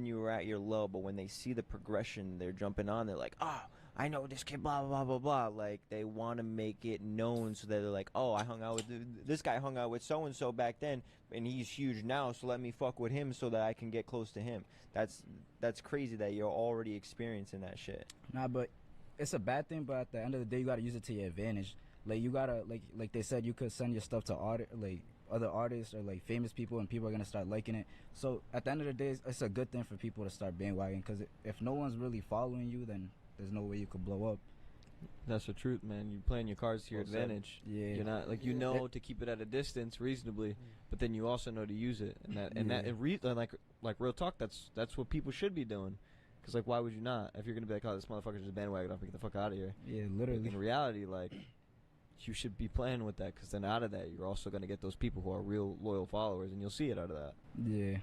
you were at your low, but when they see the progression, they're jumping on. They're like, "Oh, I know this kid." Blah blah blah blah blah. Like they want to make it known so that they're like, "Oh, I hung out with this guy. Hung out with so and so back then, and he's huge now. So let me fuck with him so that I can get close to him." That's crazy that you're already experiencing that shit. Nah, but it's a bad thing. But at the end of the day, you gotta use it to your advantage. Like you gotta like they said, you could send your stuff to like other artists or like famous people, and people are gonna start liking it. So at the end of the day, it's a good thing for people to start bandwagoning, because if no one's really following you, then there's no way you could blow up. That's the truth, man. You're playing your cards to your advantage. Yeah. You're not like you know to keep it at a distance reasonably, but then you also know to use it, and like real talk. That's what people should be doing. Because like, why would you not? If you're gonna be like, oh, this motherfucker's just bandwagon off, get the fuck out of here. Yeah, literally. In reality, like, you should be playing with that, because then out of that, you're also gonna get those people who are real loyal followers, and you'll see it out of that. Yeah.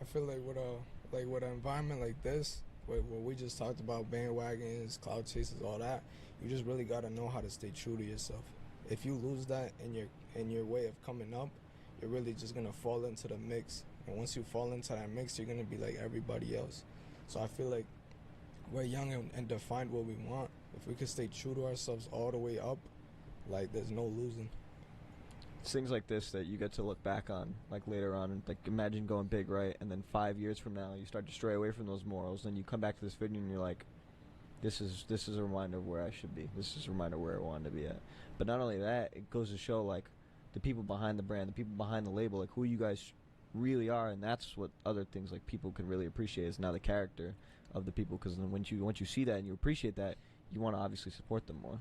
I feel like with an environment like this, what we just talked about, bandwagons, cloud chases, all that, you just really gotta know how to stay true to yourself. If you lose that in your way of coming up, you're really just gonna fall into the mix. And once you fall into that mix, you're gonna be like everybody else. So I feel like we're young and defined what we want. If we could stay true to ourselves all the way up, like there's no losing. It's things like this that you get to look back on, like later on, and like imagine going big, right? And then 5 years from now, you start to stray away from those morals. Then you come back to this video and you're like, this is a reminder of where I should be. This is a reminder of where I wanted to be at. But not only that, it goes to show like the people behind the brand, the people behind the label, like who you guys really are, and that's what other things like people can really appreciate is now the character of the people. Because then once you see that and you appreciate that, you want to obviously support them more.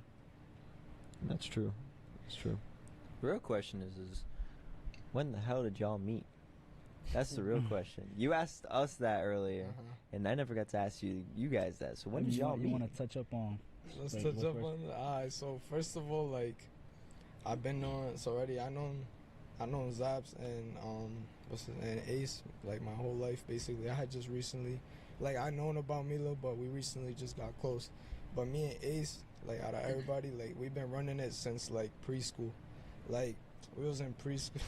And that's true. It's true. The real question is when the hell did y'all meet? That's the real question. You asked us that earlier, and I never got to ask you guys that. So when did y'all meet? You want to touch up on? Let's like, touch up on that. Alright, so first of all, like I've been knowing already. I known Zaps and and Ace like my whole life basically. I had just recently, like I known about Milo, but we recently just got close. But me and Ace, like out of everybody, like we've been running it since like preschool. Like we was in preschool.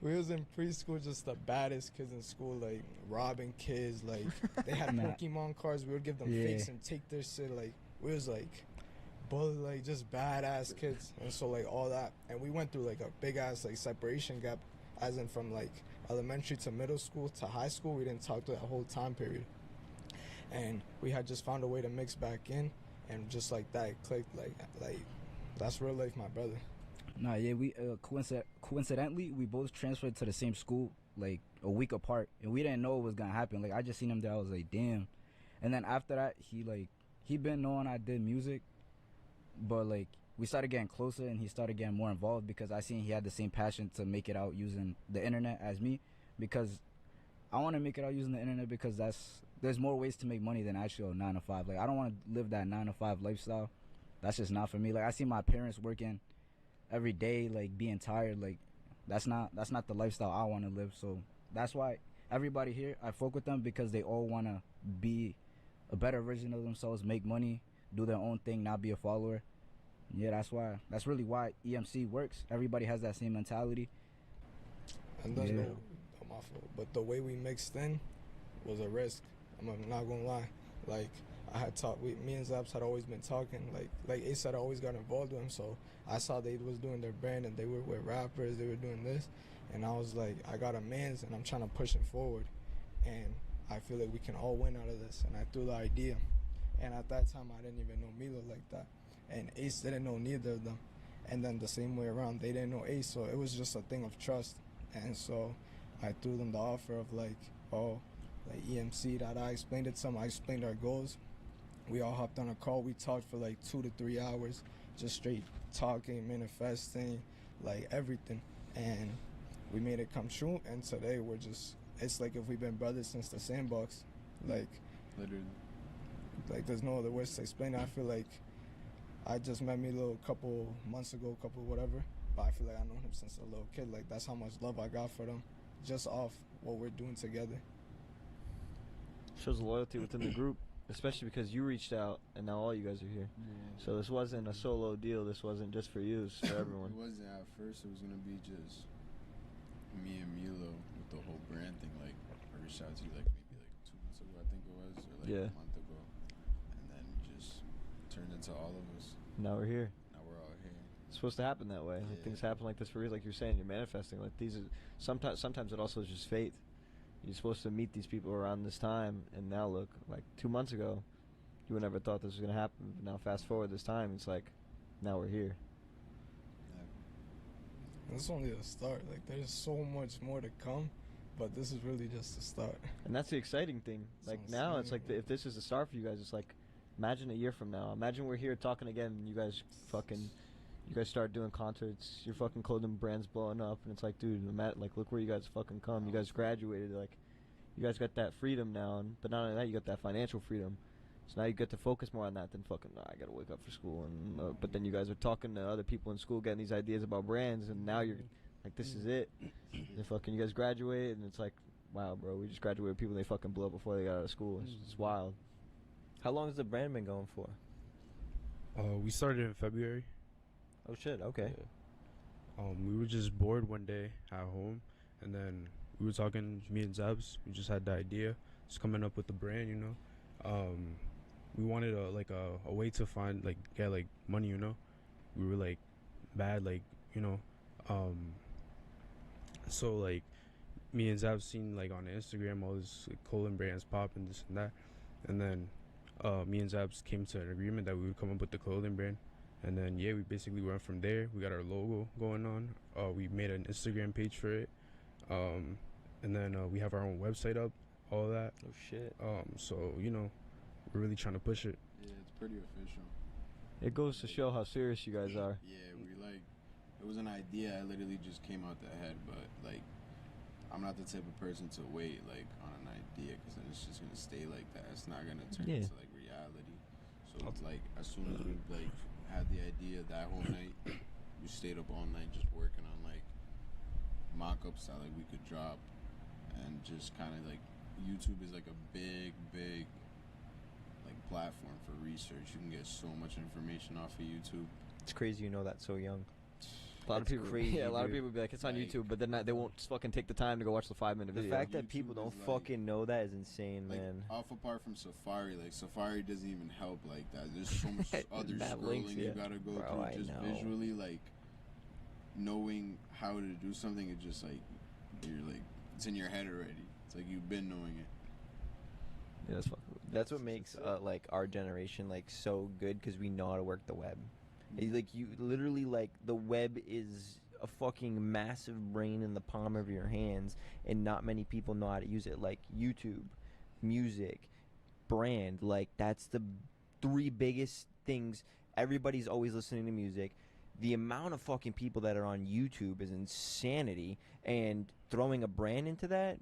We was in preschool, just the baddest kids in school, like robbing kids. Like they had Pokemon cards, we would give them fakes and take their shit. Like we was like bully, like just badass kids. And so like all that, and we went through like a big ass like separation gap, as in from like elementary to middle school to high school. We didn't talk to that whole time period, and we had just found a way to mix back in, and just like that it clicked. Like that's real life, my brother. Nah, yeah, we coincidentally we both transferred to the same school like a week apart, and we didn't know it was gonna happen. Like I just seen him there, I was like, damn. And then after that, he been knowing I did music, but like we started getting closer, and he started getting more involved because I seen he had the same passion to make it out using the internet as me, because I want to make it out using the internet because there's more ways to make money than actually a 9 to 5. Like I don't want to live that 9 to 5 lifestyle. That's just not for me. Like I see my parents working every day, like being tired. Like that's not the lifestyle I want to live. So that's why everybody here, I fuck with them, because they all want to be a better version of themselves, make money, do their own thing, not be a follower. Yeah, that's really why EMC works. Everybody has that same mentality. And that's my fault. But the way we mixed in was a risk. I'm not gonna lie. Like I had talked with me and Zaps had always been talking. Like Ace had always got involved with him, so I saw they was doing their brand and they were with rappers, they were doing this, and I was like, I got a man's and I'm trying to push it forward, and I feel like we can all win out of this. And I threw the idea, and at that time I didn't even know Milo like that, and Ace didn't know neither of them, and then the same way around, they didn't know Ace, so it was just a thing of trust. And so I threw them the offer of like EMC, that I explained it to them. I explained our goals. We all hopped on a call. We talked for like 2 to 3 hours, just straight talking, manifesting, like everything. And we made it come true. And today we're just, it's like if we've been brothers since the sandbox. Like, literally. Like there's no other words to explain it. I feel like I just met Milo a couple months ago, whatever. But I feel like I know him since a little kid. Like that's how much love I got for them, just off what we're doing together. Shows loyalty within the group, especially because you reached out and now all you guys are here. Yeah. So this wasn't a solo deal. This wasn't just for you. It's for everyone. It wasn't at first. It was gonna be just me and Milo with the whole brand thing. Like, or reached out to you like maybe like 2 months ago, I think it was, or like Yeah. a month ago, and then just turned into all of us. Now we're here. Now we're all here. It's supposed to happen that way. Like, Yeah. things happen like this for reason. Like you're saying, you're manifesting. Like these are sometimes it also is just fate. You're supposed to meet these people around this time, and now look, like 2 months ago, you would never thought this was gonna happen. But now fast forward this time, it's like, now we're here. Yeah. It's only the start. Like, there's so much more to come, but this is really just the start. And that's the exciting thing. Like Sounds now, it's like insane. if this is the start for you guys, it's like, imagine a year from now. Imagine we're here talking again, and you guys start doing concerts. Your fucking clothing brand's blowing up, and it's like, dude, like look where you guys fucking come. You guys graduated. Like, you guys got that freedom now, but not only that, you got that financial freedom. So now you get to focus more on that than fucking. I gotta wake up for school, and but then you guys are talking to other people in school, getting these ideas about brands, and now you're like, this is it. And fucking, you guys graduate, and it's like, wow, bro, we just graduated people. They fucking blew up before they got out of school. It's wild. How long has the brand been going for? We started in February. Oh shit. Okay. We were just bored one day at home, and then we were talking, me and Zabs. We just had the idea, just coming up with the brand, you know. We wanted a way to find get money, you know. We were like bad, like, you know. So like me and Zabs seen like on Instagram all this clothing brands pop and this and that, and then me and Zabs came to an agreement that we would come up with the clothing brand. And then, yeah, we basically went from there. We got our logo going on. We made an Instagram page for it. And then we have our own website up, all that. Oh shit. So, you know, we're really trying to push it. Yeah, it's pretty official. It goes to show how serious you guys are. Yeah, it was an idea. I literally just came out the head, but like, I'm not the type of person to wait like on an idea, because then it's just gonna stay like that. It's not gonna turn Yeah. into like reality. So it's like, as soon as we like had the idea that whole night, we stayed up all night just working on like mock-ups that like we could drop, and just kind of like, YouTube is like a big like platform for research. You can get so much information off of YouTube. It's crazy you know that so young. A lot That's of people, crazy, yeah, a lot of dude. people would be like, it's on Like- YouTube, but then they won't fucking take the time to go watch the 5-minute The video. fact that YouTube people don't is like- fucking know that is insane, Like, man. off apart from Safari, like Safari doesn't even help like that. There's so much other That scrolling links, you yeah. gotta go Bro, I through just know. visually, like knowing how to do something. It's just like you're like, it's in your head already. It's like you've been knowing it. Yeah, that's fucking. That's what makes like our generation like so good, because we know how to work the web. Like, you literally, like, the web is a fucking massive brain in the palm of your hands, and not many people know how to use it. Like YouTube, music, brand, like that's the 3 biggest things. Everybody's always listening to music. The amount of fucking people that are on YouTube is insanity, and throwing a brand into that,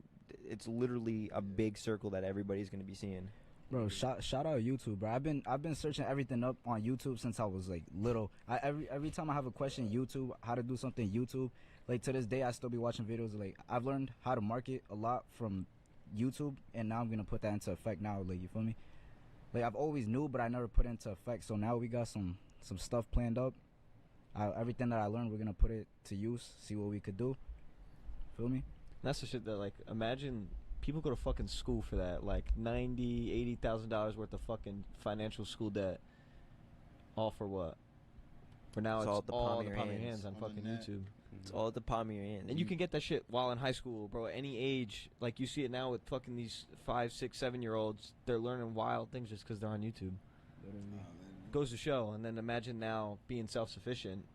it's literally a big circle that everybody's going to be seeing. Bro, shout out YouTube, bro. I've been searching everything up on YouTube since I was like little. Every time I have a question, YouTube, how to do something, YouTube. Like, to this day, I still be watching videos. Like, I've learned how to market a lot from YouTube, and now I'm gonna put that into effect now. Like, you feel me? Like, I've always knew, but I never put it into effect. So now we got some stuff planned up. Everything that I learned, we're gonna put it to use. See what we could do. Feel me? That's the shit that, like, imagine people go to fucking school for that, like $90,000-$80,000 worth of fucking financial school debt, all for what? For now, It's it's all at the palm of your palm of your hands. hands on On the fucking net. YouTube. It's all at the palm of your hands. And you can get that shit while in high school, bro. At any age, like you see it now with fucking these 5, 6, 7-year-olds. They're learning wild things just because they're on YouTube. Goes to show. And then imagine now being self-sufficient,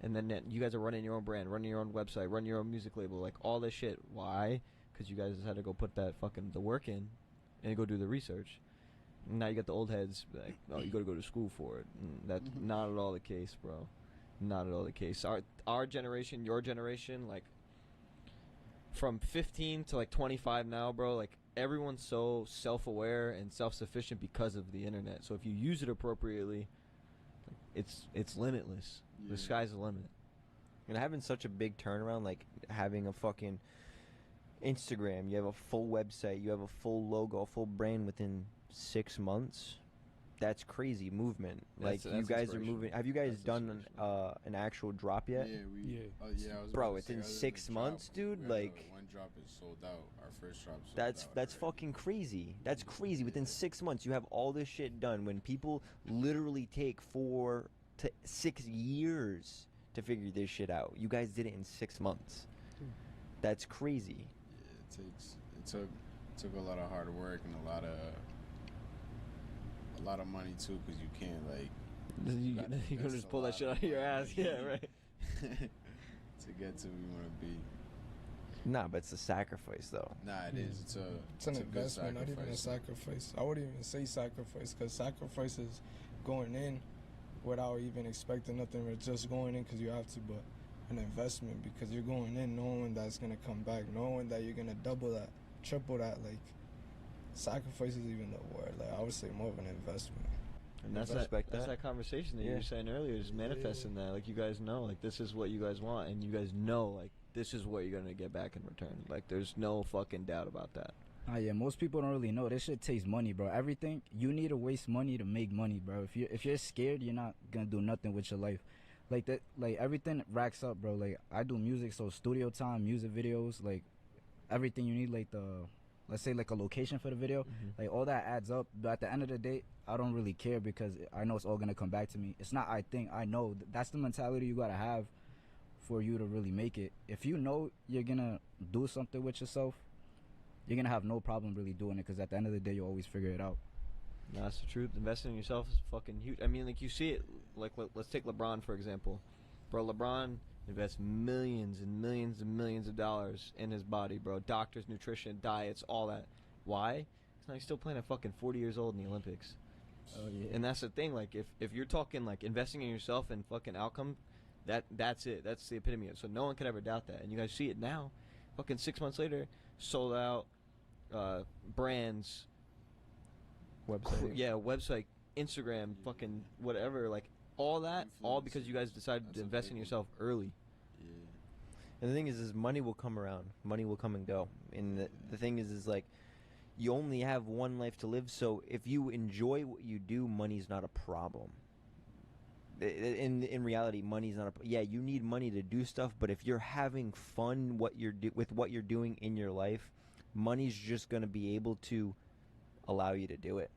and then you guys are running your own brand, running your own website, running your own music label, like all this shit. Why? Because you guys had to go put that fucking the work in, and go do the research. And now you got the old heads like, oh, you got to go to school for it. And that's not at all the case, bro. Not at all the case. Our generation, your generation, like from 15 to like 25 now, bro, like everyone's so self-aware and self-sufficient because of the internet. So if you use it appropriately, it's limitless. Yeah. The sky's the limit. And having such a big turnaround, like having a fucking Instagram, you have a full website, you have a full logo, a full brand within 6 months. that's crazy movement. Like That's you guys are inspirational. moving. Have you guys That's done inspirational. an actual drop yet? Yeah, we. Yeah. Yeah, I was Bro, about to it's say, in other than 6 the drop, months, dude, we had like- one drop is sold out. Our first drop sold That's out that's already. fucking crazy. That's crazy. Within Yeah. 6 months, you have all this shit done. When people literally take 4 to 6 years to figure this shit out, you guys did it in 6 months. That's crazy. Yeah, it took a lot of hard work and a lot of money too, because you can't like You gotta can invest just a pull that lot shit of out of your money ass. Yeah, right. to get to where you want to be. Nah, but it's a sacrifice though. Nah, it is. It's an a good investment, not even a sacrifice. sacrifice. I wouldn't even say sacrifice, because sacrifice is going in without even expecting nothing, or just going in because you have to, but an investment because you're going in knowing that's going to come back, knowing that you're going to double that, triple that. Like, sacrifice is even the word. Like, I would say more of an investment. And that's Respect that's that. that conversation that you Yeah. were saying earlier, is manifesting that. Like, you guys know, like, this is what you guys want, and you guys know, like, this is what you're gonna get back in return. Like, there's no fucking doubt about that. Yeah, most people don't really know. This shit takes money, bro. Everything you need to waste money to make money, bro. If you're scared, you're not gonna do nothing with your life. Like that, like everything racks up, bro. Like I do music, so studio time, music videos, like everything you need, like let's say like a location for the video, like all that adds up. But at the end of the day, I don't really care because I know it's all gonna come back to me. It's not I think, I know. That's the mentality you gotta have for you to really make it. If you know you're gonna do something with yourself, you're gonna have no problem really doing it, because at the end of the day, you always figure it out. No, that's the truth. Investing in yourself is fucking huge. I mean, like, you see it. Like, let's take LeBron for example. Bro, LeBron invests millions and millions and millions of dollars in his body, bro. Doctors, nutrition, diets, all that. Why? Because he's still playing at fucking 40 years old in the Olympics. Oh yeah. And that's the thing. Like, if you're talking like investing in yourself and fucking outcome, that's it. That's the epitome of it. So no one could ever doubt that. And you guys see it now. Fucking 6 months later, sold out. Brands, website, Instagram, fucking whatever, like all that, all because you guys decided That's to a invest big in one. yourself early. Yeah. And the thing is money will come around. Money will come and go. And the thing is like, you only have one life to live. So if you enjoy what you do, money's not a problem. In reality, money's not a. Yeah, you need money to do stuff. But if you're having fun with what you're doing in your life, money's just gonna be able to allow you to do it.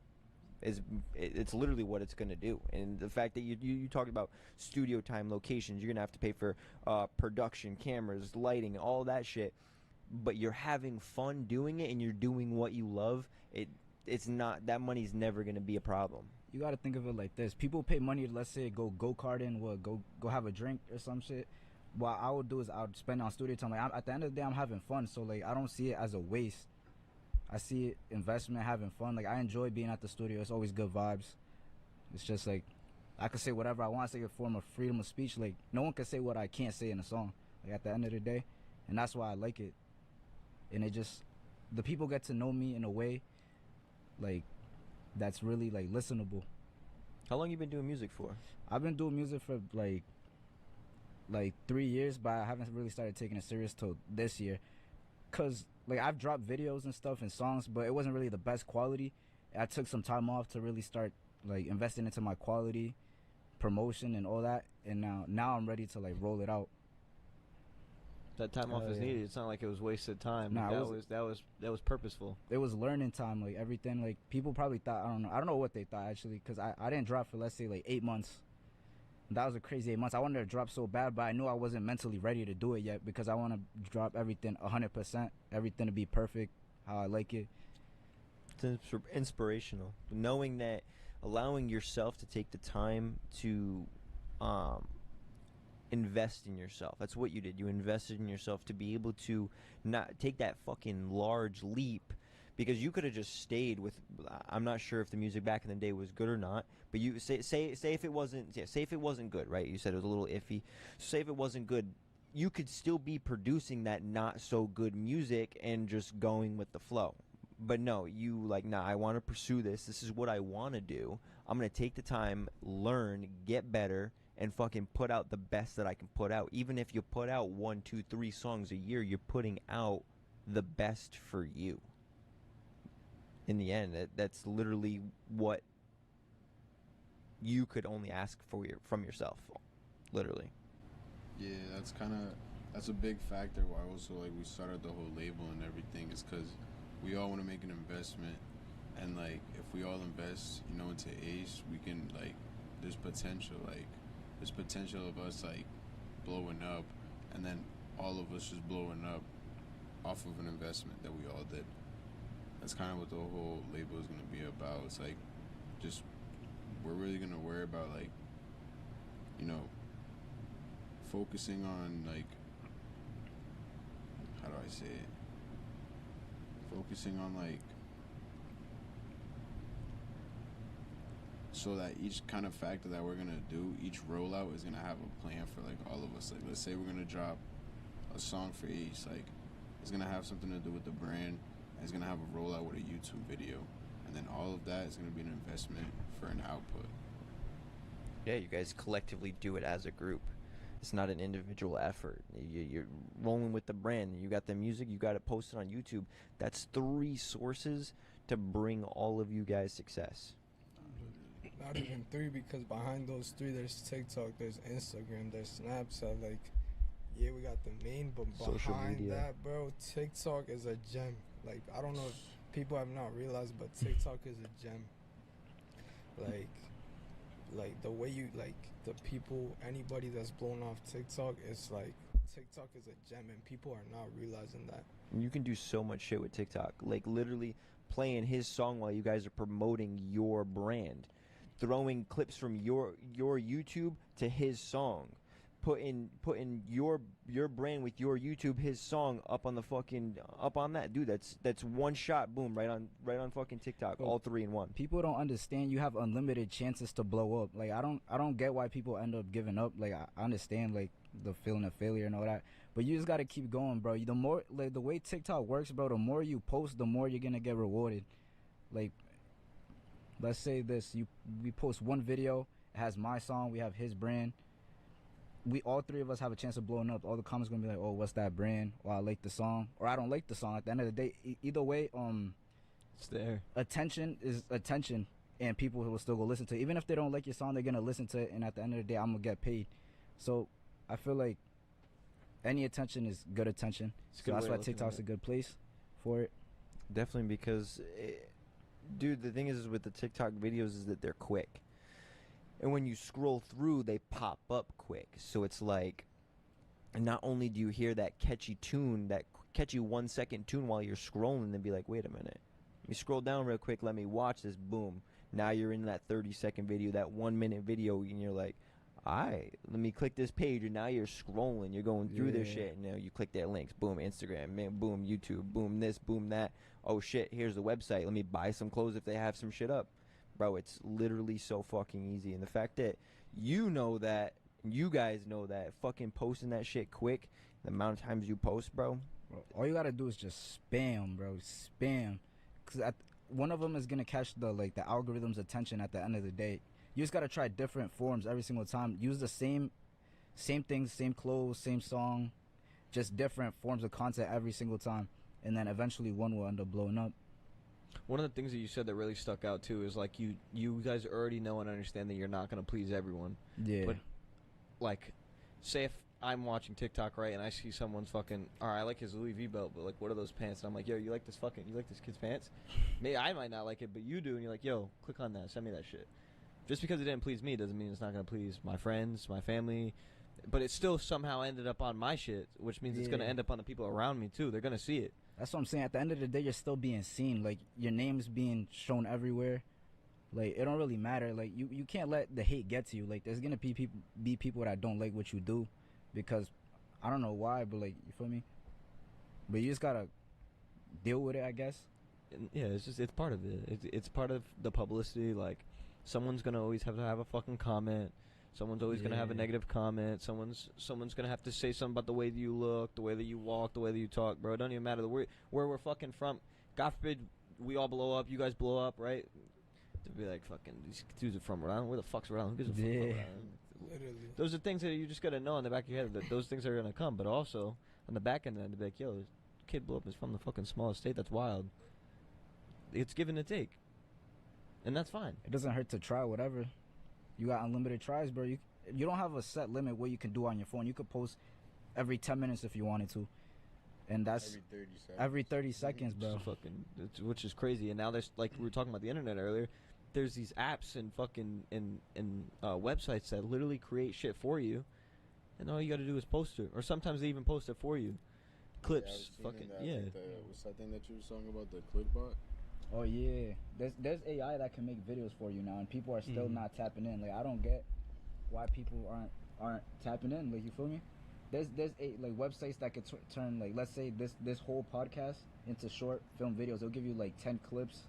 It's literally what it's gonna do. And the fact that you talked about studio time, locations, you're gonna have to pay for production, cameras, lighting, all that shit. But you're having fun doing it, and you're doing what you love. It's not, that money's never gonna be a problem. You gotta think of it like this: people pay money to, let's say, go karting, go have a drink or some shit. What I would do is I would spend on studio time. Like, at the end of the day, I'm having fun, so like I don't see it as a waste. I see it investment, having fun. Like, I enjoy being at the studio. It's always good vibes. It's just like I could say whatever I want. It's like a form of freedom of speech. Like, no one can say what I can't say in a song. Like, at the end of the day, and that's why I like it. And it just, the people get to know me in a way, like, that's really like listenable. How long you been doing music for? I've been doing music for like 3 years, but I haven't really started taking it serious till this year. Cause like I've dropped videos and stuff and songs, but it wasn't really the best quality. I took some time off to really start like investing into my quality, promotion and all that, and now I'm ready to like roll it out. That time off Hell is yeah. needed. It's not like it was wasted time. Nah, Like, it that was purposeful. It was learning time, like everything. Like people probably thought, I don't know what they thought actually, cause I didn't drop for, let's say, like 8 months. That was a crazy 8 months. I wanted to drop so bad, but I knew I wasn't mentally ready to do it yet, because I want to drop everything 100%, everything to be perfect, how I like it. It's inspirational. Knowing that, allowing yourself to take the time to invest in yourself. That's what you did. You invested in yourself to be able to not take that fucking large leap, because you could have just stayed with. I'm not sure if the music back in the day was good or not, but you say if it wasn't, say if it wasn't good, right? You said it was a little iffy. Say if it wasn't good, you could still be producing that not so good music and just going with the flow. But no, you like, nah, I want to pursue this. This is what I want to do. I'm going to take the time, learn, get better, and fucking put out the best that I can put out. Even if you put out 1, 2, 3 songs a year, you're putting out the best for you. In the end, that's literally what you could only ask for from yourself, literally. Yeah, that's a big factor why also like we started the whole label and everything is because we all want to make an investment, and like if we all invest, you know, into Ace, we can like there's potential of us like blowing up, and then all of us just blowing up off of an investment that we all did. That's kind of what the whole label is going to be about. It's like just we're really going to worry about like, you know, focusing on like, how do I say it? Focusing on like, so that each kind of factor that we're gonna do, each rollout is gonna have a plan for like all of us. Like let's say we're gonna drop a song for Ace, like it's gonna have something to do with the brand, and it's gonna have a rollout with a YouTube video, and then all of that is gonna be an investment for an output. Yeah, you guys collectively do it as a group. It's not an individual effort. You're rolling with the brand. You got the music. You got it posted on YouTube. That's 3 sources to bring all of you guys success. Not even 3, because behind those 3, there's TikTok, there's Instagram, there's Snapchat. Like, yeah, we got the main, but Social behind media. that, bro, TikTok is a gem. Like, I don't know if people have not realized, but TikTok is a gem. Like the way you, like, the people, anybody that's blown off TikTok, it's like, TikTok is a gem, and people are not realizing that. You can do so much shit with TikTok. Like literally playing his song while you guys are promoting your brand. Throwing clips from your YouTube to his song. Putting your brand with your YouTube, his song up on the fucking up on that. Dude, that's one shot, boom, right on fucking TikTok, all 3 in one. People don't understand you have unlimited chances to blow up. Like I don't get why people end up giving up. Like I understand like the feeling of failure and all that, but you just gotta keep going, bro. The more, like, the way TikTok works, bro, the more you post, the more you're gonna get rewarded. Like, let's say we post one video, it has my song, we have his brand. We all 3 of us have a chance of blowing up. All the comments gonna be like, "Oh, what's that brand?" Or "I like the song," or "I don't like the song." At the end of the day, either way, It's there. attention is attention, and people will still go listen to it. Even if they don't like your song, they're gonna listen to it, and at the end of the day, I'm gonna get paid. So I feel like any attention is good attention. It's a So good that's way why of looking at TikTok's it. a good place for it. Definitely, because dude, the thing is with the TikTok videos is that they're quick. And when you scroll through, they pop up quick. So it's like, not only do you hear that catchy tune, that catchy 1-second tune while you're scrolling, and be like, wait a minute, let me scroll down real quick, let me watch this, boom. Now you're in that 30-second video, that 1-minute video, and you're like, alright, let me click this page, and now you're scrolling, you're going through this Yeah. shit, and you click their links, boom, Instagram, man, boom, YouTube, boom, this, boom, that. Oh shit, here's the website, let me buy some clothes if they have some shit up. Bro, it's literally so fucking easy. And the fact that you know that, you guys know that, fucking posting that shit quick, the amount of times you post, bro. Bro, all you gotta do is just spam, bro. Spam, because one of them is gonna catch the algorithm's attention at the end of the day. You just gotta try different forms every single time. Use the same things, same clothes, same song, just different forms of content every single time, and then eventually one will end up blowing up. One of the things that you said that really stuck out too is like you guys already know and understand that you're not gonna please everyone. Yeah. But like, say if I'm watching TikTok, right, and I see someone's fucking, all right, I like his Louis V belt, but like, what are those pants? And I'm like, yo, you like this kid's pants? Maybe I might not like it, but you do, and you're like, yo, click on that, send me that shit. Just because it didn't please me doesn't mean it's not gonna please my friends, my family, but it still somehow ended up on my shit, which means it's gonna Yeah. end up on the people around me too. They're gonna see it. That's what I'm saying. At the end of the day, you're still being seen. Like, your name's being shown everywhere. Like, it don't really matter. Like, you can't let the hate get to you. Like, there's gonna be people that don't like what you do, because I don't know why, but like, you feel me? But you just gotta deal with it, I guess. And yeah, it's part of it. It's part of the publicity. Like, someone's gonna always have to have a fucking comment. Someone's always gonna have a Yeah. negative comment. Someone's gonna have to say something about the way that you look, the way that you walk, the way that you talk, bro. It don't even matter where we're fucking from. God forbid we all blow up, you guys blow up, right? To be like, fucking, these dudes are from Rhode Island. Where the fuck's Rhode Island? Who gives a fuck about Yeah. Rhode Island? Literally. Those are things that you just gotta know in the back of your head that those things are gonna come. But also on the back end, to be like, yo, this kid blew up is from the fucking smallest state. That's wild. It's give and take, and that's fine. It doesn't hurt to try whatever. You got unlimited tries, bro. You don't have a set limit what you can do on your phone. You could post every 10 minutes if you wanted to, and that's Every 30 seconds. every 30 seconds, bro. It's fucking, which is crazy. And now there's, like we were talking about the internet earlier, there's these apps and fucking and websites that literally create shit for you, and all you got to do is post it, or sometimes they even post it for you. Clips, fucking that, yeah. Like what's that thing that you were talking about? The Clipbot. Oh yeah, there's AI that can make videos for you now, and people are still not tapping in. Like I don't get why people aren't tapping in. Like you feel me? There's like websites that could turn, like, let's say this whole podcast into short film videos. They'll give you like 10 clips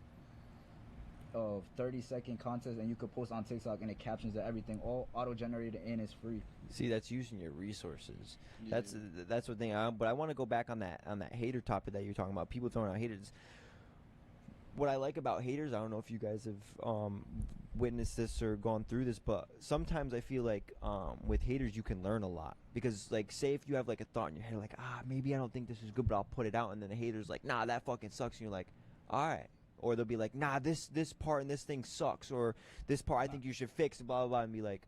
of 30-second content, and you could post on TikTok, and it captions and everything, all auto generated and it's free. See, that's using your resources. Yeah. That's the thing. But I want to go back on that hater topic that you're talking about. People throwing out haters. What I like about haters, I don't know if you guys have witnessed this or gone through this, but sometimes I feel like with haters you can learn a lot, because like, say if you have like a thought in your head like, maybe I don't think this is good, but I'll put it out, and then the hater's like, nah, that fucking sucks, and you're like, all right. Or they'll be like, nah, this part and this thing sucks, or this part I think you should fix, blah blah blah, and be like,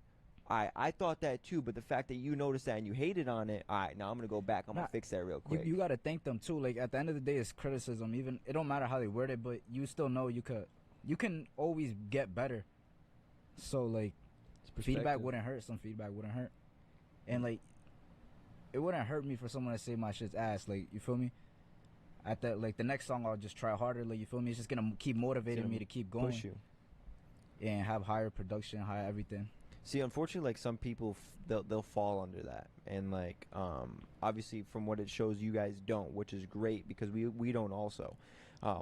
I thought that too, but the fact that you noticed that and you hated on it, all right, now I'm gonna go back, I'm gonna fix that real quick. You gotta thank them too. Like at the end of the day, it's criticism. Even it don't matter how they word it, but you still know you can always get better. So like, feedback wouldn't hurt. Some feedback wouldn't hurt, and like, it wouldn't hurt me for someone to say my shit's ass. Like you feel me? At that, like the next song, I'll just try harder. Like you feel me? It's just gonna keep motivating me to keep going, push you, and have higher production, higher everything. See, unfortunately, like some people, they'll fall under that, and like obviously from what it shows, you guys don't, which is great, because we don't also.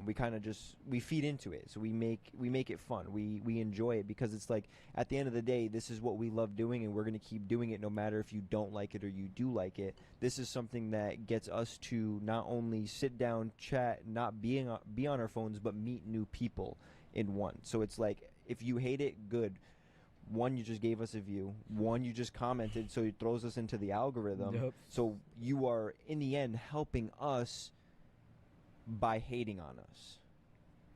We kind of just we feed into it, so we make it fun. We enjoy it, because it's like, at the end of the day, this is what we love doing, and we're gonna keep doing it no matter if you don't like it or you do like it. This is something that gets us to not only sit down, chat, not be on our phones, but meet new people in one. So it's like, if you hate it, good. One, you just gave us a view. One, you just commented, so it throws us into the algorithm. Yep. So you are, in the end, helping us by hating on us.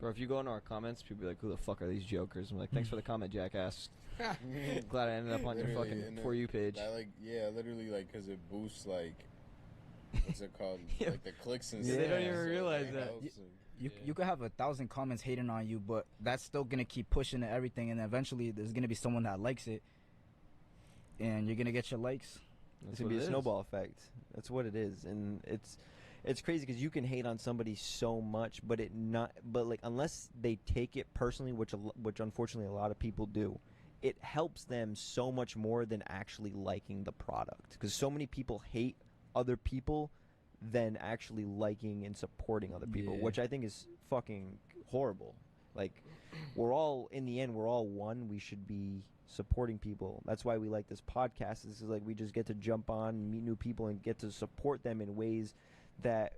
Or if you go into our comments, people be like, who the fuck are these jokers? I'm like, thanks for the comment, jackass. Glad I ended up on your Literally, fucking and For You page. That, like, yeah, literally, like, because it boosts, like, what's it called? Yeah. Like the clicks and Yeah, stuff. they don't even so realize it that. helps, You could have 1,000 comments hating on you, but that's still gonna keep pushing and everything, and eventually there's gonna be someone that likes it, and you're gonna get your likes. It's gonna be a snowball effect. That's what it is, and it's crazy, because you can hate on somebody so much, but like, unless they take it personally, which unfortunately a lot of people do, it helps them so much more than actually liking the product, because so many people hate other people than actually liking and supporting other people, Yeah. which I think is fucking horrible. Like, in the end, we're all one. We should be supporting people. That's why we like this podcast. This is like, we just get to jump on and meet new people and get to support them in ways that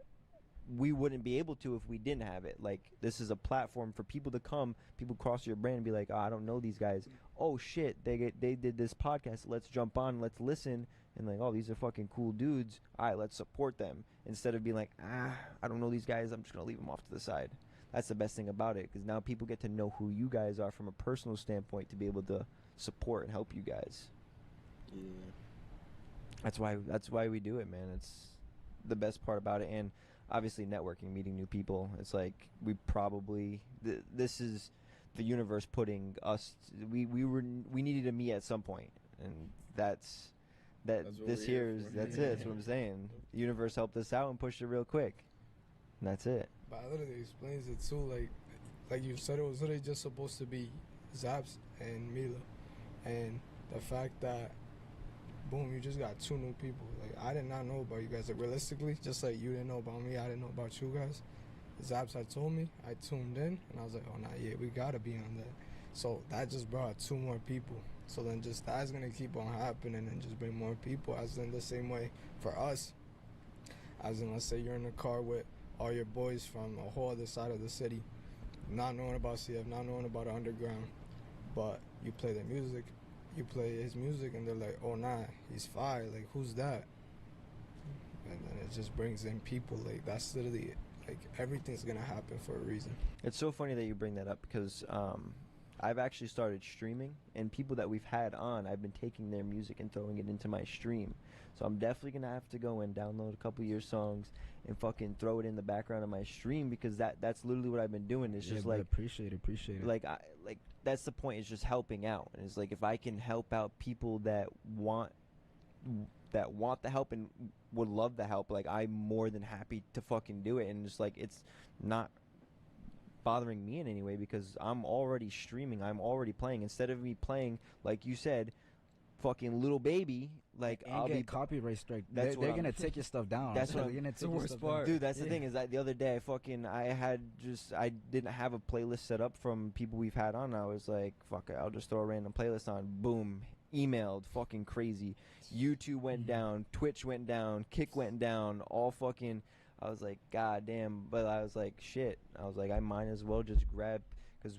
we wouldn't be able to if we didn't have it. Like, this is a platform for people to come, people cross your brand and be like, I don't know these guys. Oh shit, they did this podcast. Let's jump on, let's listen, and like, oh, these are fucking cool dudes. All right, let's support them, instead of being like, I don't know these guys, I'm just gonna leave them off to the side. That's the best thing about it, because now people get to know who you guys are from a personal standpoint, to be able to support and help you guys. Yeah. That's why we do it, man. It's the best part about it. And obviously networking, meeting new people. It's like, we probably this is the universe putting us. We needed to meet at some point, and that's what this we're here here is for. that's it. That's what I'm saying. The universe helped us out and pushed it real quick. And that's it. But it literally explains it too. Like you said, it was literally just supposed to be Zaps and Mila, and the fact that, boom, you just got 2 new people. Like, I did not know about you guys. Like, realistically, just like you didn't know about me, I didn't know about you guys. Zaps had told me, I tuned in, and I was like, oh, nah, yeah, we gotta be on that. So that just brought 2 more people. So then just that's gonna keep on happening and just bring more people. As in the same way for us, as in, let's say you're in the car with all your boys from a whole other side of the city, not knowing about CF, not knowing about underground, but you play their music, you play his music, and they're like, oh nah, he's fire, like, who's that? And then it just brings in people. Like, that's literally it. Like, everything's gonna happen for a reason. It's so funny that you bring that up, because I've actually started streaming, and people that we've had on, I've been taking their music and throwing it into my stream. So I'm definitely gonna have to go and download a couple of your songs and fucking throw it in the background of my stream, because that's literally what I've been doing. It's just but like appreciate it. like that's the point. It's just helping out, and it's like if I can help out people that want the help and would love the help, like I'm more than happy to fucking do it. And just like it's not bothering me in any way, because I'm already streaming, I'm already playing. Instead of me playing, like you said, fucking Little Baby, like And I'll get be copyright strike. That's They're what gonna I'm- take your stuff down. That's what They're I'm- gonna It's the take your worst stuff part. down. Dude, that's the Yeah. thing, is that the other day I didn't have a playlist set up from people we've had on. I was like, fuck it, I'll just throw a random playlist on. Boom, emailed, fucking crazy. YouTube went down, Twitch went down, Kick went down, all fucking. I was like, god damn. But I was like, shit. I was like, I might as well just grab, because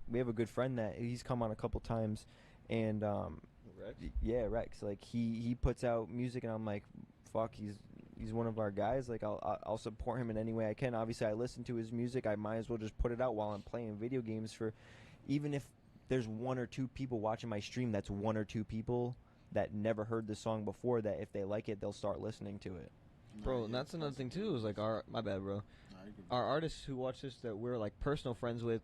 we have a good friend that he's come on a couple times, and yeah, Rex. Like he puts out music, and I'm like, fuck, he's one of our guys. Like I'll support him in any way I can. Obviously, I listen to his music. I might as well just put it out while I'm playing video games. For even if there's one or two people watching my stream, that's one or two people that never heard the song before, that if they like it, they'll start listening to it. Bro, and that's another thing too. Is like my bad, bro. Our artists who watch this that we're like personal friends with,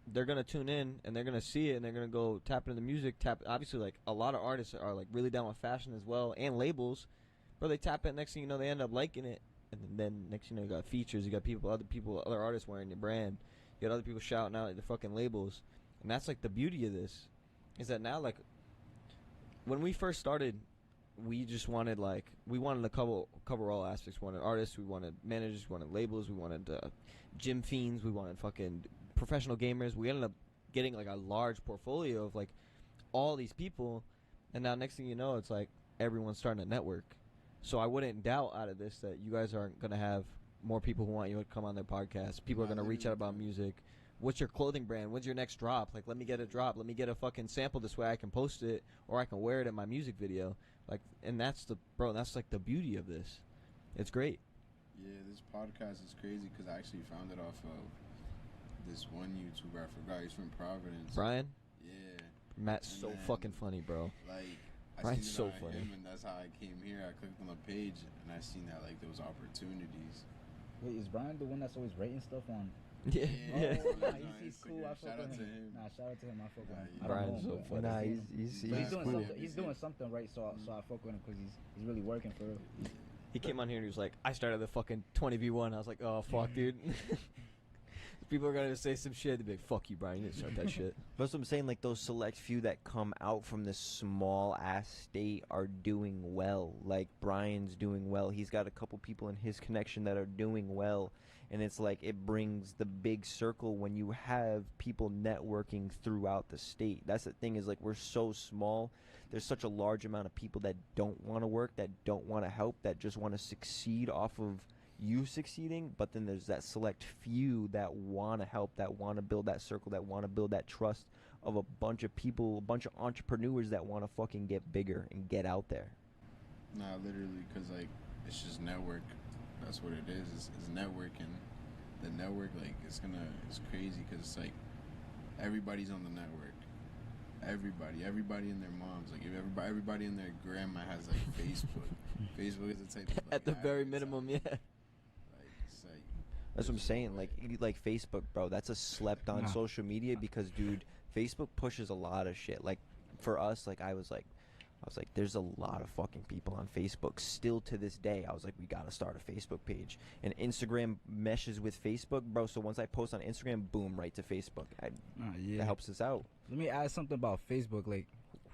they're gonna tune in and they're gonna see it and they're gonna go tap into the music. Obviously, like a lot of artists are like really down with fashion as well, and labels. Bro, they tap it. Next thing you know, they end up liking it, and then next thing you know, you got features. You got other artists wearing your brand. You got other people shouting out at the fucking labels, and that's like the beauty of this, is that now like when we first started, we just wanted to cover all aspects. We wanted artists, we wanted managers, we wanted labels, we wanted gym fiends, we wanted fucking professional gamers. We ended up getting like a large portfolio of like all these people, and now next thing you know, it's like everyone's starting to network. So I wouldn't doubt out of this that you guys aren't gonna have more people who want you to come on their podcast. People are gonna reach out about music. What's your clothing brand? When's your next drop? Like, let me get a drop. Let me get a fucking sample this way I can post it, or I can wear it in my music video. Like, and that's like the beauty of this. It's great. Yeah, this podcast is crazy because I actually found it off of this one YouTuber. I forgot, he's from Providence. Brian? Yeah. Matt's And so then, fucking funny, bro. Like, I Brian's seen so it on funny. him, and that's how I came here. I clicked on the page, and I seen that like there was opportunities. Wait, is Brian the one that's always rating stuff on? Yeah. Yeah. Oh, nah, On he's cool. I Instagram. fuck Shout out with to him. him. Nah, shout out to him. I fuck with him. Yeah, I don't Brian's know so him, funny. but Nah, I see him. he's But he's doing cool. something. He's doing something right, so I fuck with him because he's really working for real. He came on here and he was like, I started the fucking 20v1. I was like, oh, fuck, dude. People are going to say some shit. They'll be like, fuck you, Brian. You didn't start that shit. That's what I'm saying. Like those select few that come out from this small ass state are doing well. Like Brian's doing well. He's got a couple people in his connection that are doing well, and it's like it brings the big circle when you have people networking throughout the state. That's the thing, is like we're so small. There's such a large amount of people that don't want to work, that don't want to help, that just want to succeed off of you succeeding. But then there's that select few that want to help, that want to build that circle, that want to build that trust of a bunch of people, a bunch of entrepreneurs that want to fucking get bigger and get out there. Nah, literally, because like it's just network. That's what it is. It's networking. The network, like it's crazy because it's like everybody's on the network. Everybody and their moms, like if everybody and their grandma has like Facebook. Facebook is the type of like, At the very habits minimum, out yeah. there. Like it's like That's what I'm there's saying. no Like way. Facebook, bro. That's a slept on Nah. social media, because, dude, Facebook pushes a lot of shit. Like for us, like I was like, there's a lot of fucking people on Facebook still to this day. I was like, we gotta start a Facebook page, and Instagram meshes with Facebook, bro. So once I post on Instagram, boom, right to Facebook. Yeah. That helps us out. Let me add something about Facebook. Like,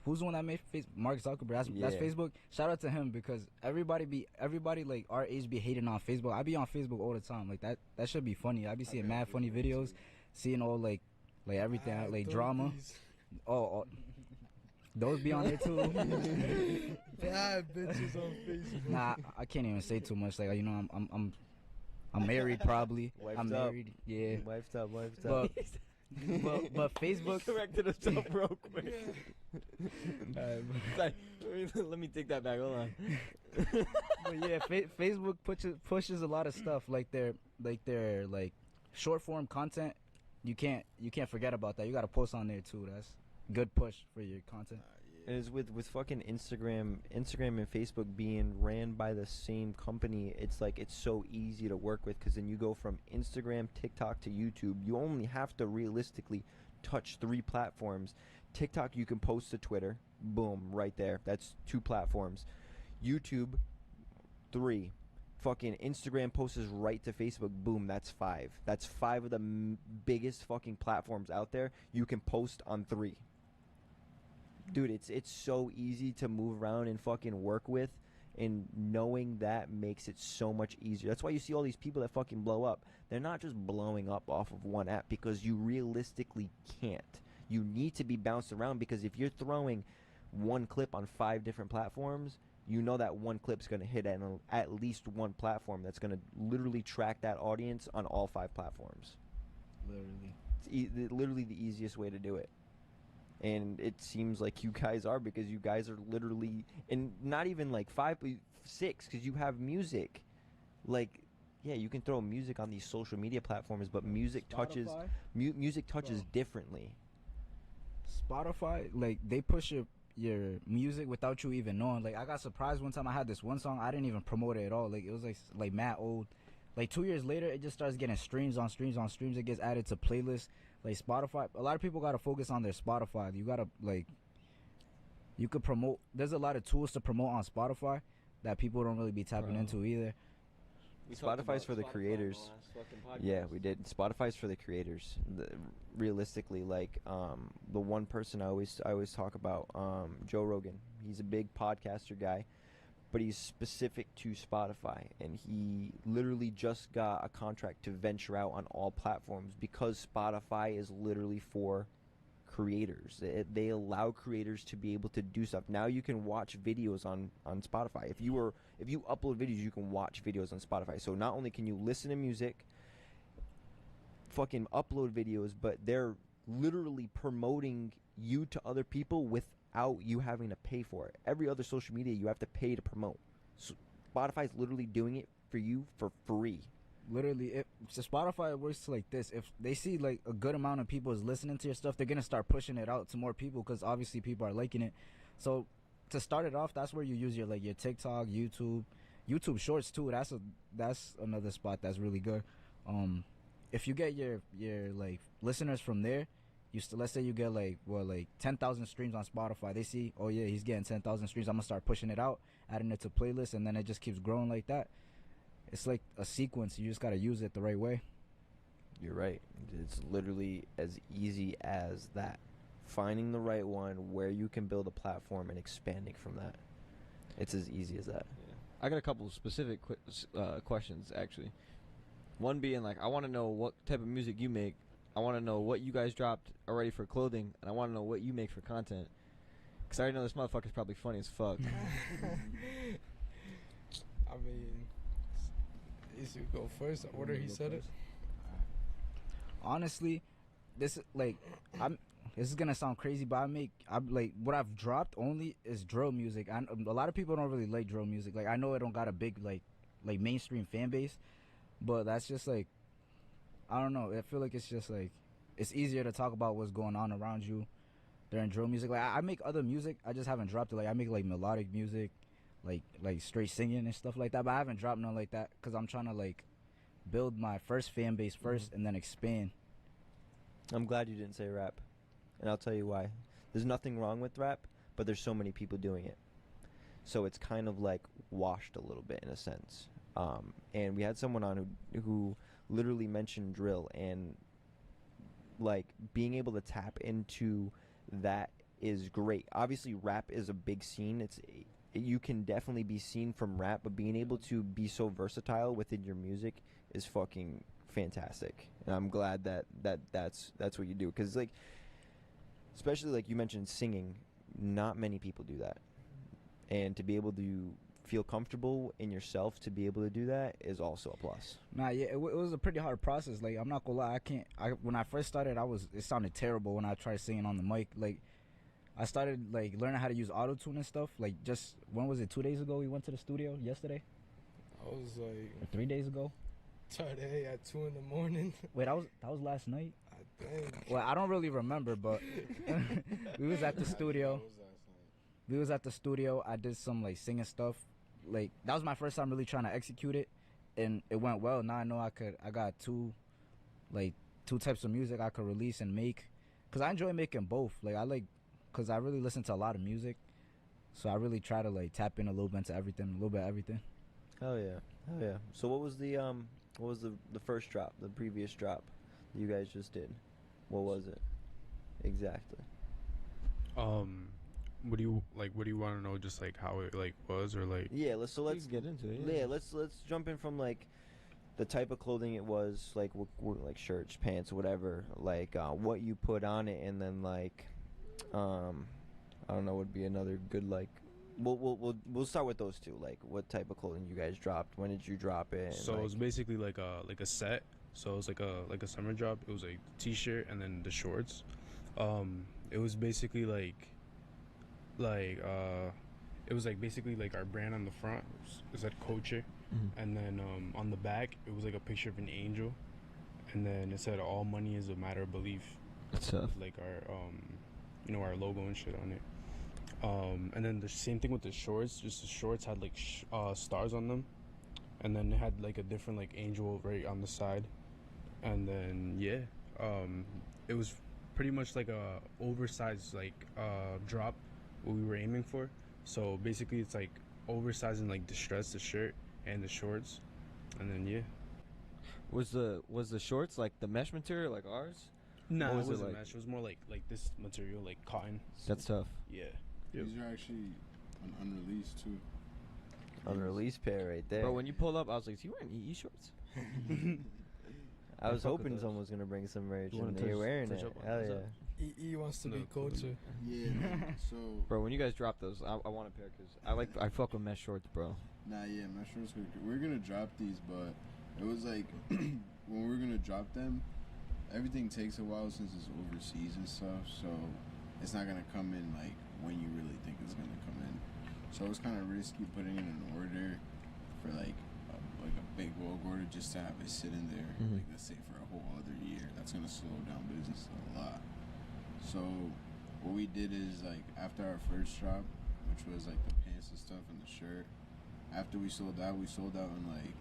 who's the one that made Facebook? Mark Zuckerberg. That's Yeah. Facebook. Shout out to him, because everybody like our age be hating on Facebook. I be on Facebook all the time. Like that should be funny. I be seeing be on mad funny Facebook videos, too. seeing all like everything, I like thought drama. these Oh, those be on there too. bad bitches on Facebook. Nah, I can't even say too much. Like, you know, I'm married probably. Wifed I'm up. married. Yeah. Wife's up. But but Facebook. Corrected himself real quick. Like, let me take that back. Hold on. But yeah, Facebook pushes a lot of stuff, like their short form content. you can't forget about that. You got to post on there too. That's good push for your content. And it's with fucking Instagram and Facebook being ran by the same company. It's like it's so easy to work with because then you go from Instagram, TikTok to YouTube. You only have to realistically touch 3 platforms. TikTok, you can post to Twitter. Boom, right there. That's 2 platforms. YouTube, 3. Fucking Instagram posts right to Facebook. Boom, that's 5. That's 5 of the biggest fucking platforms out there. You can post on 3. Dude, it's so easy to move around and fucking work with, and knowing that makes it so much easier. That's why you see all these people that fucking blow up. They're not just blowing up off of one app because you realistically can't. You need to be bounced around because if you're throwing one clip on 5 different platforms, you know that one clip's going to hit at least one platform that's going to literally track that audience on all 5 platforms. Literally. It's literally the easiest way to do it. And it seems like you guys are, because you guys are literally, and not even like 5, but 6, because you have music. Like, yeah, you can throw music on these social media platforms, but music touches differently. Spotify, like, they push your music without you even knowing. Like, I got surprised one time. I had this one song, I didn't even promote it at all. Like, it was like mad old. Like 2 years later, it just starts getting streams on streams on streams. It gets added to playlists. Like Spotify, a lot of people gotta focus on their Spotify. You gotta, like, you could promote. There's a lot of tools to promote on Spotify that people don't really be tapping into either. Spotify's for the creators. Yeah, we did. Spotify's for the creators. Realistically, like, the one person I always talk about, Joe Rogan. He's a big podcaster guy, but he's specific to Spotify, and he literally just got a contract to venture out on all platforms because Spotify is literally for creators. They allow creators to be able to do stuff. Now you can watch videos on Spotify. If you upload videos, you can watch videos on Spotify. So not only can you listen to music, fucking upload videos, but they're literally promoting you to other people without you having to pay for it. Every other social media you have to pay to promote. So Spotify's literally doing it for you for free. Literally, so Spotify works like this. If they see like a good amount of people is listening to your stuff, they're gonna start pushing it out to more people because obviously people are liking it. So to start it off, that's where you use your TikTok, YouTube Shorts too. That's another spot that's really good. If you get your like listeners from there, let's say you get like 10,000 streams on Spotify. They see, oh yeah, he's getting 10,000 streams. I'm gonna start pushing it out, adding it to playlists, and then it just keeps growing like that. It's like a sequence. You just gotta use it the right way. You're right. It's literally as easy as that. Finding the right one where you can build a platform and expanding from that. It's as easy as that. Yeah. I got a couple of specific questions, actually. One being, like, I want to know what type of music you make. I want to know what you guys dropped already for clothing, and I want to know what you make for content. Because I already know this motherfucker's probably funny as fuck. I mean, is you go first? The order he said it? Honestly, this is gonna sound crazy, but I'm like, what I've dropped only is drill music. A lot of people don't really like drill music. Like, I know it don't got a big like mainstream fan base, but that's just like, I don't know. I feel like it's just like, it's easier to talk about what's going on around you during drill music. Like, I make other music, I just haven't dropped it. Like, I make like melodic music, like straight singing and stuff like that, but I haven't dropped none like that because I'm trying to like build my first fan base first and then expand. I'm glad you didn't say rap, and I'll tell you why. There's nothing wrong with rap, but there's so many people doing it, so it's kind of like washed a little bit in a sense. And we had someone on who literally mentioned drill, and like being able to tap into that is great. Obviously, rap is a big scene. You can definitely be seen from rap, but being able to be so versatile within your music is fucking fantastic. And I'm glad that's what you do, because like, especially like you mentioned singing, not many people do that, and to be able to feel comfortable in yourself to be able to do that is also a plus. Nah, yeah, it was a pretty hard process. Like, I'm not gonna lie, when I first started, it sounded terrible when I tried singing on the mic. Like, I started like learning how to use auto-tune and stuff. Like, just, when was it, 2 days ago we went to the studio? Yesterday? I was like, or 3 days ago? today at 2 in the morning. Wait, that was last night? Dang. Well, I don't really remember, but we was at the studio. What was last night? We was at the studio. I did some like singing stuff. Like that was my first time really trying to execute it, and it went well. Now I know I got two types of music I could release and make, cause I enjoy making both. Cause I really listen to a lot of music, so I really try to like tap in a little bit into everything, a little bit of everything. Hell yeah, hell yeah. So what was the first drop, the previous drop that you guys just did? What was it exactly? What do you want to know? Just like how it like was, or like Yeah, let's get into it. yeah, let's jump in from like the type of clothing it was, like like shirts, pants, whatever, like what you put on it, and then like I don't know, would be another good like we'll start with those two, like what type of clothing you guys dropped, when did you drop it, and so it was basically like a set. So it was like a summer drop. It was like t-shirt and then the shorts. It was basically it was like basically like our brand on the front. It said Culture, and then on the back it was like a picture of an angel, and then it said all money is a matter of belief. That's tough. Like our our logo and shit on it. And then the same thing with the shorts. Just the shorts had like stars on them, and then it had like a different like angel right on the side, and then it was pretty much like a oversized like drop what we were aiming for. So basically it's like oversized and like distressed, the shirt and the shorts, and then Was the shorts like the mesh material like ours? No, What it was it wasn't like? mesh. It was more like this material, like cotton. That's tough. Yeah. Yep. These are actually an unreleased too. unreleased pair right there. Bro, when you pulled up, I was like, "Is he wearing EE shorts?" I was fuck with hoping those. someone was gonna bring some merch, You wanna and you're touch- wearing touch it. up on Hell those yeah. up? EE wants to No, be culture. Yeah. So Bro, when you guys drop those, I want a pair because I fuck with mesh shorts, bro. nah, yeah, my shorts we're gonna drop these, but it was like when we're gonna drop them, everything takes a while since it's overseas and stuff, so it's not gonna come in like when you really think it's gonna come in. So it's kind of risky putting in an order for like a big bulk order just to have it sit in there, Mhm. like let's say for a whole other year. That's gonna slow down business a lot. So what we did is like after our first drop, which was like the pants and stuff and the shirt, after we sold out in like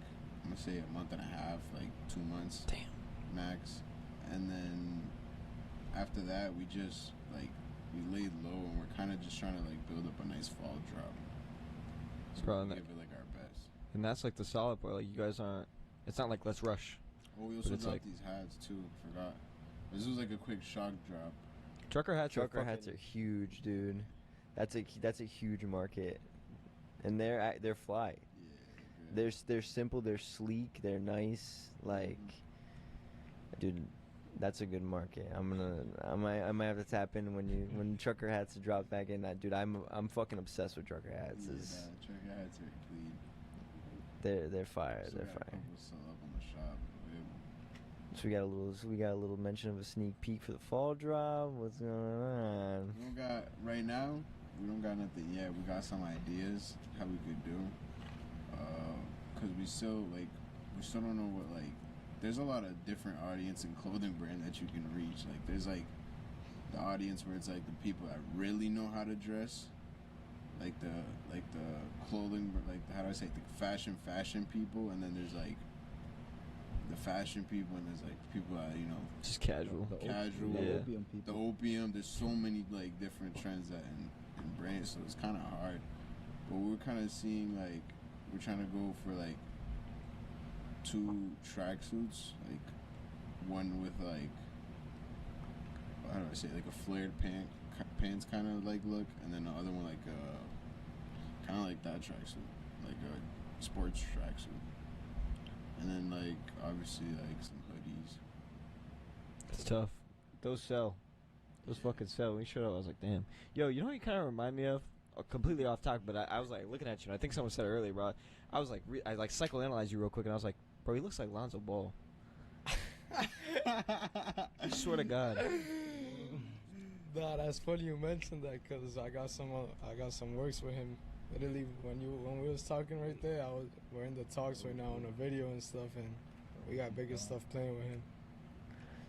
I'm gonna say a month and a half, like 2 months. Damn. Max. And then after that we just like we laid low and we're kinda just trying to like build up a nice fall drop. So Bro, we and give it like our best. And that's like the solid part. Like you guys aren't. It's not like let's rush. Oh, we But also it's dropped like- these hats too, forgot. This was like a quick shock drop. Trucker hats. Trucker are hats fucking- are huge, dude. That's a huge market, and they're fly. Yeah. They're simple, they're sleek, they're nice. Like, dude, that's a good market. I might have to tap in when trucker hats drop back in. Dude, I'm fucking obsessed with trucker hats. Yeah, It's- trucker hats are clean. they're fire. Still They're got a fire. couple still up in the shop. So we got a little mention of a sneak peek for the fall drop. What's going on? We don't got right now. We don't got nothing yet. We got some ideas how we could do. Cause we still don't know what like. There's a lot of different audience and clothing brand that you can reach. Like there's like the audience where it's like the people that really know how to dress. Like the clothing, like how do I say, the fashion people, and then there's like the fashion people, and there's like people that Just casual. Casual. The Yeah. opium the people. opium. There's so many like different trends that in brands, so it's kind of hard. But we're kind of seeing like we're trying to go for like 2 tracksuits, like one with like how do I say, like a flared pants kind of like look, and then the other one like kind of like that tracksuit, like a sports tracksuit, and then like obviously like some hoodies. It's tough. Those sell. Those fucking sell. When you showed up, I was like, damn. Yo, you know what you kind of remind me of? Completely off topic, but I was like looking at you, and I think someone said it earlier, bro. I was like, I like psychoanalyzed you real quick, and I was like, bro, he looks like Lonzo Ball. I swear to God. Nah, that's funny you mentioned that because I got some works with him. Literally, when we was talking right there, we're in the talks right now on a video and stuff, and we got bigger stuff playing with him.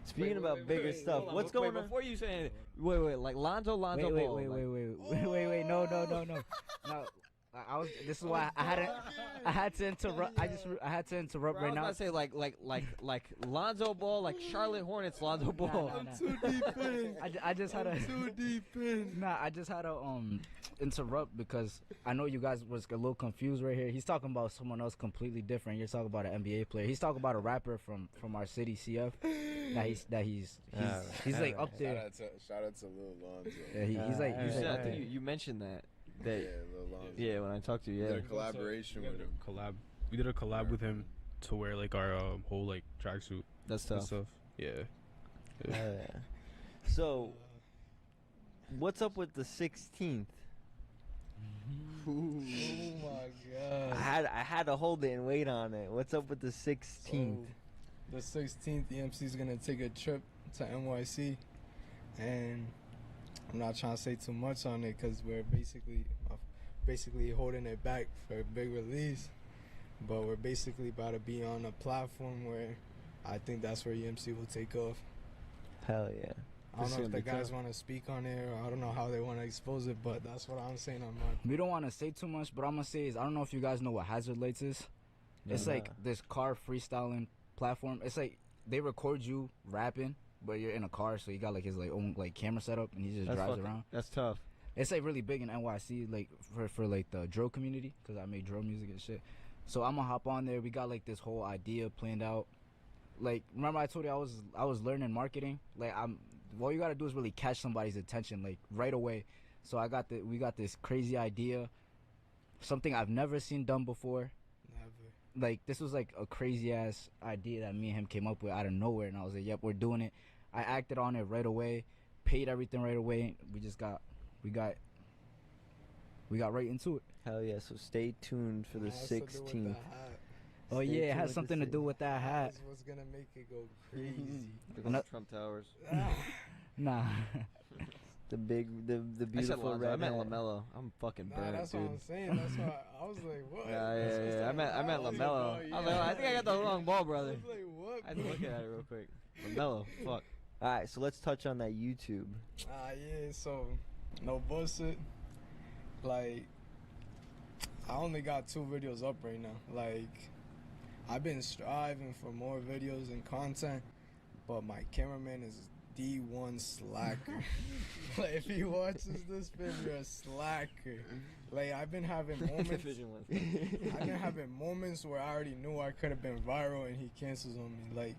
Speaking about bigger stuff, Hold on, what's wait, going on? Before you say anything, wait, like Lonzo Wait, Ball. wait, like- wait. No. No. I was. This is why I had to interrupt. I had to interrupt I right was now. about to say like Lonzo Ball, like Charlotte Hornets Lonzo Ball. Nah. Too deep in. I just had to. Too deep in. Nah, I just had to interrupt because I know you guys was a little confused right here. He's talking about someone else completely different. You're talking about an NBA player. He's talking about a rapper from our city, CF. He's like up there. Shout out to Lil Lonzo. Yeah, he's like You said, I up think there. you mentioned that. Yeah, Lil Lonzo. Yeah, when I talked to you, We yeah. did a collaboration with him. We did a collab with him to wear like our whole like tracksuit That's and tough. stuff. Yeah. Yeah. So, what's up with the 16th? Oh my god. I had to hold it and wait on it. What's up with the 16th? The 16th, EMC is gonna take a trip to NYC, and I'm not trying to say too much on it because we're basically holding it back for a big release. But we're basically about to be on a platform where I think that's where EMC will take off. Hell yeah. I don't This know is if the gonna be guys tough. want to speak on it, or I don't know how they want to expose it, but that's what I'm saying on mine. We don't want to say too much, but I'm gonna say is I don't know if you guys know what Hazard Lights is. It's Nah. like this car freestyling platform. It's like they record you rapping, but you're in a car, so you got like his like own like camera setup, and he just drives around. That's tough. It's like really big in NYC, like for like the drill community, because I make drill music and shit. So I'm gonna hop on there. We got like this whole idea planned out. Like remember I told you I was learning marketing. Like all you gotta do is really catch somebody's attention like right away. So we got this crazy idea, something I've never seen done before. Never. Like this was like a crazy ass idea that me and him came up with out of nowhere, and I was like, "Yep, we're doing it." I acted on it right away, paid everything right away. We got right into it. Hell yeah. So stay tuned for the It has to do with 16th. the hat. Oh Stay yeah, it tuned has with the something to do with that hat. That's what's gonna make it go crazy. No- Trump Towers. Nah, The I said beautiful Lonzo. I red meant hat. LaMelo. I'm fucking Nah, burnt, that's dude. what I'm saying. That's why I was like, what? Yeah. I meant was like, LaMelo. oh, I was like, I think I got the wrong ball, I brother. was like, what? I had to look at it real quick. LaMelo, fuck. All right, so let's touch on that YouTube. Yeah, so no bullshit. Like, I only got 2 videos up right now. Like, I've been striving for more videos and content, but my cameraman is D1 slacker. Like, if he watches this film, you're a slacker. Like, I've been having moments. Division one. I've been having moments where I already knew I could have been viral, and he cancels on me. Like,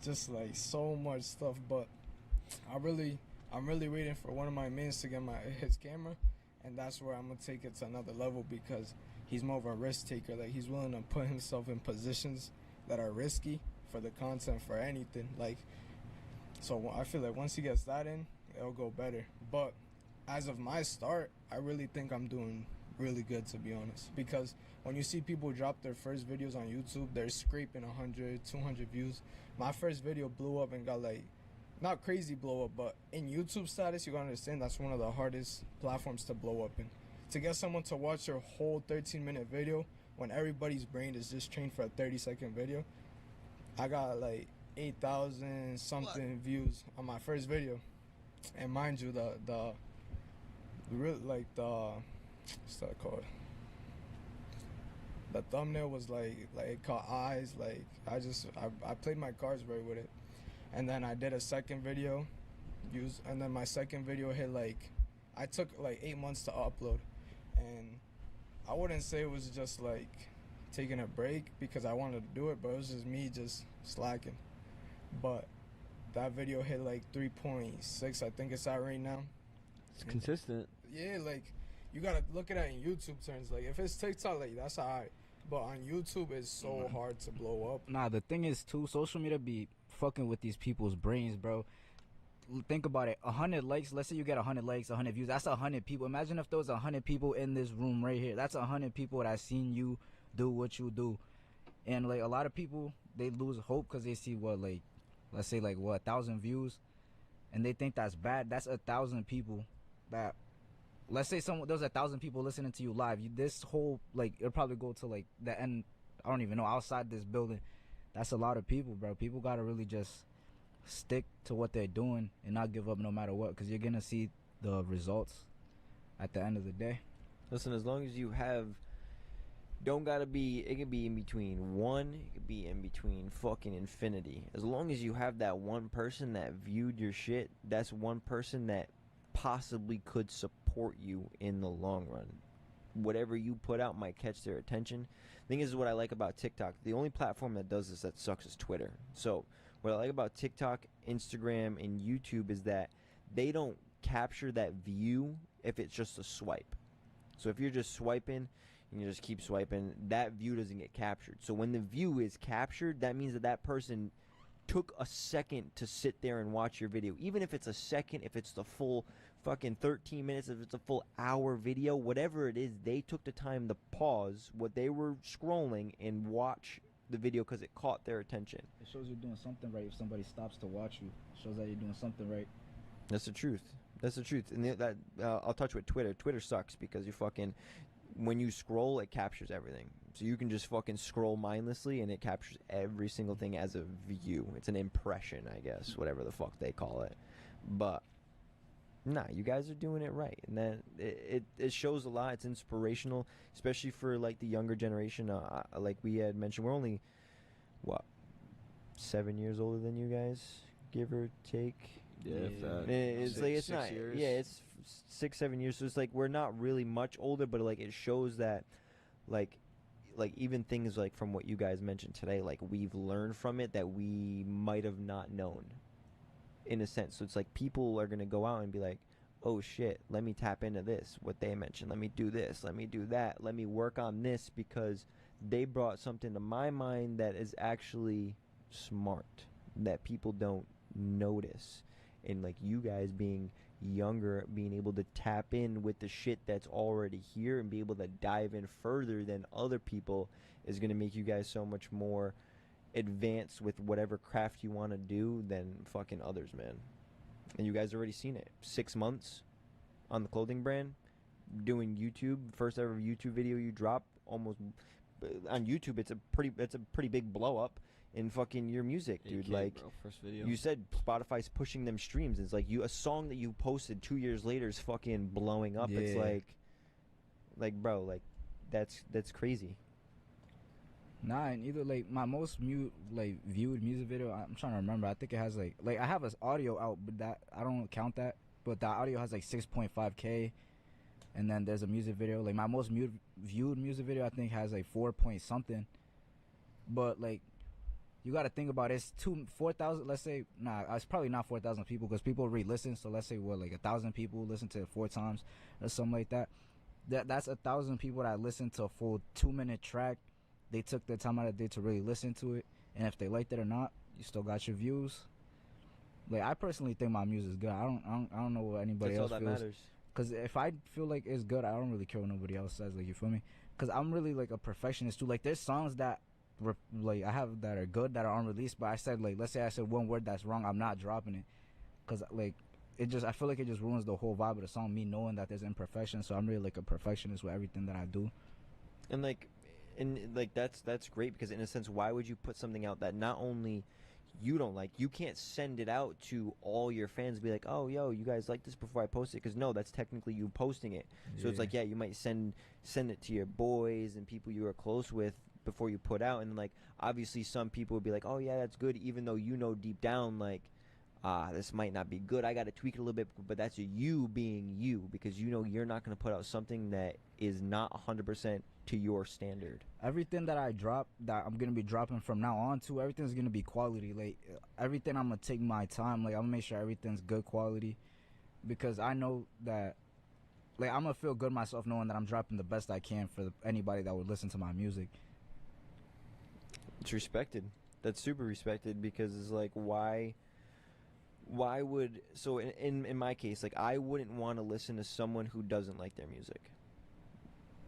just like so much stuff. But I'm really waiting for one of my mains to get his camera, and that's where I'm gonna take it to another level because he's more of a risk taker. Like, he's willing to put himself in positions that are risky for the content, for anything. Like, so I feel like once he gets that in, it'll go better. But as of my start, I really think I'm doing really good, to be honest, because when you see people drop their first videos on YouTube, they're scraping 100, 200 views. My first video blew up and got like, not crazy blow up, but in YouTube status, you gotta understand that's one of the hardest platforms to blow up in. To get someone to watch your whole 13-minute video when everybody's brain is just trained for a 30-second video, I got like 8,000 something views on my first video. And mind you, the real, like, what's that called? The thumbnail was like it caught eyes. Like, I played my cards right with it. And then I did a second video, and then my second video hit like, I took like 8 months to upload. And I wouldn't say it was just like taking a break because I wanted to do it, but it was just me just slacking. But that video hit like 3.6, I think it's at right now. It's consistent. Yeah, like, you gotta look at it in YouTube terms. Like, if it's TikTok, like, that's alright. But on YouTube, it's so hard to blow up. nah. The thing is too, social media be fucking with these people's brains, bro. Think about it. 100 likes. Let's say you get 100 likes, 100 views. That's 100 people. Imagine if there was 100 people in this room right here. That's 100 people that seen you do what you do. And like a lot of people, they lose hope because they see what, like, let's say like what, 1,000 views, and they think that's bad. That's 1,000 people that, let's say there's 1,000 people listening to you live. This whole, like, it'll probably go to like the end. I don't even know, outside this building. That's a lot of people, bro. People gotta really just stick to what they're doing and not give up no matter what, because you're gonna see the results at the end of the day. Listen, as long as you have, don't gotta be, it can be in between one, it could be in between fucking infinity. As long as you have that one person that viewed your shit, that's one person that possibly could support you in the long run. Whatever you put out might catch their attention. Thing is, what I like about TikTok, the only platform that does this that sucks is Twitter. So what I like about TikTok, Instagram, and YouTube is that they don't capture that view if it's just a swipe. So if you're just swiping and you just keep swiping, that view doesn't get captured. So when the view is captured, that means that that person took a second to sit there and watch your video. Even if it's a second, if it's the full fucking 13 minutes, if it's a full hour video, whatever it is, they took the time to pause what they were scrolling and watch the video because it caught their attention. It shows you're doing something right if somebody stops to watch you. It shows that you're doing something right. That's the truth. That's the truth. And that I'll touch with Twitter. Twitter sucks because you fucking, when you scroll, it captures everything. So you can just fucking scroll mindlessly and it captures every single thing as a view. It's an impression, I guess, whatever the fuck they call it. But nah, you guys are doing it right, and then it shows a lot. It's inspirational, especially for like the younger generation. Like we had mentioned, we're only what 7 years older than you guys, give or take. Yeah, if that. It's like it's 6 not. years. Yeah, it's 6-7 years. So it's like we're not really much older, but like it shows that, like even things like from what you guys mentioned today, like we've learned from it that we might have not known, in a sense. So it's like people are gonna go out and be like, oh shit, let me tap into this, what they mentioned, let me do this, let me do that, let me work on this, because they brought something to my mind that is actually smart, that people don't notice. And like you guys being younger, being able to tap in with the shit that's already here and be able to dive in further than other people is going to make you guys so much more advanced with whatever craft you want to do than fucking others, man. And you guys already seen it. 6 months on the clothing brand, doing YouTube, first ever YouTube video you drop, almost on YouTube. It's a pretty big blow up in fucking your music, dude. Like, bro, first video. you said Spotify's pushing them streams. It's like a song that you posted 2 years later is fucking blowing up. Yeah. It's like bro, like that's crazy. Nah, and either like my most viewed music video, I'm trying to remember. I think it has like I have an audio out, but that I don't count that. But the audio has like 6.5K, and then there's a music video. Like my most viewed music video, I think has like 4 point something. But like, you got to think about it. It's 4,000. Let's say it's probably not 4,000 people because people re-listen. So let's say like 1,000 people listen to it 4 times or something like that. That's 1,000 people that listen to a full 2-minute track. They took their time out of the day to really listen to it, and if they liked it or not, you still got your views. Like I personally think my music is good. I don't know what anybody That's all else that feels. matters. Cause if I feel like it's good, I don't really care what nobody else says. Like, you feel me? Cause I'm really like a perfectionist too. Like there's songs that like I have that are good that are unreleased, but I said like, let's say I said one word that's wrong, I'm not dropping it. Cause like I feel like it just ruins the whole vibe of the song, me knowing that there's imperfection. So I'm really like a perfectionist with everything that I do. And like that's great, because in a sense, why would you put something out that not only you don't like, you can't send it out to all your fans and be like, oh yo, you guys like this before I post it? Because no, that's technically you posting it. So it's like, yeah, you might send it to your boys and people you are close with before you put out, and like obviously some people would be like, oh yeah, that's good, even though you know deep down like, this might not be good, I gotta tweak it a little bit. But that's you being you, because you know you're not gonna put out something that is not 100% to your standard. Everything that I drop, that I'm gonna be dropping from now on to, everything's gonna be quality. Like everything, I'm gonna take my time. Like I'm gonna make sure everything's good quality, because I know that, like, I'm gonna feel good myself knowing that I'm dropping the best I can for anybody that would listen to my music. It's respected. That's super respected, because it's like, why would, so in my case, like I wouldn't want to listen to someone who doesn't like their music.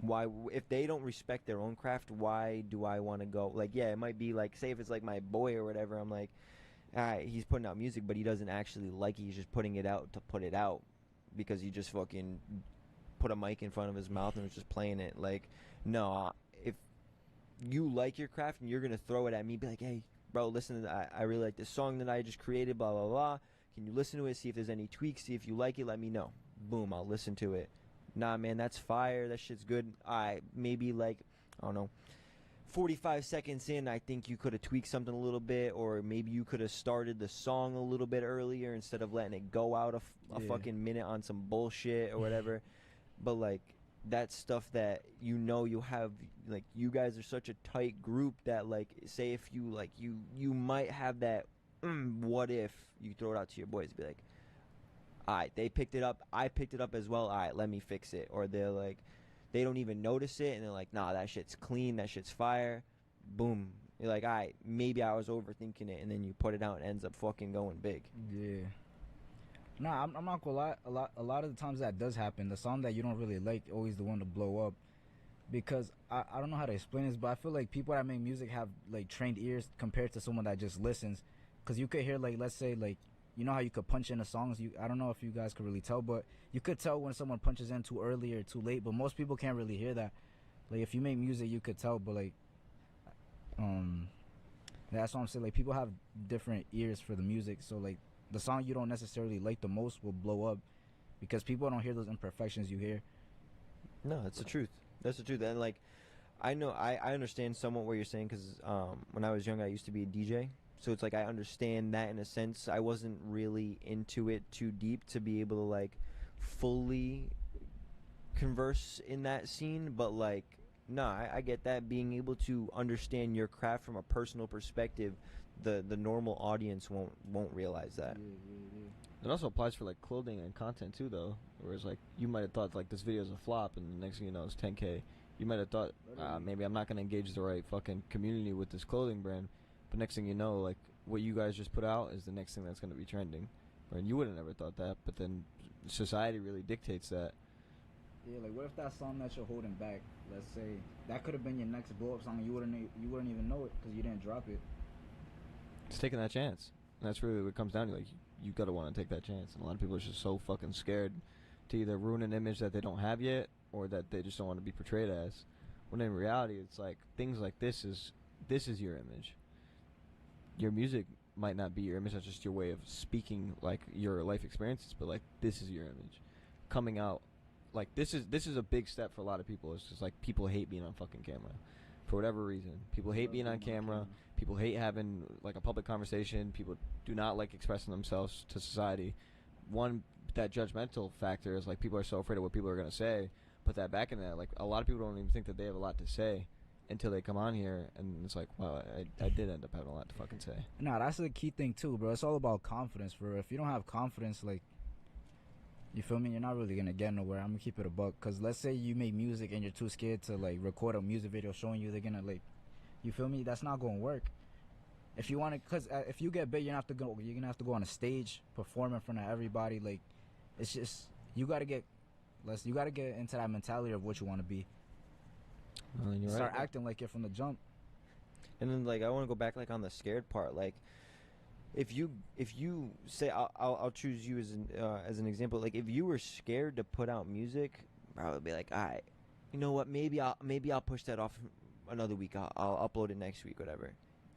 Why, if they don't respect their own craft, why do I want to go? Like, yeah, it might be like, say if it's like my boy or whatever, I'm like, alright, he's putting out music, but he doesn't actually like it, he's just putting it out to put it out, because he just fucking put a mic in front of his mouth and was just playing it. Like, no, if you like your craft and you're gonna throw it at me, be like, hey, bro, listen to that. I really like this song that I just created, blah, blah, blah. Can you listen to it, see if there's any tweaks, see if you like it, let me know. Boom, I'll listen to it. Nah, man, that's fire. That shit's good. Maybe like, I don't know, 45 seconds in, I think you could have tweaked something a little bit, or maybe you could have started the song a little bit earlier instead of letting it go out a fucking minute on some bullshit or whatever. But like, that's stuff that you have, like, you guys are such a tight group that, like, say if you like you might have that what if you throw it out to your boys, be like, all right, they picked it up, I picked it up as well, all right, let me fix it. Or they're like, they don't even notice it and they're like, nah, that shit's clean, that shit's fire. Boom, you're like, all right, maybe I was overthinking it, and then you put it out and it ends up fucking going big. Yeah. Nah, I'm not gonna lie. A lot of the times that does happen. The song that you don't really like always the one to blow up, because I don't know how to explain this, but I feel like people that make music have like trained ears compared to someone that just listens. Because you could hear, like, let's say, like, you know how you could punch in the songs. I don't know if you guys could really tell, but you could tell when someone punches in too early or too late. But most people can't really hear that. Like, if you make music, you could tell. But like, that's what I'm saying. Like, people have different ears for the music, so like, the song you don't necessarily like the most will blow up because people don't hear those imperfections you hear. No, that's the truth. That's the truth. And like, I know I understand somewhat what you're saying, because when I was young, I used to be a DJ. So it's like, I understand that in a sense. I wasn't really into it too deep to be able to like fully converse in that scene. But like, no, I get that. Being able to understand your craft from a personal perspective, the normal audience won't realize that. It also applies for like clothing and content too, though. Whereas like, you might have thought like this video is a flop, and the next thing you know it's 10K. You might have thought maybe I'm not gonna engage the right fucking community with this clothing brand, but next thing you know, like, what you guys just put out is the next thing that's gonna be trending. And you would have never thought that, but then society really dictates that. Yeah, like, what if that song that you're holding back, let's say that could have been your next blow up song, and you wouldn't even know it because you didn't drop it. It's taking that chance. And that's really what it comes down to. Like, you gotta want to take that chance. And a lot of people are just so fucking scared to either ruin an image that they don't have yet, or that they just don't want to be portrayed as. When in reality, it's like, things like this is your image. Your music might not be your image. That's just your way of speaking, like, your life experiences. But like, this is your image. Coming out, like, this is a big step for a lot of people. It's just like, people hate being on fucking camera. For whatever reason, people hate being on camera. People hate having like a public conversation. People do not like expressing themselves to society. One, that judgmental factor is like, people are so afraid of what people are gonna say. Put that back in that. Like, a lot of people don't even think that they have a lot to say until they come on here, and it's like, wow, I did end up having a lot to fucking say. Nah, that's the key thing too, bro. It's all about confidence, bro. If you don't have confidence, like, you feel me, you're not really gonna get nowhere. I'm gonna keep it a buck. Cause let's say you make music and you're too scared to like record a music video showing you, they're gonna like, you feel me, that's not gonna work. If you want to, cause if you get big, you're gonna have to go on a stage, perform in front of everybody. Like, it's just, you gotta get into that mentality of what you want to be. Well, you're Start right. acting like it from the jump. And then like, I want to go back like on the scared part. Like, if you say, I'll choose you as an example. Like, if you were scared to put out music, I would be like, all right, you know what? Maybe I'll push that off another week. I'll upload it next week, whatever.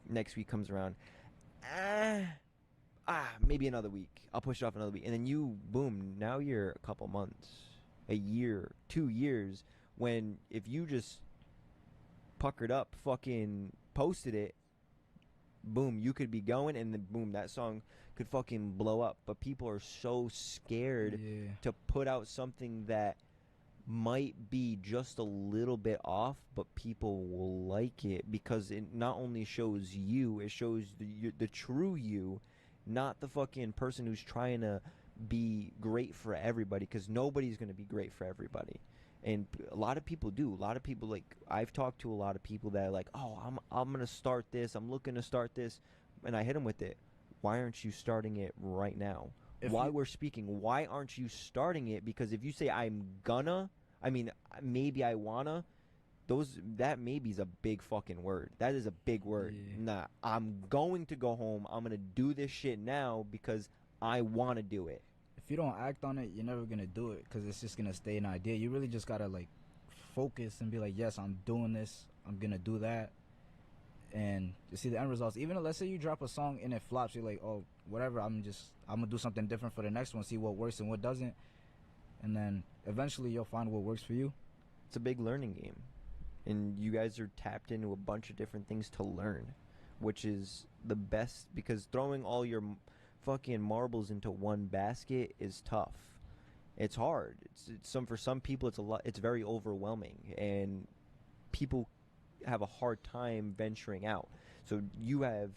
Next week comes around, maybe another week. I'll push it off another week, and then boom. Now you're a couple months, a year, 2 years. When if you just puckered up, fucking posted it, boom, you could be going, and then boom, that song could fucking blow up. But people are so scared to put out something that might be just a little bit off, but people will like it because it not only shows you, it shows the true you, not the fucking person who's trying to be great for everybody, because nobody's going to be great for everybody. And a lot of people do. A lot of people, like, I've talked to a lot of people that are like, oh, I'm going to start this. I'm looking to start this. And I hit them with it. Why aren't you starting it right now? While we're speaking, why aren't you starting it? Because if you say maybe I wanna, that maybe is a big fucking word. That is a big word. Yeah. Nah, I'm going to go home. I'm going to do this shit now because I want to do it. If you don't act on it, you're never gonna do it because it's just gonna stay an idea. You really just gotta like focus and be like, yes, I'm doing this, I'm gonna do that, and you see the end results. Even if, let's say you drop a song and it flops, you're like, oh, whatever, I'm gonna do something different for the next one, see what works and what doesn't, and then eventually you'll find what works for you. It's a big learning game, and you guys are tapped into a bunch of different things to learn, which is the best, because throwing all your fucking marbles into one basket is tough. It's hard. For some people it's very overwhelming, and people have a hard time venturing out. So you have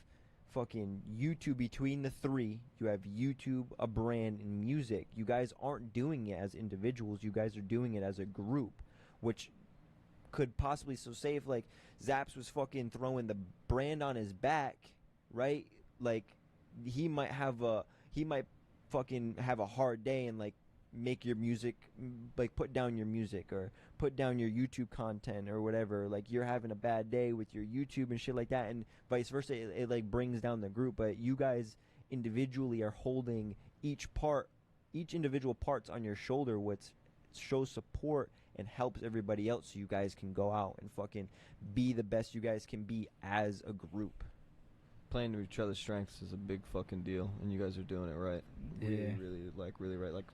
fucking YouTube between the three. You have YouTube, a brand, and music. You guys aren't doing it as individuals. You guys are doing it as a group, which could possibly, so say if like Zaps was fucking throwing the brand on his back, right? Like he might fucking have a hard day and like make your music, like put down your music or put down your YouTube content or whatever. Like you're having a bad day with your YouTube and shit like that, and vice versa. It like brings down the group. But you guys individually are holding each individual parts on your shoulder, which shows support and helps everybody else, so you guys can go out and fucking be the best you guys can be as a group. Playing to each other's strengths is a big fucking deal, and you guys are doing it right. Yeah. Really right. Like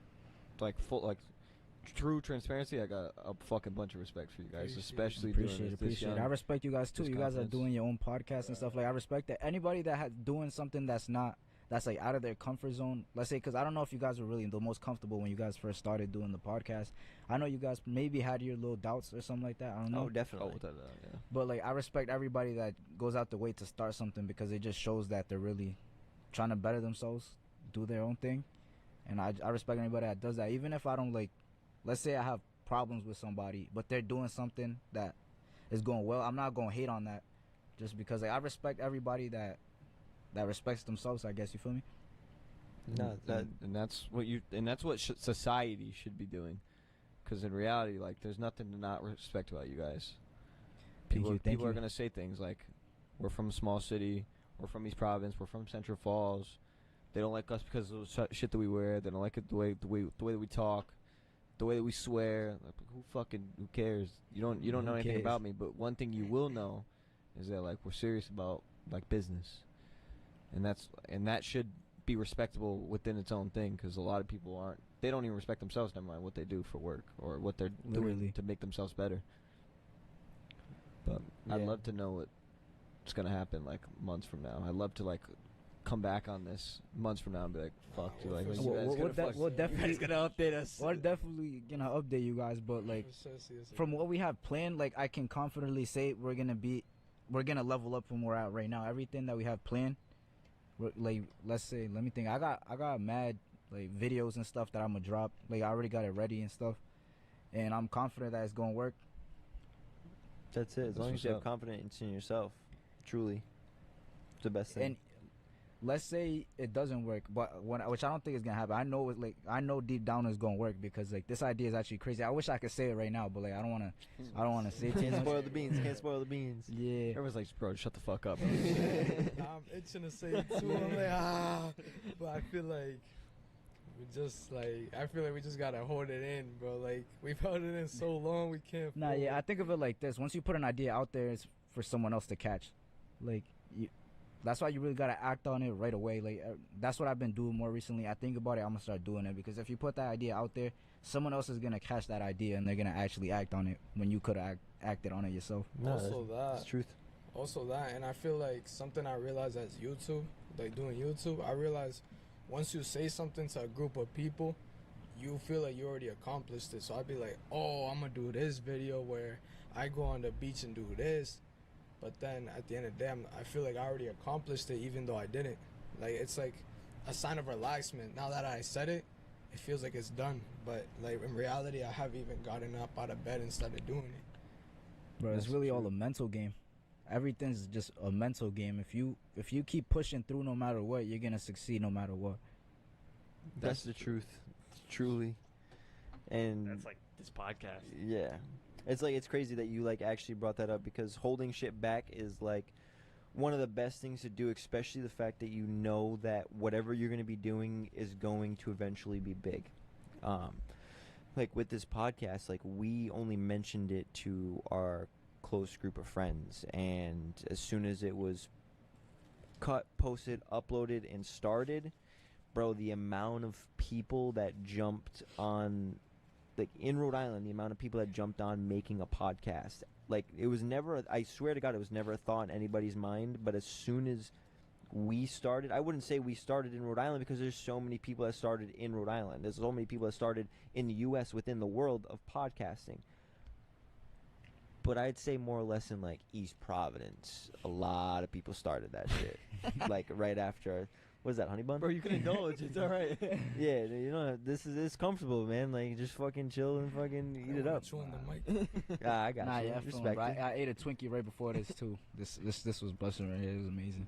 true transparency. I got a fucking bunch of respect for you guys, especially Appreciate doing this it. young. I respect you guys too. this You guys are confidence. doing your own podcast and stuff. Like I respect that. Anybody that has doing something that's like out of their comfort zone. Let's say, because I don't know if you guys were really the most comfortable when you guys first started doing the podcast. I know you guys maybe had your little doubts or something like that. I don't know. Oh, definitely. Without that, yeah. But like I respect everybody that goes out the way to start something, because it just shows that they're really trying to better themselves, do their own thing. And I respect anybody that does that. Even if I don't, like, let's say I have problems with somebody, but they're doing something that is going well, I'm not going to hate on that, just because like I respect everybody that respects themselves, I guess. You feel me? No, And that's what society should be doing, because in reality, like, there's nothing to not respect about you guys. People are gonna say things like, "We're from a small city. We're from East Providence. We're from Central Falls. They don't like us because of the shit that we wear. They don't like it the way that we talk, the way that we swear." Like, who cares? You don't know anything cares? about me. But one thing you will know is that, like, we're serious about, like, business, and that should be respectable within its own thing, because a lot of people aren't. They don't even respect themselves, never mind what they do for work or what they're Literally. doing to make themselves better. But I'd Yeah. love to know what's gonna happen, like, months from now. I'd love to, like, come back on this months from now and be like, "Fuck, Nah, dude, like, we'll you fix guys it. gonna fuck- we'll you definitely- guys gonna update us." We're definitely gonna update you guys, but like from what we have planned, like I can confidently say we're gonna level up from where we're at right now. Everything that we have planned, like, let's say, let me think. I got mad like videos and stuff that I'm gonna drop. Like I already got it ready and stuff, and I'm confident that it's gonna work. That's it. As That's long as what's you have up. confidence in yourself, truly, it's the best thing. And let's say it doesn't work, but which I don't think is gonna happen. I know deep down it's gonna work, because like this idea is actually crazy. I wish I could say it right now, but like I don't wanna say too Can't much. spoil the beans. Can't spoil the beans. Yeah. Everyone's like, "Bro, shut the fuck up." Nah, I'm itching to say it too. I'm like, but I feel like we just gotta hold it in, bro. Like we've held it in so long, we can't. Nah, yeah, I think of it like this. Once you put an idea out there, it's for someone else to catch. Like, that's why you really gotta act on it right away. Like, that's what I've been doing more recently. I think about it, I'm gonna start doing it, because if you put that idea out there, someone else is gonna catch that idea and they're gonna actually act on it when you could have acted on it yourself. No, Also that's that. truth. Also that, and I feel like something I realized as YouTube, like doing YouTube, I realized once you say something to a group of people, you feel like you already accomplished it. So I'd be like, oh, I'm gonna do this video where I go on the beach and do this. But then at the end of the day, I feel like I already accomplished it, even though I didn't. Like, it's like a sign of relaxment. Now that I said it, it feels like it's done. But like in reality, I haven't even gotten up out of bed and started doing it. Bro, it's That's really all true. a mental game. Everything's just a mental game. If you keep pushing through no matter what, you're gonna succeed no matter what. That's the truth, truly. And That's like this podcast. yeah, it's crazy that you like actually brought that up, because holding shit back is like one of the best things to do, especially the fact that you know that whatever you're going to be doing is going to eventually be big. Like with this podcast, like we only mentioned it to our close group of friends, and as soon as it was cut, posted, uploaded, and started, bro, the amount of people that jumped on, like in Rhode Island, the amount of people that jumped on making a podcast, like it was never, I swear to God, it was never a thought in anybody's mind. But as soon as we started, I wouldn't say we started in Rhode Island, because there's so many people that started in Rhode Island. There's so many people that started in the U.S. within the world of podcasting. But I'd say more or less in like East Providence, a lot of people started that shit. Like right after, what is that, Honey Bun? Bro, you can indulge. It's all right. Yeah, you know, it's comfortable, man. Like, just fucking chill and fucking eat it up. Chewing the mic. I got Nah, you. yeah, I feel Respect bro. it. I ate a Twinkie right before this too. This was busting right here. It was amazing.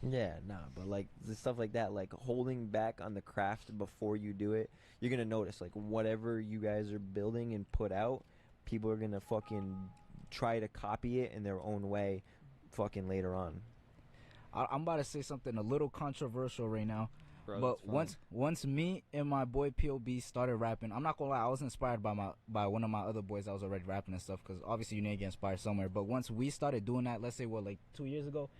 Yeah, nah, but like the stuff like that, like holding back on the craft before you do it, you're gonna notice like whatever you guys are building and put out, people are gonna fucking try to copy it in their own way, fucking later on. I'm about to say something a little controversial right now. Bro, But that's fine. once me and my boy POB started rapping, I'm not gonna lie, I was inspired by one of my other boys that was already rapping and stuff. Because obviously you need to get inspired somewhere. But once we started doing that, let's say like 2 years ago,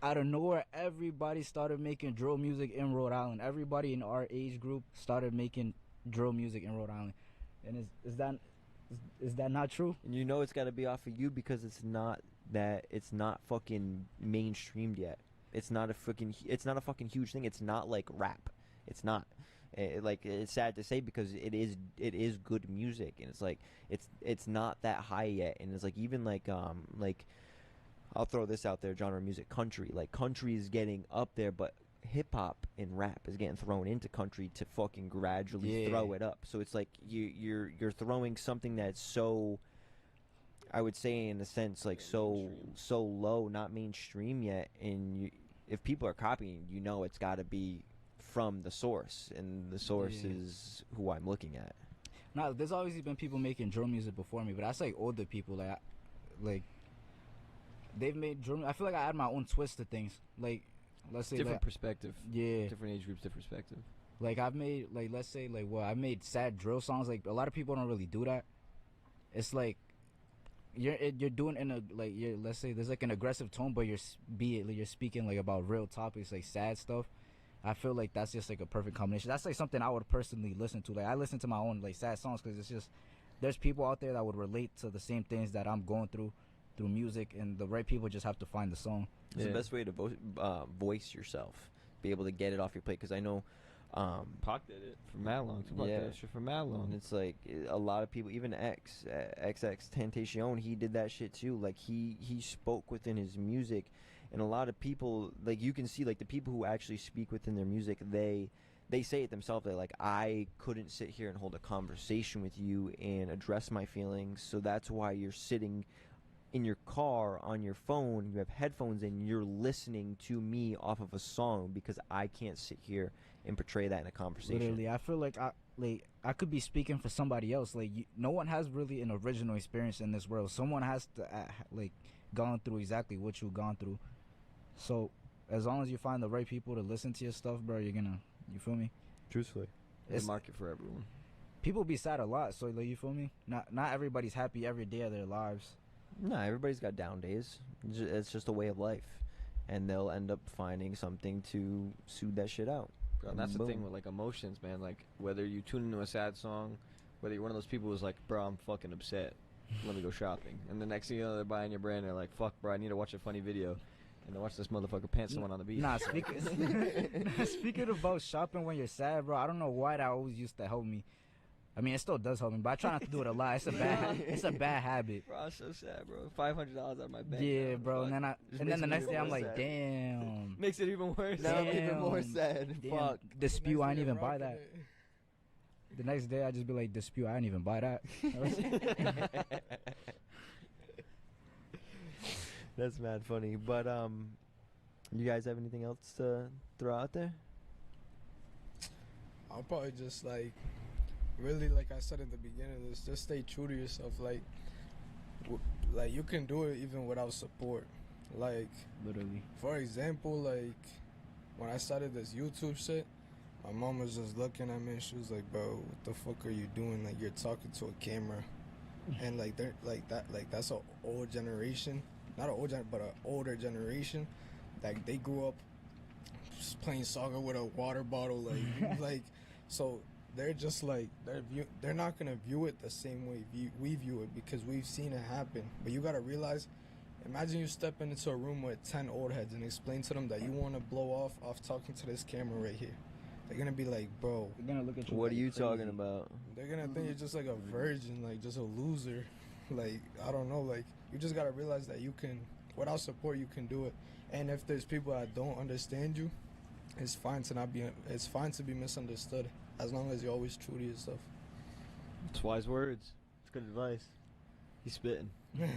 out of nowhere, everybody started making drill music in Rhode Island. Everybody in our age group started making drill music in Rhode Island. And is that not true? And you know it's got to be off of you, because it's not fucking mainstreamed yet. It's not a fucking huge thing. It's not like rap. It's not. Like, it's sad to say, because it is good music, and it's like it's not that high yet. And it's like, even like I'll throw this out there, genre of music, country. Like, country is getting up there, but hip hop and rap is getting thrown into country to fucking gradually throw it up. So it's like you're throwing something that's so, I would say in a sense, like so low, not mainstream yet, and if people are copying, you know it's got to be from the source, and the source is who I'm looking at. Now, there's obviously been people making drill music before me, but that's like older people. Like they've made drill. I feel like I add my own twist to things. Like, let's say different like, perspective. yeah, Different age groups, different perspective. like I've made like, let's say like, well, I made sad drill songs. Like, a lot of people don't really do that. It's like you're doing in a, like, let's say there's like an aggressive tone, but you're speaking like about real topics, like sad stuff. I feel like that's just like a perfect combination. That's like something I would personally listen to. Like, I listen to my own like sad songs, because it's just, there's people out there that would relate to the same things that I'm going through music, and the right people just have to find the song. It's the best way to voice yourself, be able to get it off your plate. Because I know Pac did it for mad long. Tupac did that shit for mad long. and it's like a lot of people, even XX Tentacion, he did that shit too. Like, he spoke within his music, and a lot of people, like, you can see, like, the people who actually speak within their music, they say it themselves. They're like, I couldn't sit here and hold a conversation with you and address my feelings, so that's why you're sitting in your car on your phone, you have headphones in, you're listening to me off of a song, because I can't sit here and portray that in a conversation. Literally, I feel like I could be speaking for somebody else. Like, no one has really an original experience in this world. Someone has to like gone through exactly what you've gone through. So as long as you find the right people to listen to your stuff, bro, you're gonna, you feel me? Truthfully, There's a market for everyone. People be sad a lot, so like, you feel me? Not everybody's happy every day of their lives. no, everybody's got down days. It's just a way of life, and they'll end up finding something to soothe that shit out. Bro, and that's the Boom. thing with like emotions, man. Like, whether you tune into a sad song, whether you're one of those people who's like, bro, I'm fucking upset, let me go shopping, and the next thing you know, they're buying your brand, they're like, fuck, bro, I need to watch a funny video, and they watch this motherfucker pant someone on the beach. Nah, speaking about shopping when you're sad, bro, I don't know why that always used to help me. I mean, it still does help me, but I try not to do it a lot. It's a bad habit. Bro, I'm so sad, bro. $500 out of my bank. Yeah, bro. And then Just the makes me next even day I'm more like, sad. damn. Makes it even worse. Now I'm even more Damn. sad. Damn, Fuck. dispute, I ain't even buy Rocking that. it. The next day I just be like, dispute, I didn't even buy that. That's mad funny. But you guys have anything else to throw out there? I'll probably just like, really, like I said at the beginning of this, just stay true to yourself. Like, like you can do it even without support. Like, Literally. for example, like when I started this YouTube shit, my mom was just looking at me and she was like, bro, what the fuck are you doing? Like, you're talking to a camera. and like they're like that, like that's a old generation, not an old gen, but an older generation. Like they grew up just playing soccer with a water bottle, like so they're just like they're not gonna view it the same way we view it because we've seen it happen. But you gotta realize, imagine you step into a room with 10 old heads and explain to them that you want to blow off talking to this camera right here. They're gonna be like, bro, They're gonna look at you. What are like you crazy. talking about? they're gonna think you're just like a virgin, like just a loser. Like, I don't know, like you just gotta realize that you can, without support, you can do it. And if there's people that don't understand you, it's fine to be misunderstood as long as you're always true to yourself. It's wise words. It's good advice. He's spitting. All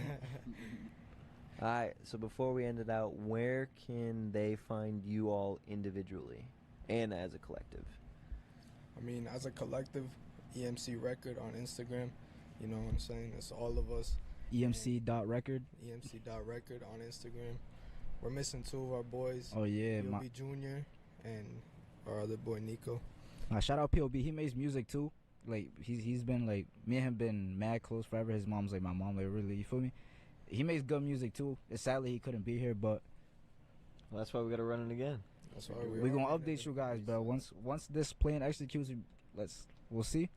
right. So before we end it out, where can they find you all individually and as a collective? I mean, as a collective, EMC Record on Instagram, you know what I'm saying? It's all of us. EMC.record. EMC.record on Instagram. We're missing 2 of our boys. Oh yeah, POB Jr. and our other boy Nico. shout out POB. He makes music too. Like he's been like, me and him been mad close forever. His mom's like my mom, like really, you feel me? He makes good music too. It's sadly he couldn't be here, but Well, that's why we gotta run it again. That's why we gonna update you guys, bro. Once this plan executes, we'll see.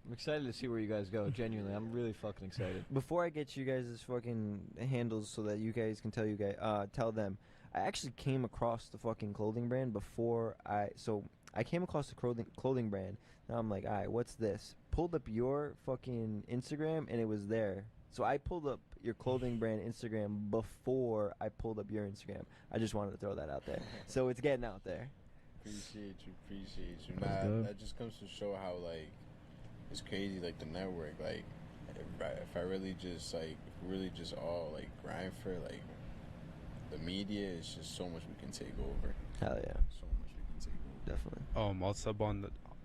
I'm excited to see where you guys go. Genuinely, I'm really fucking excited. Before I get you guys' fucking handles so that you guys can tell them, I actually came across the fucking clothing brand before I came across the clothing brand. Now I'm like, all right, what's this? Pulled up your fucking Instagram and it was there. So I pulled up your clothing brand Instagram before I pulled up your Instagram. I just wanted to throw that out there. So it's getting out there. Appreciate you. That's Nah, good. that just comes to show how like it's crazy, like the network. Like if I really just all like grind for like the media, it's just so much we can take over. Hell yeah, So much we can take over. definitely.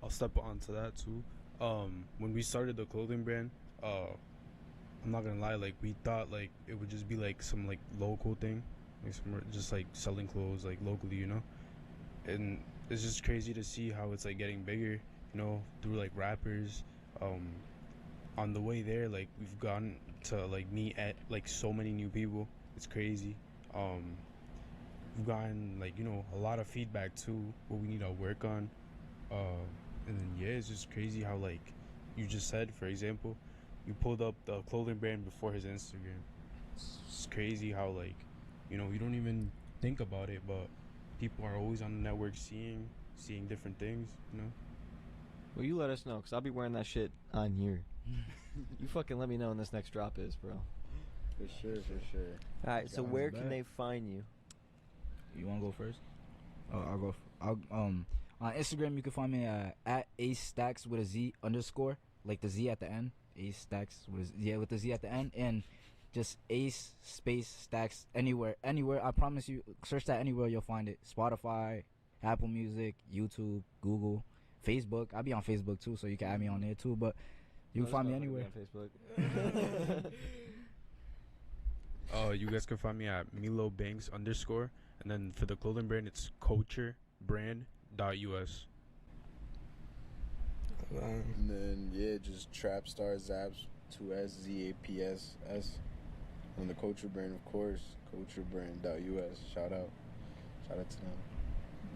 I'll step onto that too. When we started the clothing brand, I'm not gonna lie, like we thought like it would just be like some like local thing, like just like selling clothes like locally, you know. And it's just crazy to see how it's like getting bigger, you know, through like rappers. On the way there, like we've gotten to like meet at like so many new people. It's crazy. We've gotten like, you know, a lot of feedback too, what we need to work on. And then yeah, it's just crazy how like you just said, for example, you pulled up the clothing brand before his Instagram. It's crazy how like, you know, you don't even think about it, but people are always on the network seeing different things, you know. Well, you let us know, because I'll be wearing that shit on here. You fucking let me know when this next drop is, bro. For sure. All right, so Sounds where bad. can they find you? You wanna go first? I'll go. On Instagram you can find me at AceStacks with a Z _, like the Z at the end. AceStacks with the Z at the end, and just Ace space Stacks anywhere. I promise you, search that anywhere, you'll find it. Spotify, Apple Music, YouTube, Google, Facebook. I'll be on Facebook too, so you can add me on there too. But you can find me anywhere. On Facebook. You guys can find me at Milo Banks _, and then for the clothing brand it's culturebrand.us. And then yeah, just Trapstar Zaps 2SZAPSS. On the culture brand, of course, culturebrand.us. Shout out to them.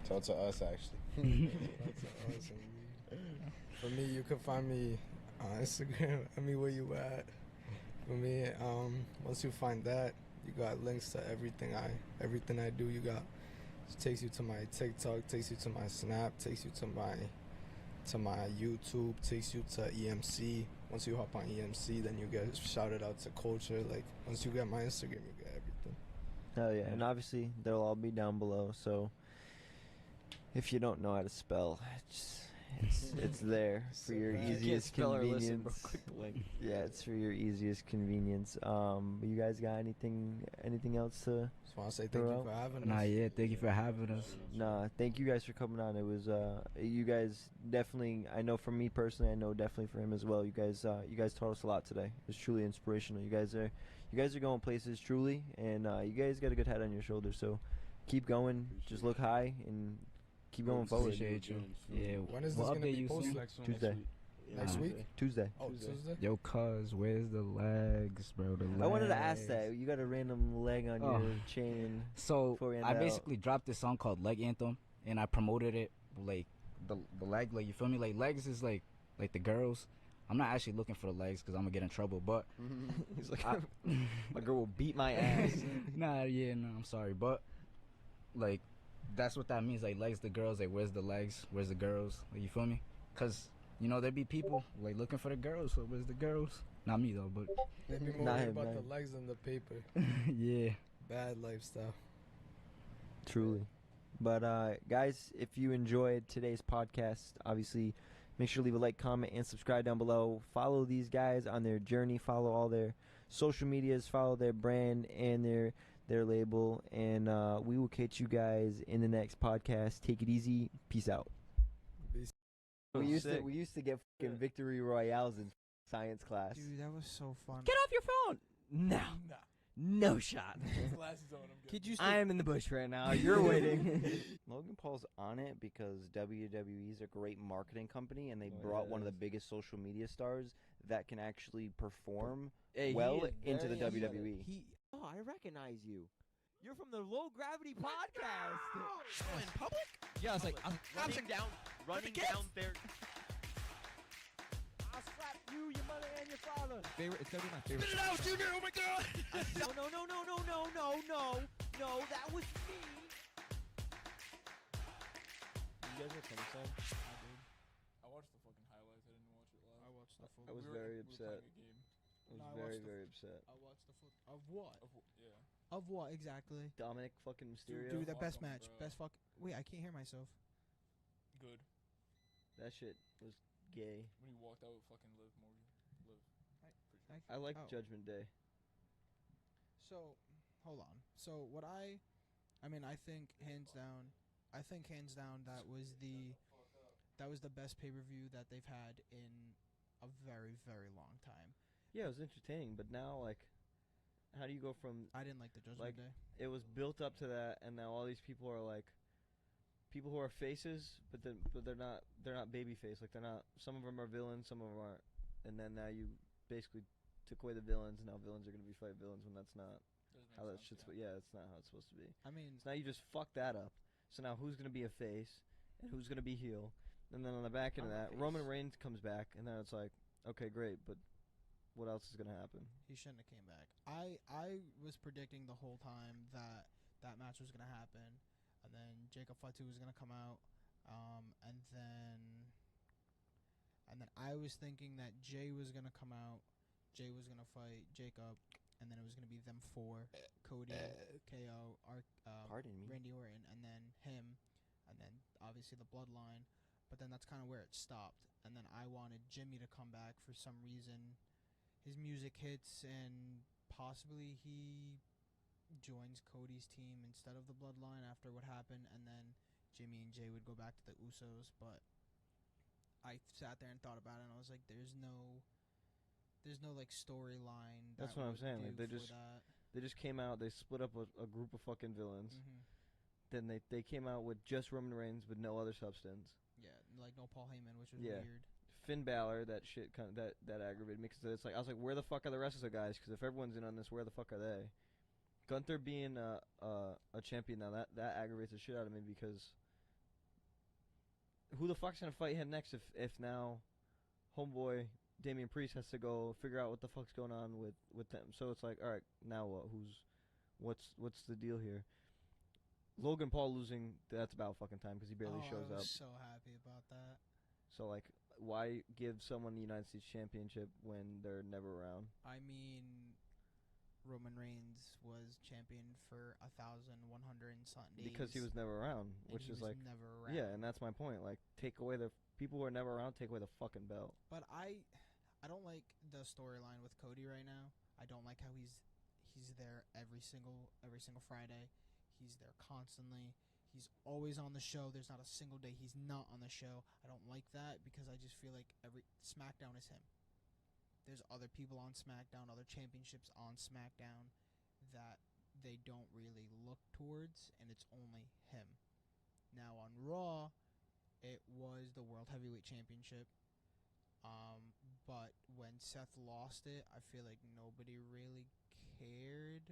Shout out to us actually. That's awesome. For me, you can find me on Instagram. I mean, where you at? For me, once you find that, you got links to everything I do. You got, it takes you to my TikTok, takes you to my Snap, takes you to my YouTube, takes you to EMC. Once you hop on EMC, then you get shouted out to Culture. Like, once you get my Instagram, you get everything. Hell yeah, and obviously they'll all be down below. So if you don't know how to spell, it's there for your You can't easiest spell or convenience. listen, bro. Click the link. Yeah, it's for your easiest convenience. But you guys got anything else to? Just want to say thank Throw you out? for having us. Nah, yeah, thank you for having us. Nah, thank you guys for coming on. It was you guys definitely. I know for me personally, I know definitely for him as well. You guys taught us a lot today. It was truly inspirational. You guys are going places truly, and you guys got a good head on your shoulders. So keep going. Just look high and keep going forward. Appreciate you. Yeah, When is we'll this gonna update be you posted? soon. Next one Tuesday. next week. Next week? Tuesday. Oh, Tuesday. Tuesday? Yo, cuz, where's the legs, bro? The legs. I wanted to ask that. You got a random leg on Oh. your chain. So before we end I out. basically dropped this song called Leg Anthem, and I promoted it like the leg, like, you feel me? Like, legs is like the girls. I'm not actually looking for the legs because I'm gonna get in trouble, but He's like, I- my girl will beat my ass. no, I'm sorry, but like that's what that means. Like, legs the girls, like, where's the legs? Where's the girls? Like, you feel me? Cause you know there be people like looking for the girls. So where's the girls? Not me though, but They be more Not worried him, about not the him. legs than the paper. yeah. Bad lifestyle. Truly. But guys, if you enjoyed today's podcast, obviously make sure to leave a like, comment, and subscribe down below. Follow these guys on their journey. Follow all their social medias. Follow their brand and their label. And we will catch you guys in the next podcast. Take it easy. Peace out. Be We used Sick. to get fucking victory royales in science class. Dude, that was so fun. Get off your phone. No. No shot. Glasses on. Could you I am in the bush right now. You're waiting. Logan Paul's on it because WWE is a great marketing company, and they Oh, brought yeah, one of it the biggest social media stars that can actually perform Hey, he well is into the very athletic. WWE. Oh, I recognize you. You're from the Low Gravity Podcast. in public? Yeah, I was like, I'm running down there. I'll slap you, your mother, and your father. Favorite, it's gonna be my favorite. Spit it out, Junior! Oh my god! No, that was me. You guys are tennis fan? I watched the fucking highlights. I didn't watch it live. I watched the full. I was very upset. I was No, I very, watched the very upset. I watched the full. Of what? Yeah. Of what exactly? Dominic fucking Mysterio. Dude, the fuck best 'em, match. bro. Best fuck. Wait, I can't hear myself. Good. That shit was gay. When he walked out with fucking Liv Morgan. Liv. Pretty sure. I like Oh. Judgment Day. So, hold on. So what I mean, I think hands down that was the best pay-per-view that they've had in a very, very long time. Yeah, it was entertaining, but now, like, how do you go from I didn't like the Judgment Like, Day. it was built up to that, and now all these people are like people who are faces, but they're not baby face. Like, they're not. Some of them are villains, some of them aren't. And then now you basically took away the villains, and now villains are gonna be fight villains when that's not Doesn't make how that sense, shit's. yeah. Yeah, it's not how it's supposed to be. I mean, So now you just fucked that up. So now who's gonna be a face and who's gonna be heel? And then on the back end of I'm a that, face. Roman Reigns comes back, and then it's like, okay, great, but what else is gonna happen? he shouldn't have came back. I was predicting the whole time that that match was gonna happen, and then Jacob Fatu was gonna come out, and then I was thinking that Jay was gonna come out, Jay was gonna fight Jacob, and then it was gonna be them four, Cody, KO, Pardon me. Randy Orton, and then him, and then obviously the Bloodline. But then that's kind of where it stopped. And then I wanted Jimmy to come back for some reason. His music hits, and possibly he joins Cody's team instead of the Bloodline after what happened, and then Jimmy and Jay would go back to the Usos. But I sat there and thought about it, and I was like, there's no like storyline. That's that what I'm would saying, like, do they for just- that. They just came out. They split up a group of fucking villains. Mhm. Then they came out with just Roman Reigns with no other substance. Yeah, like no Paul Heyman, which was Yeah. weird. Finn Balor, that shit kind of that aggravated me because it's like I was like, where the fuck are the rest of the guys? Because if everyone's in on this, where the fuck are they? Gunther being a champion now, that aggravates the shit out of me because who the fuck's gonna fight him next if now homeboy Damian Priest has to go figure out what the fuck's going on with them? So it's like, all right, now what? What's the deal here? Logan Paul losing, that's about fucking time because he barely shows I was up. so happy about that. So, like, why give someone the United States Championship when they're never around? I mean, Roman Reigns was champion for 1,100 and something days. Because he was never around, and which he is was like, never around. yeah, and that's my point. Like, take away the people who are never around, take away the fucking belt. But I don't like the storyline with Cody right now. I don't like how he's there every single Friday. He's there constantly. He's always on the show. There's not a single day he's not on the show. I don't like that because I just feel like every SmackDown is him. There's other people on SmackDown, other championships on SmackDown that they don't really look towards, and it's only him. Now on Raw, it was the World Heavyweight Championship. But when Seth lost it, I feel like nobody really cared.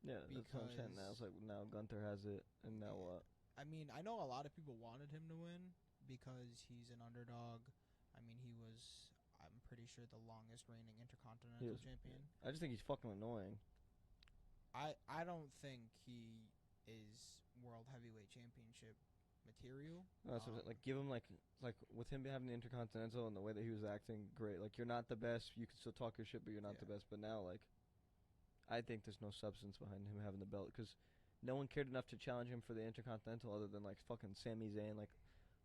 Yeah, that's what I'm saying. Now it's like now Gunther has it, and now what? I mean, I know a lot of people wanted him to win because he's an underdog. I mean, he was, I'm pretty sure, the longest reigning Intercontinental champion. I just think he's fucking annoying. I don't think he is World Heavyweight Championship material. No, that's like give him like with him having the Intercontinental and the way that he was acting, great. Like you're not the best, you can still talk your shit, but you're not the best. But now, like, I think there's no substance behind him having the belt because no one cared enough to challenge him for the Intercontinental other than like fucking Sami Zayn, like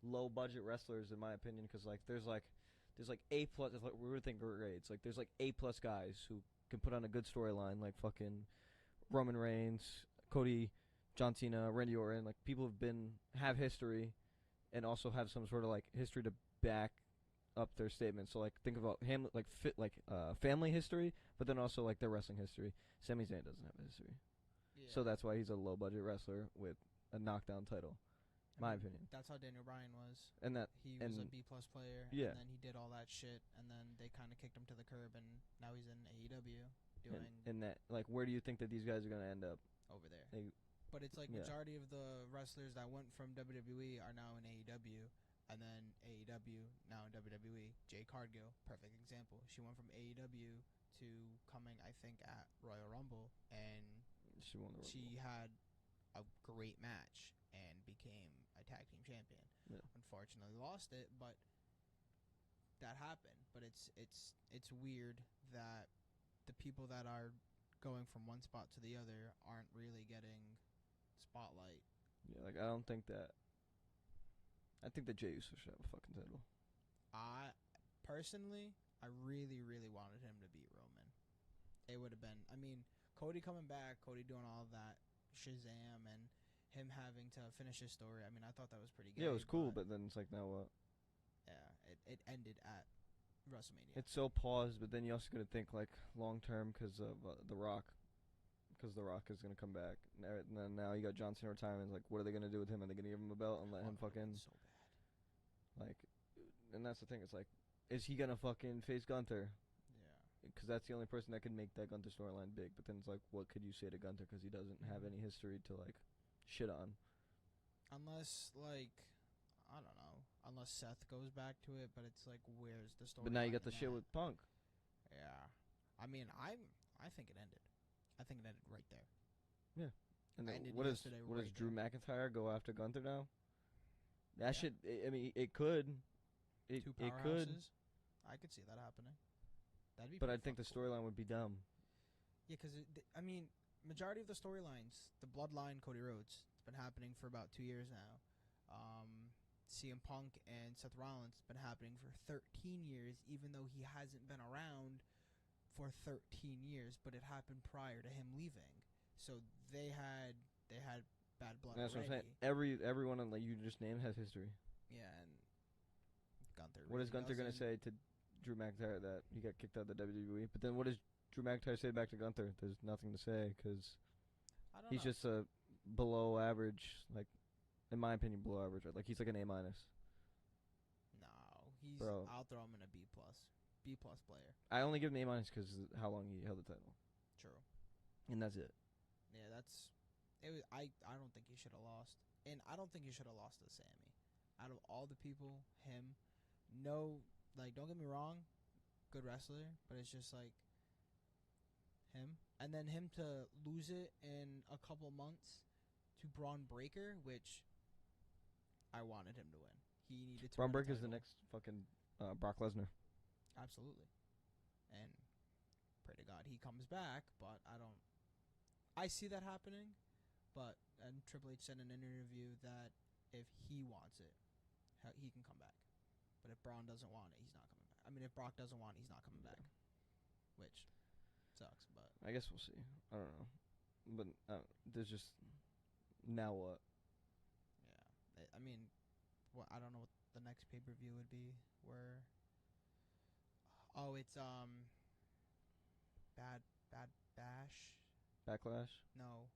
low budget wrestlers in my opinion. Because like there's like A plus. Like we were thinking grades. Like there's like A plus guys who can put on a good storyline, like fucking Roman Reigns, Cody, John Cena, Randy Orton. Like people have history, and also have some sort of like history to back up their statements. So like think about him like family history, but then also like their wrestling history. Sami Zayn doesn't have a history, so that's why he's a low budget wrestler with a knockdown title. My opinion. That's how Daniel Bryan was. And that he was a B plus player. Yeah. And then he did all that shit, and then they kind of kicked him to the curb, and now he's in AEW doing. And that like where do you think that these guys are gonna end up? Over there. But it's like majority of the wrestlers that went from WWE are now in AEW, and then AEW now in WWE. Jade Cargill, perfect example. She went from AEW to coming, I think, at Royal Rumble, and she won the Rumble. She had a great match and became a tag team champion. Yeah. Unfortunately, lost it, but that happened. But it's weird that the people that are going from one spot to the other aren't really getting spotlight. Yeah, like I don't think that. I think that Jey Uso should have a fucking title. I personally, I really, really wanted him to beat Roman. It would have been. I mean, Cody coming back, Cody doing all of that, Shazam, and him having to finish his story. I mean, I thought that was pretty good. Yeah, it was cool, but then it's like now what? Yeah, it ended at WrestleMania. It's so paused, but then you also got to think like long term because of The Rock. Because The Rock is going to come back. And then now you got John Cena retirement. Like, what are they going to do with him? Are they going to give him a belt and let him fucking... So bad. Like, and that's the thing. It's like, is he going to fucking face Gunther? Yeah. Because that's the only person that can make that Gunther storyline big. But then it's like, what could you say to Gunther? Because he doesn't have any history to, like, shit on. Unless, like... I don't know. Unless Seth goes back to it, but it's like, where's the story? But now you got the shit with Punk. Yeah. I mean, I think it ended. I think it ended right there. Yeah. And then what does Drew McIntyre go after Gunther now? That shit, I mean, it could. Two powerhouses? Could. I could see that happening. That'd be. But I think the storyline would be dumb. Yeah, because, I mean, majority of the storylines, the Bloodline, Cody Rhodes, it's been happening for about 2 years now. CM Punk and Seth Rollins, it's been happening for 13 years, even though he hasn't been around for 13 years, but it happened prior to him leaving. So they had bad blood. That's already. what I'm saying. Everyone on like you just named has history. Yeah, and Gunther. What is Gunther going to say to Drew McIntyre that he got kicked out of the WWE? But then what does Drew McIntyre say back to Gunther? There's nothing to say because he's just a below average, like in my opinion, below average. Right? Like he's like an A minus. No, he's. Bro. I'll throw him in a B plus player. I only give him A minus because how long he held the title. True. And that's it. Yeah, that's. It was. I don't think he should have lost, and I don't think he should have lost to Sammy. Out of all the people, him. No, like don't get me wrong, good wrestler, but it's just like him, and then him to lose it in a couple months to Braun Breaker, which I wanted him to win. He needed to. Braun Breaker is the next fucking Brock Lesnar. Absolutely. And pray to God he comes back, but I see that happening, but and Triple H said in an interview that if he wants it, he can come back. But if Braun doesn't want it, he's not coming back. I mean, if Brock doesn't want it, he's not coming back. Which sucks, but I guess we'll see. I don't know. But there's just now what? Yeah. I mean, I don't know what the next pay-per-view would be where oh, it's Bad Bash. Backlash? No.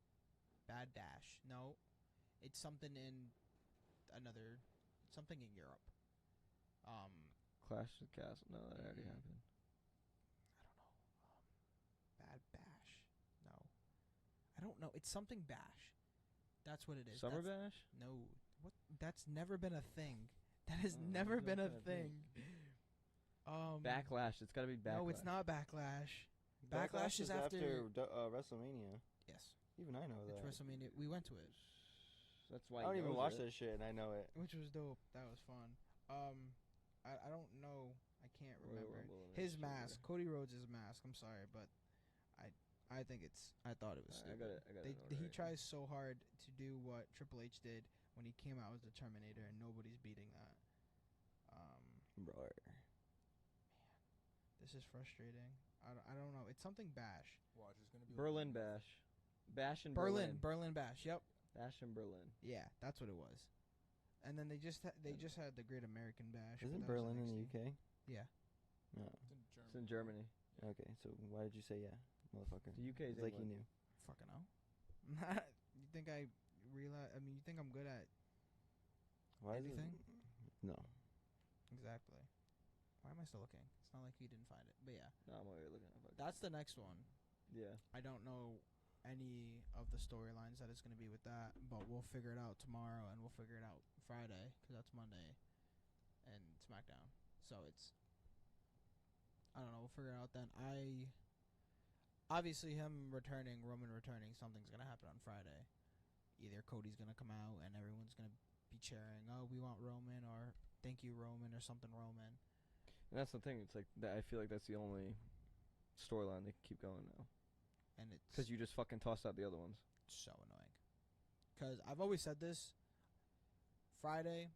Bad Dash. No. It's something in something in Europe. Clash of the Castle. No, that already happened. I don't know. Bad Bash. No. I don't know. It's something Bash. That's what it is. Summer That's, Bash? No. What? That's never been a thing. That has Oh, never that's been a what I thing. Backlash. It's got to be Backlash. No, it's not Backlash. Backlash is after WrestleMania. Yes. Even I know It's that. WrestleMania. We went to it, That's why I don't he even knows watch it. that shit, and I know it. which was dope. That was fun. I don't know. I can't Royal remember Rumble and his shit, mask. yeah. Cody Rhodes' mask. I'm sorry, but I think it's. I thought it was I stupid. got it. I got it. He tries so hard to do what Triple H did when he came out as the Terminator, and nobody's beating that. Bro. This is frustrating. I don't know. It's something Bash. Watch, it's gonna be Berlin like, Bash. Bash in Berlin Berlin. Bash. Yep. Bash in Berlin. Yeah, that's what it was. And then they just had the Great American Bash. but Isn't that was Berlin in NXT. the UK? Yeah. No. It's in Germany. It's in Germany. Okay, so why did you say yeah, motherfucker? The UK is It's like you England. knew. Fucking hell. You think I realize? I mean, you think I'm good at Why is it- anything? No. Exactly. Why am I still looking? It's not like you didn't find it. But yeah, No, I'm already looking at it. that's the next one. Yeah. I don't know any of the storylines that it's going to be with that, but we'll figure it out tomorrow, and we'll figure it out Friday, because that's Monday, and SmackDown. So it's, I don't know, we'll figure it out then. Obviously him returning, Roman returning, something's going to happen on Friday. Either Cody's going to come out and everyone's going to be cheering, oh, we want Roman, or thank you, Roman, or something Roman. And that's the thing. It's like that. I feel like that's the only storyline they can keep going now. And it's Because you just fucking tossed out the other ones. so annoying. Because I've always said this, Friday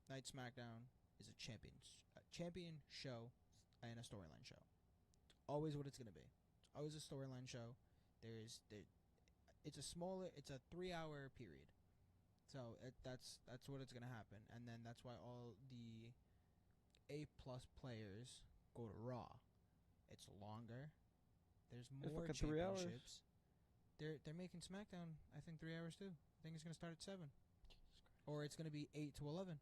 Night SmackDown is a champion show and a storyline show. It's always what it's going to be. It's always a storyline show. It's a 3-hour period. So that's what it's going to happen. And then that's why all the A+ players go to Raw. It's longer. There's It's more fucking 3 hours. championships. They're making SmackDown, I think, 3 hours too. I think it's going to start at 7. Or it's going to be 8 to 11.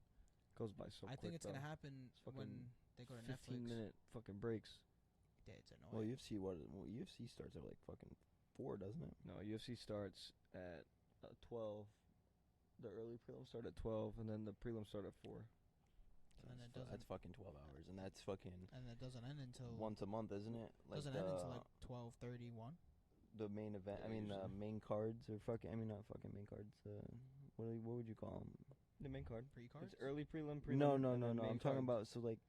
Goes by so quick. I think it's going to though. happen It's fucking when they go to 15 Netflix. minute fucking breaks. Yeah, it's annoying. Well, UFC starts at like fucking 4, doesn't it? No, UFC starts at 12. The early prelims start at 12, and then the prelims start at 4. And it That's doesn't- fucking 12 hours, and that's fucking And it doesn't end until once a month, isn't it? Like doesn't end until like 12:31. the main event. I Yeah, mean, the usually. main cards are fucking. I mean, not fucking main cards. What would you call them? The main card. Pre-cards. It's early prelim. No, and no, then no, no. main I'm talking cards. about like,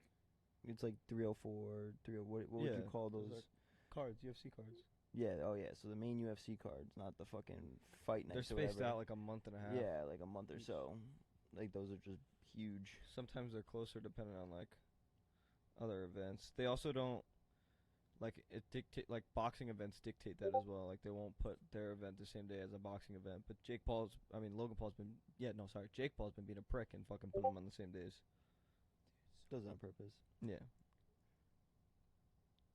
it's like 304, 30. What would you Yeah, call those those? are cards, UFC cards. Yeah. Oh yeah. So the main UFC cards, not the fucking fight nights. They're or spaced whatever. out like a month and a half. Yeah, like a month or so. Like those are just huge. Sometimes they're closer depending on like other events. They also don't like it dictate like boxing events dictate that as well. Like they won't put their event the same day as a boxing event. But Jake Paul's Logan Paul's been Jake Paul's been being a prick and fucking putting them on the same days. Does it on purpose. Yeah.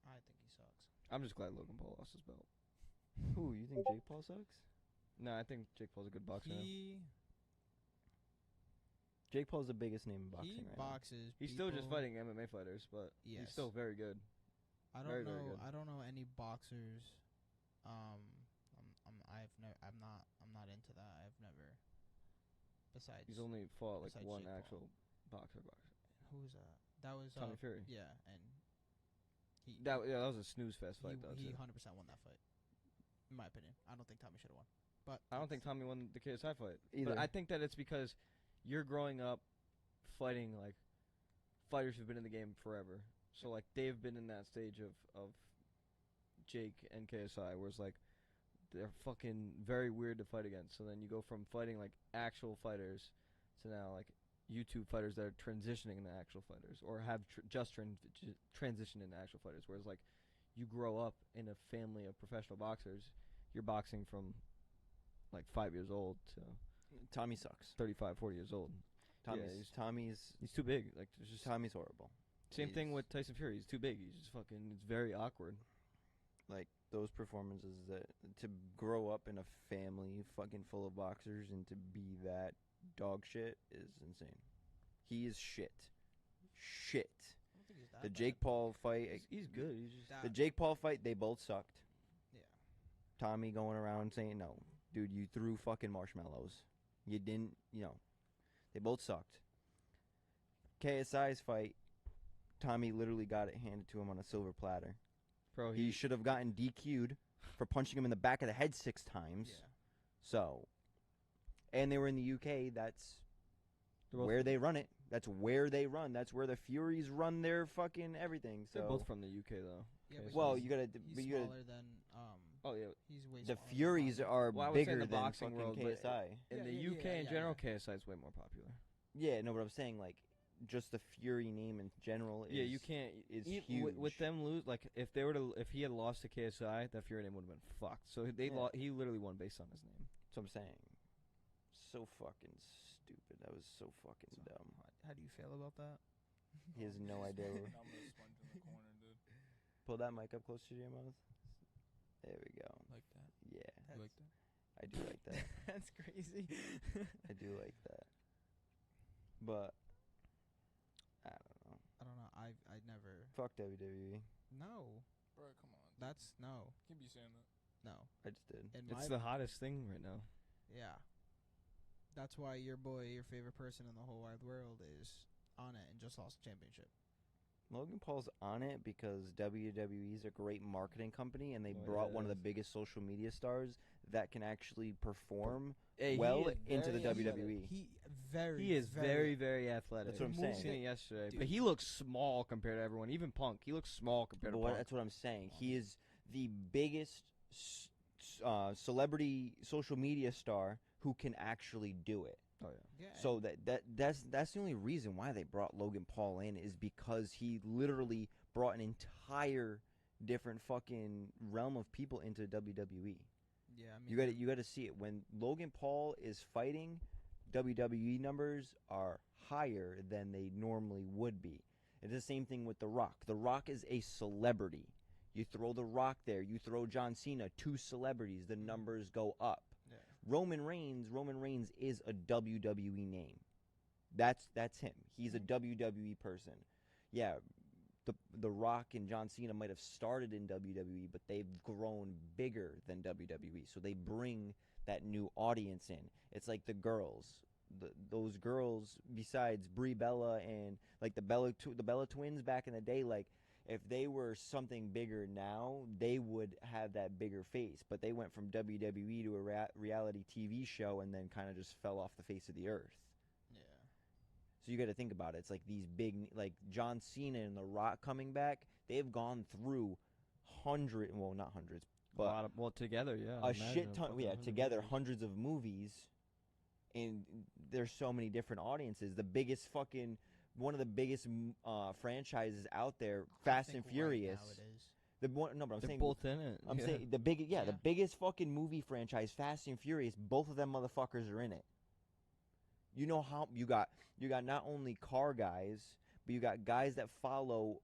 I think he sucks. I'm just glad Logan Paul lost his belt. Who you think Jake Paul sucks? No, I think Jake Paul's a good boxer. Jake Paul's the biggest name in boxing He right boxes. He's still just people. fighting MMA fighters, but he's Yes. still very good. I don't very, know. very good. I don't know any boxers. I'm not into that. I've never. Besides, He's only fought like besides one Jake Paul. actual boxer. who's that? That was Tommy Fury. Yeah, and he That was a snooze fest fight though. he Too. 100% won that fight. In my opinion, I don't think Tommy should have won. But I don't think Tommy won the KSI fight. Either. But I think that it's because you're growing up fighting like fighters who've been in the game forever. So like they've been in that stage of Jake and KSI, whereas like they're fucking very weird to fight against. So then you go from fighting like actual fighters to now like YouTube fighters that are transitioning into actual fighters or have transitioned into actual fighters. Whereas like you grow up in a family of professional boxers, you're boxing from like 5 years old to Tommy sucks. 35, 40 years old. Tommy's He's too big. Like there's just Tommy's horrible. same thing he's- with Tyson Fury. He's too big. He's just fucking. It's very awkward. Like those performances that to grow up in a family fucking full of boxers and to be that dog shit is insane. He is shit. Shit. The Jake Paul fight. He's good. He's just The Jake Paul fight. They both sucked. Yeah. Tommy going around saying, "No, dude, you threw fucking marshmallows. You didn't. You know, they both sucked." KSI's fight. Tommy literally got it handed to him on a silver platter. bro. He should have gotten DQ'd for punching him in the back of the head 6 times. Yeah. So, and they were in the UK. That's They're both- where they run it. That's where they run. That's where the Furies run their fucking everything. So They're both from the UK though. Yeah, but well, he's- you gotta. He's But you gotta. smaller than Oh yeah. He's way The smaller than Furies Tommy. are Well, I would say bigger in the than boxing fucking world, but KSI. In Yeah, the yeah, UK yeah, in yeah, general, yeah. KSI is way more popular. Yeah, no, but I'm saying like just the Fury name in general. Yeah, you is- can't. Is With huge. them lose, like if he had lost to KSI, that Fury name would have been fucked. So Yeah. he literally won based on his name. That's what I'm saying. So fucking stupid. That was so fucking dumb. How do you feel about that? He has no idea. Now I'm gonna sponge in the corner, dude. Pull that mic up closer to your mouth. There we go. Like that. Yeah, You like that? I do like that. That's crazy. I do like that. But I don't know. I don't know. I never. Fuck WWE. No, Bro, come on. that's no, Can't be saying that. no. I just did. In It's my the hottest thing right now. yeah. That's why your boy, your favorite person in the whole wide world, is on it and just lost the championship. Logan Paul's on it because WWE is a great marketing company, and they Oh, brought yeah, one of it the is. biggest social media stars that can actually perform Hey, well he is into the very WWE. He very. He is very, very athletic. That's what I'm I've saying. seen it yesterday, Dude. but he looks small compared to everyone. Even Punk, he looks small compared But to Punk. that's what I'm saying. He is the biggest celebrity social media star who can actually do it. Oh yeah. Yeah. So that's the only reason why they brought Logan Paul in is because he literally brought an entire different fucking realm of people into WWE. yeah, I mean, You got to see it when Logan Paul is fighting. WWE numbers are higher than they normally would be. It's the same thing with The Rock. The Rock is a celebrity. You throw The Rock there, you throw John Cena, 2 celebrities, the numbers go up. Yeah. Roman Reigns is a WWE name. That's him. He's a WWE person. Yeah, the Rock and John Cena might have started in WWE, but they've grown bigger than WWE. So they bring that new audience in. It's like the girls. Those girls, besides Brie Bella and like the Bella twins back in the day, like if they were something bigger now, they would have that bigger face. But they went from WWE to a reality TV show and then kind of just fell off the face of the earth. yeah. So you got to think about it. It's like these big, like John Cena and The Rock coming back. They've gone through not hundreds, A but lot of, together, yeah. a imagine shit ton. fucking Yeah, 100 together, movies. hundreds of movies, and there's so many different audiences. The biggest fucking one of the biggest franchises out there, Fast and Furious. Right now it is. The one, no, but I'm They're saying both in it. I'm yeah. saying the Yeah. biggest fucking movie franchise, Fast and Furious. Both of them motherfuckers are in it. You know how you got not only car guys, but you got guys that follow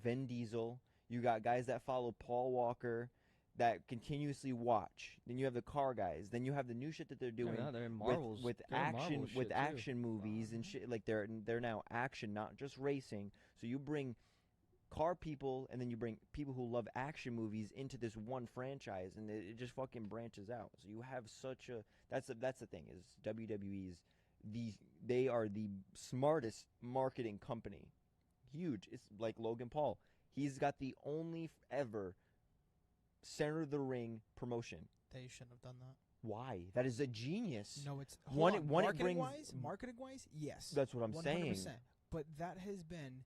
Vin Diesel. You got guys that follow Paul Walker, that continuously watch. Then you have the car guys. Then you have the new shit that they're doing Yeah, they're in Marvels. with They're in action Marvel shit, too. action movies and shit. Like they're now action, not just racing. So you bring car people, and then you bring people who love action movies into this one franchise, and it just fucking branches out. So you have such a that's the thing is WWE's they are the smartest marketing company. Huge. It's like Logan Paul. He's got the only ever center of the ring promotion. They shouldn't have done that. Why? That is a genius. No, it's One- hold on. one, it marketing brings- wise. Marketing wise, yes. That's what I'm saying. But that has been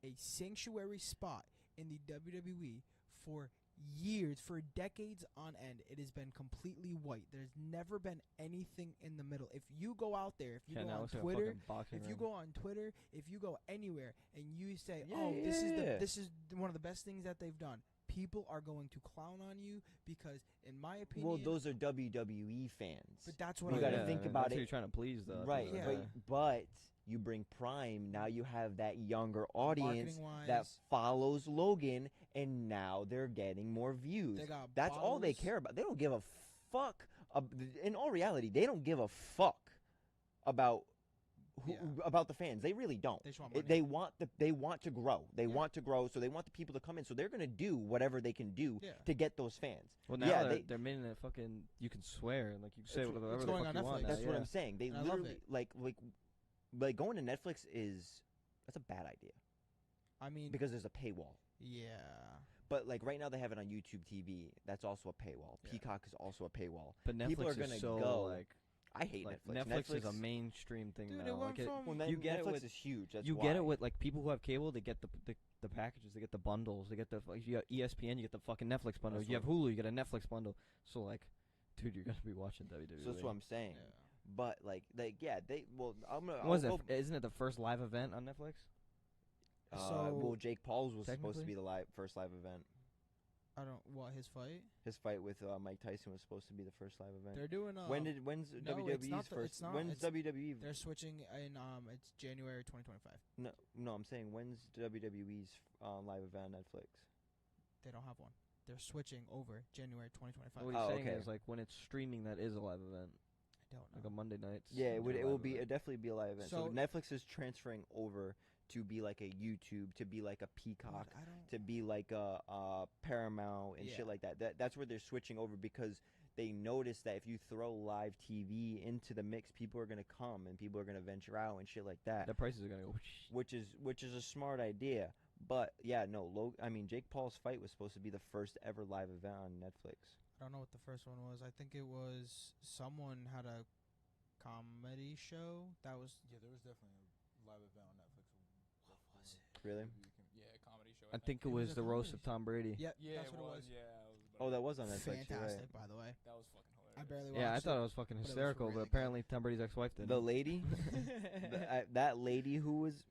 a sanctuary spot in the WWE for years, for decades on end. It has been completely white. There's never been anything in the middle. If you go out there, if you Yeah, go now on it's like a Twitter, fucking boxing if you ring. go on Twitter, if you go anywhere, and you say, Yeah, "Oh, this yeah. is one of the best things that they've done," people are going to clown on you because, in my opinion, Well, those are WWE fans. But that's what you I got to mean. think that's about who it. you're trying to please, though. Right, Yeah. but you bring Prime, now you have that younger audience Marketing-wise, that follows Logan, and now they're getting more views. They got That's all they bottles. care about. They don't give a fuck. In all reality, they don't give a fuck about about the fans. They really don't. They just want money. They want to grow. They Yeah. want to grow, so they want the people to come in. So they're gonna do whatever they can do Yeah. to get those fans. Well, now yeah, they're making it fucking. You can swear, like you can say It's- whatever it's the going fuck on you want. Netflix. now, That's what yeah. I'm saying. They And I love literally it. like going to Netflix that's a bad idea I mean, because there's a paywall. yeah. But like right now they have it on YouTube TV. That's also a paywall. Yeah. Peacock is also a paywall. But Netflix People are is gonna so go. like I hate like Netflix. Netflix is a mainstream thing Dude, now. it went Like from- Well, you get it Netflix with is huge. That's you why. get it with like people who have cable. They get the packages. They get the bundles. They get the you got ESPN. You get the fucking Netflix bundle. That's You have what- Hulu. You get a Netflix bundle. So like, dude, you're gonna be watching WWE. So that's what I'm saying. Yeah. But like yeah, they well I'm gonna. What is I'll it? go- Isn't it the first live event on Netflix? well, Jake Paul's was supposed to Technically? be the first live event. I don't. What, his fight? His fight with Mike Tyson was supposed to be the first live event. They're doing. When's no, it's not WWE's the- first? it's not, When's it's- WWE? They're switching in. It's January 2025. No, I'm saying when's WWE's live event on Netflix? They don't have one. They're switching over January 2025. What he's Oh, saying okay. is like when it's streaming, that is a live event, I don't know. like a Monday night. Yeah, it will be. It'd definitely be a live event. So So- Netflix is transferring over to be like a YouTube, to be like a Dude, Peacock, I don't. to be like a Paramount and Yeah. shit like that. That's where they're switching over because they notice that if you throw live TV into the mix, people are gonna come and people are gonna venture out and shit like that. The prices are gonna go. Which is a smart idea. But yeah, no, Jake Paul's fight was supposed to be the first ever live event on Netflix. I don't know what the first one was. I think it was someone had a comedy show that was. Yeah, there was definitely a live event on Netflix. What was it? Really? Yeah, a comedy show. I think it It was was a the roast of comedy Tom Brady. Yeah, Yeah, that's what it was. Yeah, it was Oh, that was on Netflix. you're right. Fantastic, by the way. that was fucking hilarious. I barely watched Yeah, I it. thought it was fucking but it was hysterical, really but good. apparently Tom Brady's ex-wife did. The lady, that lady who was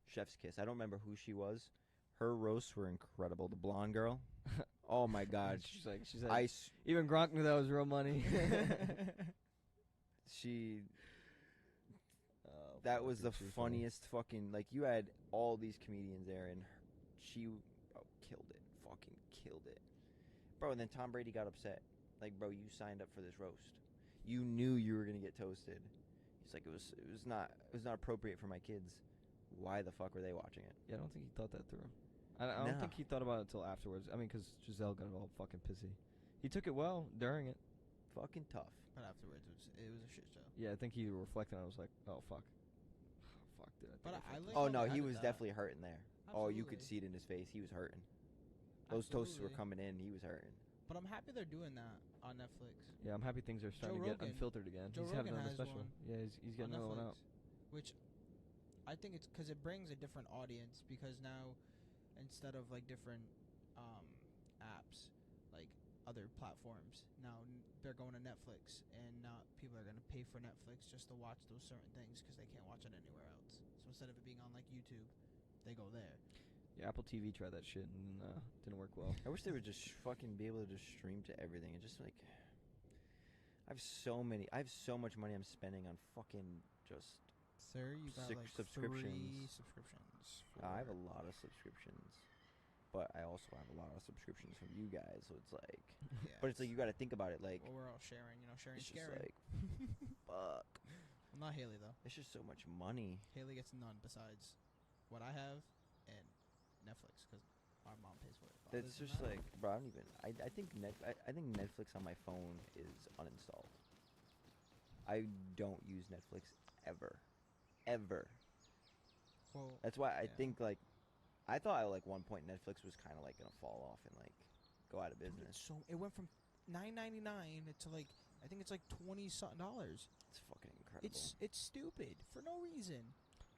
Chef's Kiss. I don't remember who she was. Her roasts were incredible. The blonde girl. Oh my God. she's like, I s- even Gronk knew that was real money. she. Oh, That fuck, was the dude, she funny. funniest fucking. Like you had all these comedians there, and she killed it. Fucking killed it, bro. And then Tom Brady got upset. Like, bro, you signed up for this roast. You knew you were gonna get toasted. He's like, it was not appropriate for my kids. Why the fuck were they watching it? Yeah, I don't think he thought that through. I don't No. think he thought about it until afterwards. I mean, because Giselle got all fucking pissy. He took it well during it. Fucking tough. But afterwards, it was a shit show. Yeah, I think he reflected on it. I was like, oh, fuck. Fuck, dude. think But I fucked like up. Oh how no, they he added was that. definitely hurting there. Oh, you could Absolutely. see it in his face. He was hurting. Those toasts were Absolutely. coming in. He was hurting. But I'm happy they're doing that on Netflix. Yeah, I'm happy things are starting Joe to get Rogan- unfiltered again. Joe He's having Rogan another has special. one Yeah, he's getting on another one Netflix, out. which I think it's because it brings a different audience. Because now, instead of like different apps, like other platforms, now they're going to Netflix, and now people are going to pay for Netflix just to watch those certain things because they can't watch it anywhere else. So instead of it being on like YouTube, they go there. Yeah, Apple TV tried that shit and didn't work well. I wish they would just fucking be able to just stream to everything and just like. I have so much money I'm spending on fucking just. Sir, you got Six like subscriptions. 3 subscriptions. I have a lot of subscriptions, but I also have a lot of subscriptions from you guys. So it's like, Yeah, but it's like you got to think about it. Like, well, we're all sharing. You know, sharing it's just sharing. like, fuck. I'm not Haley though. It's just so much money. Haley gets none besides what I have and Netflix because our mom pays for it. But It's other than just that, like, bro. I don't even. I think I think Netflix on my phone is uninstalled. I don't use Netflix ever. well, That's why I Yeah. think like, I thought at like one point Netflix was kind of like gonna fall off and like go out of dude, business. so it went from $9.99 to like I think it's like $20 something. It's fucking incredible. It's stupid for no reason.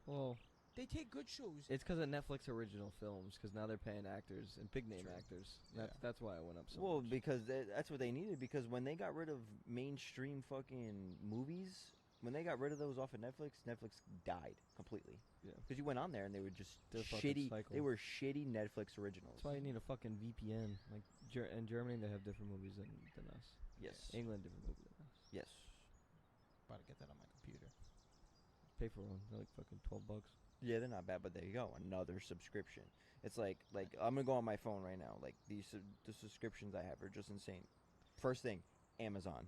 Well, They take good shows. it's because of Netflix original films, because now they're paying actors and big name True. actors. Yeah. That's why it went up so well, much. because that's what they needed. Because when they got rid of mainstream fucking movies, when they got rid of those off of Netflix, Netflix died completely. Yeah. Because you went on there and they were just The fucking shitty. cycle. They were shitty Netflix originals. That's why you need a fucking VPN. Like in Germany, they have different movies than us. Yes. England, different movies than us. Yes. About to get that on my computer. Pay for one. They're like fucking $12. Yeah, they're not bad, but there you go, another subscription. It's like I'm gonna go on my phone right now. Like the subscriptions I have are just insane. First thing, Amazon.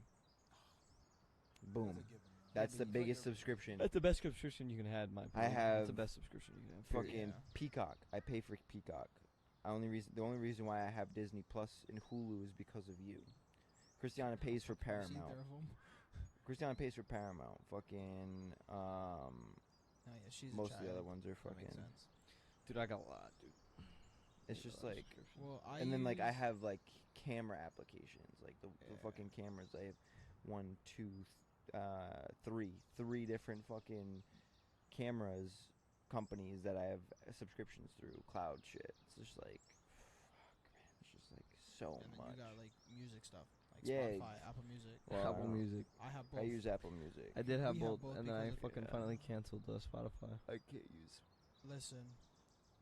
That's Boom. a given, man. That's the Maybe. biggest subscription. That's the best subscription you can have, in my opinion. have That's the best subscription you can have. period. Fucking Yeah. Peacock. I pay for Peacock. The only reason why I have Disney Plus and Hulu is because of you. Christiana pays for I've seen Paramount. either of 'em. Christiana pays for Paramount. Fucking Oh yeah, she's most a of the other child. ones are That makes fucking. sense. Dude, I got a lot, dude. It's I got just a lot of like, subscriptions. Well, I and then like I use- have like camera applications, like the Yeah. fucking cameras. I have 1, 2, 3 different fucking cameras companies that I have subscriptions through cloud shit. It's just like, fuck, man. It's just like so and then much. you got like music stuff, like Yeah. Spotify, Apple Music. Well, I Apple don't- Music. I have both. I use Apple Music. I did have We have both, both and then I because of- fucking yeah. finally canceled Spotify. I can't use. Listen,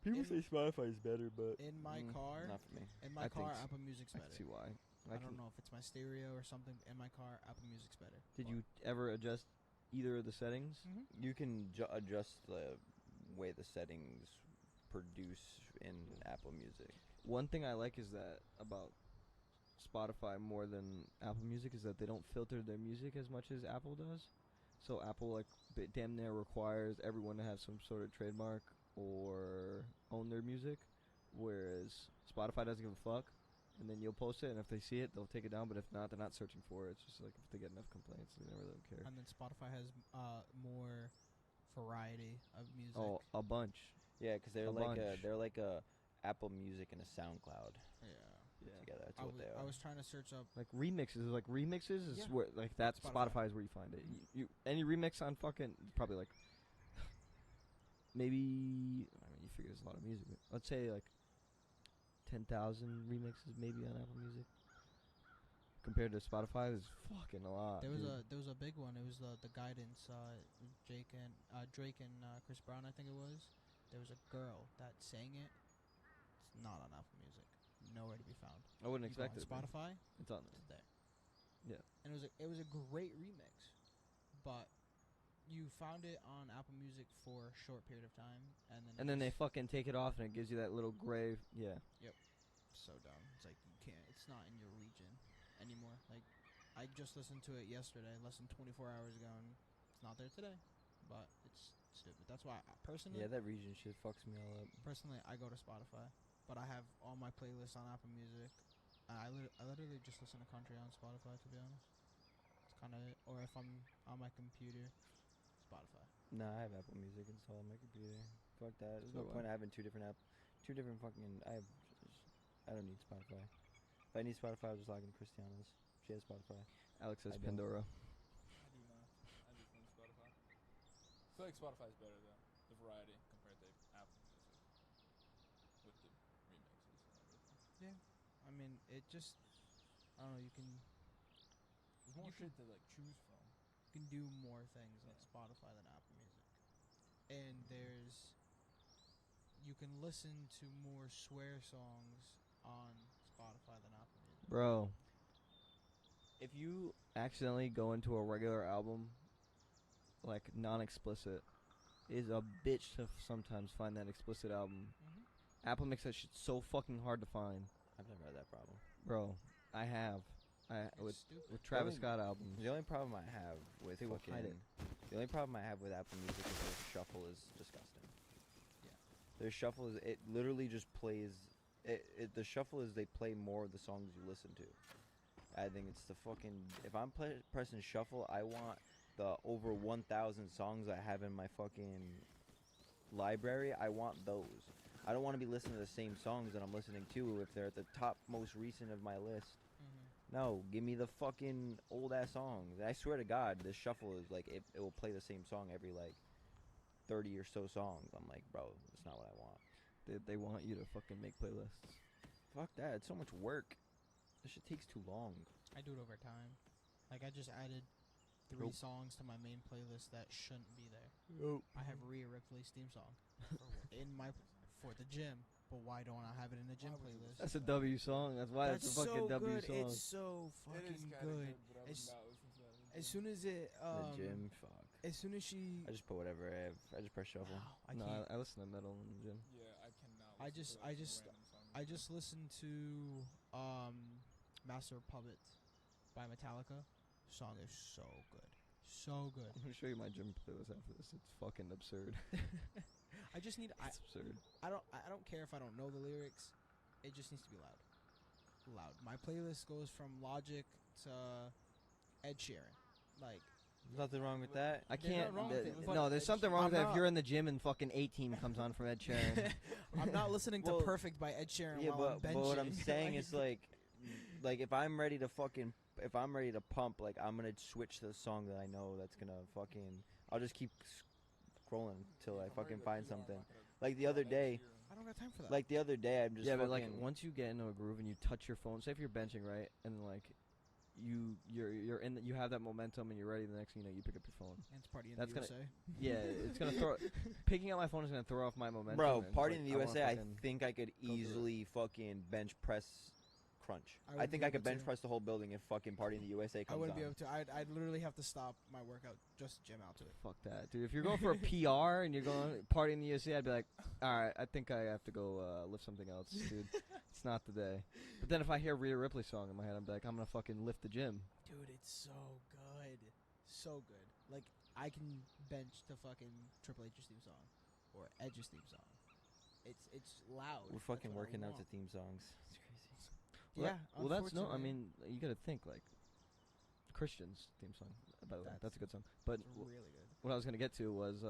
People In- say Spotify is better, but in my car, not for me. in my I car, think s- Apple Music's I better. can see why. I don't know if it's my stereo or something. In my car, Apple Music's better. Did you ever adjust either of the settings? Mm-hmm. You can adjust the way the settings produce in Apple Music. One thing I like is that about Spotify more than Apple Music is that they don't filter their music as much as Apple does. So Apple like damn near requires everyone to have some sort of trademark or own their music, whereas Spotify doesn't give a fuck. And then you'll post it, and if they see it, they'll take it down. But if not, they're not searching for it. It's just like if they get enough complaints, they never really care. And then Spotify has more variety of music. Oh, a bunch. Yeah, because they're A like bunch. they're like a Apple Music and a SoundCloud Yeah. together. That's I what was, they are. I was trying to search up. Like remixes is Yeah. where like that's Spotify. Spotify is where you find it. You any remix on fucking probably like maybe I mean you figure there's a lot of music. But let's say like 10,000 remixes maybe on Apple Music. Compared to Spotify, there's fucking a lot. There was dude. a big one. It was the guidance. Drake and Chris Brown, I think it was. There was a girl that sang it. It's not on Apple Music. Nowhere to be found. I wouldn't You go expect on it. man. Spotify. It's on It's there. there. Yeah. And it was a great remix, but you found it on Apple Music for a short period of time, and then And then they fucking take it off and it gives you that little gray. Yeah. so dumb. It's like you can't. It's not in your region anymore. Like I just listened to it yesterday, less than 24 hours ago, and it's not there today. But it's stupid. That's why personally, Yeah, that region shit fucks me all up. personally, I go to Spotify, but I have all my playlists on Apple Music. And I literally just listen to country on Spotify, to be honest. It's kind of it. Or if I'm on my computer, Spotify. Nah, I have Apple Music installed on my computer. Fuck that. There's So no do point I. having two different fucking. I don't need Spotify. If I need Spotify, I'll just log into Christiana's. She has Spotify. Alex says I don't. Pandora. I do not. I just listen to Spotify. I feel like Spotify is better though. The variety compared to Apple Music with the remixes and everything. I mean, it just, I don't know. You can There's more You shit to like choose from. do more things on Yeah. Spotify than Apple Music, and you can listen to more swear songs on Spotify than Apple Music. Bro, if you accidentally go into a regular album, like non-explicit, it is a bitch to sometimes find that explicit album. Mm-hmm. Apple makes that shit so fucking hard to find, I've never had that problem. bro. I have. It's With stupid. Travis Only- Scott albums. The only problem I have with They will hide it. the only problem I have with Apple Music is their shuffle is disgusting. Yeah. Their shuffle is it literally just plays. The shuffle is they play more of the songs you listen to. I think it's the fucking. If I'm pressing shuffle, I want the over 1,000 songs I have in my fucking library. I want those. I don't want to be listening to the same songs that I'm listening to if they're at the top most recent of my list. Mm-hmm. No, give me the fucking old ass songs. I swear to God, this shuffle is like it will play the same song every like 30 or so songs. I'm like, bro, that's not what I want. They want you to fucking make playlists. Fuck that. It's so much work. This shit takes too long. I do it over time. Like I just added 3 Nope. songs to my main playlist that shouldn't be there. Nope. I have Rhea Ripley's theme song in my for the gym, but why don't I have it in the gym Why would you playlist? listen That's a W song. That's why That's it's a fucking so W good. song. It's so It is fucking kinda good. but I would As- not listen to that. in the As gym. soon as it The gym, fuck. as soon as she I just put whatever I have. I just press shuffle. wow, I No, can't I listen to metal in the gym. Yeah, I cannot. I listen just- to, I like, just- random song in I the just gym. listened to Master of Puppets by Metallica. Song is so good. So good. I'm gonna show you my gym playlist after this. It's fucking absurd. I just need. It's absurd. I don't care if I don't know the lyrics. It just needs to be loud. Loud. My playlist goes from Logic to Ed Sheeran. Like, There's nothing wrong with that. I There's can't. nothing wrong with it, but no, there's it's- something wrong I'm with that. If not- you're in the gym and fucking 18 comes on from Ed Sheeran. I'm not listening to Well, Perfect by Ed Sheeran Yeah, while I'm but benching. what I'm saying is like if I'm ready to pump, like I'm gonna switch to the song that I know that's gonna fucking. I'll just keep scrolling until I fucking find something. Like the other day, I don't got time for that. like the other day, I'm just yeah, but fucking. like once you get into a groove and you touch your phone, say if you're benching, right, and like you're in, you have that momentum and you're ready. The next thing you know, you pick up your phone. Dance Party in That's the gonna- USA. Yeah, it's gonna throw. Picking up my phone is gonna throw off my momentum. Bro, and, Party like, in the I wanna USA, I fucking- think I could through it. easily fucking bench press crunch. I I wouldn't think be I could able to. bench press the whole building if fucking Party in the USA I comes wouldn't on. be able to. I'd literally have to stop my workout just to gym out to it. Fuck that, dude. If you're going for a PR and you're going Party in the USA, I'd be like, all right, I think I have to go lift something else, dude. It's not the day. But then if I hear Rhea Ripley's song in my head, I'm like, I'm gonna fucking lift the gym. Dude, it's so good. So good. Like, I can bench to fucking Triple H's theme song or Edge's theme song. It's loud. We're That's fucking what I working out to want. theme songs. It's crazy. Well, Yeah. well, that's no. I unfortunately, mean, you gotta think like Christian's theme song. By the way, that's a That's- good song. But it's really good. what I was gonna get to was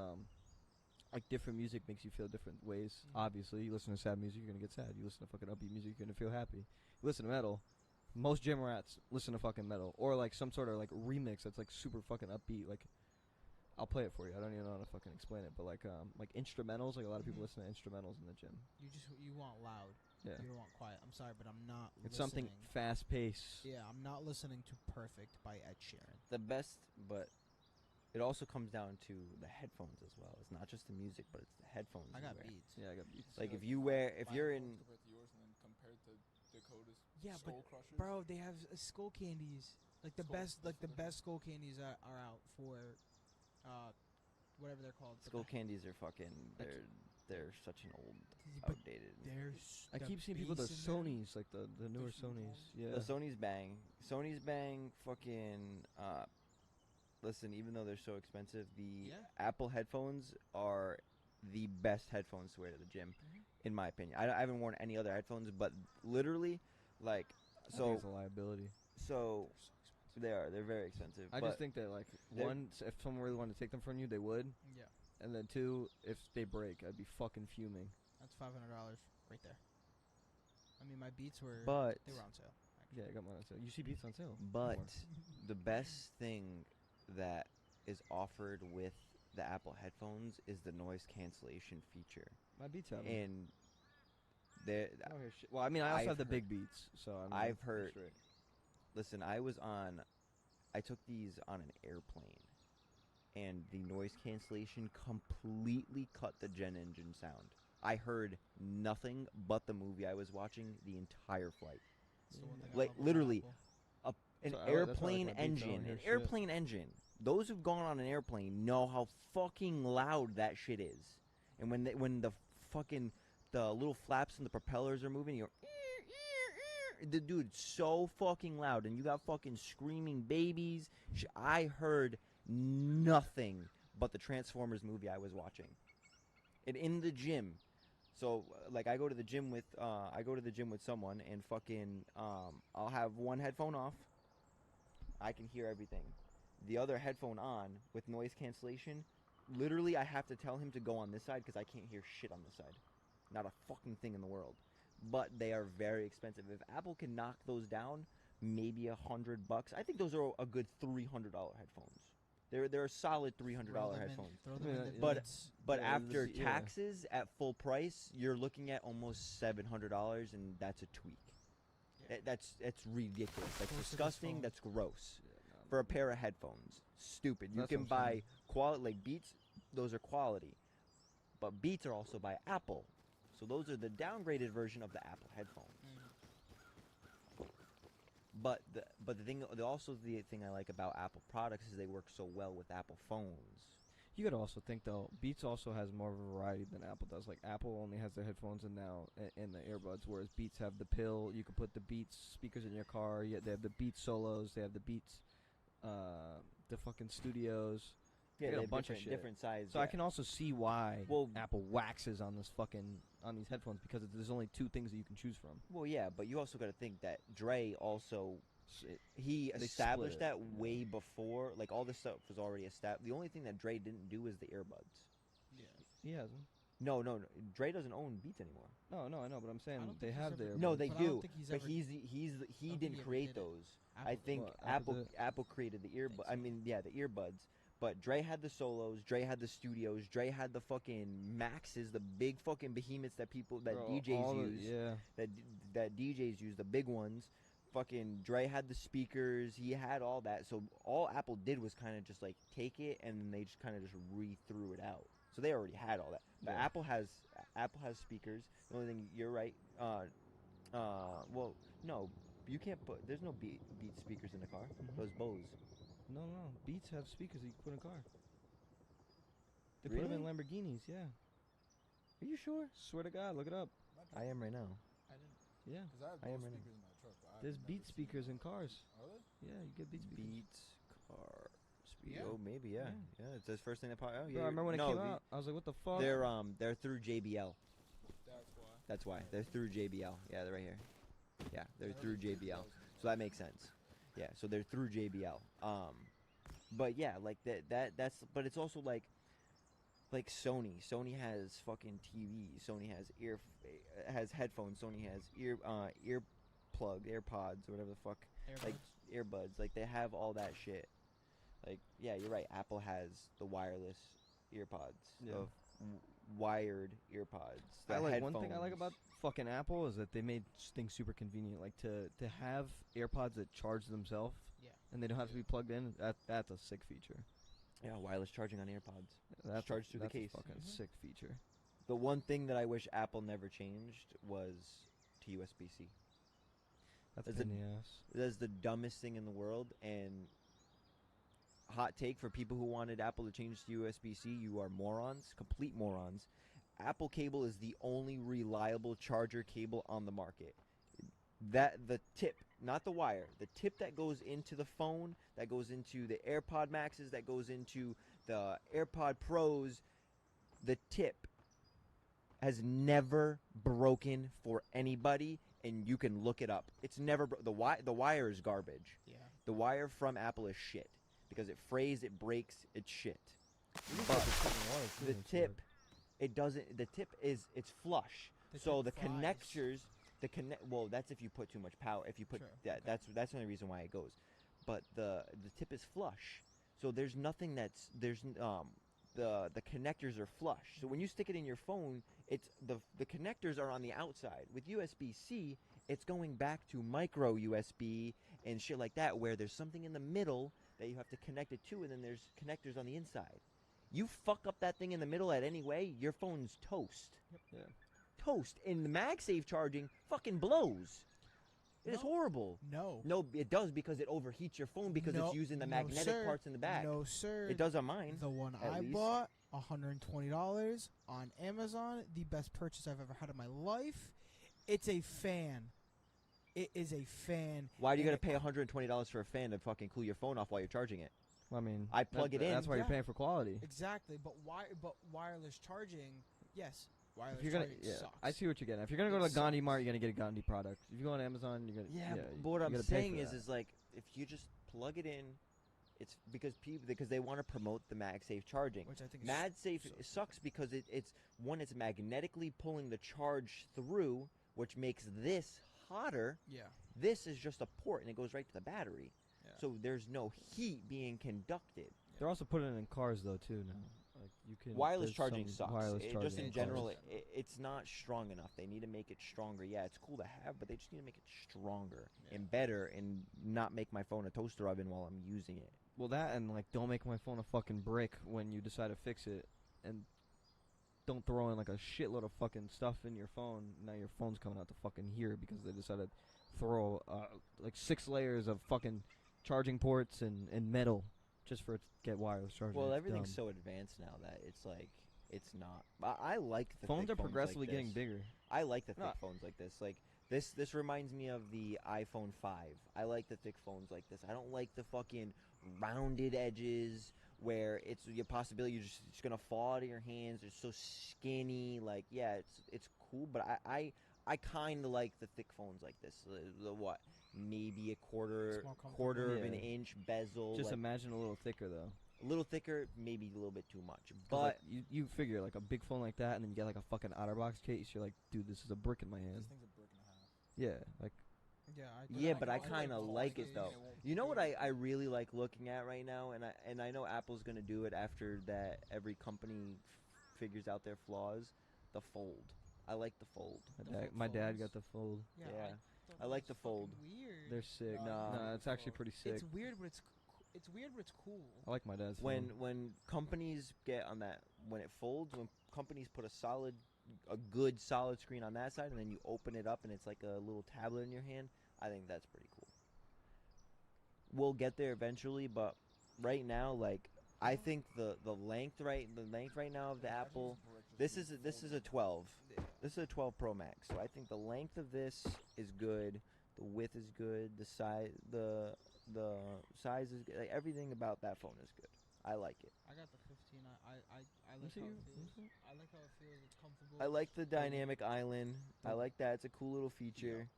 like different music makes you feel different ways. Mhm. Obviously, you listen to sad music, you're gonna get sad. You listen to fucking upbeat music, you're gonna feel happy. You listen to metal. Most gym rats listen to fucking metal or like some sort of like remix that's like super fucking upbeat. Like, I'll play it for you. I don't even know how to fucking explain it, but like instrumentals. Like a lot of people Mhm. listen to instrumentals in the gym. You want loud. Yeah, You don't want quiet. I'm sorry, but I'm not. it's something listening. fast paced. Yeah, I'm not listening to Perfect by Ed Sheeran. The best, but it also comes down to the headphones as well. It's not just the music, but it's the headphones. I you got wear. beats. Yeah, I got beats. Like Yeah, if you wear, if My you're headphones in, compared to yours, and then compared to Dakota's Yeah, but Skull Crushers. Bro, they have skull candies. Like the Skull- best, like the Skull best skull candies are out for, whatever they're called. but skull the- candies are fucking. They're such an old, But outdated. they're. I keep seeing people the Sonys, like the newer Sonys. Yeah. The Sony's bang. Sony's bang. Fucking. Listen, even though they're so expensive, the Yeah. Apple headphones are the best headphones to wear to the gym, Mhm. in my opinion. I haven't worn any other headphones, but literally, like, I think so it's a liability. so They're so expensive. they are. They're very expensive. I but just think that like they're- one, if someone really wanted to take them from you, they would. Yeah, And then two, if they break, I'd be fucking fuming. that's $500 right there. I mean, my beats were. But they were on sale. Actually. Yeah, I got mine on sale. You see Beats on sale. but More. the best thing that is offered with the Apple headphones is the noise cancellation feature. My Beats have 'em. And there, I don't hear shit. Well, I mean, I also I've have the heard- big Beats, so I mean, I've I'm heard- straight. listen, I took these on an airplane, and the noise cancellation completely cut the Gen engine sound. I heard nothing but the movie I was watching the entire flight. It's the one thing I Like, love about literally, Apple. An So, that's why I like airplane my Beats, I don't engine, hear an shit. airplane engine. Those who've gone on an airplane know how fucking loud that shit is. And when the fucking the little flaps and the propellers are moving, you're the dude so fucking loud, and you got fucking screaming babies. I heard nothing but the Transformers movie I was watching. And in the gym. So like I go to the gym with someone, and fucking I'll have one headphone off. I can hear everything. The other headphone on with noise cancellation. Literally, I have to tell him to go on this side because I can't hear shit on this side. Not a fucking thing in the world. But they are very expensive. If Apple can knock those down, maybe $100. I think those are a good $300 headphones. They're a solid $300 Throw them in- headphones. Throw them Yeah, in the but- Beats. But Yeah, after yeah. taxes at full price, you're looking at almost $700, and that's a tweak. Yeah. That's ridiculous. That's Close to this disgusting. phone. That's gross. Yeah, no, For a pair of headphones, stupid. You That's can what I'm buy saying. quality like Beats. Those are quality, but Beats are also by Apple, so those are the downgraded version of the Apple headphones. But the thing I like about Apple products is they work so well with Apple phones. You gotta also think though, Beats also has more of a variety than Apple does. Like Apple only has the headphones and now and the earbuds, whereas Beats have the pill. You can put the Beats speakers in your car. They have the Beats solos. They have the Beats the fucking studios. Yeah, They got they a have bunch of different, shit. different size. So I can also see why Well- Apple waxes on this fucking on these headphones because there's only two things that you can choose from. Well, yeah, but you also got to think that Dre also he They established split it, that way before. Like all this stuff was already established. The only thing that Dre didn't do is the earbuds. Yeah. He hasn't. No. Dre doesn't own Beats anymore. No, I know, but I'm I saying don't they think he's have ever- their. No, they But I don't do. think he's But ever- he don't didn't think he ever create did it. those. Apple I did. think Well, Apple Apple did. created the Think earbud. so. I mean, yeah, the earbuds. But Dre had the solos. Dre had the studios. Dre had the fucking Maxes, the big fucking behemoths that Bro, DJs all the- use. Yeah. That DJs use, the big ones. Fucking Dre had the speakers. He had all that. So all Apple did was kind of just like take it and they just kind of just re-threw it out. So they already had all that. But Yeah. Apple has speakers. The only thing you're right. Well, no, you can't put. There's no Beat speakers in the car. Mhm. Those Bose. No. Beats have speakers that you can put in a car. They put them in Really? Lamborghinis. Yeah. Are you sure? Swear to God, look it up. I am right now. I didn't. Yeah. Because I have I am Bose right now. speakers in my truck. But There's I've never Beat seen speakers them. in cars. Are they? Yeah, you get Beat speakers. Beats car speed. Yeah. Oh, maybe yeah. Yeah, it's the first thing that popped. Oh, yeah. Bro, I remember when no, it came out. I was like, what the fuck? They're through JBL. That's why. That's why they're through JBL. Yeah, they're right here. Yeah, they're I through already JBL. those. So that makes sense. Yeah, so they're through JBL. But yeah, like that's but it's also like Sony. Sony has fucking TV. Sony has headphones. Sony has ear AirPods or whatever the fuck. Like earbuds. Like they have all that shit. Like yeah, you're right. Apple has the wireless earpods. Yeah. Wired earpods. I the like one thing I like headphones. about fucking Apple is that they made things super convenient. Like to have AirPods that charge themselves Yeah. and they don't have to be plugged in. That's a sick feature. Yeah, wireless charging on AirPods. That's charged through the that's case. A fucking Mhm. sick feature. The one thing that I wish Apple never changed was to USB-C. That's Is a it- pain in the ass. That's the dumbest thing in the world. And hot take for people who wanted Apple to change to USB-C, you are morons, complete morons. Apple cable is the only reliable charger cable on the market. That the tip, not the wire, the tip that goes into the phone, that goes into the AirPod Maxes, that goes into the AirPod Pros, the tip has never broken for anybody, and you can look it up. It's never the wire is garbage. Yeah. The wire from Apple is shit because it frays, it breaks, it's shit. But The tip, it doesn't. The tip is it's flush. The So the tip flies. connectors, well, that's if you put too much power. If you put True, that, okay. that's the only reason why it goes. But the tip is flush, so there's nothing that's the connectors are flush. So when you stick it in your phone, it's the connectors are on the outside. With USB-C, it's going back to micro USB and shit like that, where there's something in the middle that you have to connect it to, and then there's connectors on the inside. You fuck up that thing in the middle at any way, your phone's toast. Yeah. Toast. And the MagSafe charging fucking blows. It is No. horrible. No. No, it does because it overheats your phone because No, it's using the no, magnetic sir. parts in the back. No, sir. It does on mine. The one at I least. bought, $120 on Amazon. The best purchase I've ever had in my life. It's a fan. It is a fan. Why do you and got to pay $120 for a fan to fucking cool your phone off while you're charging it? I mean, I plug it in. That's why you're Yeah. paying for quality. Exactly, but wireless charging, yes, wireless If you're gonna, charging yeah, sucks. I see what you're getting. If you're gonna go to It Gandhi Mart, sucks. you're gonna get a Gandhi product. If you go on Amazon, you're gonna But what you I'm gotta pay saying for is that. like if you just plug it in, it's because they want to promote the MagSafe charging. Which I think is MagSafe so sucks because it's magnetically pulling the charge through, which makes this hotter. Yeah. This is just a port and it goes right to the battery. Yeah. So there's no heat being conducted. They're also putting it in cars though too now. Like you can Wireless there's charging some sucks. wireless Just charging in in general, cars. it's not strong enough. They need to make it stronger. Yeah, it's cool to have, but they just need to make it stronger Yeah. and better and not make my phone a toaster oven while I'm using it. Well, that and like don't make my phone a fucking brick when you decide to fix it, and don't throw in like a shitload of fucking stuff in your phone. Now your phone's coming out to fucking here because they decided to throw like 6 layers of fucking charging ports and metal just for it to get wireless charging. Well, It's everything's dumb. so advanced now that it's like it's not. I like the Phones thick are progressively like getting this. bigger. I like the thick No. phones like this. Like this reminds me of the iPhone 5. I like the thick phones like this. I don't like the fucking rounded edges where it's your possibility you're just gonna fall out of your hands. They're so skinny. Like, yeah, it's cool, but I kind of like the thick phones like this. The what? Maybe a quarter It's more comfortable. quarter of an Yeah. inch bezel. Just like, imagine a little thicker though. a little thicker, maybe a little bit too much. 'Cause, But like, you figure like a big phone like that, and then you get like a fucking OtterBox case. You're like, dude, this is a brick in my hand. This thing's a brick and a half. Yeah, like Yeah, yeah, thought but I I thought kind of it was like it case. though. You know what I really like looking at right now, and I know Apple's gonna do it after that. Every company figures out their flaws. The fold. I like the fold. my dad phones? got the fold. Yeah, Yeah. thought I that like was the fold. fucking Weird. They're sick. No, No, it's actually pretty sick. It's weird, but it's weird, but it's cool. I like my dad's phone. When companies get on that, when it folds, when companies put a good solid screen on that side, and then you open it up and it's like a little tablet in your hand, I think that's pretty cool. We'll get there eventually, but right now, like, I think the length right now of the Apple, this is a 12. This is a 12 Pro Max, so I think the length of this is good, the width is good, the size is good. Like, everything about that phone is good. I like it. I got the 15. I like Let me see how you- it let me feels. see. I like how it feels. It's comfortable. I like the dynamic island. I like that. It's a cool little feature.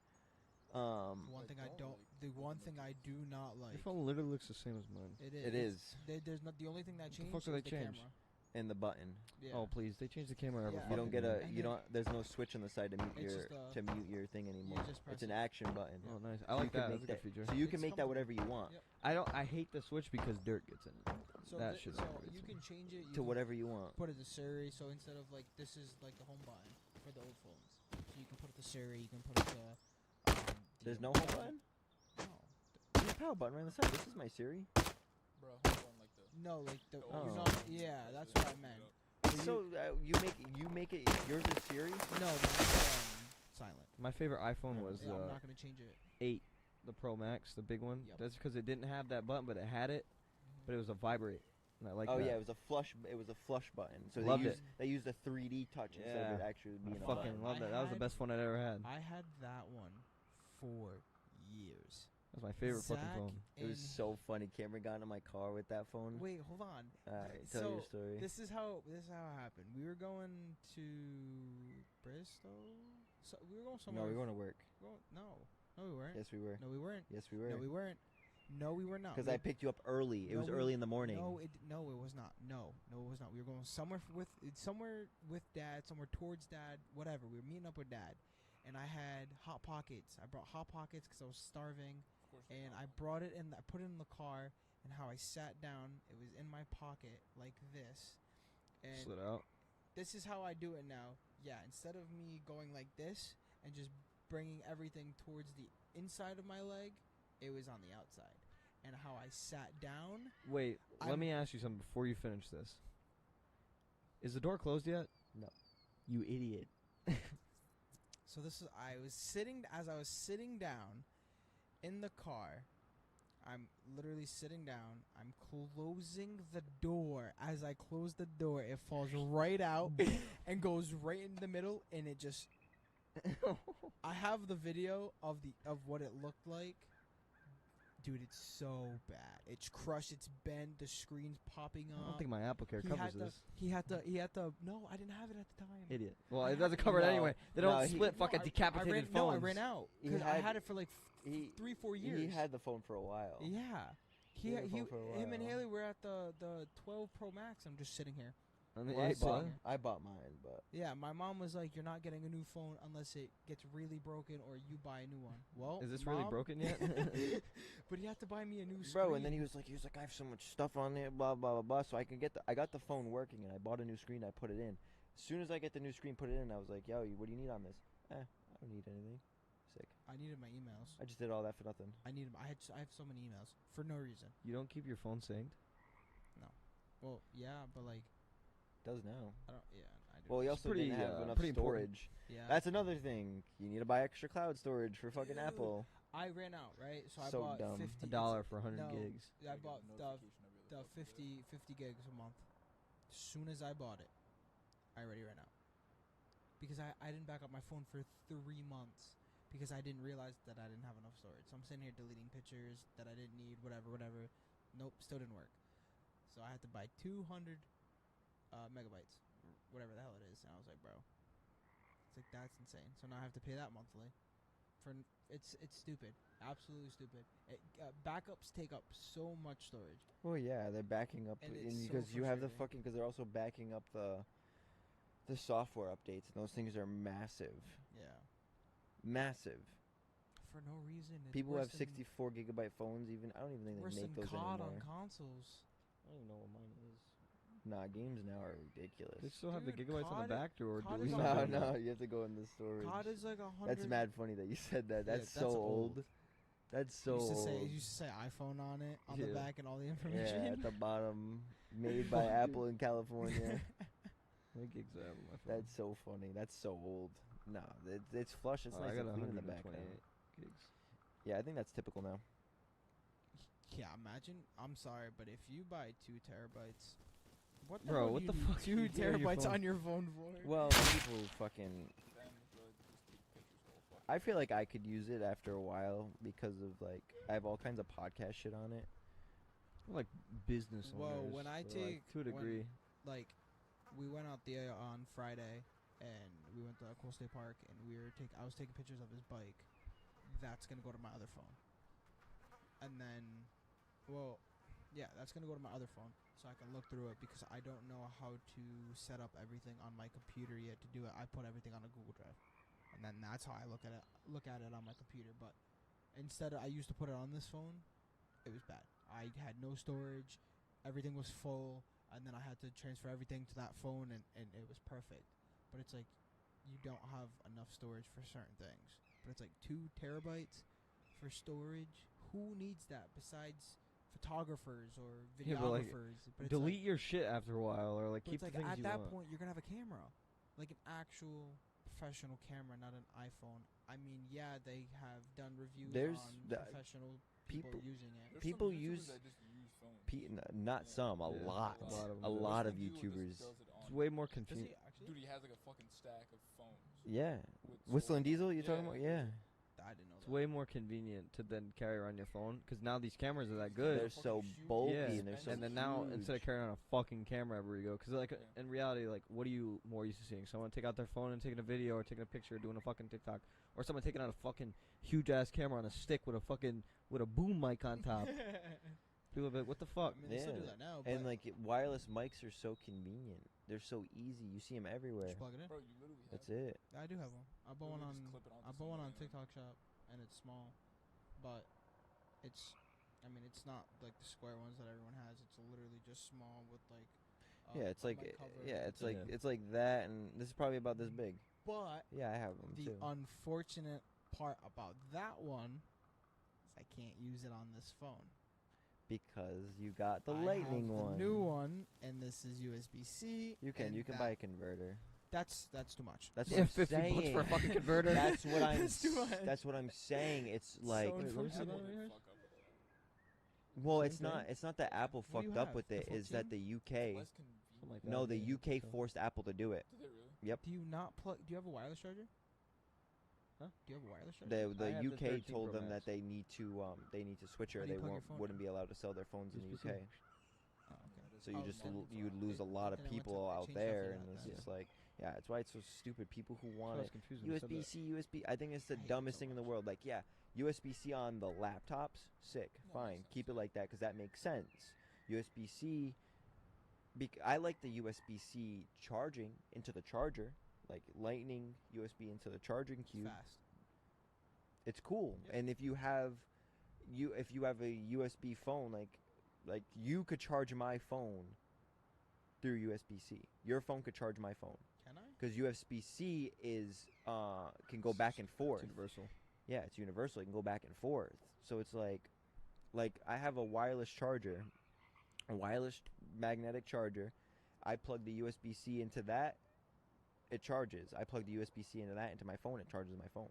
The one Like, thing I don't don't. like The open one the thing I do not Your like. phone literally looks the same as mine. It is. It is There's not the only thing that What the changed fuck is did they the change? camera. in the button. Yeah. Oh please, they changed the camera every Yeah. You don't fucking get a And you then- don't. There's no switch on the side to mute It's your just, thing anymore. just press It's an it. action button. Oh nice. I So like you can that. make That's a good feature. So you It's can make that whatever you want Yep. I hate the switch because dirt gets in it. So, that thi- shit so aggravates you me. can change it. You to can whatever you want. Put it to Siri. So instead of like this is like the home button for the old phones. So you can put it to Siri. You can put it to. There's the- no home button. No. There's a power button right on the side. This is my Siri. Bro, hold on, like the. No, like the. Oh. You know, yeah, that's what I meant. So you make it. Yours is Siri. No, mine's, silent. My favorite iPhone was Yeah, I'm not gonna change it. 8, the Pro Max, the big one. Yep. That's because it didn't have that button, but it had it. But it was a vibrate. And I like Oh that. yeah, it was a flush. It was a flush button. So Loved they used a 3D touch instead of it Yeah. actually I being a fucking button. love that. That was the had- best phone I'd ever had. I had that one for years. That was my favorite fucking Zach phone. It was and- so funny. Cameron got in my car with that phone. Wait, hold on. Alright, tell your So, story. This is how it happened. We were going to Bristol. So we were going somewhere. No, we were going to work. No, we weren't. Yes, we were. No, we weren't. Yes, we were. No, we weren't. No, we were not. Because We- I picked you up early. It No, was we- early in the morning. No, it was not. No, it was not. We were going somewhere with Dad, somewhere towards Dad, whatever. We were meeting up with Dad, and I had Hot Pockets. I brought Hot Pockets because I was starving, Of course. and I brought it in. I put it in the car, and how I sat down, it was in my pocket like this, and Slid out. this is how I do it now. Yeah, instead of me going like this and just bringing everything towards the inside of my leg, it was on the outside. And how I sat down. Wait, let I'm- me ask you something before you finish this. Is the door closed yet? No. You idiot. So I was sitting down in the car. I'm literally sitting down. I'm closing the door. As I close the door, it falls right out and goes right in the middle, and it just. I have the video of what it looked like. Dude, it's so bad. It's crushed. It's bent. The screen's popping I up. don't think my Apple Care He covers had this. He had to. No, I didn't have it at the time. Idiot. Well, I it doesn't had- cover it No, anyway. They no, don't he- split No, fucking I decapitated ran, phones. No, I ran out He because I had- had it for like He 3-4 years. He had the phone for a while. Yeah. He had the phone for a Him and while. Haley were at the 12 Pro Max. I'm just sitting here. And the Well, 8 button. I bought mine, but Yeah, my mom was like, "You're not getting a new phone unless it gets really broken or you buy a new one." Well, Is this really Mom- broken yet? But he had to buy me a new screen. bro, and then he was like, I have so much stuff on there, blah blah blah blah. So I got the phone working, and I bought a new screen. I put it in. As soon as I get the new screen, put it in. I was like, yo, what do you need on this? I don't need anything. Sick. I needed my emails. I just did all that for nothing. I have so many emails for no reason. You don't keep your phone synced? Well, yeah, but like Does now. I don't. Yeah, I do. Well, you It's also pretty, didn't have enough pretty important. storage. yeah. That's another thing. You need to buy extra cloud storage for fucking Ew. Apple. I ran out, right? So I So bought dumb. 50 $1 for 100 no, gigs. I bought the 50 gigs a month. As soon as I bought it, I already ran out. Because I didn't back up my phone for 3 months because I didn't realize that I didn't have enough storage. So I'm sitting here deleting pictures that I didn't need, whatever. Nope, still didn't work. So I had to buy 200 megabytes, whatever the hell it is. And I was like, bro, it's like that's insane. So now I have to pay that monthly. It's stupid, absolutely stupid. Backups take up so much storage. Well, yeah, they're backing up And it's so because you have the frustrating. fucking because they're also backing up the software updates, and those things are massive, Yeah, massive. for no reason. It's People worse have than- 64 gigabyte phones. Even I don't even think worse they make than those COD anymore. on consoles. I don't even know what mine is. Nah, games now are ridiculous. They still have the Dude, gigabytes on COD the back, or COD do we is not No, have that? no, you have to go in the storage. COD is like 100. That's mad funny that you said that. Yeah, That's so old. That's so used to old. say, it used to say iPhone on it, on the Yeah. back, and all the information. Yeah, at the bottom, made by Apple in California. How many gigs do I have on my phone? That's so funny. That's so old. No, it's flush. It's Oh, nice I got and clean in the back now. 128 gigs. Yeah, I think that's typical now. Yeah, imagine. I'm sorry, but if you buy 2 terabytes, what the Bro, hell what do the you need fuck do you 2 do on your terabytes phone? on your phone for? Well, people fucking. Then really just take pictures all fucking. I feel like I could use it after a while because of like I have all kinds of podcast shit on it. Like business Whoa, owners. when I so, take- like, to a degree. Like, we went out there on Friday, and we went to Cool State Park, and I was taking pictures of his bike. That's gonna go to my other phone. And then, well, yeah, that's gonna go to my other phone, so I can look through it because I don't know how to set up everything on my computer yet to do it. I put everything on a Google Drive, and then that's how I look at it on my computer. But instead, I used to put it on this phone. It was bad. I had no storage. Everything was full. And then I had to transfer everything to that phone, and it was perfect. But it's like, you don't have enough storage for certain things. But it's like 2 terabytes for storage. Who needs that besides photographers or Yeah, but, like, videographers? But it's Delete like, your shit after a while, or like but keep it's like the things at you that want. point, you're gonna have a camera, like an actual professional camera, not an iPhone. I mean, yeah, they have done reviews There's on the- professional people people- using it. There's People some YouTubers use that just use phones. Not Yeah. some, a Yeah, lot, a lot of a them do. lot There's of one dude who YouTubers. just does it It's on- way more Does he convenient. actually? Dude, he has like a fucking stack of phones. Yeah, with Whistling storage. Diesel. You talking Yeah. about? Yeah, I didn't know It's that. way more convenient to then carry around your phone because now these cameras are that good. they're fucking so huge. bulky Yeah, and they're so and then now huge. instead of carrying on a fucking camera everywhere you go, because like Yeah. in reality, like what are you more used to seeing? Someone take out their phone and taking a video, or taking a picture, doing a fucking TikTok, or someone taking out a fucking huge ass camera on a stick with a boom mic on top. People be like, what the fuck? I mean, they still do Yeah. that now. And but like wireless mics are so convenient. They're so easy. You see them everywhere. just plug it in. Bro, you literally have That's it. I do have one. I bought one Literally just on. clip it onto I bought one on something and- TikTok Shop, and it's small, but it's. I mean, it's not like the square ones that everyone has. It's literally just small with like. Yeah, it's a like mic cover. it's That's like Yeah. it's like that, and this is probably about this big. But Yeah, I have them the too. unfortunate part about that one is I can't use it on this phone. Because you got the I lightning have one. the new one, and this is USB-C. You can and buy a converter. That's too much. That's Yeah, what I'm 50 bucks saying. for a fucking converter. That's what I'm. That's too much. That's what I'm saying. It's like, So Wait, let me see Apple that did right here. fuck up with that. well, Same it's not. thing? It's not that Apple What do you fucked up have? with The it. Is that 14? the It's UK? less convenient. Something like No, that, the yeah, UK so. forced Apple to do it. Did they really? Do you not plug? Do you have a wireless charger? Huh? Do you have a wireless charger? The I have the UK 13 told Pro them Max. that they need to switch How or do you they plug your phone wouldn't in? be allowed to sell their phones in the USB-C. UK. Oh, okay. So you Oh, just market you would for- lose a lot of Then I went to people out change there, stuff and like it's that. just like, yeah, that's why it's so stupid. People who So I want was it. confused when you said that. USB-C, USB. I think it's the I hate it dumbest so thing in the much. world. Like, yeah, USB-C on the laptops, sick, No, fine, makes sense, keep it yeah. like that because that makes sense. USB-C, I like the USB-C charging into the charger, like Lightning USB into the charging cube. Fast. It's cool. Yeah. And if you have a USB phone, like you could charge my phone through USB-C. Your phone could charge my phone Can I? because USB-C is can go back and forth. It's universal. Yeah, it's universal. It can go back and forth. So it's like I have a wireless charger, a wireless magnetic charger. I plug the USB-C into that, it charges. I plug the USB-C into that into my phone, it charges my phone.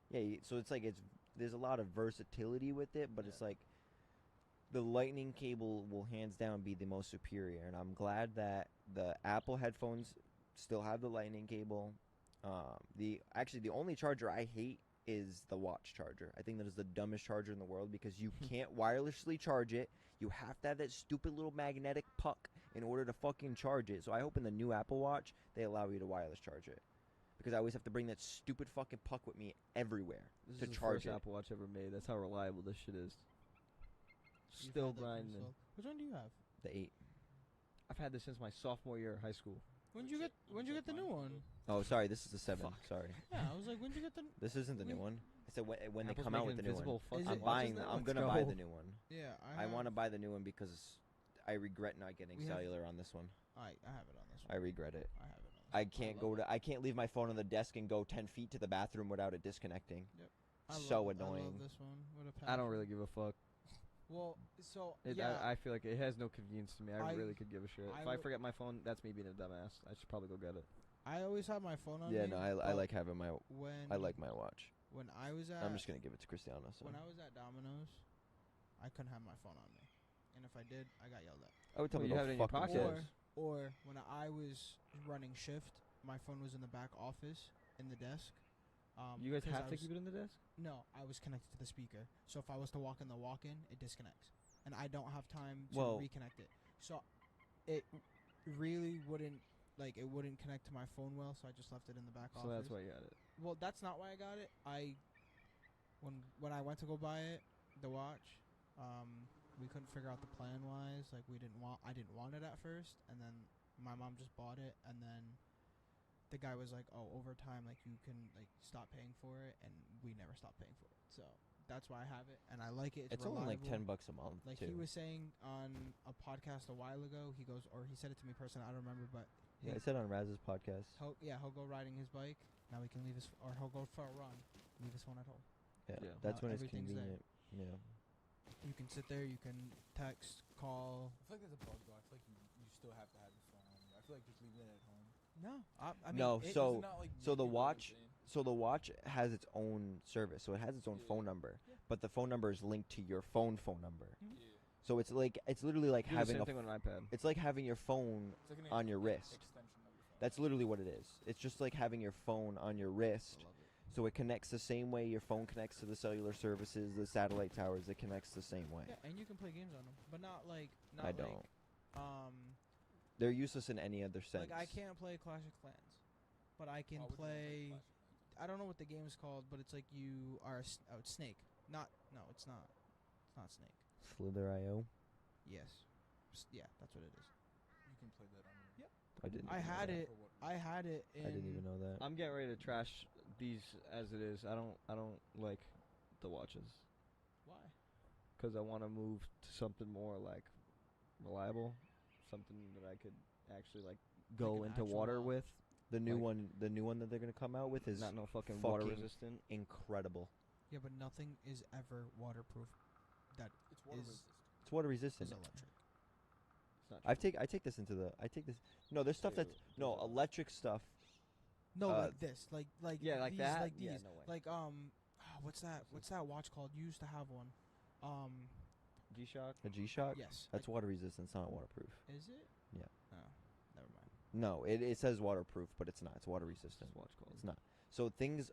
Yeah, so it's like there's a lot of versatility with it, but it's Yeah. like the lightning cable will hands down be the most superior, and I'm glad that the Apple headphones still have the lightning cable. The only charger I hate is the watch charger. I think that is the dumbest charger in the world because you can't wirelessly charge it. You have to have that stupid little magnetic puck in order to fucking charge it. So I hope in the new Apple Watch they allow you to wireless charge it. Because I always have to bring that stupid fucking puck with me everywhere This to is the charge first it. Apple Watch ever made. That's how reliable this shit is. You've Still had that for grinding. yourself. Which one do you have? The 8. I've had this since my sophomore year of high school. When'd you get the new one? Oh, sorry, this is the 7. Fuck. Sorry. Yeah, I was like, when'd you get the? This isn't the new one. I said when they Apple's come out making with the new one. invisible fucking Is I'm it- buying. watches now? I'm Let's gonna buy go. the new one. Yeah, I want to buy the new one because I regret not getting We have- cellular on this one. I have it on this I one. regret it. I have it on. This I one. can't love it. I can't leave my phone on the desk and go 10 feet to the bathroom without it disconnecting. I So love, I annoying. love this one. What a I don't passion. really give a fuck. Well, so yeah, I feel like it has no convenience to me. I I- really could give a shit. I If I would- forget my phone, that's me being a dumbass. I should probably go get it. I always have my phone on Yeah, me. no, I but like having my. when I like my watch. when I was at I'm just gonna give it to Cristiano. So when I was at Domino's, I couldn't have my phone on me, and if I did, I got yelled at. I would tell Well, me you to have it in go your fuck pocket. themselves. Or when I was running shift, my phone was in the back office in the desk. You guys 'cause I have to was- keep it in the desk? No, I was connected to the speaker. So if I was to walk in the walk-in, it disconnects, and I don't have time to Well- reconnect it. So it really wouldn't it wouldn't connect to my phone well. So I just left it in the back So office. that's why you got it. Well, that's not why I got it. When I went to go buy it, the watch, we couldn't figure out the plan wise. Like I didn't want it at first, and then my mom just bought it, and then the guy was like, "Oh, over time, like you can like stop paying for it," and we never stopped paying for it. So that's why I have it, and I like it. It's only like reliable. $10 a month. Like too. he was saying on a podcast a while ago, he goes, or he said it to me personally. I don't remember, but Yeah, I said on Raz's podcast. he'll go riding his bike. Now he can leave his, or he'll go for a run, leave his phone at home. Yeah, Yeah. that's Now when it's everything's there. convenient. Yeah. You can sit there, you can text, call. I feel like there's a bug though. I feel like you still have to have your phone on you. I feel like just leaving it at home. No, I mean, No, it- so- Does it not, like, so make the you go watch- insane? So the watch has its own service, so it has its own Yeah. phone number, Yeah. but the phone number is linked to your phone number. Mhm. Yeah. So it's literally like Do the having same a. thing on an iPad. It's like having your phone It's like an on your wrist. extension of your phone. That's literally what it is. It's just like having your phone on your wrist. I love it. So it connects the same way your phone connects to the cellular services, the satellite towers. It connects the same way. Yeah, and you can play games on them, but not like I don't. They're useless in any other sense. like I can't play Clash of Clans, but I can Why would you wanna play. Clash of Clans? I don't know what the game is called, but it's like you are it's Snake. Not no, it's not. It's not Snake. Slither.io. Yes, yeah, that's what it is. You can play that on your. Yep. I didn't. I even know had that. it. I had it in. I didn't even know that. I'm getting ready to trash these as it is. I don't like the watches Why? because I want to move to something more like reliable, something that I could actually like go an into actual water watch. with. The new Like- one that they're gonna come out with is Not no fucking water fucking resistant. incredible. Yeah, but nothing is ever waterproof. That It's water is- resistant. It's water resistant. is electric. It's not I true. take this into the. I take this. No, there's stuff that's Ew. no electric stuff. No, Uh, like this, like Yeah, like these, that? like Yeah, these, no way. like what's that? What's that watch called? You used to have one. G-Shock. A G-Shock. Yes. That's water resistant. It's not waterproof. Is it? Yeah. Oh, never mind. No, it says waterproof, but it's not. It's water resistant. What's watch called? It's not. So things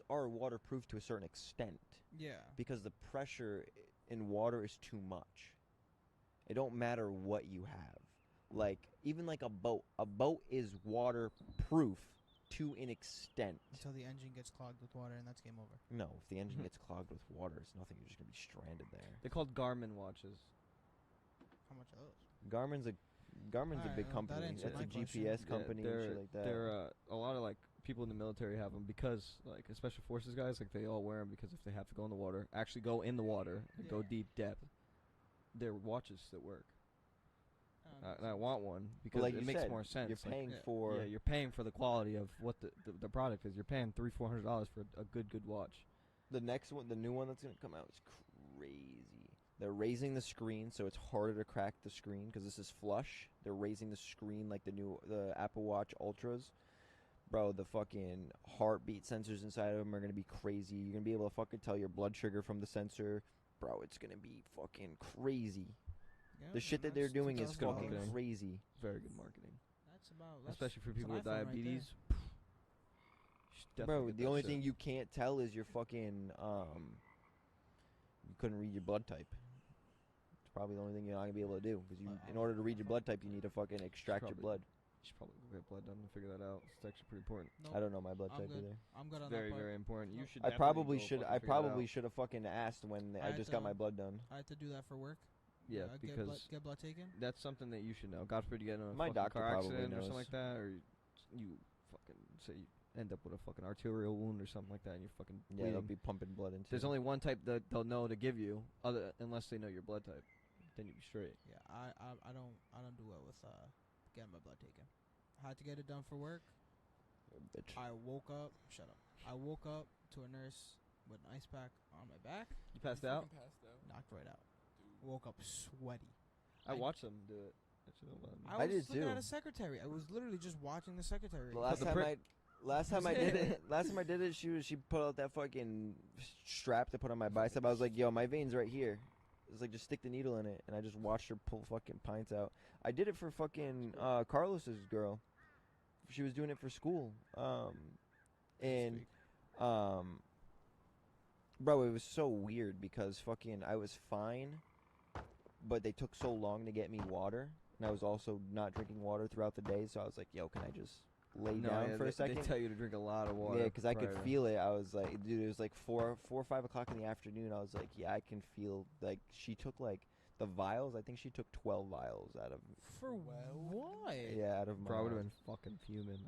are waterproof to a certain extent Yeah. because the pressure in water is too much. It don't matter what you have. Like even like a boat. A boat is waterproof to an extent. Until the engine gets clogged with water, and that's game over. No, if the engine Mhm. gets clogged with water, it's nothing. You're just gonna be stranded there. They're called Garmin watches. How much are those? Garmin's a Alright, big that company. answered That's my a question. GPS Yeah, company and they're shit like that. they're a lot of like people in the military have them because like special forces guys like they all wear them because if they have to go in the water, actually go in the water and go Yeah. deep depth, they're watches that work. Oh, And I want one because like it you makes said, more sense. You're Like, paying Yeah. for. yeah, you're paying for the quality of what the product is. You're paying $300-400 for a good watch. The next one, the new one that's gonna come out is crazy. They're raising the screen so it's harder to crack the screen because this is flush. They're raising the screen like the Apple Watch Ultras. Bro, the fucking heartbeat sensors inside of them are gonna be crazy. You're gonna be able to fucking tell your blood sugar from the sensor. Bro, it's gonna be fucking crazy. Yeah, The shit that and they're that's doing is $2,000. fucking marketing. crazy. Very good marketing, That's about. especially for that's people an with iPhone right diabetes. should definitely Bro, get the that only shit. thing you can't tell is your fucking you couldn't read your blood type. It's probably the only thing you're not gonna be able to do because you, in order to read your blood type, you need to fucking extract your probably- blood. You should probably go get blood done and figure that out. It's actually pretty important. Nope, I don't know my blood I'm type good. either. I'm good on Very, that part. very important. You Nope. should. I definitely probably go should. fucking I figure that probably out. should have fucking asked when I I had just got my to- blood done. I had to do that for work. Yeah, get because blood taken. that's something that you should know. God forbid you get in a My fucking doctor car probably accident or knows. something like that, or you fucking say you end up with a fucking arterial wound or something like that, and you're fucking Yeah, they'll bleeding. be pumping blood into. There's it. only one type that they'll know to give you, unless they know your blood type. Then you'd be straight. Yeah, I don't do well with getting my blood taken. I had to get it done for work. Bitch. I woke up. Shut up. I woke up to a nurse with an ice pack on my back. You passed You out. fucking passed out. Knocked right out. Dude. Woke up sweaty. I I- watched them do it. Actually, don't bother me. I I was did looking too. at a secretary. I was literally just watching the secretary. The last the time prick- last time I did it, she put out that fucking strap to put on my bicep. I was like, yo, my veins right here. It was like, just stick the needle in it, and I just watched her pull fucking pints out. I did it for fucking Carlos's girl. She was doing it for school. And bro, it was so weird because fucking I was fine, but they took so long to get me water, and I was also not drinking water throughout the day. So I was like, yo, can I just lay down yeah, for a They second? tell you to drink a lot of water. Yeah, because I could prior to- feel it. I was like, dude, it was like 4 or 5 o'clock in the afternoon. I was like, yeah, I can feel, like, she took, like, the vials. I think she took 12 vials out of, For what? yeah, out of my Bro, I would have arm. been fucking fuming.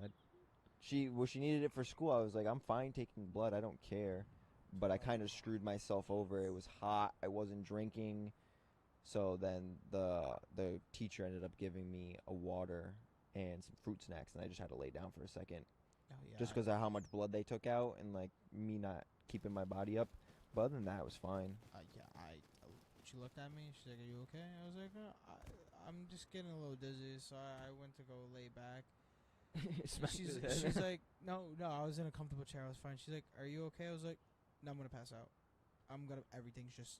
She needed it for school. I was like, I'm fine taking blood. I don't care. But I kind of screwed myself over. It was hot. I wasn't drinking. So then the teacher ended up giving me a water and some fruit snacks, and I just had to lay down for a second. Oh, yeah, Just because of how much blood they took out and like me not keeping my body up. But other than that, it was fine. She looked at me. She's like, "Are you okay?" I was like, "I'm just getting a little dizzy." So I went to go lay back. She's like, "No, I was in a comfortable chair. I was fine." She's like, "Are you okay?" I was like, "No, I'm gonna pass out. Everything's just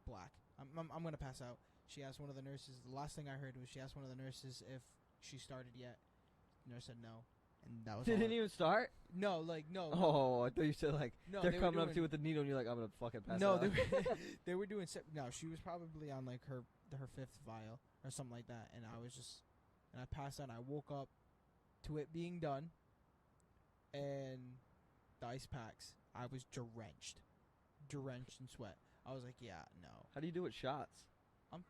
black. I'm gonna pass out." She asked one of the nurses. The last thing I heard was she asked one of the nurses if she started yet. The nurse said no, and that was all Didn't I- even start. No, like no. Oh, I thought you said like no, they're they were coming up to you doing- with the needle, and you're like, I'm gonna fucking pass No, out. they were, they were doing. No, she was probably on like her 5th vial or something like that, and I passed out. And I woke up to it being done, and the ice packs. I was drenched in sweat. I was like, yeah, no, How do you do it? Shots. I'm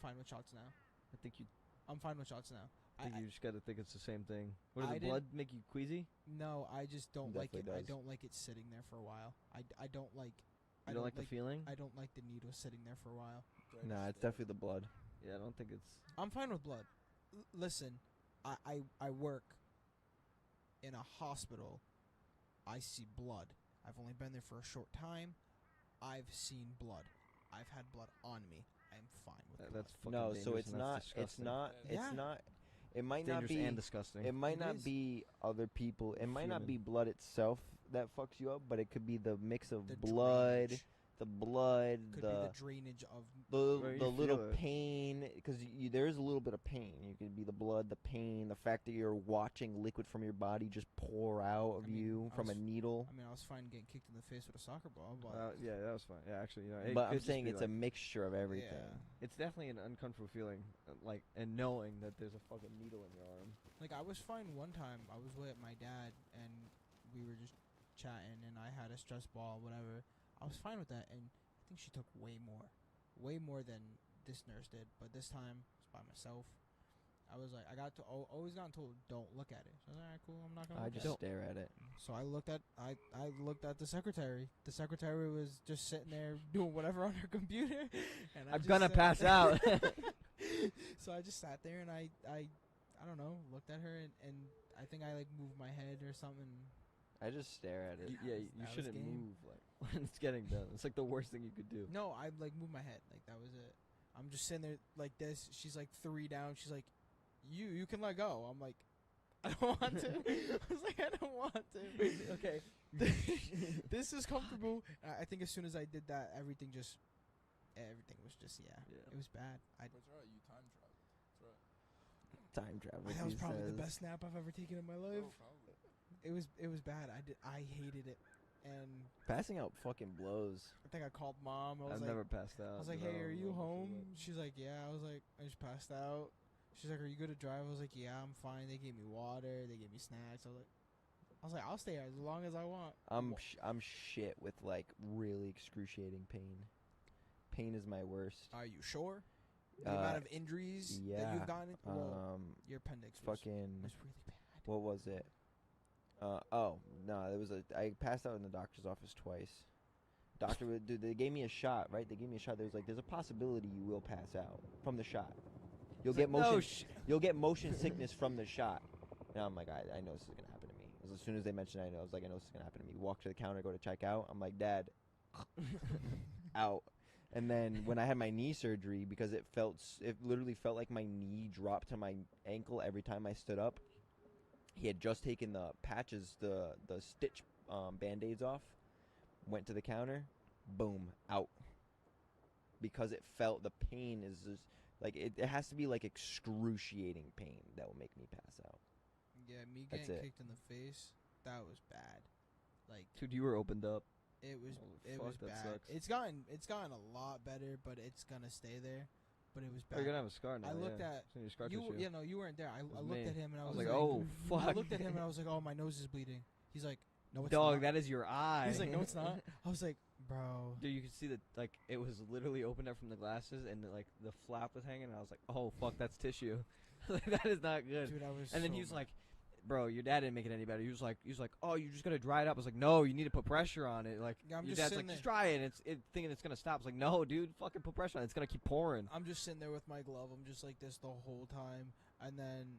fine with shots now. I think you. I'm fine with shots now. I think you just gotta think it's the same thing. What does I the didn't- blood make you queasy? No, I just don't like it. Definitely I does. don't like it sitting there for a while. I don't like. You don't like the feeling? I don't like the needle sitting there for a while. Nah, it's definitely the blood. Yeah, I don't think it's. I'm fine with blood. Listen, I work in a hospital. I see blood. I've only been there for a short time. I've seen blood. I've had blood on me. I'm fine with blood. That's fucking No, dangerous so it's and that's not. It's disgusting. not. Yeah. It's not. It might dangerous not be. and disgusting. It might It not is. be other people. It might not Human. be blood itself that fucks you up, but it could be the mix of The blood, drainage. the blood, Could be the drainage of. Where you the little feel it. pain, because there is a little bit of pain. You could be the blood, the pain, the fact that you're watching liquid from your body just pour out of I mean, you I from a was- needle. I mean, I was fine getting kicked in the face with a soccer ball, but Yeah, that was fine. Yeah, actually, you know, it But could I'm just saying be it's like, a mixture of everything. Yeah. It's definitely an uncomfortable feeling, like, and knowing that there's a fucking needle in your arm. like I was fine one time. I was with my dad and we were just chatting, and I had a stress ball, whatever. I was fine with that, and I think she took way more than this nurse did. But this time, it's by myself. I was like, I got to always gotten told don't look at it. So I was like, alright, cool. I'm not gonna. I Look just at it. stare at it. So I looked at the secretary. The secretary was just sitting there doing whatever on her computer, and I I'm just gonna sat pass there. out. So I just sat there and I don't know, looked at her and I think I like moved my head or something. I just stare at it. Yeah, That you was shouldn't game. move like when it's getting done. It's like the worst thing you could do. No, I like moved my head. Like that was it. I'm just sitting there like this. She's like 3 down. She's like, you can let go. I'm like, I don't want to. I was like, I don't want to. Okay. This is comfortable. I think as soon as I did that, everything was just Yeah. It was bad. But it's alright, you time travel. That's right. Time travel. That was he probably the says. best nap I've ever taken in my life. Oh, probably. It was bad. I hated it, and Passing out fucking blows. I think I called mom. I was I've like, never passed out. I was like, but hey, are I'll you never home? forget. She's like, yeah. I was like, I just passed out. She's like, are you good to drive? I was like, yeah, I'm fine. They gave me water. They gave me snacks. I was like, I'll stay as long as I want. I'm shit with like really excruciating pain. Pain is my worst. Are you sure? The amount of injuries that yeah. you've gotten. Well, your appendix was Fucking. really bad. What was it? Oh no, there was I passed out in the doctor's office twice. Dude, they gave me a shot, right? They gave me a shot. There's a possibility you will pass out from the shot. You'll get motion. You'll get motion sickness from the shot. And I'm like, I know this is gonna happen to me. As soon as they mentioned it, I was like, I know this is gonna happen to me. Walk to the counter, go to check out. I'm like, Dad, out. And then when I had my knee surgery, because it literally felt like my knee dropped to my ankle every time I stood up. He had just taken the patches, the stitch Band-Aids off. Went to the counter, boom, out. Because it felt, the pain is just, like, it has to be like excruciating pain that will make me pass out. Yeah, me That's getting it. kicked in the face, that was bad. Like, Dude, you were opened up. it was Oh, it fuck, was that bad. sucks. It's gotten a lot better, but it's gonna stay there. But it was Oh, bad. you're gonna have a scar now. I looked yeah. at It's in your scar you. tissue. You know, you weren't there. I was looked me. at him and I was like, like, oh fuck. I looked at him and I was like, oh, my nose is bleeding. He's like, no, it's Dog, not. that is your eye. He's like, no, it's not. I was like, bro. Dude, you could see that, like, it was literally opened up from the glasses, and like the flap was hanging. And I was like, oh fuck, that's tissue. Like, that is not good. Dude, I was. And then so he was mad. like, bro, your dad didn't make it any better. He was like, oh, you're just gonna dry it up. I was like, no, you need to put pressure on it. Like, Yeah, I'm your just dad's sitting like, just there. dry it. And thinking it's gonna stop. I was like, no, dude, fucking put pressure on it. It's gonna keep pouring. I'm just sitting there with my glove. I'm just like this the whole time. And then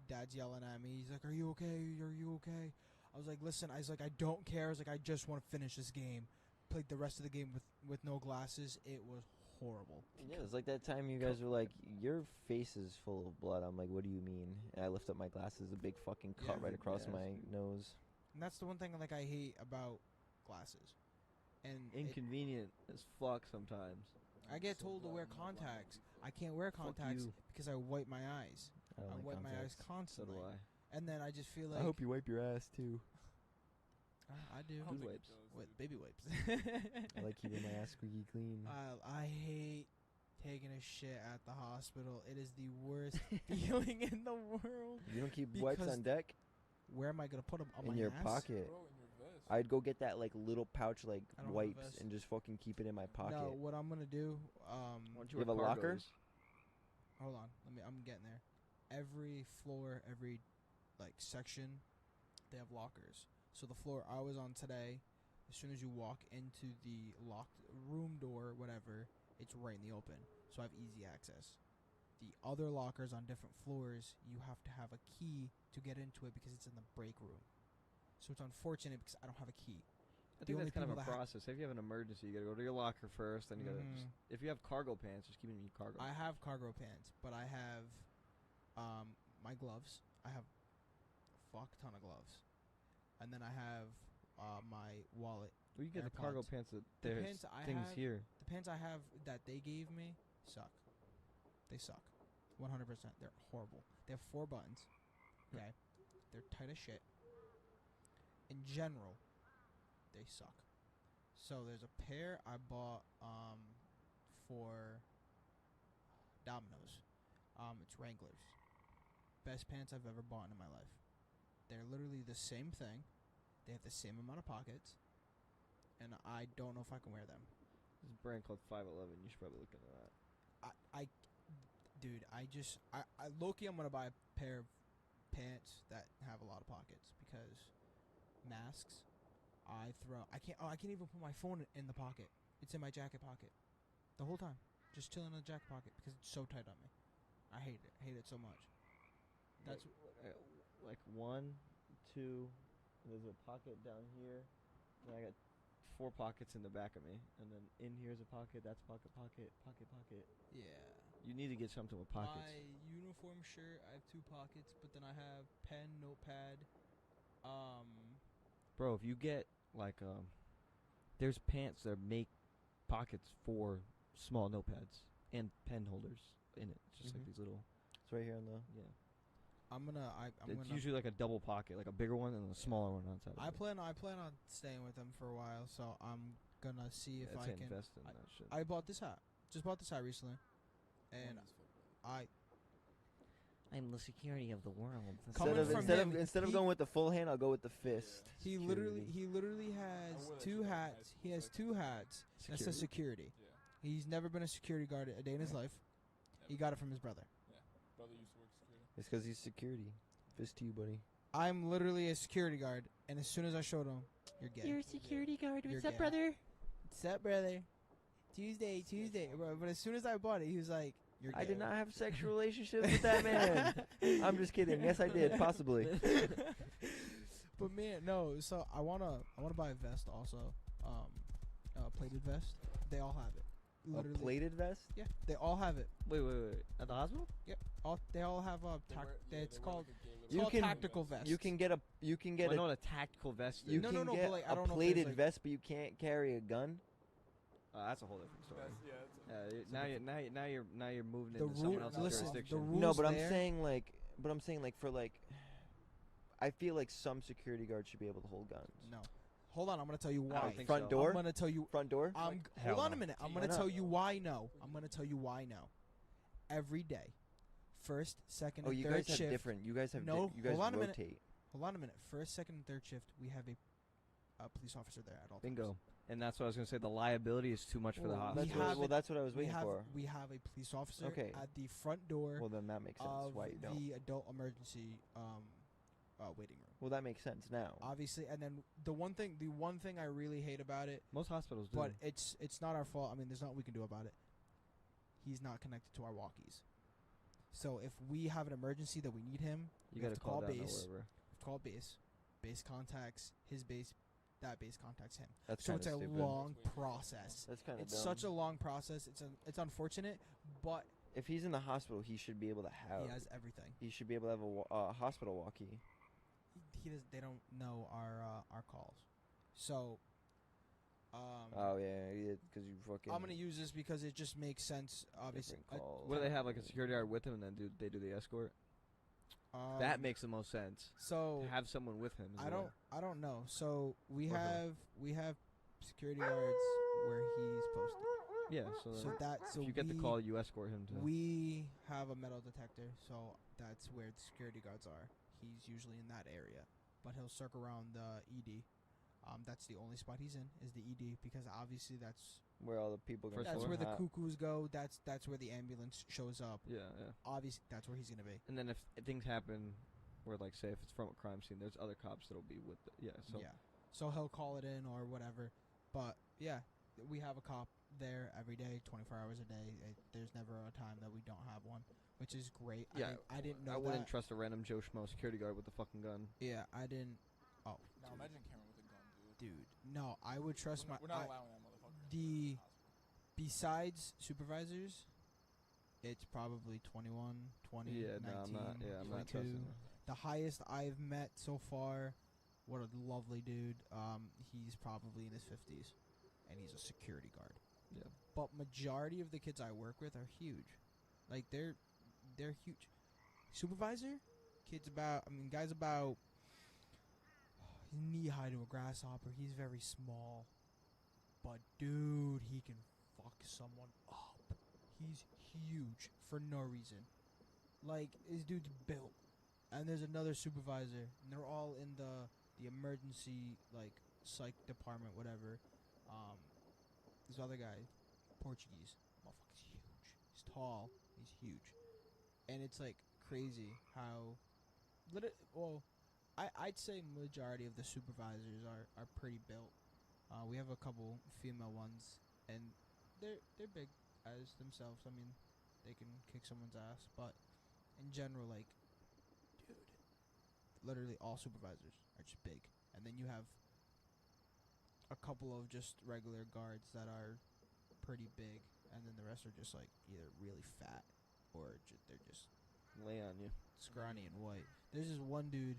Dad's yelling at me. He's like, are you okay? Are you okay? I was like, listen, I was like, I don't care. I was like, I just want to finish this game. Played the rest of the game with no glasses. It was horrible. Yeah, it's like that time you guys were like, your face is full of blood. I'm like, what do you mean? And I lift up my glasses, a big fucking cut Yeah. right across Yeah. my nose. And that's the one thing like I hate about glasses. And Inconvenient as fuck sometimes. I get told to wear contacts. I can't wear contacts you. because I wipe my eyes. I don't I like wipe my eyes contacts. So constantly. do I. And then I just feel like I hope you wipe your ass too. I do. I don't Dude think it wipes. does, With dude. baby wipes. I like keeping my ass squeaky clean. I hate taking a shit at the hospital. It is the worst feeling in the world. You don't keep wipes because on deck? Where am I gonna put them? On In my your ass? pocket. Bro, in your vest. I'd go get that like little pouch like I don't have a wipes vest. and just fucking keep it in my pocket. No, what I'm gonna do? Why don't You have a wear locker? cargos? Hold on. I'm getting there. Every floor, every like section, they have lockers. So the floor I was on today, as soon as you walk into the locked room door, whatever, it's right in the open. So I have easy access. The other lockers on different floors, you have to have a key to get into it because it's in the break room. So it's unfortunate because I don't have a key. I The think only that's kind of people a that ha- process. If you have an emergency, you gotta go to your locker first. Then you gotta. Just, Mhm. if you have cargo pants, just keep them in your cargo. I have cargo pants, but I have my gloves. I have a fuck ton of gloves. And then I have my wallet. well, you get the cargo AirPods. pants that The there's pants I things have- here. The pants I have that they gave me suck. They suck. 100%. They're horrible. They have 4 buttons. Okay? They're tight as shit. In general, they suck. So there's a pair I bought for Domino's. It's Wranglers. Best pants I've ever bought in my life. They're literally the same thing. They have the same amount of pockets. And I don't know if I can wear them. There's a brand called 511. You should probably look into that. Dude, low-key, I'm gonna buy a pair of pants that have a lot of pockets because masks, I can't even put my phone in the pocket. It's in my jacket pocket the whole time, just chilling in the jacket pocket because it's so tight on me. I hate it so much. That's like 1, 2. There's a pocket down here. And I got 4 pockets in the back of me, and then in here's a pocket. That's pocket. yeah. You need to get something with pockets. My uniform shirt, I have 2 pockets, but then I have pen, notepad. Bro, if you get like there's pants that make pockets for small notepads and pen holders in it. Just like Mhm. these little It's right here on the. yeah. I'm gonna. It's gonna. usually like a double pocket, like a bigger one and a smaller one on top. I plan on staying with him for a while, so I'm gonna see if I can. invest in that shit. I bought this hat. Just bought this hat recently, and I'm the security of the world. Coming from him, Instead of he- going with the full hand, I'll go with the fist. he literally has wore that two shit in high hats. school, He has like- two hats that says security. Yeah. He's never been a security guard a day in his life. He got it from his brother. Brother used to work security. It's because he's security. Fist to you, buddy. I'm literally a security guard, and as soon as I showed him, you're gay. You're a security guard. You're What's up, gay. brother? What's up, brother? Tuesday. But as soon as I bought it, he was like, you're gay. I did not have sexual relationships with that man. I'm just kidding. Yes, I did. Possibly. But man, no. So I wanna buy a vest also. A plated vest. They all have it. A Literally. plated vest? Yeah, they all have it. Wait. At the hospital? Yep. They all have a. It's called. You called can- tactical vest. You can get a. You can get I know a. what a tactical vest is. You No, can no, get but, like, I a don't know if plated there's, like- vest, but you can't carry a gun. That's a whole different story. That's Now you're moving The into someone rule- else's listen, jurisdiction. the No, rules but I'm there- saying like for like. I feel like some security guards should be able to hold guns. No. Hold on, I'm gonna tell you I don't why. think Front so. door? I'm gonna tell you. Front door? Hold hell on a no. minute. I'm Why gonna not? tell you why no. I'm gonna tell you why no. Every day, first, second, Oh, and you third guys have shift. different. You guys have. No, You guys hold on a minute. rotate. Hold on a minute. First, second, and third shift, we have a police officer there at all times. Bingo. And that's what I was gonna say. The liability is too much for the Well, hospital. we have well, it- that's what I was We waiting have for. we have a police officer Okay. at the front door Well, then that makes sense. of Why you don't? the adult emergency waiting room. Well, that makes sense now. Obviously, and then the one thing I really hate about it, Most hospitals do. but it's not our fault. I mean, there's nothing we can do about it. He's not connected to our walkies. So if we have an emergency that we need him, you we have gotta to call down base. or whatever. Call base. Base contacts his base. That base contacts him. That's So kind it's of a stupid. long process. That's kind of It's dumb. such a long process. It's unfortunate, but If he's in the hospital, he should be able to have. he has everything. He should be able to have a hospital walkie. He does. They don't know our calls. So, Oh yeah, because you fucking. I'm gonna use this because it just makes sense. Obviously, different calls. What do they have, like a security guard with him, and then they do the escort? That makes the most sense. so. To have someone with him. Is I the don't. way. I don't know. So we Or her. have security guards where he's posted. Yeah. So, So if you get the call, you escort him to. We have a metal detector, so that's where the security guards are. He's usually in that area, but he'll circle around the ED. That's the only spot he's in is the ED because obviously that's where all the people. First that's floor? where the Ha- cuckoos go. That's where the ambulance shows up. Yeah. Obviously, that's where he's gonna be. And then if things happen, where like say if it's from a crime scene, there's other cops that'll be with. So yeah. So he'll call it in or whatever. But yeah, we have a cop there every day, 24 hours a day. There's never a time that we don't have one, which is great. Yeah, I didn't know I wouldn't that. trust a random Joe Schmo security guard with a fucking gun. Yeah, I didn't. Oh, Now imagine Cameron with a gun, dude. no, I would trust We're not my. allowing that motherfucker. the- Besides supervisors, it's probably 21, 20, Yeah, 19, no, I'm not. Yeah, I'm not 22. trusting. The highest I've met so far, what a lovely dude. He's probably in his 50s, and he's a security guard. Yeah. But majority of the kids I work with are huge, like they're huge. Supervisor, guys about knee high to a grasshopper. He's very small, but dude, he can fuck someone up. He's huge for no reason. Like this dude's built. And there's another supervisor, and they're all in the emergency like psych department, whatever. This other guy, Portuguese, motherfucker's huge. He's tall. He's huge, and it's like crazy how. I'd say majority of the supervisors are pretty built. We have a couple female ones, and they're big as themselves. I mean, they can kick someone's ass, but in general, like, dude, literally all supervisors are just big, and then you have a couple of just regular guards that are pretty big, and then the rest are just like either really fat or they're just Lay on you. scrawny and white. There's this one dude,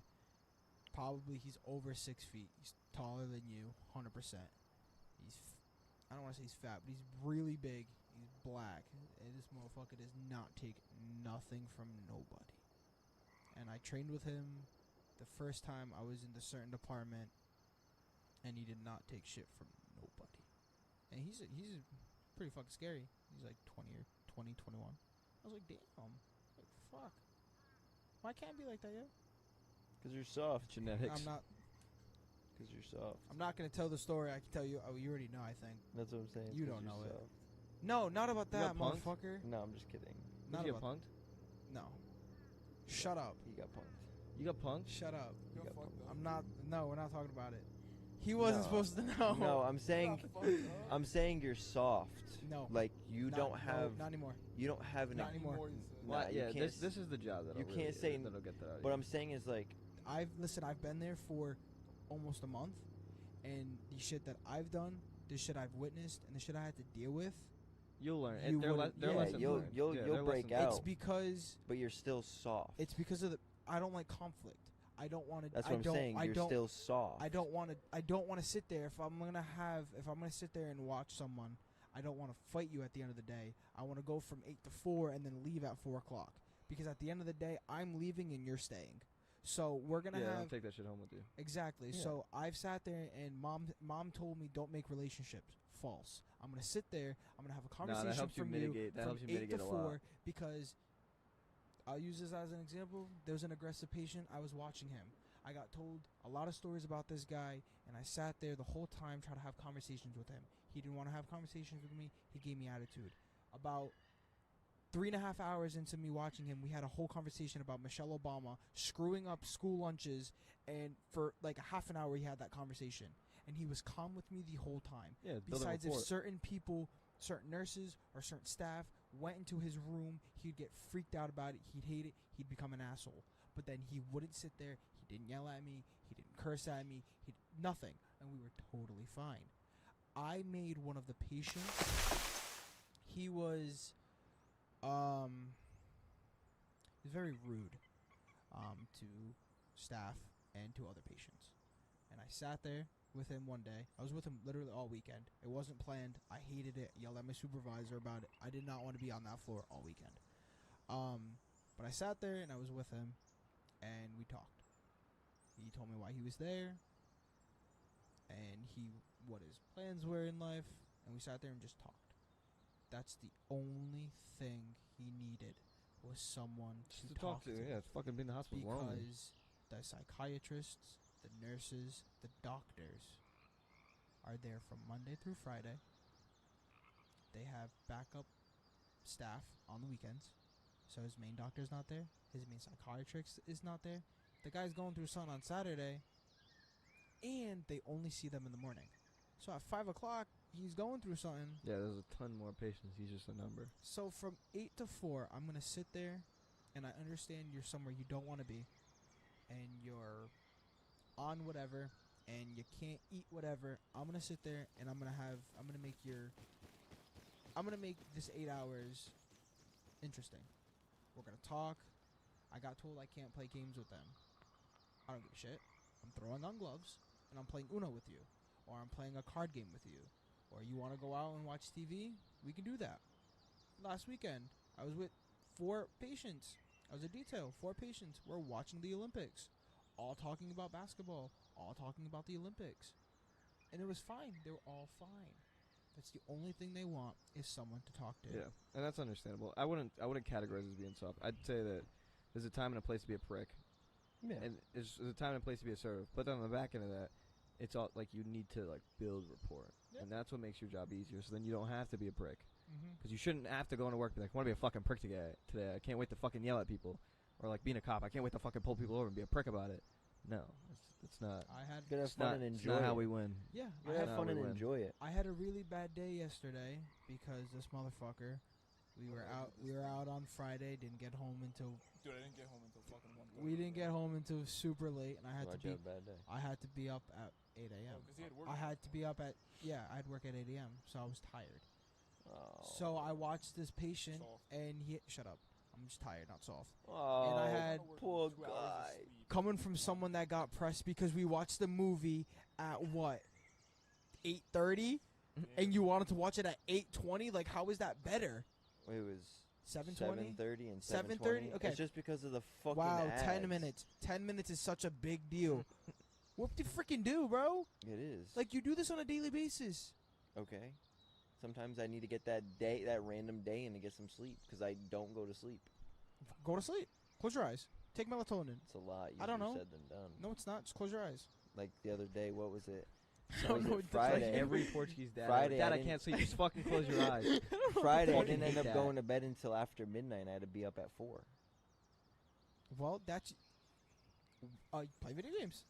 probably he's over 6 feet. He's taller than you, 100%. I don't want to say he's fat, but he's really big. He's black, and this motherfucker does not take nothing from nobody. and I trained with him the first time I was in the certain department, and he did not take shit from nobody. And he's pretty fucking scary. He's like 20, 21. I was like, damn, like fuck. Why can't I be like that, yo? Because you're soft. Genetics. I'm not. Because you're soft. I'm not gonna tell the story. I can tell you. Oh, you already know. I think. That's what I'm saying. You 'cause don't you're know it. soft. No, not about You that, got punked? motherfucker. No, I'm just kidding. Not Did you get about. punked? No. Shut up. He got punked. You got punked? Shut up. He You're got fucked punked. up. I'm not. No, we're not talking about it. He wasn't No. supposed to know. No, I'm saying, I'm saying you're soft. No. Like you Not- don't no, have, not anymore. you don't have an. Not anymore. Nah, you yeah, can't this s- this is the job that you can't say that'll get that out of What you. I'm saying is like, I've been there for almost a month, and the shit that I've done, the shit I've witnessed, and the shit I had to deal with, You'll learn. you And they're wouldn't- they're yeah, lessons you'll- learned. you'll- Yeah, you'll they're break lessons out. it's because but you're still soft. it's because of the. I don't like conflict. I don't want to. That's I what I'm don't, saying. I You're don't, still soft. I don't want to. I don't want to sit there. If I'm gonna sit there and watch someone, I don't want to fight you at the end of the day. I want to go from 8 to 4 and then leave at 4 o'clock. Because at the end of the day, I'm leaving and you're staying. So we're gonna Yeah, have don't take that shit home with you. exactly. Yeah. So I've sat there and mom told me don't make relationships. False. I'm gonna sit there. I'm gonna have a Nah, conversation that helps you from mitigate. That from helps you 8 mitigate to a 4 lot. because I'll use this as an example. There was an aggressive patient. I was watching him. I got told a lot of stories about this guy, and I sat there the whole time trying to have conversations with him. He didn't want to have conversations with me. He gave me attitude. About 3.5 hours into me watching him, we had a whole conversation about Michelle Obama screwing up school lunches, and for like a half an hour he had that conversation. And he was calm with me the whole time. Yeah, build a Besides, if rapport. certain people, certain nurses or certain staff went into his room, he'd get freaked out about it. He'd hate it. He'd become an asshole. But then he wouldn't sit there. He didn't yell at me. He didn't curse at me. Nothing. And we were totally fine. I made one of the patients. He was very rude to staff and to other patients. And I sat there with him one day. I was with him literally all weekend. It wasn't planned. I hated it. Yelled at my supervisor about it. I did not want to be on that floor all weekend. But I sat there and I was with him, and we talked. He told me why he was there, and what his plans were in life, and we sat there and just talked. That's the only thing he needed, was someone Just to talk to. Yeah, it's fucking being in the hospital lonely. Because the psychiatrists, the nurses, the doctors are there from Monday through Friday. They have backup staff on the weekends. So his main doctor's not there. His main psychiatrist is not there. The guy's going through something on Saturday, and they only see them in the morning. So at 5 o'clock, he's going through something. Yeah, there's a ton more patients. He's just a number. So from 8 to 4, I'm going to sit there, and I understand you're somewhere you don't want to be, and you're on whatever, and you can't eat whatever. I'm going to sit there, and I'm going to make this 8 hours interesting. We're going to talk. I got told I can't play games with them. I don't give a shit. I'm throwing on gloves, and I'm playing Uno with you, or I'm playing a card game with you, or you want to go out and watch TV, we can do that. Last weekend, I was with 4 patients. I was a detail, 4 patients. We're watching the Olympics, all talking about basketball, all talking about the Olympics. And it was fine. They were all fine. That's the only thing they want, is someone to talk to. Yeah, and that's understandable. I wouldn't categorize it as being soft. I'd say that there's a time and a place to be a prick, Yeah. and there's a time and a place to be assertive. But then on the back end of that, it's all like you need to like build rapport, Yeah. and that's what makes your job easier. So then you don't have to be a prick, Mm-hmm. because you shouldn't have to go into work and be like, I want to be a fucking prick today. I can't wait to fucking yell at people, or like being a cop. I can't wait to fucking pull people over and be a prick about it. No, it's not. I had You gotta have It's fun not, and it's enjoy not it. how we win. yeah, You I gotta had have how fun we and win. enjoy it. I had a really bad day yesterday because this motherfucker. We were out on Friday. Didn't get home until Dude, I didn't get home until fucking 1:30. we didn't get home until super late, and I had Why'd to you be have a bad day? I had to be up at 8 a.m. Oh, 'cause he had work. I had to be up at I had work at 8 a.m. So I was tired. Oh. So I watched this patient, Soft. and he shut up. I'm just tired, not soft. Oh, and I had poor 2 hours of guy. sleep. Coming from someone that got pressed because we watched the movie at what 8:30, Yeah. and you wanted to watch it at 8:20. Like, how is that better? It was 7:20. 7:30 and 7:30? 7:20. Okay. It's just because of the fucking Wow, ads. 10 minutes. 10 minutes is such a big deal. What do you freaking do, bro? It is. Like, you do this on a daily basis. Okay. Sometimes I need to get that random day, and to get some sleep because I don't go to sleep. Go to sleep. Close your eyes. Take melatonin. It's a lot easier I don't know. said than done. No, it's not. Just close your eyes. Like the other day, what was it? I What don't was know it? what the fuck Like Friday. every Portuguese dad. Friday, Dad, I I didn't- can't sleep. Just fucking close your eyes. Friday, I fucking didn't end hate up that. going to bed until after midnight. I had to be up at 4. Well, that's... you play video games.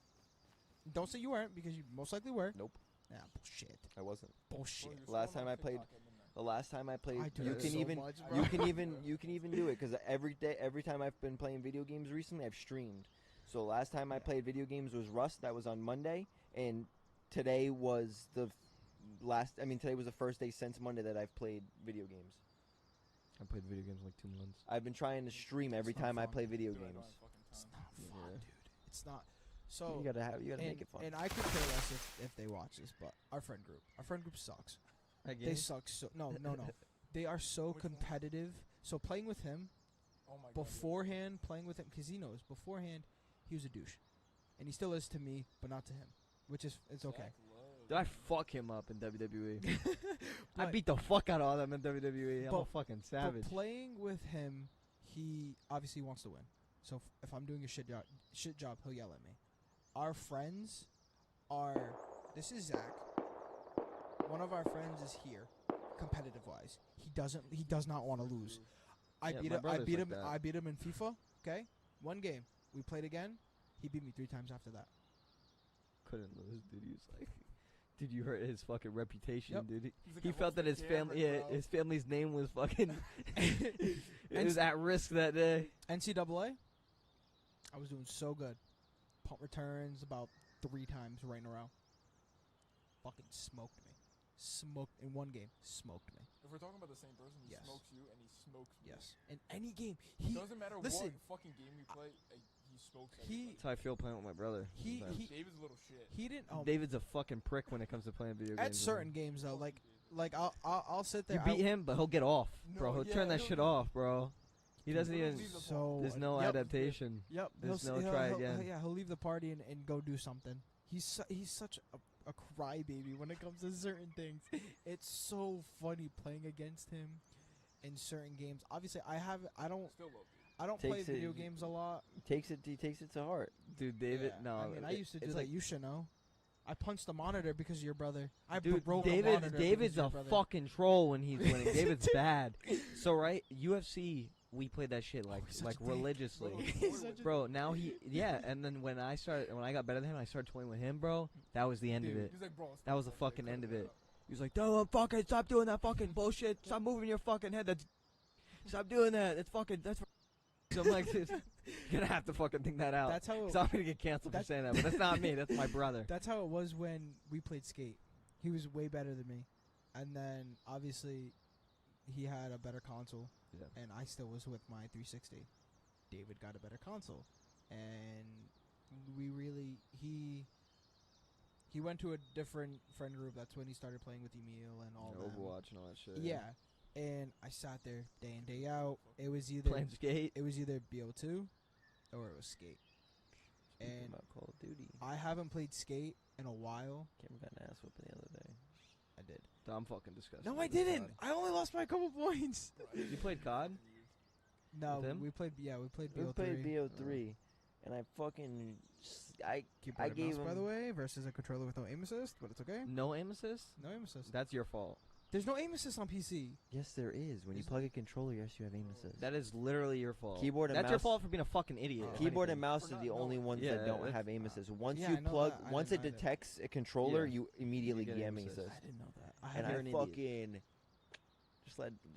Don't say you weren't, because you most likely were. Nope, Nah, bullshit. I wasn't. Bullshit. Well, you're Last scrolling time on I played- TikTok at midnight. The last time I played, I do you that can so even much, bro. you can even do it because every time I've been playing video games recently, I've streamed. So last time I played video games was Rust. That was on Monday, and today was the today was the first day since Monday that I've played video games. I played video games like 2 months. I've been trying to stream every It's not time I fun. play video Dude, I don't games. have fucking It's time. not fun, Yeah. dude. It's not. So... You gotta make it fun. And I could care less if they watch this, but our friend group sucks. They suck so... No. They are so Which one? competitive. So playing with him, Oh my god. beforehand, playing with him, because he knows, beforehand, he was a douche. And he still is to me, but not to him. Which is, it's okay. Zach Lowe. Did I fuck him up in WWE? I But- beat the fuck out of all them in WWE. I'm a But- fucking But savage. playing with him, he obviously wants to win. So if I'm doing a shit job, he'll yell at me. Our friends are... This is Zach. One of our friends is here, competitive-wise. He does not want to lose. I Yeah, beat my him. I brother's beat like him. that. I beat him in FIFA. Okay, one game. We played again. He beat me 3 times after that. Couldn't lose, dude. He was like, dude, you hurt his fucking reputation, Yep. dude. He's like, He I felt work that for his family, Cameron, bro. his family's name was fucking, it And was at risk that day. NCAA. I was doing so good. Punt returns about 3 times right in a row. Fucking smoked me. Smoked in one game. Smoked me. If we're talking about the same person, he Yes. smokes you and he smokes me. Yes. In any game, It he doesn't matter listen, what fucking game you play, he smokes he- everybody. That's how I feel playing with my brother. he sometimes. he David's a little shit. he didn't. David's a fucking prick when it comes to playing video games. at certain games though, Fucking like I'll sit there. You beat him, but he'll get off, bro. No, He'll yeah, turn that he'll shit do- off, bro. He Dude, doesn't literally even. leave the So There's no yep, adaptation. Yep. There's he'll, no he'll, try he'll- again. Yeah, he'll leave the party and go do something. He's such a crybaby when it comes to certain things. It's so funny playing against him in certain games. Obviously, I don't Still love you. play Takes it- video games a lot. He takes it to heart. Dude, David, Yeah. no. I mean, I used to do it's that. like, You should know. I punched the monitor because of your brother. I dude, broke the monitor because David's of your a brother. fucking troll when he's winning. David's bad. So right, UFC, we played that shit like Oh, he's such like a dick. religiously. Bro, He's such a- Bro, now and then when I got better than him, I started toying with him, bro. That was the end of Dude, it. he's like, bro, That was the fucking end of it. He was like, "Don't fucking stop doing that fucking bullshit. Stop moving your fucking head. Stop doing that. That's." So I'm like, dude, you're gonna have to fucking think that out. That's how. Cause I'm gonna get canceled for that- saying that, but that's not me. That's my brother. That's how it was when we played skate. He was way better than me, and then obviously he had a better console, Yeah. and I still was with my 360. David got a better console, and we really he went to a different friend group. That's when he started playing with Emil and all that. Overwatch and all that shit. Yeah, and I sat there day in day out. It was either Playing skate. it was either BO2 or it was skate. Speaking And about Call of Duty, I haven't played skate in a while. Cameron got an ass whooping the other day. I did. I'm fucking disgusted. No, with I this didn't. COD. I only lost by a couple points. You played COD? No, With him? we played. Yeah, we played We BO3. played BO3, and I fucking Keyboard and gave mouse, by him- the way, versus a controller with no aim assist, but it's okay. No aim assist? No aim assist. That's your fault. There's no aim assist on PC. Yes, there is. When you Is- plug a controller, yes, you have aim assist. That is literally your fault. Keyboard and That's your mouse- fault for being a fucking idiot. if Keyboard anything. and mouse For are not the only knowing. ones Yeah, that don't that's- have aim assist. Once Yeah, you I know plug, that. I once it didn't either. detects a controller, Yeah. you immediately get get aim aim assist. assist. I didn't know that. I And had You're I an idiot. fucking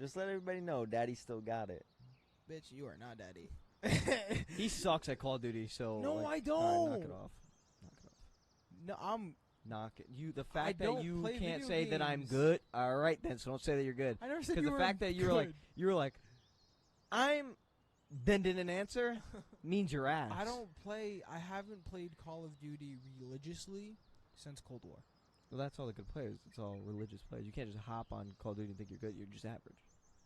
just let everybody know, Daddy still got it. bitch, you are not daddy. He sucks at Call of Duty, so. No, like, I alright, don't. knock it off. Knock it off. No, I'm. Knock it. The fact that don't you play can't video say that I'm games. good. All right, then. So don't say that you're good. I never said Because you the were fact that you were like, I'm, then didn't answer, means you're ass. I don't play. I haven't played Call of Duty religiously since Cold War. Well, that's all the good players. It's all religious players. You can't just hop on Call of Duty and think you're good. You're just average.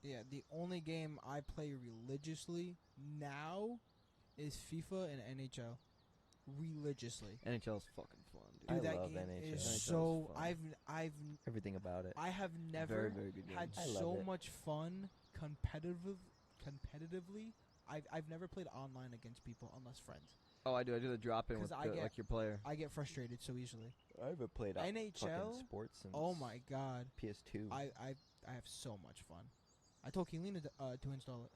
Yeah, the only game I play religiously now is FIFA and NHL. Religiously. NHL's fucking fun, dude. Dude, I that love game NHL. is NHL is so. fun. I've Everything about it. I have Very, never very good game. had I love so it. much fun competitively. I've never played online against people unless friends. Oh, I do. I do the drop in 'Cause with I the, get- like your player. I get frustrated so easily. I haven't played fucking NHL. sports since Oh my god. PS2. I have so much fun. I told Keelina to install it.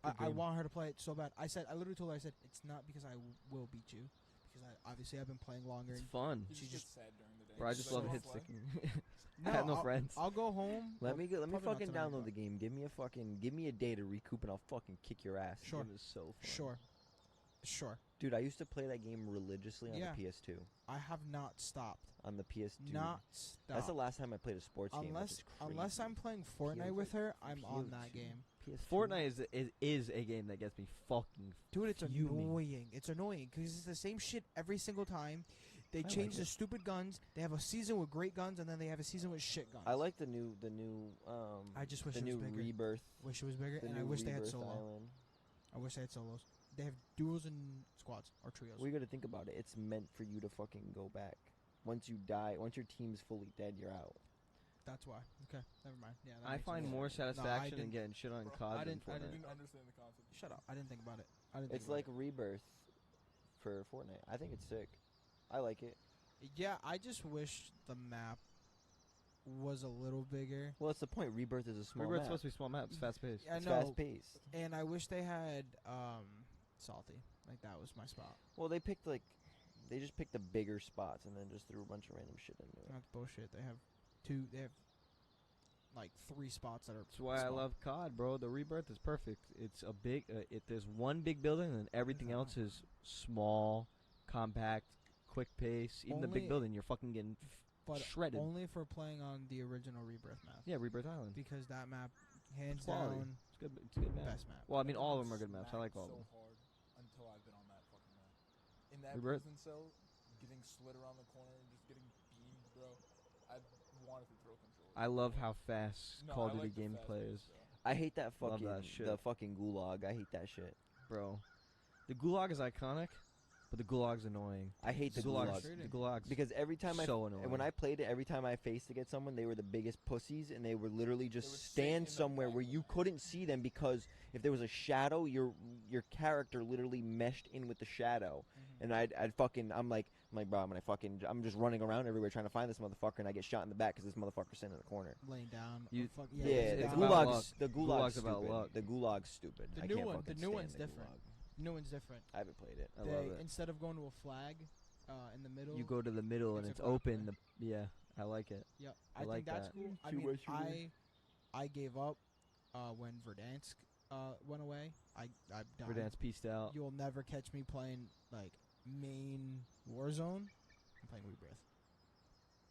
Good I game. want her to play it so bad. I literally told her, I said, it's not because I will beat you, because obviously I've been playing longer. It's And fun. He She just just- gets sad during the day. Bro, I He's just like, love "Oh, hit fly." sticking. I have no friends. I'll go home. let me probably not fucking tonight, download but- the game. Give me a day to recoup and I'll fucking kick your ass. Sure. It was so fun. Sure. Dude, I used to play that game religiously on Yeah. the PS2. I have not stopped. On the PS2. Not stopped. That's the last time I played a sports game. Which is Unless crazy. I'm playing Fortnite with her, I'm on that PS2. game. PS2. Fortnite is a game that gets me fucking. Dude, it's fuming. annoying. It's annoying because it's the same shit every single time. They I like change the it. stupid guns. They have a season with great guns, and then they have a season with shit guns. I like the new I just wish the it was new bigger. Rebirth. Wish it was bigger, The and I new wish they had Rebirth solo. Island. I wish they had solos. They have duos and squads or trios. We got to think about it. It's meant for you to fucking go back. Once you die, once your team's fully dead, you're out. That's why. Okay, never mind. Yeah, that I makes find sense. more No, I satisfaction in didn't- getting shit on Bro, COD I than didn't- I I Fortnite. didn't understand the concept. Shut up. I didn't think about it. I didn't. It's think like about Rebirth for Fortnite. I think it's sick. I like it. it. Yeah, I just wish the map was a little bigger. Well, that's the point. Rebirth is a small Rebirth's map. supposed to be small maps, fast paced. I It's know, fast paced. and I wish they had salty. Like that was my spot. Well, they just picked the bigger spots and then just threw a bunch of random shit into it. That's bullshit. They have like 3 spots that are. That's why I small. love COD, bro. The Rebirth is perfect. It's a big. There's one big building, and everything else is small, compact, quick pace. Even the Only- big building, you're fucking getting but shredded. only for playing on the original Rebirth map. Yeah, Rebirth Island. Because that map, hands Quality. down, It's good. It's a good map. best map. Well, I mean, all of them are It's good maps. I like all of so them. hard until I've been on that fucking map. In that Rebirth? prison cell, getting slid around the corner and just getting beamed, bro. I wanted to throw controls. I love how fast No, Call I of Duty like the fast gameplay pace, is, though. I hate that Love fucking that shit. the fucking gulag. I hate that shit. bro. The Gulag is iconic, but the Gulag's annoying. I hate the Gulag's, gulag frustrating. the Gulag's because every time so annoying. when I played it, every time I faced against someone, they were the biggest pussies, and they would literally They just would sit stand in the somewhere back where of the you map. couldn't see them because if there was a shadow, your character literally meshed in with the shadow. And I'd fucking I'm like bro, I'm just running around everywhere trying to find this motherfucker, and I get shot in the back because this motherfucker's sitting in the corner. laying down. You- or fuck, Yeah, laying the it's down. about gulag's the Gulag's gulag's about stupid. luck. The gulag's stupid. The I new can't one- fucking the new stand one's the different. gulag. New one's different. I haven't played it. I love it. Instead of going to a flag in the middle, You go to the middle and It's a it's open. quick Yeah, I like it. yeah, I I like think that's that. cool. I See mean, what you mean. I gave up when Verdansk went away. I'm done. Verdansk pieced out. You'll never catch me playing like main Warzone. I'm playing Rebirth.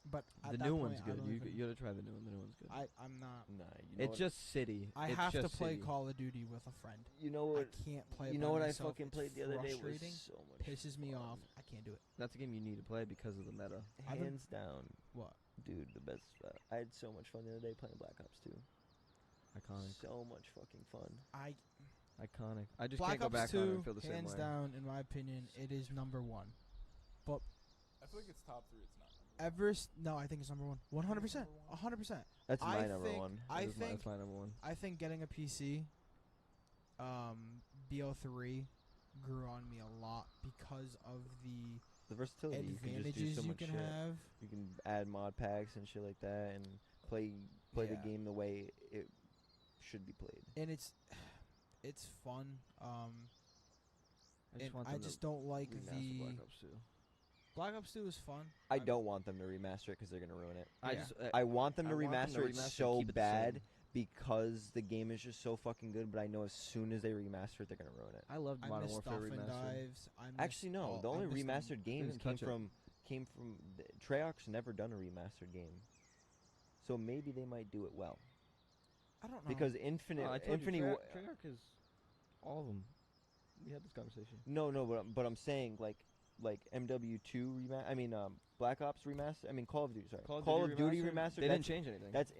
But at The that new point, one's I good. don't You even- you gotta try the new one. The new one's good. I'm not. Nah, you know It's what- just city. I It's have to just play city. Call of Duty with a friend. you know I what can't play. you it know by what I myself. fucking It's played the other day was frustrating, so much pisses me fun. off. I can't do it. That's a game you need to play because of the meta. I've been- Hands down, What? dude, the best. I had so much fun the other day playing Black Ops 2. Iconic. So much fucking fun. Iconic. I just Black can't go Ops back 2, on it and feel the same hands way. down, in my opinion, it is number one. I feel like it's top 3. It's not. No, I think it's number one. 100%. 100%. That's I my number think- one. I That is think that's my number one. I think getting a PC, BO3, grew on me a lot because of the The versatility. You can just do advantages so you much can shit. have. You can add mod packs and shit like that, and play the Yeah. game the way it should be played. And it's fun. And want I them to just don't like remaster the Black Ops 2. Black Ops 2 is fun. I I'm- don't want them to remaster it because they're gonna ruin it. I Yeah. just I want them to I want them remaster to it remaster, so keep it the bad same. because the game is just so fucking good. But I know as soon as they remaster it, they're gonna ruin it. I loved I Modern miss Warfare Dolphin remastered. Dives. I miss Actually, no. all- The I only miss them. remastered games didn't came touch it. from Treyarch's never done a remastered game, so maybe they might do it well I don't know. because Infinite Oh, I told Infinity. you, Wa- Treyarch is all of them. We had this conversation. No, but I'm saying like MW2 I mean Black Ops remaster. I mean, Call of Duty. Sorry, Call of Duty remastered? They didn't that's- change anything. That's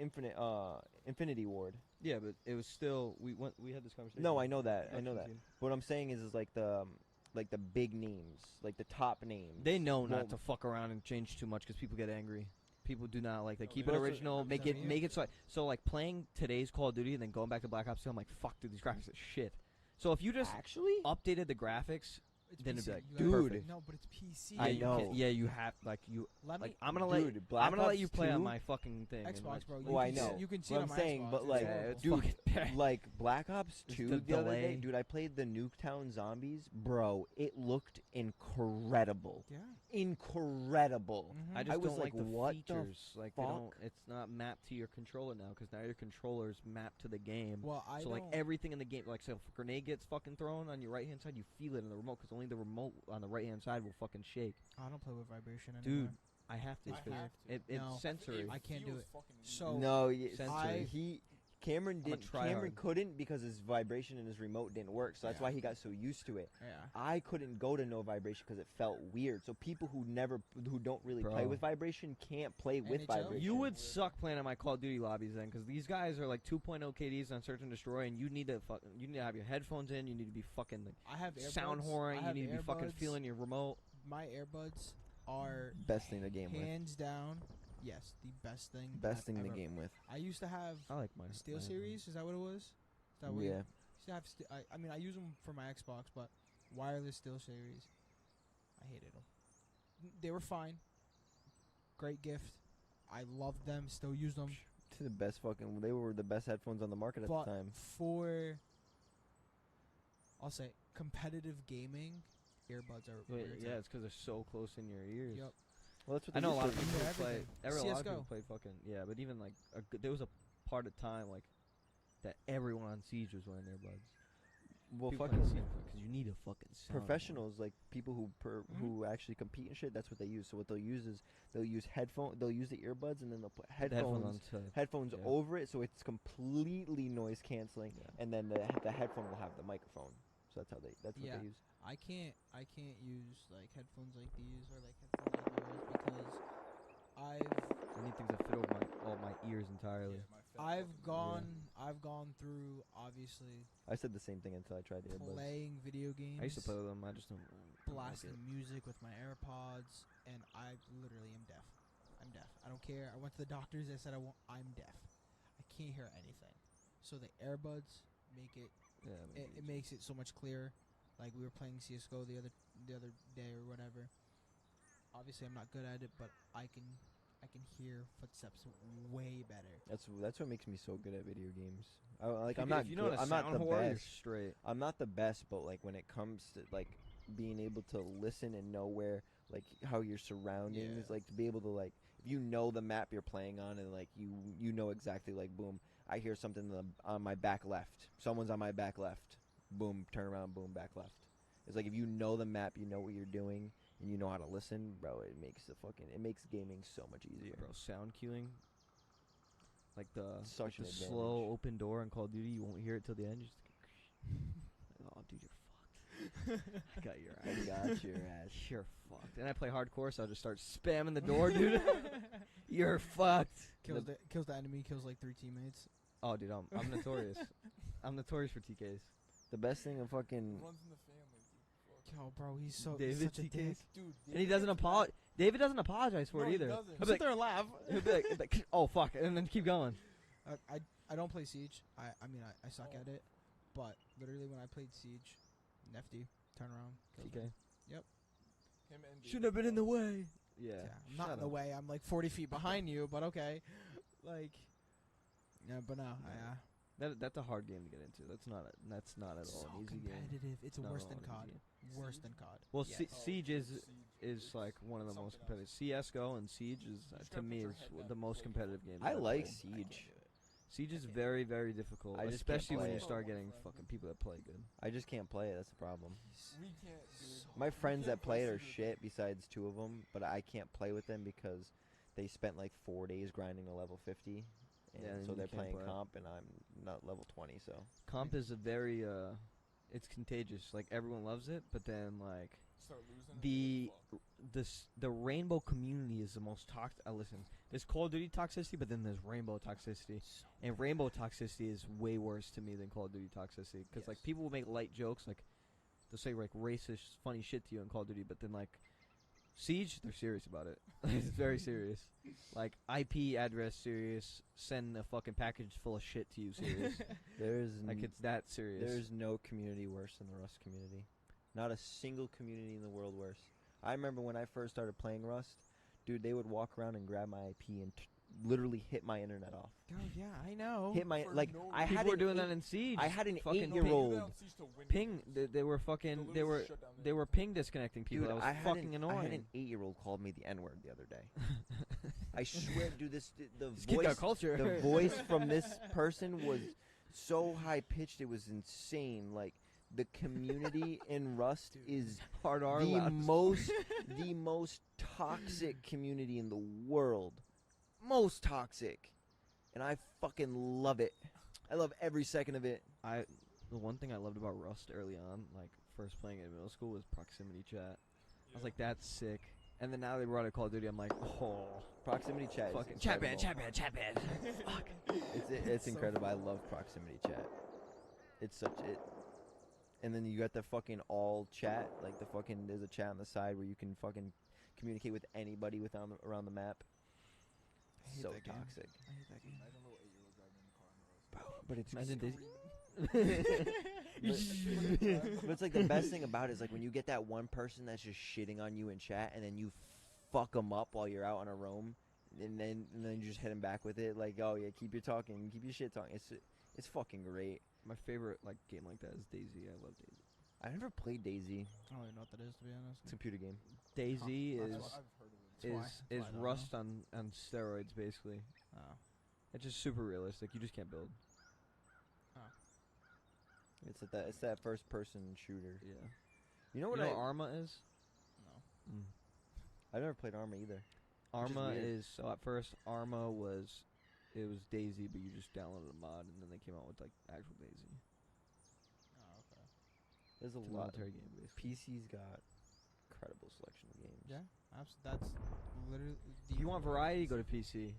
Infinity Ward. Yeah, but it was still we had this conversation. No, I know that. I know that. 2017. What I'm saying is like the big names, like the top names. They know not won't- to fuck around and change too much because people get angry. People do not like. They No, keep but it that's what- original. that's Make what it I mean. make it so like playing today's Call of Duty and then going back to Black Ops 2. I'm like, fuck, dude, these graphics are shit. So if you just actually. updated the graphics, It's then it'd be PC. like, You gotta- dude. No, but it's PC. I you know. can- yeah, you have like you Let like me. I'm gonna let Dude, Black I'm gonna let Ops you play on 2? my fucking thing. and, Xbox, like, bro. Oh, I can know. See, you can see What it I'm on my saying, Xbox. but, like, yeah, it's dude, fucking bad. Like Black Ops It's 2 the the other day, delay. dude. I played the Nuketown Zombies, bro. It looked incredible, Yeah. incredible. Mhm. I just I was don't like, like the what the features. Like they don't. fuck? It's not mapped to your controller now because now your controller's mapped to the game. Well, I So like don't. everything in the game, like so if a grenade gets fucking thrown on your right hand side, you feel it in the remote because only the remote on the right hand side will fucking shake. I don't play with vibration anymore. Dude, I have to. I 'cause have to. it's No. sensory. I can't do feels it. fucking weird. So- No, Sensory. Cameron a didn't. tryhard. Cameron couldn't because his vibration in his remote didn't work. So that's Yeah. why he got so used to it. Yeah. I couldn't go to no vibration because it felt weird. So people who don't really play Bro. with vibration can't play with NHL? vibration. You would suck playing on my Call of Duty lobbies then, because these guys are like 2.0 KDs on Search and Destroy, and you need to have your headphones in. You need to be fucking like I have earbuds. sound I whoring. You have need to be fucking earbuds. feeling your remote. My earbuds are Best thing to game with. hands down. Yes, the best thing. Best I've thing to ever- game with. I used to have I like mine. Steel Series. Is that what it was? Is that what you- Yeah. used to have I mean, I use them for my Xbox, but wireless Steel Series, I hated them. They were fine. Great gift. I loved them. Still use them. To the best fucking. They were the best headphones on the market at But the time. for, I'll say, competitive gaming, earbuds are. where it's Yeah, at. it's because they're so close in your ears. Yep. Well, that's what I they know a used lot of to- people Yeah, who play. everything. A lot of CS:GO. people play fucking yeah, but even like there was a part of time like that everyone on Siege was wearing earbuds. Well, People fucking playing Siege because you need a fucking sound. professionals, like people who Mm-hmm. who actually compete and shit. That's what they use. So what they'll use is they'll use the earbuds, and then they'll put The headphones headphones on to- headphones yeah. over it, so it's completely noise canceling. Yeah. And then the headphone will have the microphone. So that's what Yeah. they use. I can't use like headphones like these or like headphones like yours because I need things that fit over all my ears entirely. Yeah, my fat I've fucking- I've gone through obviously I said the same thing until I tried the earbuds. playing video games. I used to play with them. I just don't blasting like it. music with my AirPods, and I literally am deaf. I'm deaf. I don't care. I went to the doctors. They said I'm deaf. I can't hear anything. So the earbuds make it. Yeah, It makes it so much clearer. Like we were playing CS:GO the other day or whatever. Obviously, I'm not good at it, but I can hear footsteps way better. That's what makes me so good at video games. I'm If not you know good. how to I'm not sound the whore, you're best. straight. I'm not the best, but like when it comes to like being able to listen and know where like how your surroundings, Yeah. like to be able to like if you know the map you're playing on and like you know exactly like boom, I hear something on my back left. Someone's on my back left. Boom, turn around, boom, back left. It's like if you know the map, you know what you're doing, and you know how to listen, bro. It makes gaming so much easier. Bro, sound cueing. Like the Such like an the advantage. slow open door in Call of Duty, you won't hear it till the end. You just like, oh, dude, you're fucked. I got your I ass. got your ass. You're fucked. And I play hardcore, so I'll just start spamming the door, dude. You're fucked. Kills the enemy. Kills like 3 teammates. Oh, dude, I'm notorious. I'm notorious for TKs. The best thing of fucking Runs in the family, dude. Fuck. Yo, bro, he's so David such a TK? dick. Dude, And he doesn't apologize. David doesn't apologize for No, it he either. doesn't. He'll be Sit like, there and laugh. he'll be like, oh fuck, and then keep going. I don't play Siege. I mean I suck at it, but literally when I played Siege, Nefty turn around. kills me. TK. Him and Shouldn't have been in the way. Yeah, Yeah. I'm not shut in the up. way. I'm like 40 feet behind you, but okay. Like, yeah, but no, That's a hard game to get into. That's not at so all an easy game. competitive. It's Not worse at than all an COD. easy game. Worse than COD. Well, Yes. Siege is like one of the most Something competitive. CS:GO and Siege is just to gotta me put your is head the down most and play competitive for it. game. I I've like played. Siege. Siege is can't. very very difficult, I just can't especially when play you it. start getting Friend. fucking people that play good. I just can't play it. That's the problem. We can't, dude. My friends can't that play it play are Siege with shit. Besides 2 of them, but I can't play with them because they spent like 4 days grinding to level 50, and Yeah, and so you they're can't playing play. comp, and I'm not level 20. So Comp is a very it's contagious. Like everyone loves it, but then like start losing it, the fuck. the rainbow community is the most toxic. Listen, there's Call of Duty toxicity, but then there's rainbow toxicity, and rainbow toxicity is way worse to me than Call of Duty toxicity because like Yes. people will make light jokes, like they'll say like racist, funny shit to you in Call of Duty, but then like Siege, they're serious about it. It's very serious. Like IP address serious, send a fucking package full of shit to you serious. There's Like it's that serious. There's no community worse than the Rust community. Not a single community in the world worse. I remember when I first started playing Rust, dude, they would walk around and grab my IP and literally hit my internet off. Oh yeah, I know. Hit my For like no I reason. had People were an doing eight- that in Siege. I had an Fucking 8-year-old. You don't cease to win ping. games. They were fucking. They'll They were. literally shut down the They were internet. ping disconnecting people. Dude, that was I had fucking an, annoying. I had an 8-year-old called me the N-word the other day. I swear, dude, the Just get that voice, culture. the voice from this person was so high pitched, it was insane. Like the community in Rust is Hard R the laughs. the most toxic community in the world, most toxic, and I fucking love it. I love every second of it. The one thing I loved about Rust early on, like first playing it in middle school, was proximity chat. I was like, that's sick. And then now they brought out Call of Duty. I'm like, oh, Proximity chat. fucking is chat bad, incredible. chat bad, chat bad. Fuck. It's So incredible. I love proximity chat. It's such it. And then you got the fucking all chat, like the fucking there's a chat on the side where you can fucking communicate with anybody around the map. I hate So that game. toxic. I hate that game. Imagine a little 8-year-old driving in the car in Rust. But it's Imagine Daisy. but it's like the best thing about it is like when you get that one person that's just shitting on you in chat and then you fuck them up while you're out on a roam and then you just hit them back with it like, oh yeah, keep your talking, keep your shit talking. It's fucking great. My favorite like game like that is Daisy. I love Daisy. I never played Daisy. I don't even know what that is, to be honest. It's a computer game. Daisy That's is what I've heard of it. That's why- is that's why I don't Rust on steroids basically. Oh. It's just super realistic. You just can't build. It's that first person shooter. Yeah. You know You what know I what Arma is? No. I've never played Arma either. Arma weird. is so at first Arma was Daisy, but you just downloaded a mod and then they came out with like actual Daisy. Oh, okay. There's a It's a lot. military game basically. PC's got incredible selection of games. Yeah, that's literally. If you want variety, go to PC.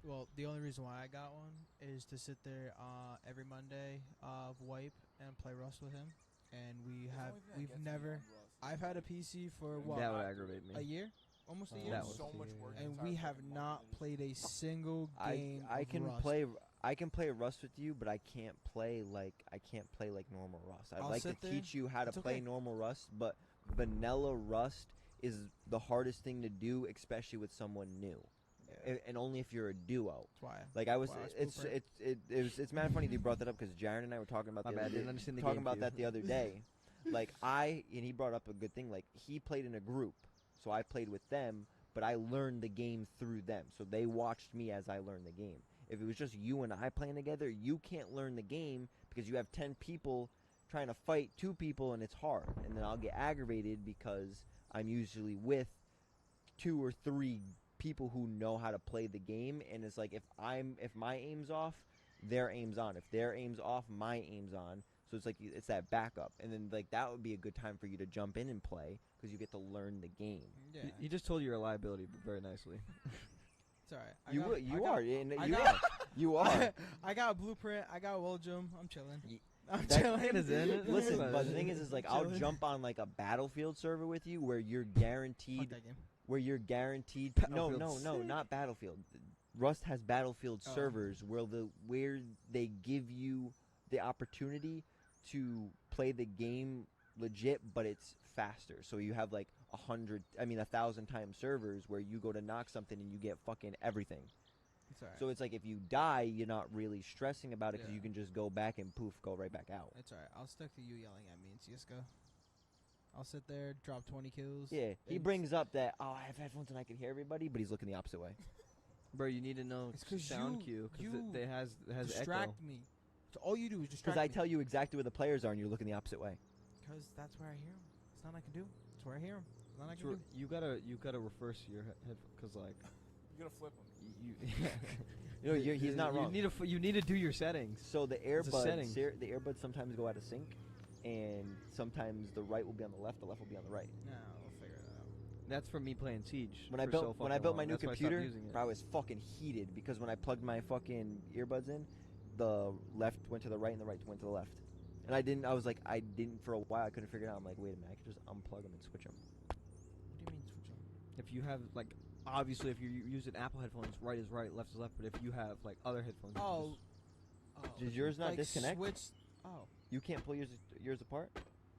Well, the only reason why I got one is to sit there every Monday of Wipe and play Rust with him, and we've never. I've had a PC for what, That would aggravate me. a year, almost a Oh, year, That was so much work. and into we type have fucking not mods. played a single game. I of can Rust. play Rust with you, but I can't play like normal Rust. I'd I'll like to sit there. teach you how to It's play okay. normal Rust, but vanilla Rust is the hardest thing to do, especially with someone new, and only if you're a duo. That's why. Like I was, Wow, it's Blueprint. it's mad funny that you brought that up because Jaron and I were talking about My the bad, other didn't day, understand the talking game about cue. that the other day. Like and he brought up a good thing. Like he played in a group, so I played with them, but I learned the game through them. So they watched me as I learned the game. If it was just you and I playing together, you can't learn the game because you have 10 people trying to fight 2 people and it's hard. And then I'll get aggravated because I'm usually with 2 or 3 people who know how to play the game, and it's like if my aim's off, their aim's on. If their aim's off, my aim's on. So it's like it's that backup, and then like that would be a good time for you to jump in and play because you get to learn the game. Yeah, He just told you your liability, but very nicely. it's alright. You are. I got Blueprint. I got Woljum. I'm chilling. Ye- I'm that- chilling. It is in it. Listen, but the thing is like I'll Chilling. jump on like a Battlefield server with you where you're Fuck guaranteed that game. No, Battlefield. not Battlefield. Rust has Battlefield Oh. servers where they give you the opportunity to play the game legit, but it's faster. So you have like 1,000 times servers where you go to knock something and you get fucking everything. It's alright. So it's like if you die, you're not really stressing about it because Yeah. you can just go back and poof, go right back out. It's alright. I'll stick to you yelling at me in CS:GO. I'll sit there, drop 20 kills. Yeah, he and- brings up that I have headphones and I can hear everybody, but he's looking the opposite way. Bro, you need to know It's 'cause sound you- cue because you it has distract echo. me. So all you do is distract Because I me. tell you exactly where the players are and you're looking the opposite way. Because that's where I hear him. It's nothing I can do. It's where I hear him. It's nothing I can So do. you gotta reverse your head because like You gotta flip them. you He's not wrong. You need to do your settings. So the It's a setting. the earbuds sometimes go out of sync, and sometimes the right will be on the left will be on the right. No, we'll figure it out. That's from me playing Siege. When I for built so when I fucking built my long. new That's why I stopped computer, using it. bro, I was fucking heated because when I plugged my fucking earbuds in, the left went to the right and the right went to the left. And I was like, for a while I couldn't figure it out. I'm like, wait a minute, I could just unplug them and switch them. What do you mean switch them? If you have like, obviously, if you're using Apple headphones, right is right, left is left. But if you have like other headphones, you can Oh. just- Does yours not like disconnect? Switch. Oh. You can't pull yours apart,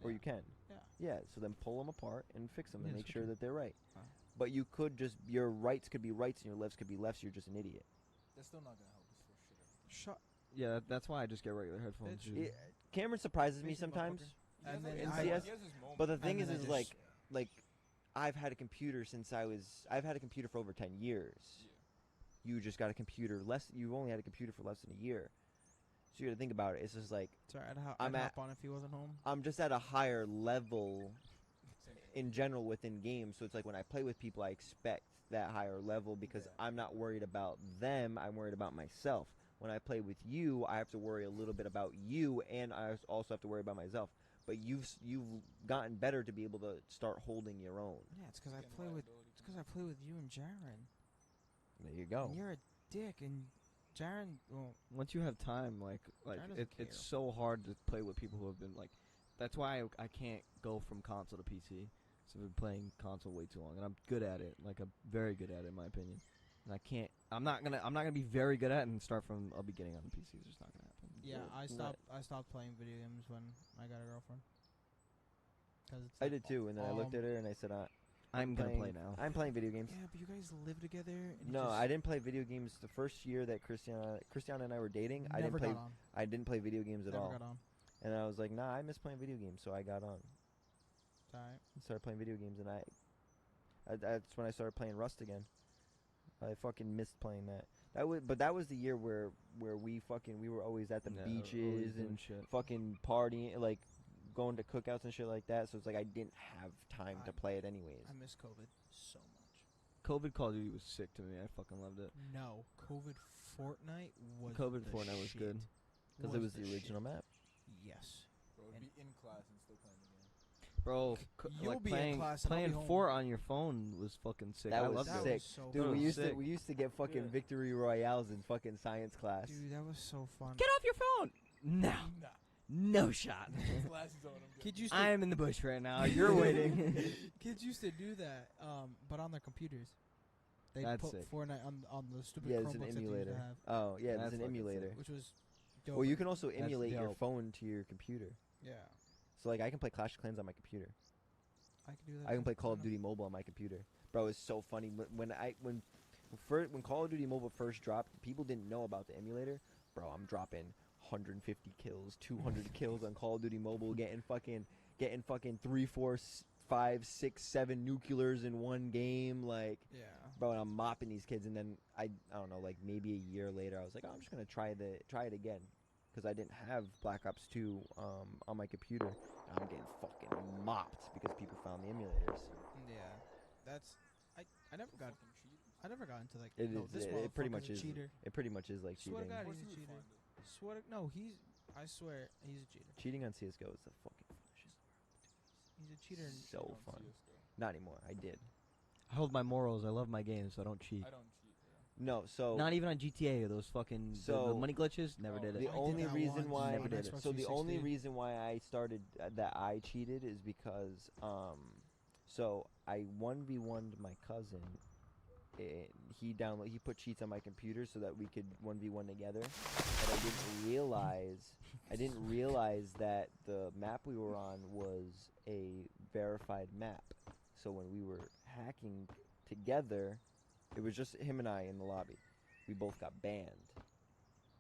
or Yeah. you can. Yeah. Yeah, so then pull them apart and fix them and Yeah, make switch sure 'em. that they're right. Oh. But you could just your rights could be rights and your lefts could be lefts. You're just an idiot. That's still not gonna help us for shit. Shut. Yeah, that's why I just get regular headphones. Bitch. dude. Cameron surprises me Bitch, you sometimes. motherfucker. He has, And like, then in I- CS, he has his moments. but the thing And is, then I just- like I've had a computer since I've had a computer for over 10 years. Yeah. You just got a computer you've only had a computer for less than a year. So you got to think about it. It's just like Sorry, I'd I'm hop on if he wasn't home. I'm just at a higher level Same thing. in general within games. So it's like when I play with people, I expect that higher level because Yeah. I'm not worried about them. I'm worried about myself. When I play with you, I have to worry a little bit about you, and I also have to worry about myself. But you've gotten better to be able to start holding your own. Yeah, it's because I Getting play with. liability It's because I play with you and Jaren. There you go. And you're a dick, and Jaren. Well, Once you have time, like doesn't it's care. so hard to play with people who have been like. That's why I can't go from console to PC. So I've been playing console way too long, and I'm good at it. Like I'm very good at it, in my opinion. And I can't. I'm not gonna be very good at it and start from a beginning on the PC. It's just not gonna happen. yeah, Well, I stopped playing video games when I got a girlfriend. Cause it's I like, did too, and then I looked at her and I said, I'm gonna play now. I'm playing video games. Yeah, but you guys live together. And you No, just I didn't play video games the first year that Christiana and I were dating. I never didn't play. got on. I didn't play video games at Never all. got on. And I was like, nah, I miss playing video games, so I got on. It's alright. I started playing video games, and that's when I started playing Rust again. I fucking missed playing that. But that was the year where we were always at the Yeah, beaches always doing and shit. fucking partying, like going to cookouts and shit like that. So it's like I didn't have time to play it anyways. I miss COVID so much. COVID Call of Duty was sick to me. I fucking loved it. No, COVID Fortnite was. COVID the Fortnite was shit. good. Because it was the original map. Yes. Bro, would And- be in class and still playing the game. Bro, You'll like be in playing class and I'll be playing home. Fort on your phone was fucking sick. That I was loved That it. sick. was so Dude, That we was used to sick. we used to get fucking Yeah. victory royales in fucking science class. Dude, that was so fun. Get off your phone! No, Nah. no shot. Glasses on. I'm good. Kids used to I am in the bush right now. You're waiting. kids used to do that, but on their computers. They That's put sick. Fortnite on the stupid Yeah, Chromebooks it's an that they used to emulator. have, Oh, yeah, That's it's an fucking sick. emulator. which was dope. Well, you can also That's emulate your dope. phone to your computer. Yeah, So like I can play Clash of Clans on my computer. I can do that. I can too. play Call of know. Duty Mobile on my computer. Bro, it's so funny when Call of Duty Mobile first dropped, people didn't know about the emulator. Bro, I'm dropping 150 kills, 200 kills on Call of Duty Mobile, getting fucking 3, 4, 5, 6, 7 nuclears in one game, like. Yeah. Bro, and I'm mopping these kids, and then I don't know, like maybe a year later, I was like, oh, I'm just gonna try it again, because I didn't have Black Ops 2 on my computer. And I'm getting fucking mopped because people found the emulators. Yeah, that's I never got Fucking cheat. I never got into like It no, is. this It pretty motherfucker's much a is. cheater. It pretty much is like Swear to cheating. God, Of course he's a you would cheater. find it. Swear to, no, I swear he's a cheater. Cheating on CS:GO is the fucking funnest. He's a cheater. And So On fun. CS:GO. Not anymore. I did. I hold my morals. I love my games, so I don't cheat. I don't cheat. Yeah. No, so Not even on GTA. Those fucking the So- money glitches. Never Oh, did the it. I did only that reason once why Never did it. Xbox so the only 360. reason why I started that I cheated is because so I 1v1'd my cousin. And he put cheats on my computer so that we could 1v1 together. But I didn't realize that the map we were on was a verified map. So when we were hacking together, it was just him and I in the lobby. We both got banned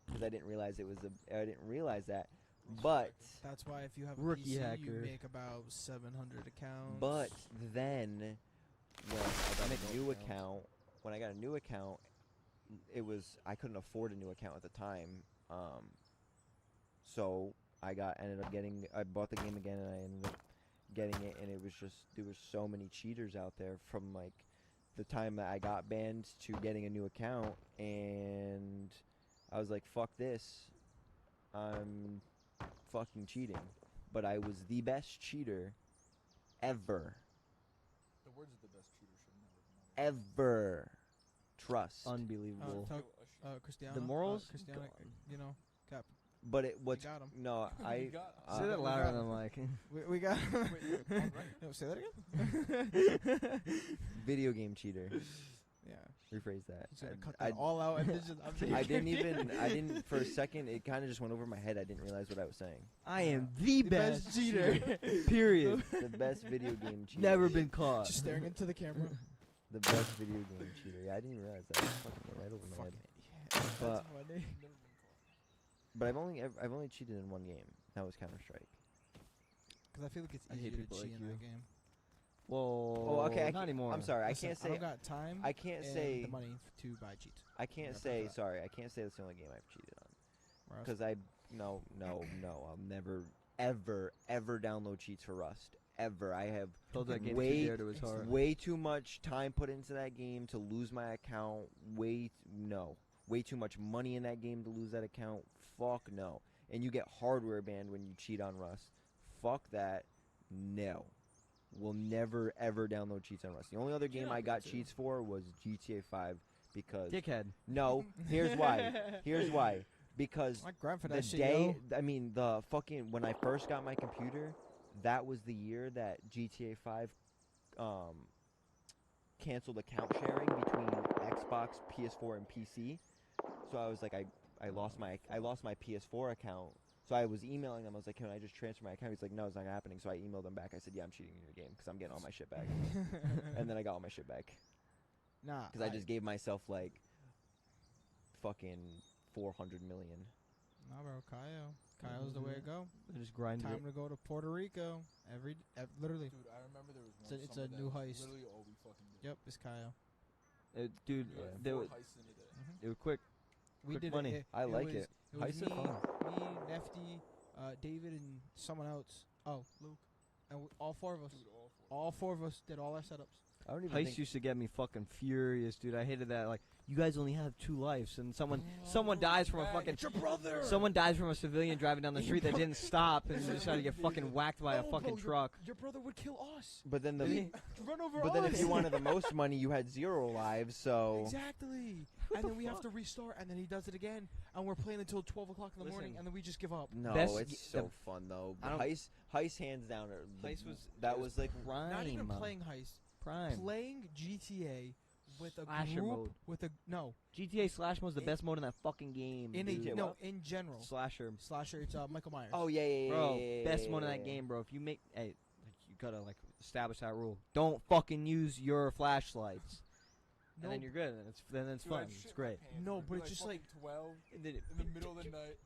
because I didn't realize that. But That's why if you have a Rookie PC, hacker. you make about 700 accounts. But then when I got Make a those new counts. account, I couldn't afford a new account at the time. So I bought the game again, and I ended up getting it, and it was just there was so many cheaters out there from like the time that I got banned to getting a new account, and I was like, fuck this, I'm fucking cheating. but I was the best cheater ever. The words of the best cheater should never been uttered. Ever. Trust. Unbelievable. Cristiano. The morals? Cristiano, Gone. Cap. But it what's got him. no, I You got him. Say that we louder got than like. We got. Wait, on record? No, say that again. video game cheater. Yeah. Rephrase that. He's gonna cut I, that all out and then just. I didn't for a second. It kind of just went over my head. I didn't realize what I was saying. I am the best cheater. Period. The best video game cheater. Never been caught. Just staring into the camera. The best video game cheater. Yeah, I didn't even realize that. It fucking went right over my head. Yeah, But- that's funny. Never been caught. But I've only cheated in one game. That was Counter Strike. Because I feel like it's I hate easier to people cheat like in you. that game. Whoa. Oh, okay. Not anymore. I'm sorry. Listen, I can't I don't say. got time. I can't and say. the money to buy cheats. I can't Yeah, say. that. Sorry. I can't say that's the only game I've cheated on. Rust. Because no. I'll never, ever download cheats for Rust. Ever. I have Held that game way, too dear to his heart. way too much time put into that game to lose my account. Way too much money in that game to lose that account. Fuck no. And you get hardware banned when you cheat on Rust. Fuck that. No. We'll never ever download cheats on Rust. The only other game I got cheats for was GTA 5 because Dickhead. no. Here's why. Here's why. Because I grind for the that shit, day, yo. I mean, the fucking when I first got my computer, that was the year that GTA 5 canceled account sharing between Xbox, PS4, and PC. So I was like, I lost my PS4 account. So I was emailing them. I was like, can I just transfer my account? He's like, no, it's not happening. So I emailed them back. I said, yeah, I'm cheating in your game because I'm getting all my shit back. And then I got all my shit back Nah. because I just gave myself like fucking 400 million. Nah, bro. Kyo's the way to go. I just grinded Time it. to go to Puerto Rico. Literally. Dude, I remember there was It's a- one it's summer a that new was heist. Literally all we fucking did. Yep, it's Kyo. Dude, We had they four were, heists in a day. it was quick. We Quick did money. it. I like was, it. It was Heists are me, fun. Nefty, David, and someone else. Oh, Luke. And all four of us. Dude, all four. All four of us did all our setups. I don't even Heist think used to get me fucking furious, dude. I hated that. Like, you guys only have 2 lives, and someone dies from a fucking. Your brother. Someone dies from a civilian driving down the street that didn't stop and decided to get fucking whacked by a fucking truck. Your brother would kill us. But then Run over but us. then if you wanted the most money, you had 0 lives. So Exactly. What And the then we have to fuck? restart, and then he does it again, and we're playing until 12 o'clock in the morning, Listen. and then we just give up. no, Best it's g- so the- fun though. I don't- Heist hands down. Heist was that was like prime. Not even playing heist. prime. Playing GTA with a Slasher group mode. with a no GTA Slash mode is the In- best mode in that fucking game. in dude. a GTA no what? in general. Slasher. Slasher, it's Michael Myers. oh yeah, Bro, best yeah, mode in that yeah. game, bro. If you make, hey, like you gotta like establish that rule. Don't fucking use your flashlights, no, and then you're good. And then it's Dude, I fun. shit It's my great. pants, No, bro. but It'd it's be just fucking 12 And then in the middle of the night.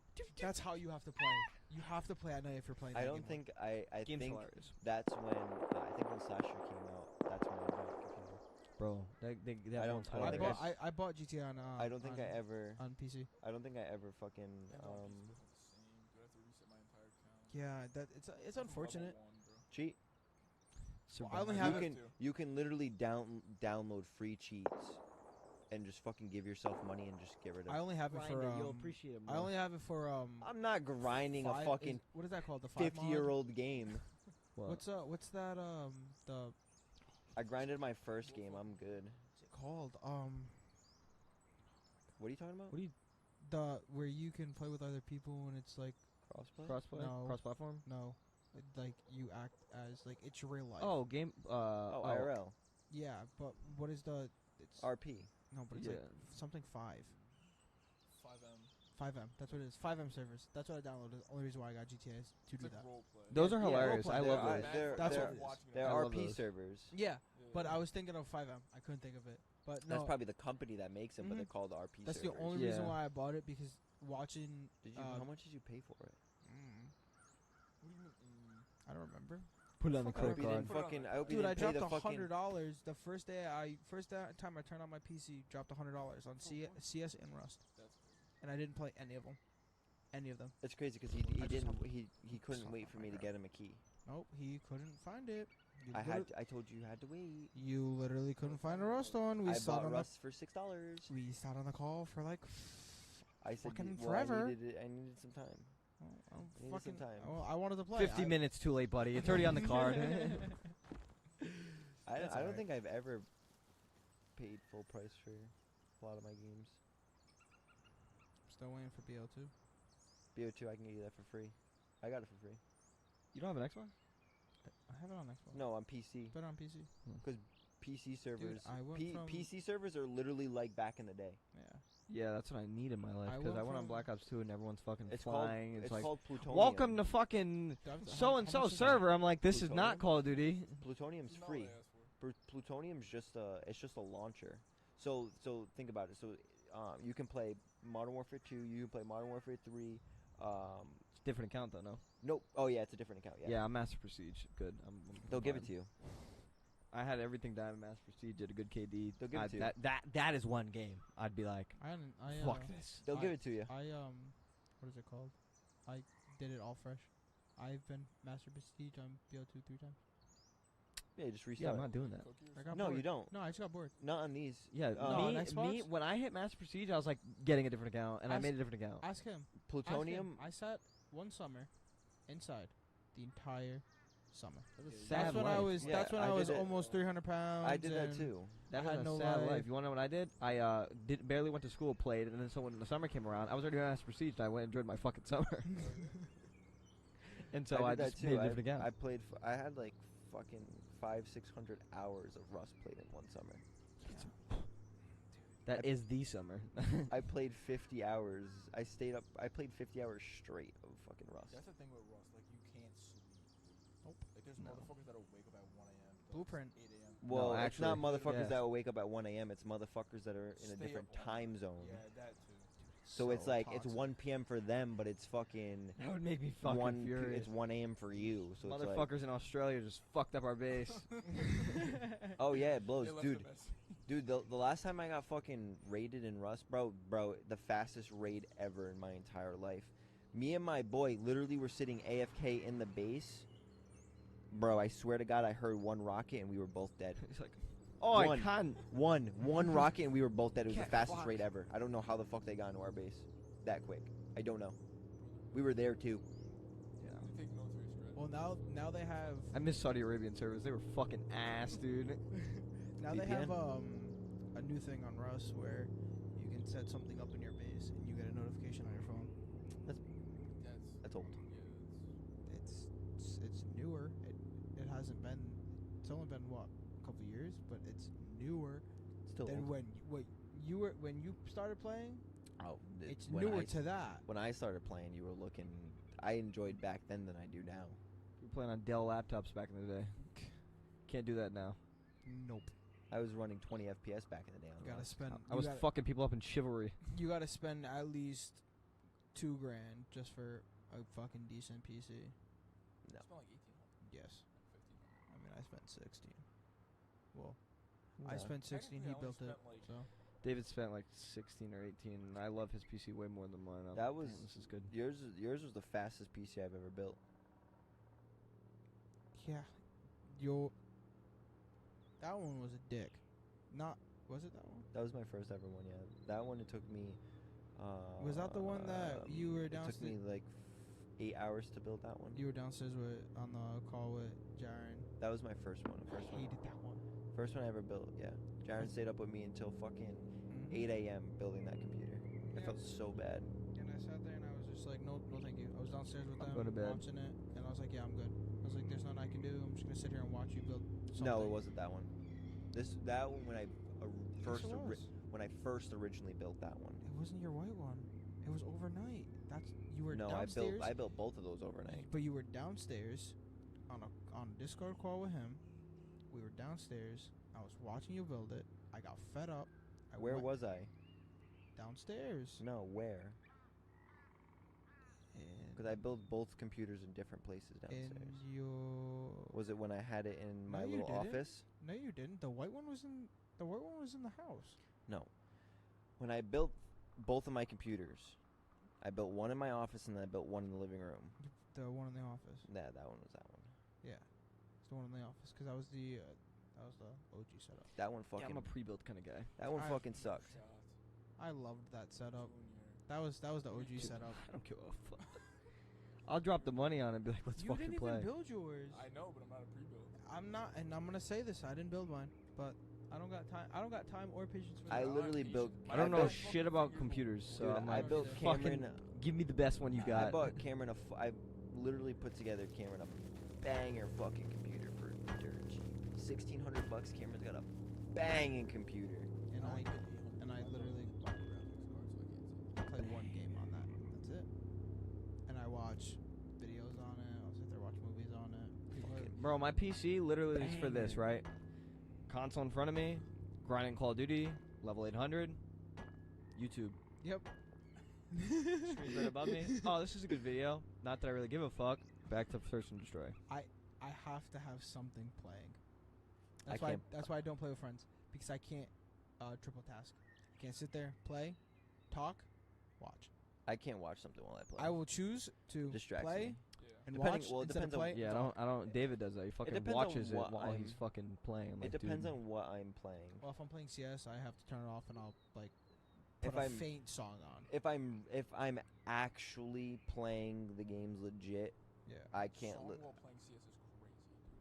that's how you have to play. You have to play at night if you're playing. I that don't game think I Game's think hilarious, that's when I think when Slasher came out. That's when I bought a computer. bro. That I don't- one's I I, don't think hilarious. bought, I bought GTA on. I don't think on, I ever. on PC. I don't think I ever fucking. Yeah, no, it's still the same. Dude, I have to reset my entire account. Yeah, that it's Level unfortunate. 1, bro. Cheat. Well, I only You have have You can to. you can literally download free cheats, and just fucking give yourself money and just get rid of. I only have it for You'll appreciate it more. I only have it for I'm not grinding five- a fucking what is that called? The 5 mod? 50-year-old game. What? What's that the I grinded my first game. I'm good. what's it called? What are you talking about? What do you The where you can play with other people and it's like Crossplay. crossplay? No. Cross-platform? no, like you act as like it's real life. Oh, game. Oh, IRL. yeah, but what is the it's RP. no, but it's Yeah. like something 5. 5M. 5M. That's what it is. 5M servers. That's what I downloaded. The only reason why I got GTA is to It's do like that. role play. Those are Yeah, hilarious. roleplay. I They're, love I- those. they're, That's they're, what it is. they're I love RP those. servers. Yeah, but I was thinking of 5M. I couldn't think of it. But no, That's probably the company that makes them, but they're Mhm. called RP that's servers. the only reason Yeah. why I bought it because watching. Did you? How much did you pay for it? What do you mean? I don't remember. Put it on the Fuck, I I hope credit you card. didn't fucking. I hope you Dude, I didn't pay dropped the fucking. $100 the first time I turned on my PC. Dropped $100 on CS and Rust, That's crazy. and I didn't play any of them. Any of them. It's crazy because I he just didn't. have- He couldn't Stop wait for my me to crap. get him a key. Nope, he couldn't find it. You I liter- had. I told you you had to wait. You literally couldn't find a Rust on. We I sat bought on Rust for $6. we sat on the call for like. I said, fucking well, forever. I needed some time. Need some time. I wanted to play. 50 minutes too late, buddy. It's already on the card. I That's don't alright. think I've ever paid full price for a lot of my games. Still waiting for BO2. BO2, I can get you that for free. I got it for free. You don't have an Xbox? I have it on Xbox. No, on PC. Put it on PC. PC servers. I went from- PC servers are literally like back in the day. Yeah. Yeah, that's what I need in my life. I Because I went went on from- Black Ops 2 and everyone's fucking It's flying. called. It's like, called Plutonium. welcome to fucking How so-and-so much is that? server. I'm like, this is not Plutonium? Call of Duty. Plutonium's It's not free. what I asked for. Plutonium's just a launcher. So think about it. So you can play Modern Warfare 2. You can play Modern Warfare 3. It's a different account, though, no? Nope. Oh yeah, it's a different account. Yeah. Yeah, I'm Master Prestige. Good. They'll give it to you. I had everything down in Master Prestige. Did a good KD. They'll give it to you. That is one game. I'd be like, I fuck this. They'll give it to you. What is it called? I did it all fresh. I've been Master Prestige on BO2 3 times. Yeah, you just Yeah, restart. I'm not doing that. Cookies? I got No, bored. you don't. No, I just got bored. Not on these. Yeah, No, on me, Xbox? when I hit Master Prestige, I was like getting a different account, and I Ask- made a different account. Ask him. Plutonium. I sat one summer inside the entire summer. Sad That's when I life. was. Yeah, that's when I I was did it. almost 300 pounds. I did that and too. That I was had a no sad life. life. You want to know what I did? I barely went to school, played, and then so when the summer came around, I was already on Master Prestige, and I went and enjoyed my fucking summer. And so I did that just too. made a different account. I played. I had like fucking 500-600 hours of Rust played in one summer. That is the summer. I played 50 hours. I stayed up. I played 50 hours straight of fucking Rust. That's the thing with Rust. Like, you can't sleep. Nope. Like, there's No. motherfuckers that'll wake up at 1 a.m. till Blueprint. 8 a.m. Well, No, it's not actually, motherfuckers yes. that will wake up at 1 a.m. It's motherfuckers that are in a Stay different up all time night. zone. Yeah, that too. So it's like it's toxic. 1 p.m. for them, but it's fucking That would make me fucking 1 furious. It's 1 a.m. for you. So it's like, Motherfuckers in Australia just fucked up our base. oh yeah, it blows, They left dude. the best. Dude, the last time I got fucking raided in Rust, bro, the fastest raid ever in my entire life. Me and my boy literally were sitting AFK in the base. Bro, I swear to God, I heard one rocket and we were both dead. He's like, oh, I One. can't. One rocket and we were both dead. It was the Can't fastest fuck. raid ever. I don't know how the fuck they got into our base that quick. I don't know. We were there too. Yeah. They take military spread. Well, now they have. I miss Saudi Arabian servers. They were fucking ass, dude. Now they VPN? have a new thing on Rust where you can set something up in your base and you get a notification on your phone. That's old. It's newer. It hasn't been. It's only been what, a couple years, but it's newer Still than old. when you started playing. Oh, It's when newer I, to that. When I started playing, you were looking. I enjoyed back then than I do now. We were playing on Dell laptops back in the day. Can't do that now. Nope. I was running 20 FPS back in the day. On You gotta Rust. spend. I was fucking people up in chivalry. You gotta spend at least $2,000 just for a fucking decent PC. No. I spent like 1,800, Yes. 1,500. I mean, I spent 16. Well, I No. spent 16. He Technically, I only built it. spent, like, So David spent like 16 or 18, and I love his PC way more than mine. I'm That like, was- "Damn, this is good. Yours was the fastest PC I've ever built. yeah, that one was a dick. Not was it that one? That was my first ever one. Yeah, that one it took me. Was that the one that you were It took downstairs? me like 8 hours to build that one. You were downstairs on the call with Jaren. That was my first one. I hated that one. First one I ever built. Yeah, Jaren stayed up with me until fucking 8 a.m. building that computer. I Yeah. felt so bad. And I sat there and I was just like, no, thank you. I was downstairs with I'm them going to bed. watching it, and I was like, yeah, I'm good. I was like, there's nothing I can do. I'm just gonna sit here and watch you build something. No, it wasn't that one. That one when I first Yes, it was. when I first originally built that one. It wasn't your white one. It was overnight. You were No, downstairs. I built both of those overnight. But you were downstairs on a Discord call with him. We were downstairs. I was watching you build it. I got fed up. Where went was I? downstairs? No, where? Because I built both computers in different places downstairs. in your Was it when I had it in my No, you little didn't. office? No, you didn't. The white one was in the house. No. When I built both of my computers, I built one in my office and then I built one in the living room. The one in the office. Yeah, that one was that one. Yeah, it's the one in the office because that was the OG setup. That one Yeah, fucking. I'm a pre-built kind of guy. that one I- fucking sucked. I loved that setup. That was the OG setup. I don't give a fuck. I'll drop the money on it and be like, let's You fucking didn't play. even build yours. I know, but I'm not a pre-build. I'm not, and I'm gonna say this. I didn't build mine, but I don't got time. I don't got time or patience for I that. literally built. I don't know built- shit about computers, so Dude, I'm I like, built fucking Cameron. give me the best one you got. I bought Cameron I literally put together Cameron a banger fucking computer for dirt cheap. $1,600. Cameron's got a banging computer. And I literally play one game on that. That's it. And I watch videos on it. I'll sit there watch movies on it. People are, Bro, my PC literally is for this, Banger. right? Console in front of me, grinding Call of Duty, level 800, YouTube. yep. Screen right above me. Oh, this is a good video. Not that I really give a fuck. Back to Search and Destroy. I have to have something playing. I That's why. can't- That's why I don't play with friends because I can't triple task. I can't sit there, play, talk, watch. I can't watch something while I play. I will choose to Distracts play me. Yeah. and Depending- watch well, it instead of depends on- play. Yeah, talk. I don't. David does that. He fucking depends on watches it what while he's I'm- fucking playing. I'm like, It depends dude, on what I'm playing. Well, if I'm playing CS, I have to turn it off and I'll like If put a I'm- faint song on. If I'm actually playing the games legit, Yeah. I can't. Song Li- while playing CS is crazy.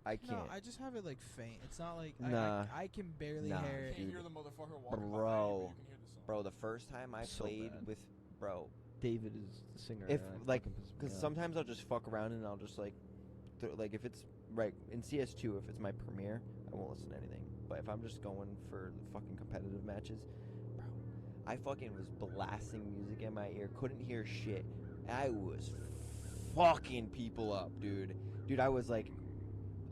I No, can't. I just have it like faint. It's not like Nah. I can barely Nah, hear You it. can't dude. hear the motherfucker walking Bro. behind you, but you can hear the song. Bro, the first time I So played bad. with, bro, David is the singer. if and I like, fucking piss me because off. sometimes I'll just fuck around and I'll just like, like if it's right in CS2, if it's my premiere, I won't listen to anything. But if I'm just going for the fucking competitive matches, bro, I fucking was blasting music in my ear, couldn't hear shit. I was fucking people up, dude. Dude, I was like,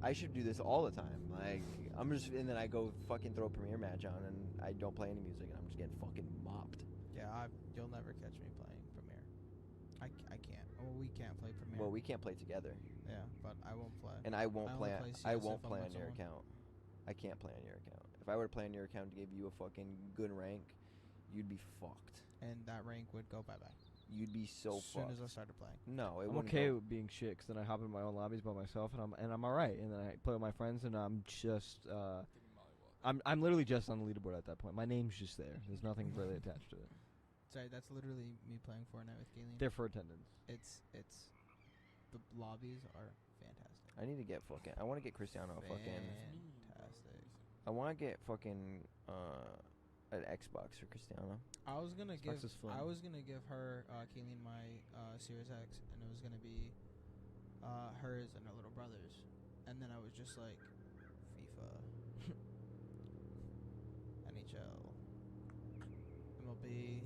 I should do this all the time. Like, I'm just, and then I go fucking throw a premiere match on and I don't play any music and I'm just getting fucking mopped. Yeah, you'll never catch me playing Premiere. I can't. Well, we can't play Premiere. Well, we can't play together. Yeah, but I won't play. And I won't I play. only play I CS won't if I'm play with on your someone. account. I can't play on your account. If I were to play on your account and give you a fucking good rank, you'd be fucked. And that rank would go bye bye. You'd be so as soon fucked. as I started playing. No, it I'm wouldn't okay go- with being shit, 'cause then I hop in my own lobbies by myself and I'm alright. And then I play with my friends and I'm just Taking mollywop. I'm literally just on the leaderboard at that point. My name's just there. There's nothing really attached to it. Sorry, that's literally me playing Fortnite with Galen. They're for attendance. It's the lobbies are fantastic. I need to get fucking. I want to get Cristiano a fucking. Fantastic. I want to get fucking an Xbox for Cristiano. I was gonna Xbox give is fun. I was gonna give her Kayleen my Series X, and it was gonna be hers and her little brother's, and then I was just like FIFA, NHL, MLB.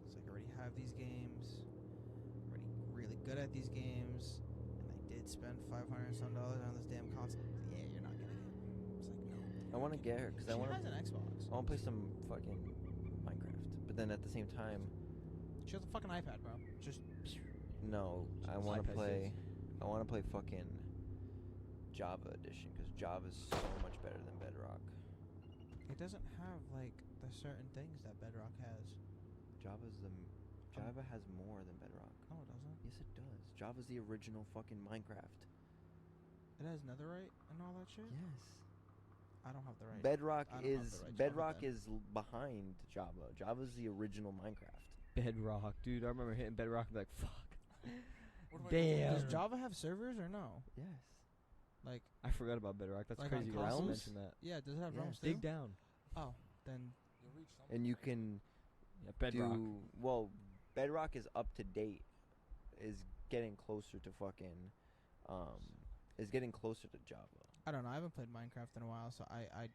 It's like I already have these games, I'm already really good at these games, and I did spend $500 and some on this damn console. Yeah, you're not getting it. It's like no. I want to get her because She I want has to. an Xbox. I want to play some fucking Minecraft, but then at the same time, She has a fucking iPad, bro. Just no. I Just want to iPad play. kids. I want to play fucking Java edition because Java's so much better than Bedrock. it doesn't have like the certain things that Bedrock has. Java has more than Bedrock. No, it doesn't. Yes, it does. Java's the original fucking Minecraft. It has Netherite and all that shit. Yes. I don't have the right. Bedrock I don't have is the right Java Bedrock then. is behind Java. Java's the original Minecraft. Bedrock, dude. I remember hitting Bedrock and be like, fuck. What do I do Damn. Does there? Java have servers or no? Yes. Like, I forgot about Bedrock. That's Like on crazy. You also consoles? mentioned that. yeah, does it have Yeah. ROMs too? Dig down. Oh, then You'll reach something. And you can Yeah, Bedrock. do well. Bedrock is up to date. Is getting closer to fucking, is getting closer to Java. I don't know. I haven't played Minecraft in a while, so I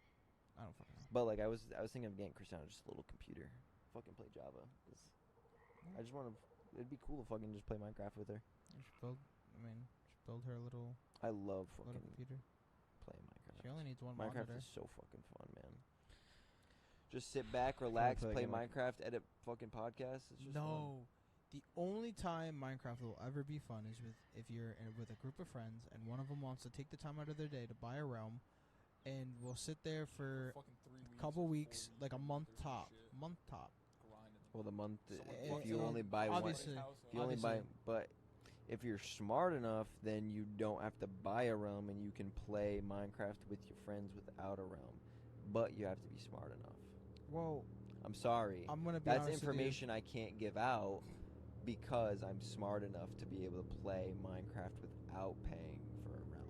don't fucking know. But like I was thinking of getting Cristiano just a little computer, fucking play Java. 'Cause I just want to. It'd be cool to fucking just play Minecraft with her. You should build. I mean, should build her a little I love little fucking computer. playing Minecraft. She only needs one Minecraft monitor. is so fucking fun, man. Just sit back, relax, play play again, like- Minecraft, edit fucking podcasts. It's just fun. No. The only time Minecraft will ever be fun is if you're with a group of friends and one of them wants to take the time out of their day to buy a realm, and we'll sit there for Fucking 3 weeks. a couple or 4 weeks, like a month doing top, shit, month top. grinding. Well, the month Someone if walks you in, only buy one, obviously. if you only buy, obviously. but if you're smart enough, then you don't have to buy a realm and you can play Minecraft with your friends without a realm. But you have to be smart enough. Well, I'm sorry. I'm gonna be That's honest with you. information I can't give out. because I'm smart enough to be able to play Minecraft without paying for a realm.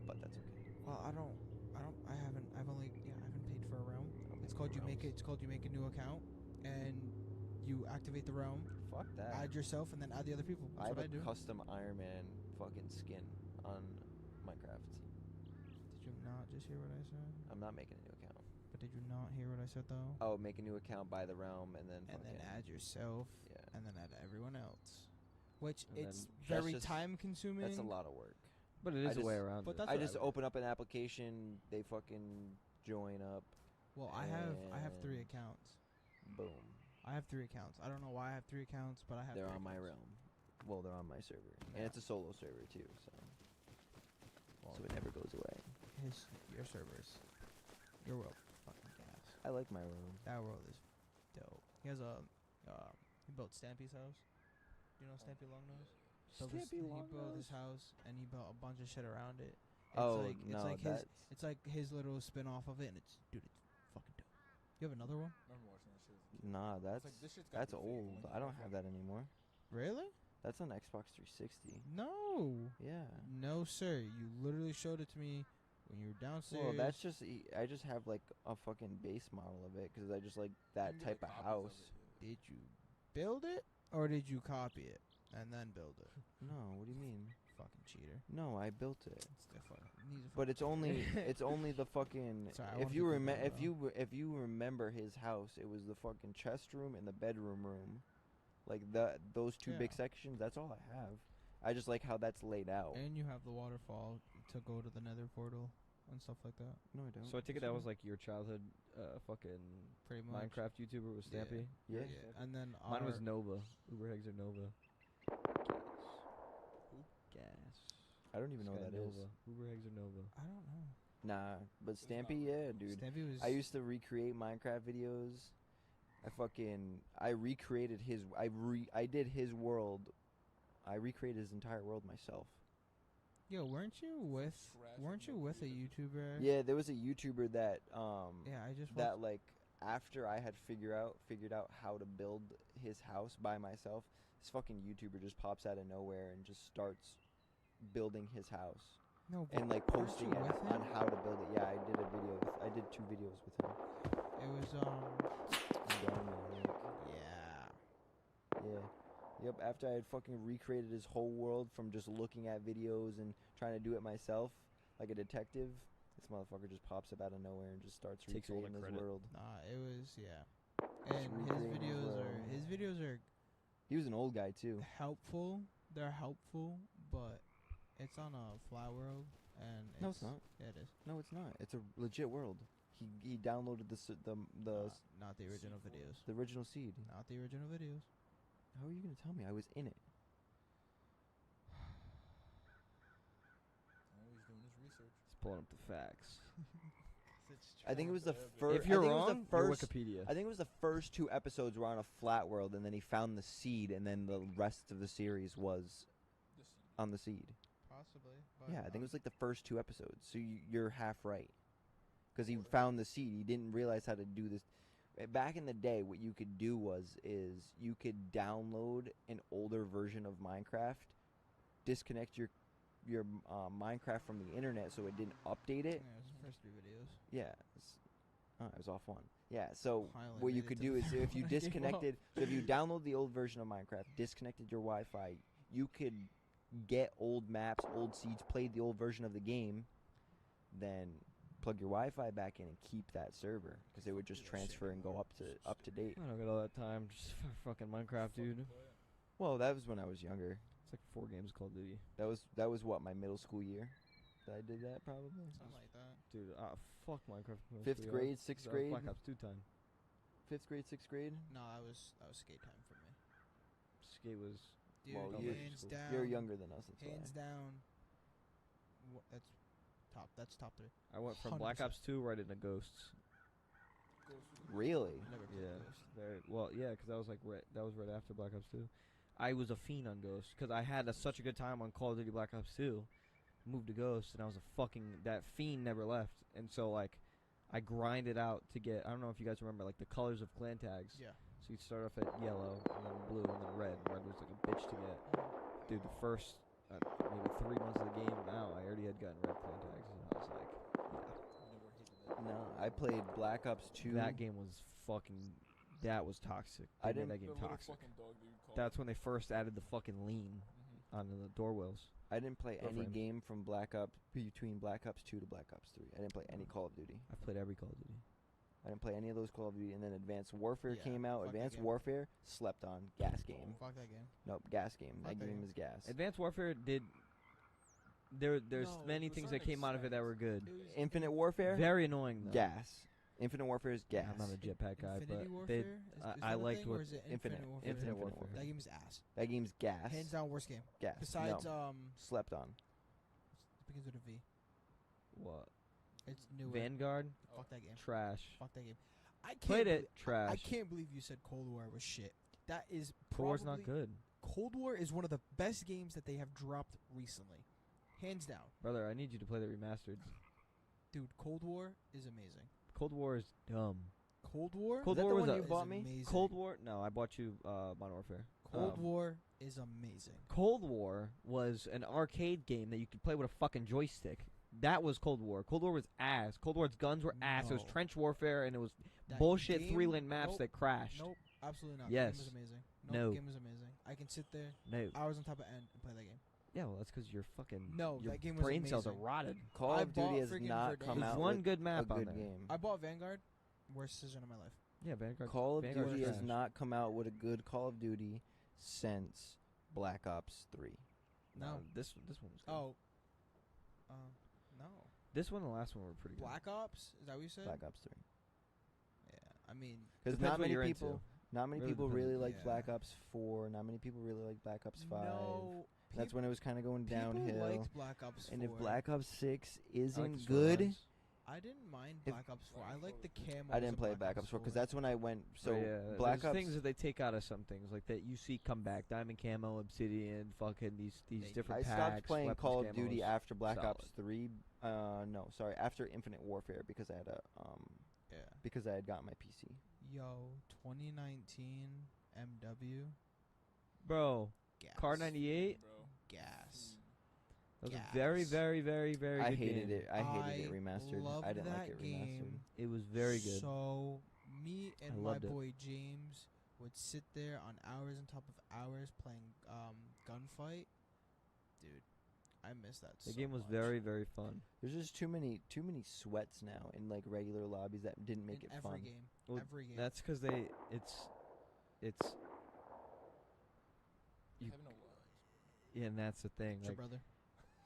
But that's okay. Well, I haven't paid for a realm. It's called you make a new account, and you activate the realm, Fuck that. add yourself, and then add the other people. I That's have what I a do. custom Iron Man fucking skin on Minecraft. Did you not just hear what I said? I'm not making a new account. But did you not hear what I said though? Oh, make a new account, buy the realm, and then And then fucking add yourself, yeah. and then add everyone else. Which And it's then- very That's just- time consuming. That's a lot of work. But it I is a way just- around but it. that's I what just would- open up an application, they fucking join up, Well, I have 3 and- accounts. boom. I have 3 accounts. I don't know why I have 3 accounts, but I have. They're 3 on my accounts. realm. Well, they're on my server, and Yeah. it's a solo server too, so Well, it never goes away. your servers, your world, fucking gas. I like my room. That world is dope. He has a he built Stampy's house. You know Stampy Longnose? He built his house and he built a bunch of shit around it. Oh it's no, like that's it's like his little spin off of it, and it's fucking dope. You have another one? I remember watching that shit as a kid. nah, It's that's like, this shit's gotta that's be fake. old. When I you don't go have for- that anymore. Really? That's on Xbox 360. No. Yeah. No, sir. You literally showed it to me when you were downstairs. Well, that's just I just have like a fucking base model of it because I just like that You can type get, of like, copies house. it, yeah. Did you build it or did you copy it and then build it? No, what do you mean? Fucking cheater. No, I built it. It's the fuck. Needs a But it's only it's only the fucking Sorry, I if wanted you to go remember down, though. if you remember his house, it was the fucking chest room and the bedroom room. Like those two big Yeah. sections, that's all I have. I just like how that's laid out. And you have the waterfall to go to the nether portal and stuff like that. No, I don't. So I take it that was like your childhood fucking Pretty much. Minecraft YouTuber was Yeah. Stampy? Yeah. And then Mine was our- Nova. Uber Eggs or Nova. Gas. I don't even know This what guy that is. Nova. Uber Eggs or Nova. I don't know. Nah, but It's not Stampy, yeah, dude. Stampy was. I used to recreate Minecraft videos. I recreated I did his world. I recreated his entire world myself. Yo, weren't you with a YouTuber? Yeah, there was a YouTuber that Yeah, I just that like after I had figured out how to build his house by myself, this fucking YouTuber just pops out of nowhere and just starts building his house no, and like weren't posting you it with on him? how to build it. Yeah, I did 2 videos with him. It was Daniel, yeah. yeah. Yep, after I had fucking recreated his whole world from just looking at videos and trying to do it myself like a detective, this motherfucker just pops up out of nowhere and just starts Takes all the recreating his credit. world. Nah, it was yeah. And recreating his videos are He was an old guy too. helpful. They're helpful, but it's on a flat world, and No, it's not. Yeah, it is. No, it's not. It's a legit world. He downloaded Not the original videos. the original seed. Not the original videos. How are you gonna tell me? I was in it. Oh, he's doing his research. He's pulling up the facts. I think it was the Yeah, but- first. If you're I think it was wrong, the first, you're Wikipedia. I think it was the first 2 episodes were on a flat world, and then he found the seed, and then the rest of the series was The seed. on the seed. Possibly. Yeah, I think it was like the first 2 episodes. So you're half right, because he found the seed. He didn't realize how to do this. Back in the day, what you could do is you could download an older version of Minecraft, disconnect your Minecraft from the internet so it didn't update Yeah, it. it was the first 3 videos. Yeah, I was off one. Yeah, so Finally what you made it could to do the is part if you when I gave up. disconnected, so if you download the old version of Minecraft, disconnected your Wi-Fi, you could get old maps, old seeds, play the old version of the game, then plug your Wi-Fi back in and keep that server because it would just transfer and go up to date. I don't got all that time just for fucking Minecraft, dude. Well, that was when I was younger. It's like 4 games of Call of Duty. That was what, my middle school year that I did that probably. Something like that. Dude, fuck Minecraft. middle 5th school, grade, yeah. 6th That was grade, Black Ops 2 time. 5th grade, 6th grade. No, that was skate time for me. Skate was. Dude, Well, hands you're- down. You're younger than us. That's Hands why. down. That's top 3. I went from Black 100%. Ops 2 right into Ghosts. Really? Never played Yeah. Ghost. Well, yeah, because that was like that was right after Black Ops 2. I was a fiend on Ghost because I had such a good time on Call of Duty Black Ops 2. Moved to Ghost and I was a fucking that fiend never left, and so like I grinded out to get. I don't know if you guys remember like the colors of clan tags. Yeah. So you'd start off at yellow and then blue and then red. Red was like a bitch to get. Dude, the first maybe 3 months of the game now, I already had gotten red clan tags, and I was like, yeah. No, I played Black Ops 2. That game was fucking. That was toxic. I They didn't- made that The game little toxic. fucking dog that you call That's when they first added the fucking lean onto the door wheels. I didn't play Door any frames. game from between Black Ops 2 to Black Ops 3. I didn't play any Call of Duty. I've played every Call of Duty. I didn't play any of those Call of Duty. And then Advanced Warfare Yeah, came out. fuck that Advanced game. Warfare, slept on. Gas game. Fuck that game. Nope, gas game. Fuck That that game game. is gas. Advanced Warfare did. There's No, many to a things that certain came out of it that extent. were good. It was Infinite Warfare, Very annoying though. gas. Infinite Warfare is gas. I'm not a jetpack guy, Infinity but Warfare? they. Is I that a liked thing, what or is it Infinite Warfare? Infinite Warfare. That game is ass. That game's gas. Hands down, worst game. Gas. Besides, no. Slept on. it begins with a V. What? It's newer. Vanguard, Fuck that game. trash. Fuck that game. I can't Played belie- it, trash. I can't believe you said Cold War was shit. That is Cold War's not probably- good, Cold War is one of the best games that they have dropped recently, hands down. brother. I need you to play the remastered. Dude, Cold War is amazing. Cold War is dumb. Cold War. Cold Is that War the was one a- you bought me? amazing. Cold War? No, I bought you Modern Warfare. Cold War is amazing. Cold War was an arcade game that you could play with a fucking joystick. That was Cold War. Cold War was ass. Cold War's guns were ass. It was No. trench warfare, and it was That bullshit game- 3-lane maps nope, that crashed. Nope, absolutely not. Yes. The game is amazing. No. The game is amazing. I can sit there No. hours on top of end and play that game. Yeah, well, that's because you're fucking. No, your that game was brain cells are amazing. rotted. Call I of Duty bought has friggin' not Verdansk. come There's out one with good a map on good there. game. I bought Vanguard. Worst decision of my life. Yeah, Vanguard. Call of Vanguard's Duty has trash. not come out with a good Call of Duty since Black Ops 3. No. This one was good. Oh. No. This one and the last one were pretty good. Black Ops? Is that what you said? Black Ops 3. Yeah. I mean, Because Depends not what many you're people, into. not many Really people depends. really liked Yeah. Black Ops 4. Not many people really liked Black Ops 5. no. That's when it was kind of going people downhill. liked Black Ops 4. And if Black Ops 6 I like isn't the good, storylines. I didn't mind if- Black Ops 4. I like the camo. I didn't play Black Ops 4 because that's when I went. So yeah, Black there's Ops. things that they take out of some things, like that you see come back, Diamond Camo, Obsidian, fucking these They- different I packs. stopped playing weapons Call of Duty camos. after Black solid. Ops 3. No, sorry, after Infinite Warfare because I had a Yeah. because I had gotten my PC. Yo, 2019 MW. Bro, Gas. Car 98. Bro. Gas. That was a Gas. very, very, very, very I good hated game. it. I hated it remastered. Loved I didn't that like it remastered. game. It was very good. So me I and my loved it. boy James would sit there on hours on top of hours playing Gunfight. Dude, I miss that. The so game was much. very, very fun. There's just too many sweats now in like regular lobbies that didn't make in it every fun. game. Well, Every game. That's because it's I you, have no words. yeah, and that's the thing. It's your Like brother.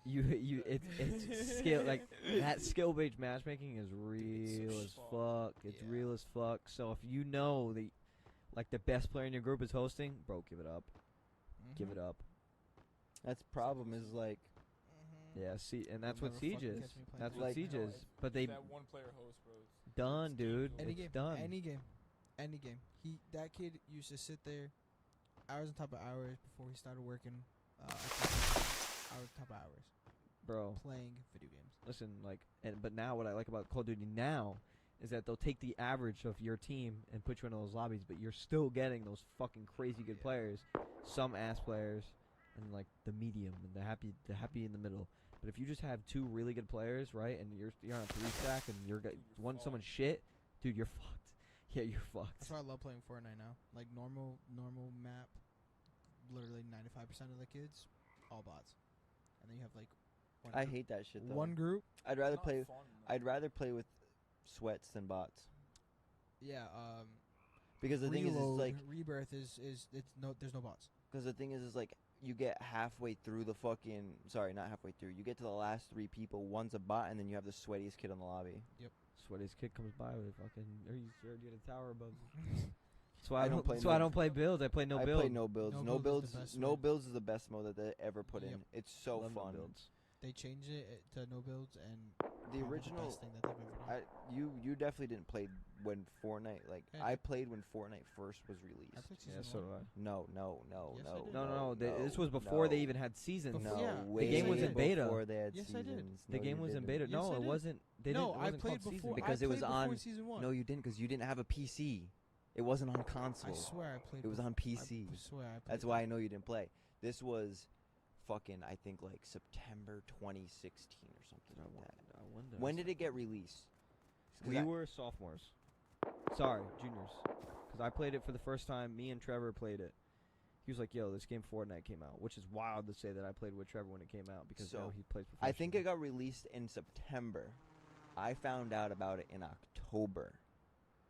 it's skill like that skill based matchmaking is real so as fuck. fuck. It's Yeah. real as fuck. So if you know the like the best player in your group is hosting, bro, give it up. Give Mm-hmm. it up. That's the problem is like Yeah, see, and that's You'll what never Siege fucking is. catch me playing That's that. what Like- Siege No, is. if- But if they that one player host, bro. It's done, it's dude. game Any It's game. done. Any game. Any game. That kid used to sit there hours on top of hours before he started working. Hours on top of hours Bro, playing video games. listen, like, but now what I like about Call of Duty now is that they'll take the average of your team and put you in those lobbies, but you're still getting those fucking crazy good Yeah. players, some ass players, and like the medium and the happy in the middle. But if you just have two really good players, right, and you're on a 3-stack and you're Dude, you're one fucked. someone shit, dude, you're fucked. Yeah, you're fucked. That's why I love playing Fortnite now. Like normal map, literally 95% of the kids, all bots, and then you have like. One I group- hate that shit though. one group. I'd rather not play. fun, man. I'd rather play with sweats than bots Yeah. because the thing is Reload, like Rebirth is it's no there's no bots. because the thing is like you get halfway through the fucking not halfway through. You get to the last 3 people. One's a bot, and then you have the sweatiest kid on the lobby. Sweatiest kid comes by with fucking. Are you sure you get a tower above? That's why I I don't don't. play That's why I no- don't play builds. I play no I build. play no builds. No No build is the builds. best No mode. builds is the best mode that they ever put Yep. in. It's so Love no fun. builds. They changed it to no builds and The probably original. best thing that they've ever done. You definitely didn't play when Fortnite Yeah, I I played when Fortnite first was released. I played Yeah, season so one. do I. No, Yes, I no, did. No. This was before they even had seasons. Before- No, Yeah. way The game was in beta. Before they had Yes, I did. seasons. The No, game you was in didn't. beta. Yes, No, I it did. wasn't. They No, didn't. It I wasn't played called before. seasons. Because I it was played before on- season one. No, you didn't, because you didn't have a PC. It wasn't on I console. swear I played. It was bef- on PC. I swear I played. That's why I know you didn't play. This was fucking, I think, like September 2016 or something like that. When did it get released? 'Cause We I- were sophomores. Sorry, juniors. Because I played it for the first time. Me and Trevor played it. He was like, "Yo, this game Fortnite came out," which is wild to say that I played with Trevor when it came out because So, now he plays professionally. I think it got released in September. I found out about it in October.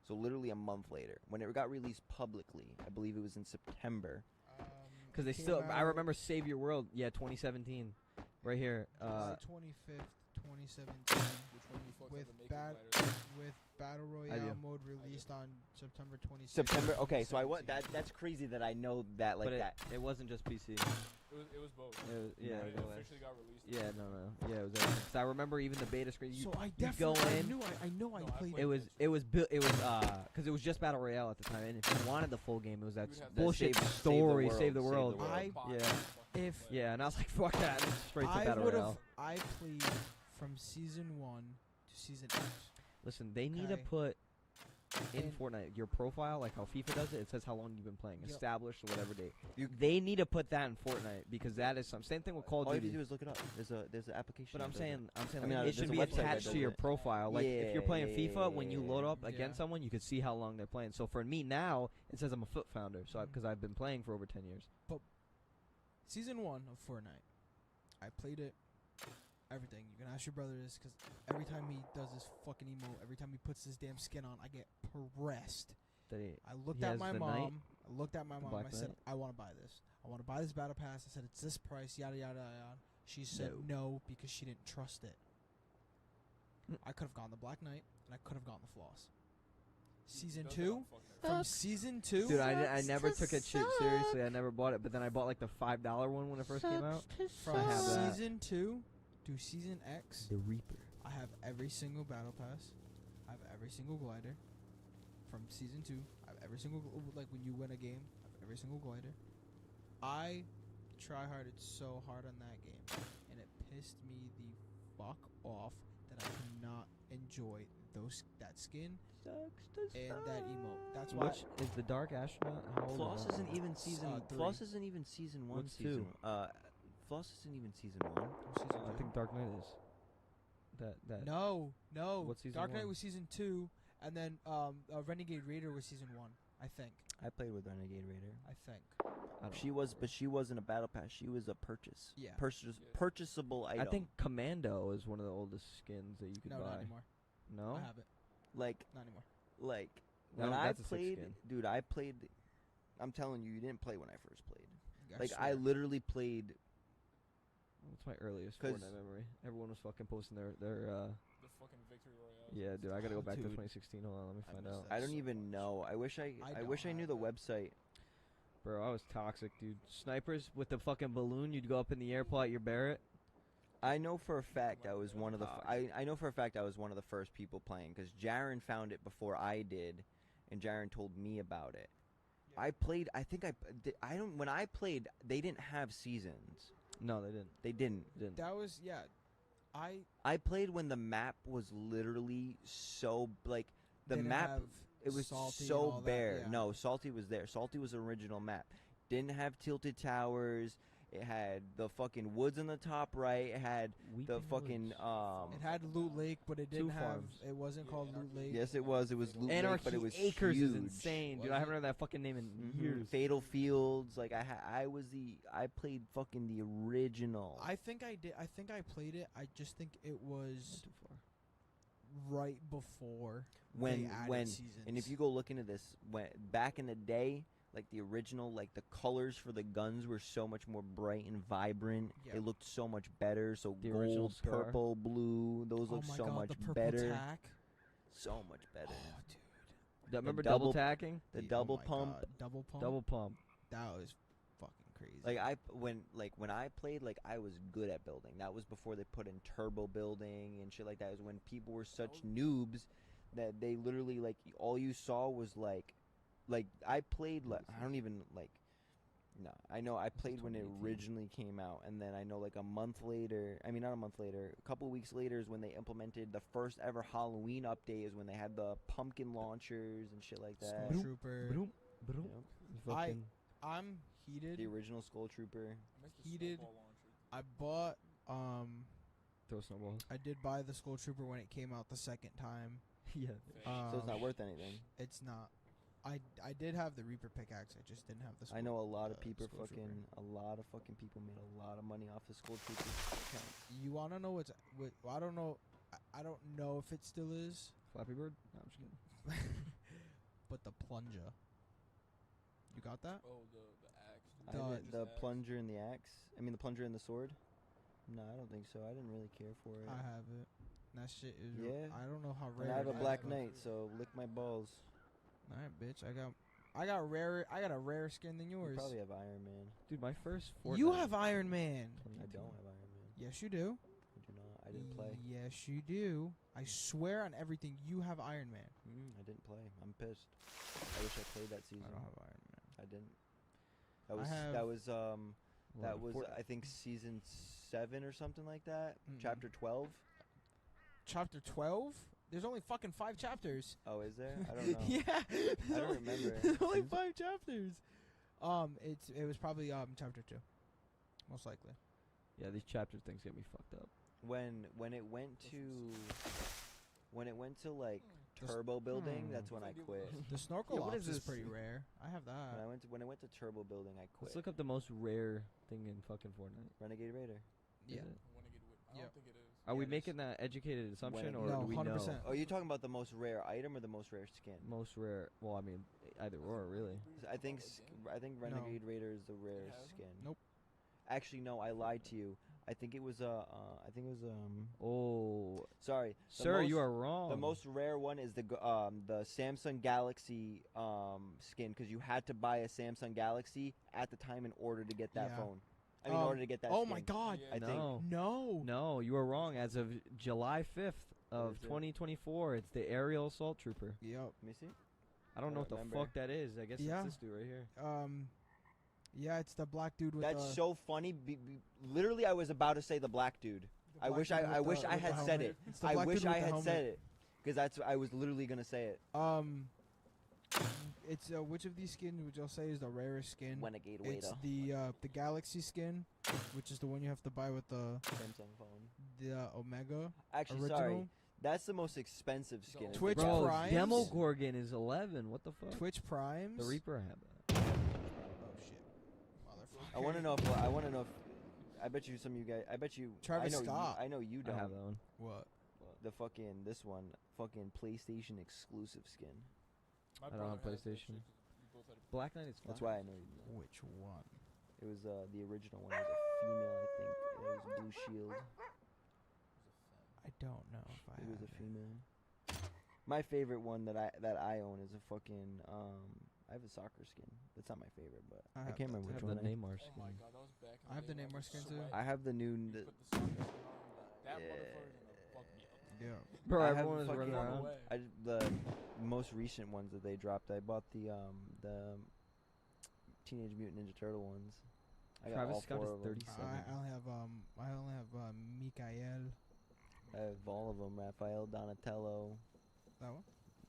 So literally a month later. When it got released publicly, I believe it was in September. Because they came still, I out remember Save Your World. Yeah, 2017, right here. July 25th, 2017, Which one you fucked with up and make bad it lighter? with Battle do. Royale mode released on September 26th. September. Okay, so I 2017. that's crazy that I know that like but that. it wasn't just PC. It was both. Yeah, When it no way. officially got released. Yeah, no. Yeah, it was. Because I remember even the beta screen. So I you go definitely in. knew I know I No, I played. played It was because it was just Battle Royale at the time, and if you wanted the full game, it was that You would have bullshit Save the story, World, Save the Save the World. World. I- Box, Yeah. fucking if- play. Yeah, and I was like, fuck that, straight to I Battle would Royale. have. I played from season 1 to season 8. Listen, they need to Okay. put in And- Fortnite your profile, like how FIFA does it. It says how long you've been playing, Yep. established or whatever date. You- They need to put that in Fortnite because that is some same thing with Call of All you Duty. have to do is look it up. There's an application. But I'm that does it. saying, I like, mean, it there's should a be website that attached does to your it. profile. Like if you're playing Yeah, FIFA, when you load up yeah. against someone, you could see how long they're playing. So for me now, it says I'm a foot founder. So because I've been playing for over 10 years. Season 1 of Fortnite. I played it. Everything. You can ask your brother this because every time he does this fucking emote, every time he puts this damn skin on, I get pressed. They, I looked He at has my the mom. Knight? I looked at my The mom. Black I said, Knight? I want to buy this. I want to buy this battle pass. I said, it's this price, yada, yada, yada. She said no because she didn't trust it. Mm. I could have gone the Black Knight, and I could have gone the Floss. Season Does 2? that fucking- From Season 2? dude, I never took it seriously. I never bought it. But then I bought like the $5 one when it first came out. From I have that. Season 2 to Season X, The Reaper. I have every single battle pass. I have every single glider. From Season 2, I have every single, like when you win a game, I have every single glider. I try-harded so hard on that game, and it pissed me the fuck off that I could not enjoy that skin and that emote. That's why. Which is the Dark Astronaut? How old Floss is that? isn't even season. 3. Floss isn't even season 1. What's Season. 2? Floss isn't even season 1. Season I 2. think Dark Knight is. That. No. What's season Dark Knight 1? was Season 2, and then Renegade Raider was Season 1. I think. I played with Renegade Raider. I think. I don't She know. was, but she wasn't a battle pass. She was a purchase. Yeah. Purchasable item. I think Commando is one of the oldest skins that you could No, buy. not anymore. No. I have it. like Not anymore. No, when I that's a sick played, skin. dude. I played. I'm telling you, you didn't play when I first played. I Like I swear. literally played. That's my earliest 'Cause- Fortnite memory. Everyone was fucking posting their The fucking Victory Royale. Yeah, dude. I gotta go back to Dude. 2016. Hold on, let me I find miss out. that. I don't so even much. know. I wish I I wish I don't knew the have it. website. Bro, I was toxic, dude. Snipers with the fucking balloon. You'd go up in the air, pull out your Barrett. I know for a fact I was one of the. Toxic. I know for a fact I was one of the first people playing because Jaren found it before I did, and Jaren told me about it. I played. I think I don't. When I played, they didn't have seasons. No, they didn't. They didn't. That was I I played when the map was literally so like the didn't map. have It was Salty and so all that, bare. yeah. No, Salty was there. Salty was the original map. Didn't have tilted towers. It had the fucking woods on the top right. It had the Weeping fucking Woods. It had Loot Lake, but it didn't Two have. farms. It wasn't called Loot Lake. Yes, it was. It was Loot Lake, Anarchy but it was Acres huge. is insane, dude. Was I haven't it? heard that fucking name in Mhm. years. Fatal Fields. Like I played fucking the original. I think I did. I think I played it. I just think it Not was too far. right before when they added when seasons. and if you go look into this, when back in the day, like the original, like the colors for the guns were so much more bright and vibrant. Yeah. They looked so much better. So The original gold, Scar. purple, blue, those oh look my so God, much the purple better. tack. So much better. Oh, dude. Remember double- double tacking? The Oh double my pump. God, double pump. Double pump. That was fucking crazy. Like when I played, like I was good at building. That was before they put in turbo building and shit like that. It was when people were such noobs that they literally like all you saw was like I played like I don't even like No, I know I played when it 2018. originally came out, and then I know like a month later. I mean, not a month later. A couple weeks later is when they implemented the first ever Halloween update. Is when they had the pumpkin launchers and shit like that. Skull Trooper. Broom, broom. Yep. Fucking- I'm heated. The original Skull Trooper. I missed the Heated. snowball launcher. I bought throw snowballs. I did buy the Skull Trooper when it came out the second time. Yeah. So it's not Um, worth anything. It's not. I did have the Reaper pickaxe. I just didn't have the. I know a lot of people Skull Trooper. a lot of fucking people made a lot of money off the Skull Trooper accounts. You wanna know what? I don't know. I don't know if it still is, Flappy Bird? No, I'm just kidding. but the plunger. You got that? Oh, the axe. I The- did the plunger and the axe. I mean, the plunger and the sword. No, I don't think so. I didn't really care for it. I have it. That shit is. Yeah. I don't know how rare. And I have a it is, Black but- Knight, so lick my balls. All right, bitch. I got rarer. I got a rarer skin than You yours. probably have Iron Man. Dude, my first Fortnite. You have Iron Man. I don't have Iron Man. Yes, you do. I do not. I didn't play. Yes, you do. I swear on everything, you have Iron Man. I didn't play. I'm pissed. I wish I played that season. I don't have Iron Man. I didn't. That I was have- that was I think season 7 or something like that. Mm-mm. Chapter 12. Chapter 12? There's only fucking 5 chapters. Oh, is there? I don't know. Yeah. I don't remember. There's only 5 chapters. It was probably chapter 2. Most likely. Yeah, these chapter things get me fucked up. When it went to like The s- turbo building, that's when I quit. The snorkel Yeah, what ops is is this? pretty rare. I have that. When I went to turbo building, I quit. Let's look up the most rare thing in fucking Fortnite. Renegade Raider. Is Yeah. it? I Yep. don't think it is. Are we Yeah, it making is. that educated assumption, or No, do we 100%. know? Oh, you're talking about the most rare item or the most rare skin? Most rare. Well, I mean, either or, really. I think Renegade Raider is the rarest hasn't? skin. Nope. Actually, no, I lied to you. I think it was Oh, sorry, the sir, you most- are wrong. The most rare one is the Samsung Galaxy skin, because you had to buy a Samsung Galaxy at the time in order to get that Yeah. phone. I mean, in order to get that. Oh skin. my god. Yeah. I think. no, No. no, you are wrong. As of July 5th of is it? 2024, it's the Aerial Assault Trooper. Yep. Let me see. I don't know what the remember. fuck that is. I guess Yeah. it's this dude right here. Yeah, it's the black dude with That's the so funny. Literally, I was about to say the black dude. the I black wish dude I with wish the- I with the had said helmet. it. It's the I black wish dude with I the had said helmet. it, because I was literally gonna say it. It's which of these skins would y'all say is the rarest skin? Renegade It's Raider. the Galaxy skin, which is the one you have to buy with the Samsung phone. Omega Actually, original. sorry, that's the most expensive skin. is the Twitch Galaxy. Bro, Primes? Demogorgon is 11. What the fuck? Twitch Primes. The Reaper had that. Oh shit, motherfucker. I want to know if. I bet you some of you guys. I bet you. Travis I know Scott. I know you I don't. have that one. What? The fucking fucking PlayStation exclusive skin. My I don't brother have has that PlayStation. shit 'cause we both had a- Black Knight is fine. That's why I know you. Know. Which one? It was the original one. It was a female, I think. It was Blue Shield. I don't know if I It was have a female. My favorite one that I own is a fucking I have a soccer skin. That's not my favorite, but I I, have can't that remember I which have the one. Neymar Oh skin. my god, that was back in I have the day when Neymar was skin too. sweating. I have the new. You The, put the soccer skin on, that Yeah. motherfucker's gonna fuck me up. Yeah. Bro, I have everyone was fucking- running Run around. away. the most recent ones that they dropped. I bought the Teenage Mutant Ninja Turtle ones. I got Travis all Scott 4 is of them. 37. I only have Mikael. I have all of them. Raphael Donatello. That one.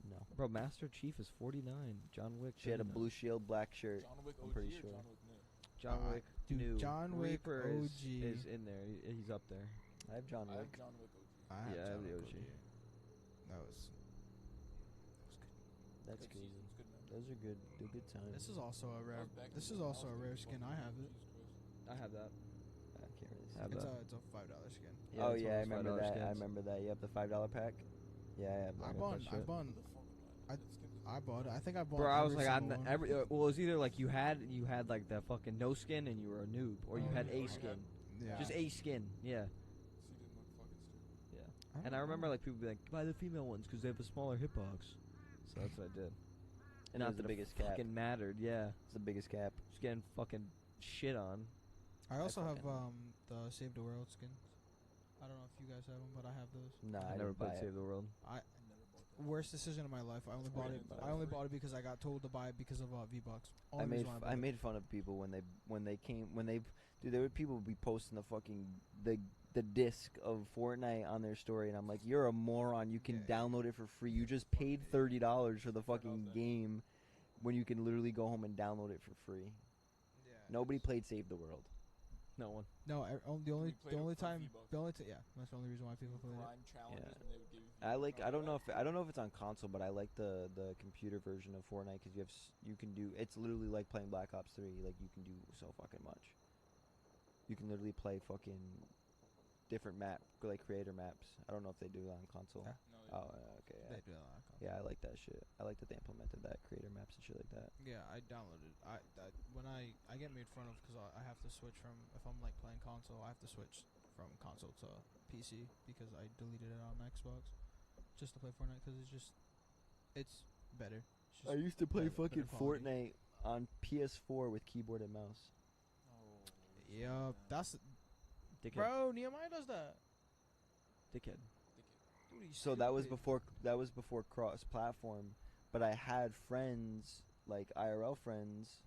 No. Bro, Master Chief is 49. John Wick. She had a 39. blue shield, black shirt. John Wick I'm OG pretty or sure. John Wick new? John Wick. Dude, new. John Wick Reaper OG. is in there. He's up there. I have John I have Wick. John Wick OG. I have Yeah, I have John the Wick OG. That was good. That's Good crazy. seasons, good memories. Those are good. They're good times. This is also a That rare. was back in This the is day when also I a was rare getting skin. I fucking have it. Jesus Christ. I have that. I can't really see. Have it. that. It's a $5 skin. Yeah, Oh it's one yeah, I of those remember $5 that. I skins. remember that. Yep, the $5 pack. Yeah, I have I that. bought. that I shit. bought. Who the fuck would buy that? That skin is- I bought it. I think I bought. Bro, I was every like, single one. well, it was either like you had like the fucking no skin and you were a noob, or you Oh, had yeah. a Or you skin, Yeah. just a skin, yeah, She didn't look fucking stupid. yeah. And I remember like people be like, buy the female ones because they have a smaller hitbox. So that's what I did. And Not it was the that it biggest cap. fucking mattered, yeah. It's the biggest cap. Just getting fucking shit on. I also have fucking- the Save the World skins. I don't know if you guys have them, but I have those. Nah, I I never didn't buy played it. Save the World. I I never bought Worst decision of my life. I only bought it. I only bought it because I got told to buy it because of V-Bucks. I made fun of people when there were people be posting the fucking the disc of Fortnite on their story, and I'm like, you're a moron. You can download it for free. You just paid $30 for the fucking game when you can literally go home and download it for free. Yeah. Nobody played Save the World. No one. No, the only played it for time, V-Bucks. that's the only reason why people played it. Grind challenges Yeah. when they would give you I don't know if it's on console, but I like the computer version of Fortnite because you can do, it's literally like playing Black Ops 3. Like, you can do so fucking much. You can literally play fucking different like creator maps. I don't know if they do that on console. Yeah. No, Oh, okay. They do that. Yeah, I like that shit. I like that they implemented that creator maps and shit like that. Yeah, I downloaded. When I get made fun of because I have to switch from, if I'm like playing console, I have to switch from console to PC because I deleted it on Xbox just to play Fortnite because it's better. It's just I used to play better fucking quality. Fortnite on PS4 with keyboard and mouse. Yeah, that's Dickhead. bro. Nehemiah does that. Dickhead. Dude, he's So that was stupid. before cross-platform, but I had friends, like IRL friends,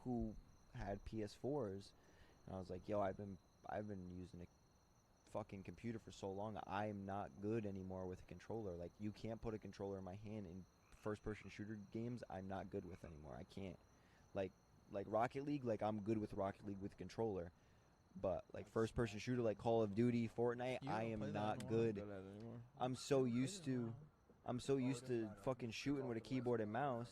who had PS4s, and I was like, "Yo, I've been using a fucking computer for so long. I'm not good anymore with a controller. Like, you can't put a controller in my hand in first-person shooter games. I'm not good with anymore. I can't. Like Rocket League, like I'm good with Rocket League with controller, but like first-person shooter like Call of Duty, Fortnite, You I don't play am that not anymore? good. Don't have that anymore. I'm so used Play it to around. I'm so used to fucking shooting with a keyboard and mouse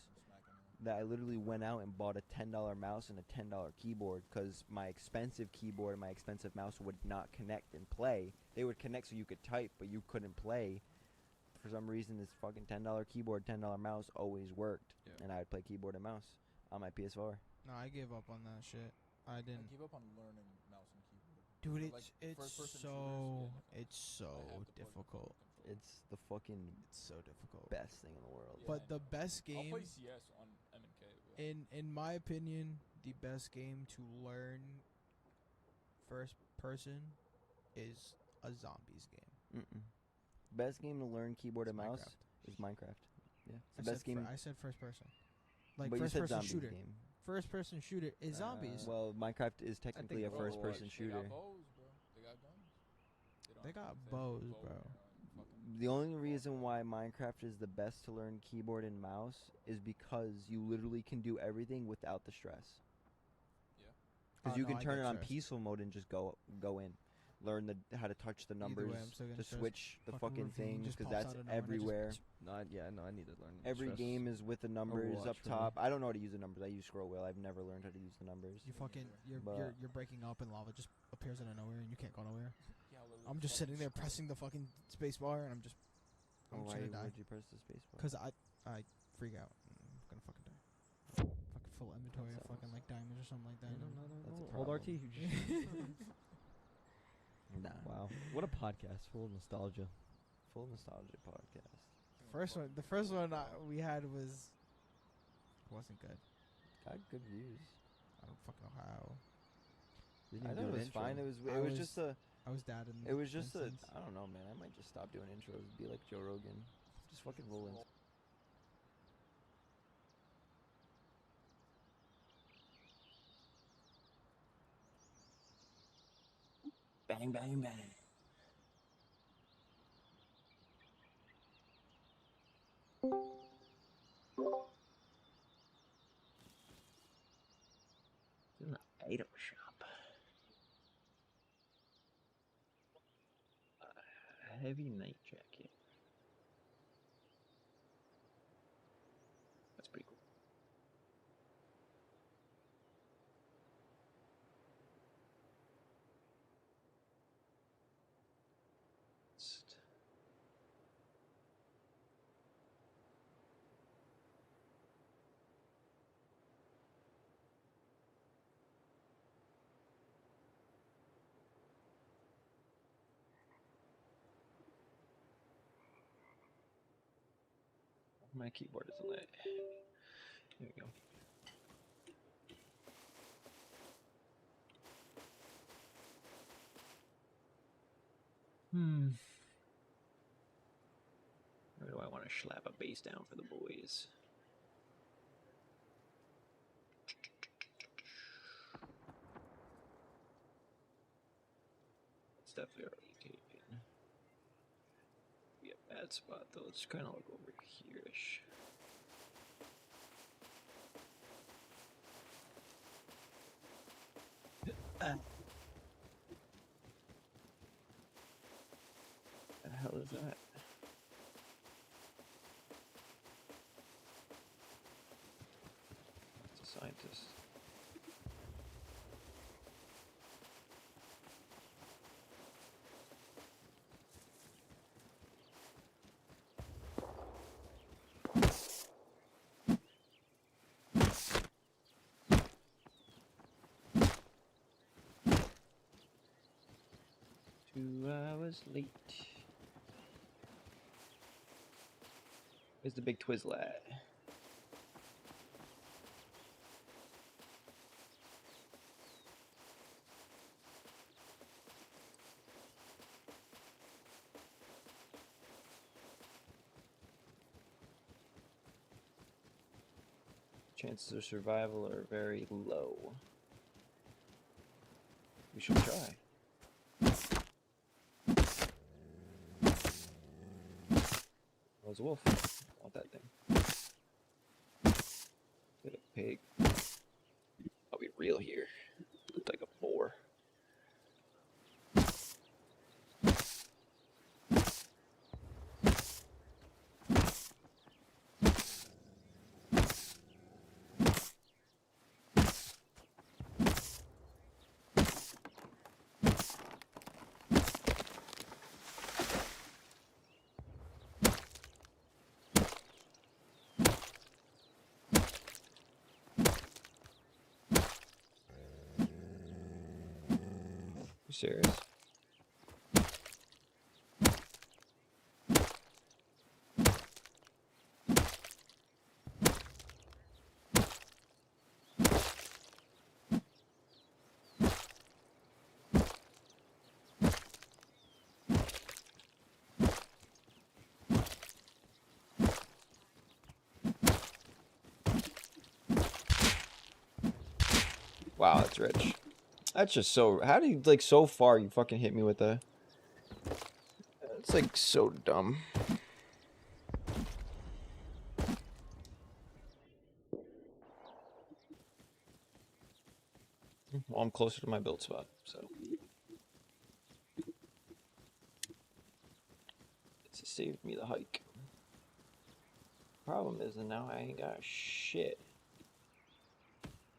that I literally went out and bought a $10 mouse and a $10 keyboard because my expensive keyboard and my expensive mouse would not connect and play. They would connect so you could type, but you couldn't play. For some reason, this fucking $10 keyboard, $10 mouse always worked, Yeah. and I would play keyboard and mouse on my PS4. No, I gave up on that shit. I I didn't. gave up on learning mouse and keyboard. Dude, But, it's first-person so shooters, yeah, it's so I have to plug difficult. controller. It's the fucking It's so difficult. best thing in the world. Yeah, But I the know. best I'll game, play CS on M&K. But in my opinion, the best game to learn first person is a zombies game. Best game to learn keyboard and It's mouse Minecraft. is Minecraft. Yeah, it's I the best said game. I said first person. Like but you first said person zombies shooter. game. First person shooter is zombies. Well, Minecraft is technically a Overwatch. first-person they shooter. got bows, bro. They got guns. don't They have got to take bows, bow bro. and, fucking- The only reason why Minecraft is the best to learn keyboard and mouse is because you literally can do everything without the stress. Yeah. Because Oh, you no, can I turn get it on stressed. peaceful mode and just go in, learn how to touch the Either way, numbers, I'm still getting to stressed. switch the Fucking fucking ravine things, just because pops that's out of nowhere and I just- everywhere. No, I need to learn. Every stress. game is with the numbers Overwatch up for me. top. I don't know how to use the numbers. I use scroll wheel. I've never learned how to use the numbers. You fucking But- you're breaking up and lava just appears out of nowhere and you can't go nowhere. Yeah, literally I'm just sitting fucking there scroll. pressing the fucking space bar and I'm just Why gonna die would you press the space bar? because I freak out. I'm gonna fucking die. Fucking full inventory of sucks. fucking like diamonds or something like that. No, and- no, no, That's a no. Hold RT. problem. Nah. Wow, what a podcast full of nostalgia. Full nostalgia podcast. The first one we had wasn't good. Got good views. I don't fucking know how. Didn't I even thought do it an was intro. fine. It was I was- just a. I was dad in. It was just a. instance. I don't know, man. I might just stop doing intros. Be like Joe Rogan. Just fucking roll in. Bang, bang, bang. In the item shop. Heavy night jacket. That's pretty cool. My keyboard isn't lit. Here we go. Where do I want to slap a bass down for the boys. It's definitely already taping. Be a bad spot though. Let's kind of look over here-ish. The hell is that? It's a scientist. Late. Where's the big Twizzler at? Chances of survival are very low. We should try. Was a wolf. I want that thing. Get a pig. I'll be real here. Looked like a boar. You serious? Wow, that's rich. That's just so... How do you, like, so far you fucking hit me with a... It's, like, so dumb. Well, I'm closer to my build spot, so... It's saved me the hike. Problem is that now I ain't got shit.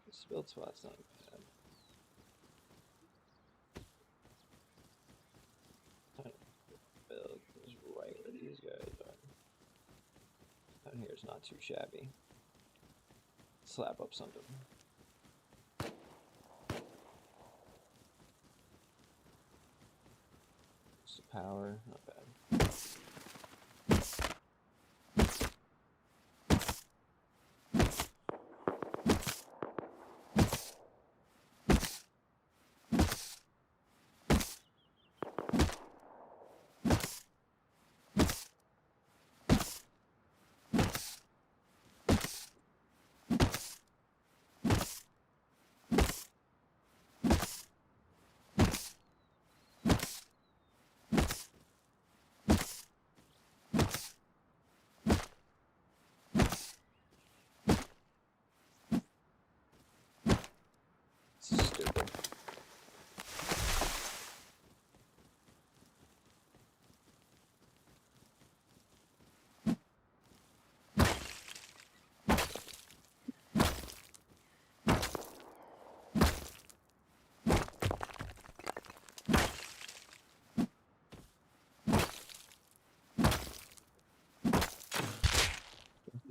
This build spot's not bad. Build is right where these guys are. Down here is not too shabby. Slap up something. Just the power, not bad. Stupid.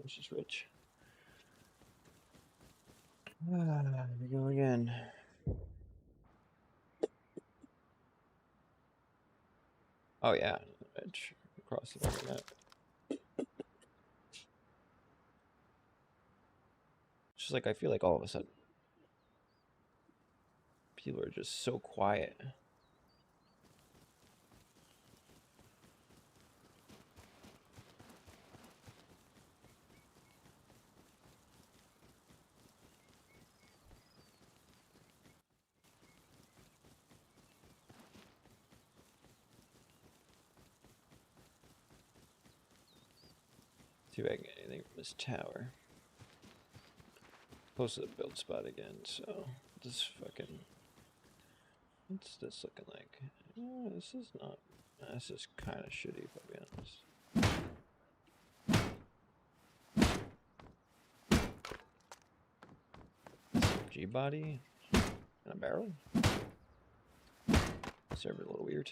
This is rich. Ah, here we go again. Oh yeah, edge across the internet. Just like I feel like all of a sudden people are just so quiet. See if I can get anything from this tower. Posted a build spot again, so this fucking. What's this looking like? This is not. This is kind of shitty, if I'll be honest. G body and a barrel. Server a little weird.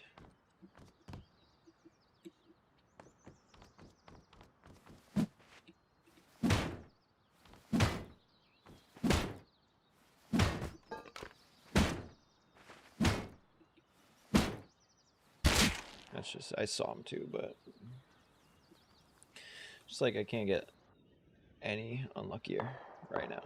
That's just, I saw him too, but just like I can't get any unluckier right now.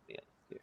Yeah, yeah.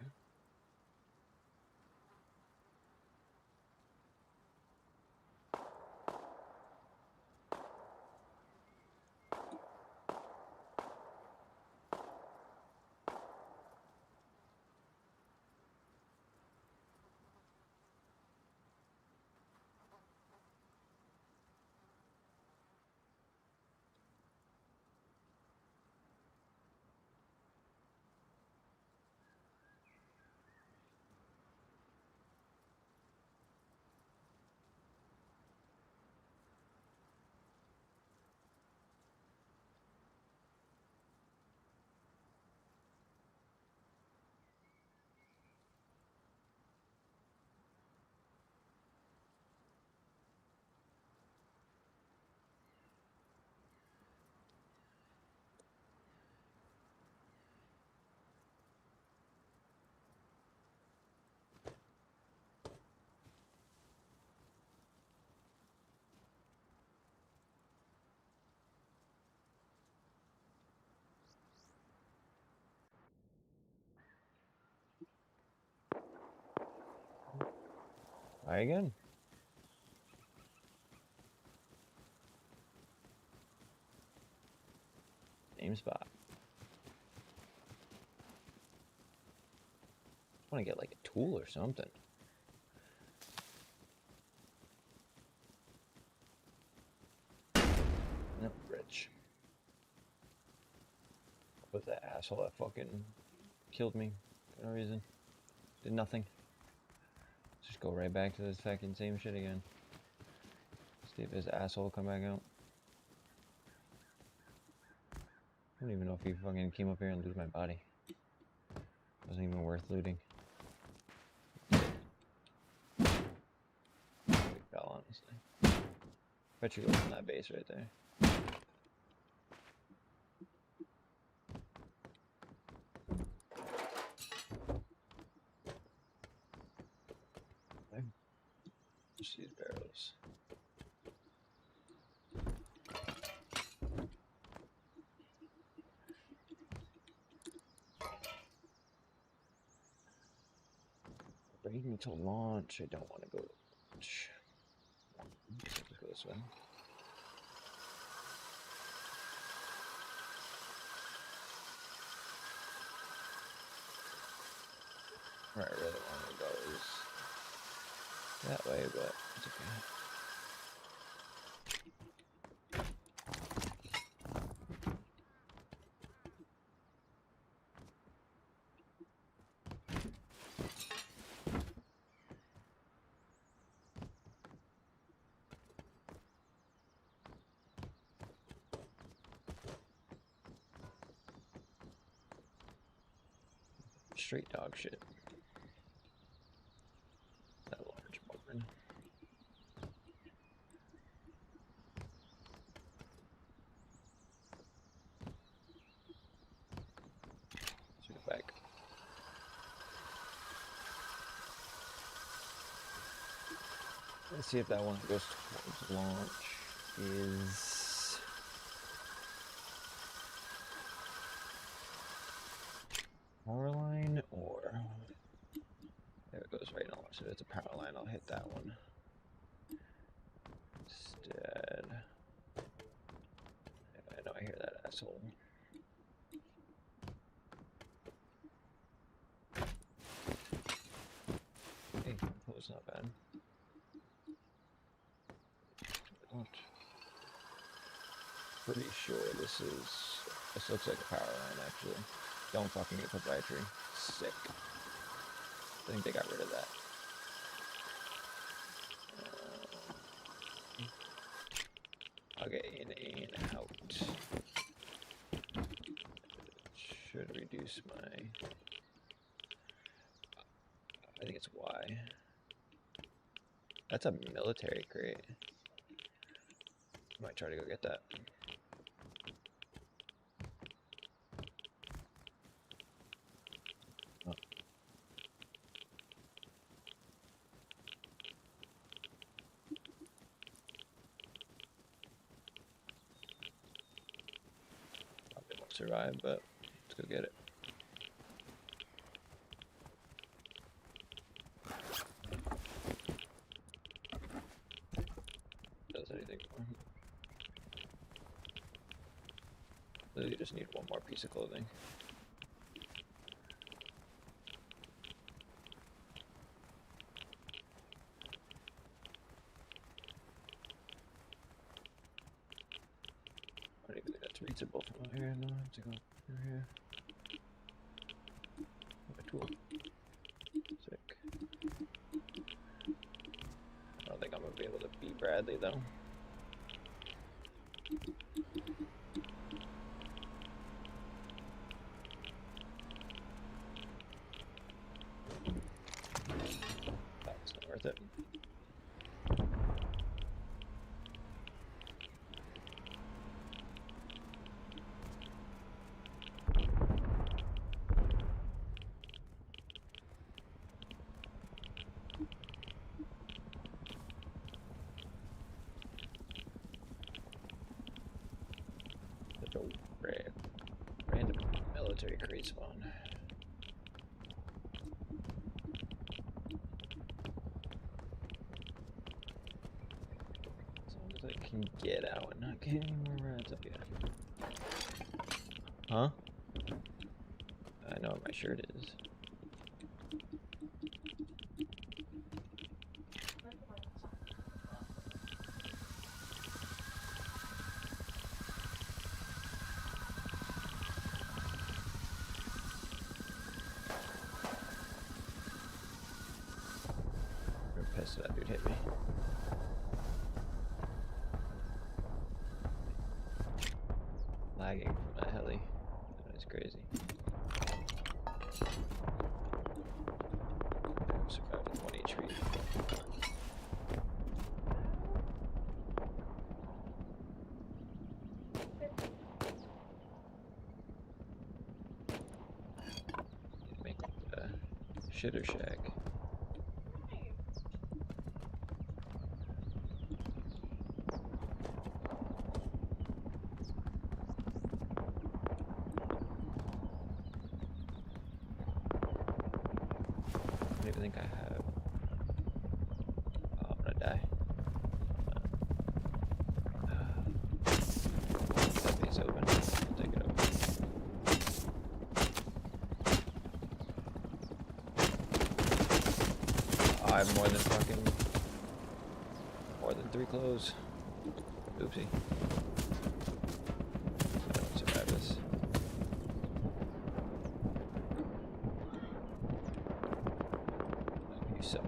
Try again. Same spot. I want to get like a tool or something. No, rich. With that asshole that fucking killed me for no reason. Did nothing. Just go right back to this fucking same shit again. See if his asshole will come back out. I don't even know if he fucking came up here and loot my body. Wasn't even worth looting. Big fell, honestly. Bet you live in that base right there. Just these barrels. Bring me to launch. I don't want to go to launch. Let's go this way. Where I really want to go is that way, but it's okay. Straight dog shit. That large barn. Let's get back. Let's see if that one goes towards launch is power line or there it goes right on launch. So if it's a power line, I'll hit that one. Instead. asshole. Hey, that was not bad. What? Pretty sure this looks like a power line actually. Don't fucking get proprietary. Sick. I think they got rid of that. Okay, in and out. Should reduce my... I think it's Y. That's a military crate. Might try to go get that. Oh. Probably won't survive, but let's go get it. Does anything more? Literally just need one more piece of clothing. I don't even think that's reachable from out here. No, I have to go through here. A tool. Sick. I don't think I'm gonna be able to beat Bradley though. That's not worth it. Such a random military crate spawn. As long as I can get out and not get any more rats up here. Huh? I know what my shirt is. I'm pissed that dude hit me. Lagging from that heli. That is crazy. I'm surviving 1 HP. Need to make a shitter shack. I don't even think I have. Oh, I'm gonna die. That thing's open. I'll take it over. Oh, I have more than 3 clothes. Oopsie. I don't survive this. You suck.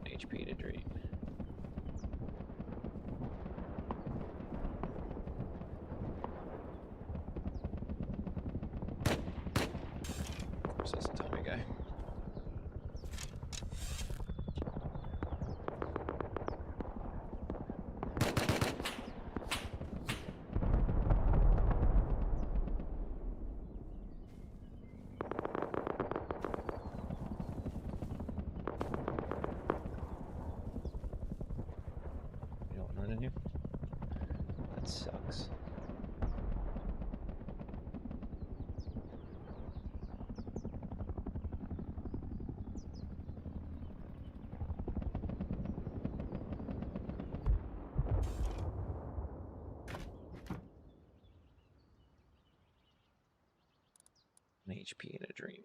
HP to drain. Where's this Tommy guy? HP in a dream.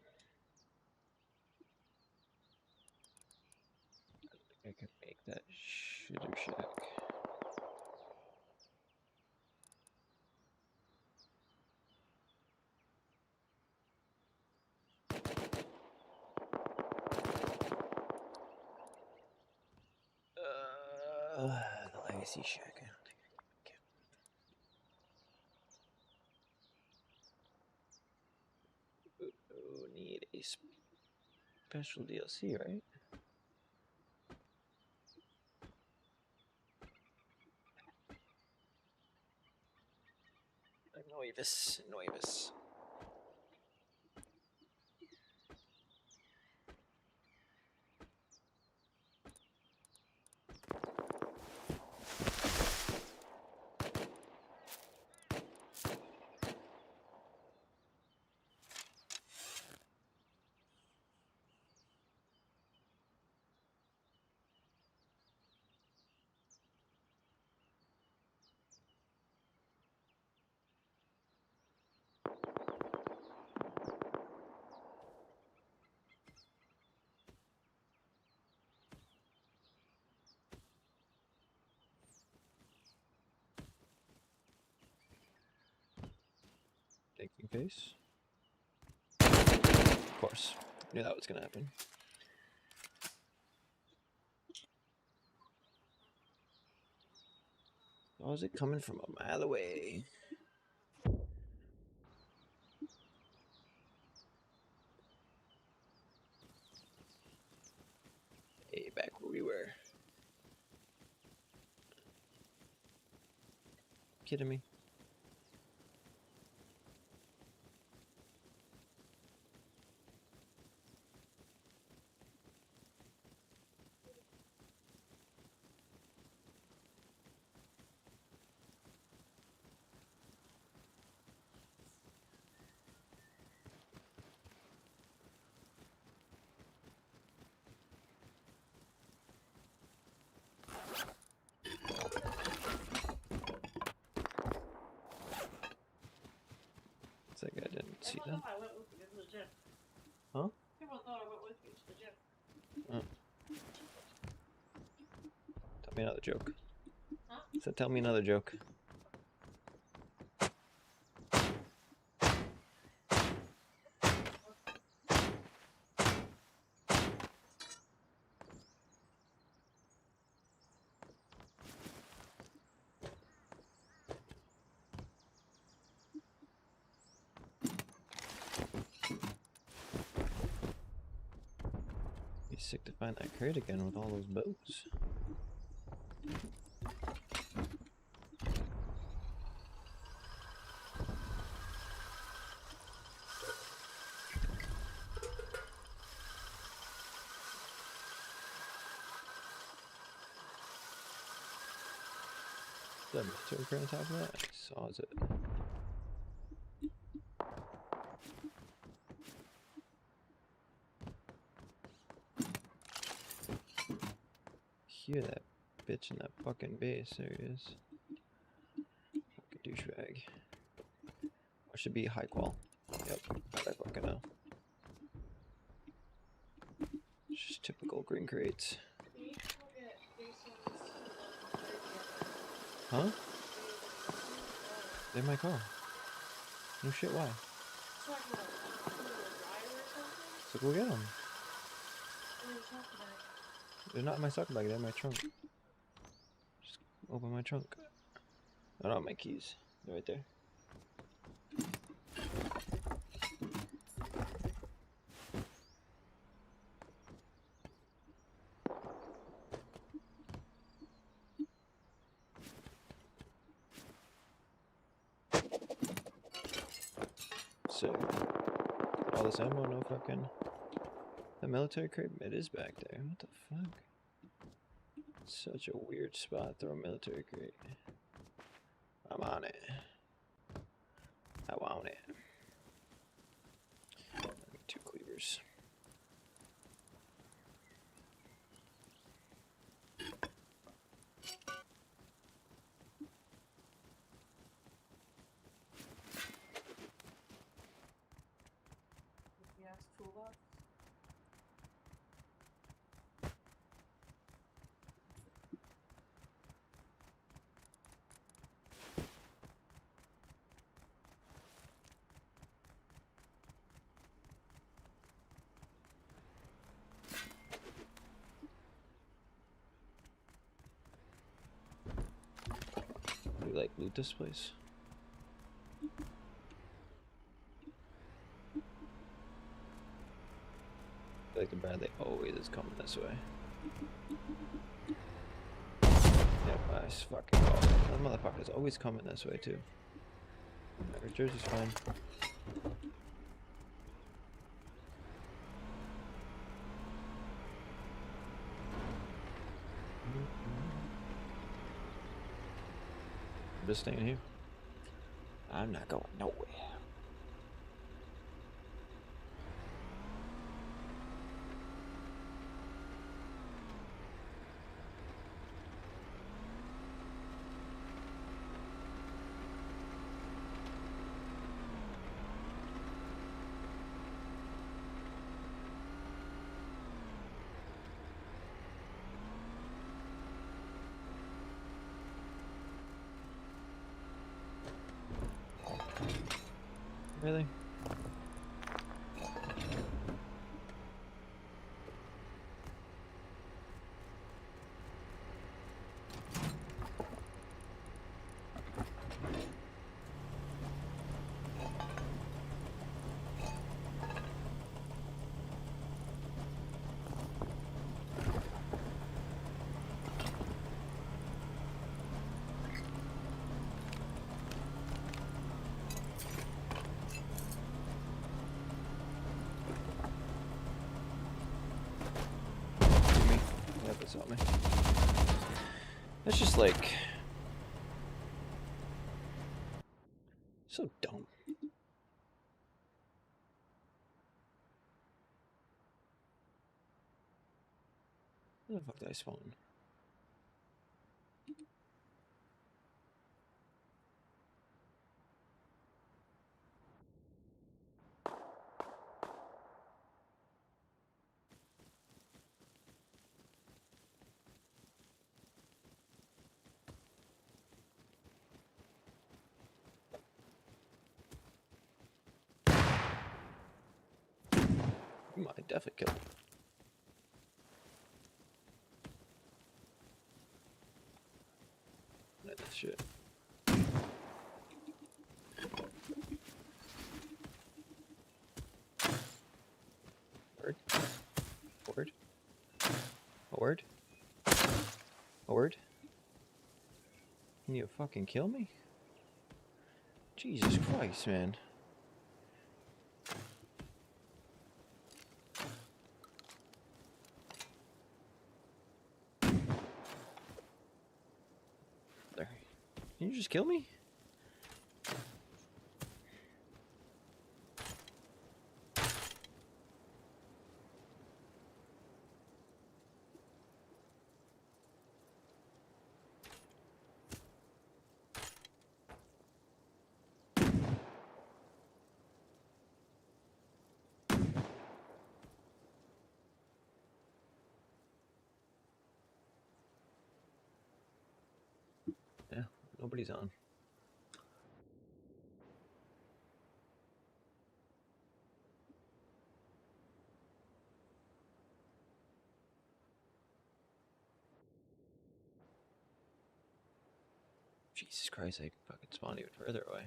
I could make that shitter shack. The legacy shack. I don't think I can. Ooh, need a special DLC, right? Noivus, Noivus. Thinking face. Of course. Knew that was gonna happen. Oh, is it coming from a mile away? Hey, back where we were. Kidding me? It's like I didn't see that. Huh? People thought I went with you to the gym. Oh. Tell me another joke. Huh? So tell me another joke. Be sick to find that crate again with all those boats. Is that military crate on top of that? I saw it. Hear that bitch in that fucking base. There he is. Fucking douchebag. Or should be high qual. Yep, I fucking know. It's just typical green crates. Huh? They're in my car. No shit, why? So go get them. They're not in my sock bag, they're in my trunk. Just open my trunk. I don't have my keys. They're right there. So, all this ammo, no fucking... The military crate, it is back there. What the fuck? Such a weird spot, throw a military crate. I'm on it. I want it. I need 2 cleavers. We like loot this place. I feel like the Bradley always is coming this way. Yep, I fucking called it. That motherfucker's always coming this way too. Alright, Jersey's fine. I'm just staying here. I'm not going nowhere. Really? On me. That's just like so dumb. Where the fuck did I spawn? I definitely killed him. That shit. Word. Word. A word. A word. Can you fucking kill me? Jesus Christ, man. Can you just kill me? Yeah, nobody's on. Jesus Christ, I fucking spawned even further away.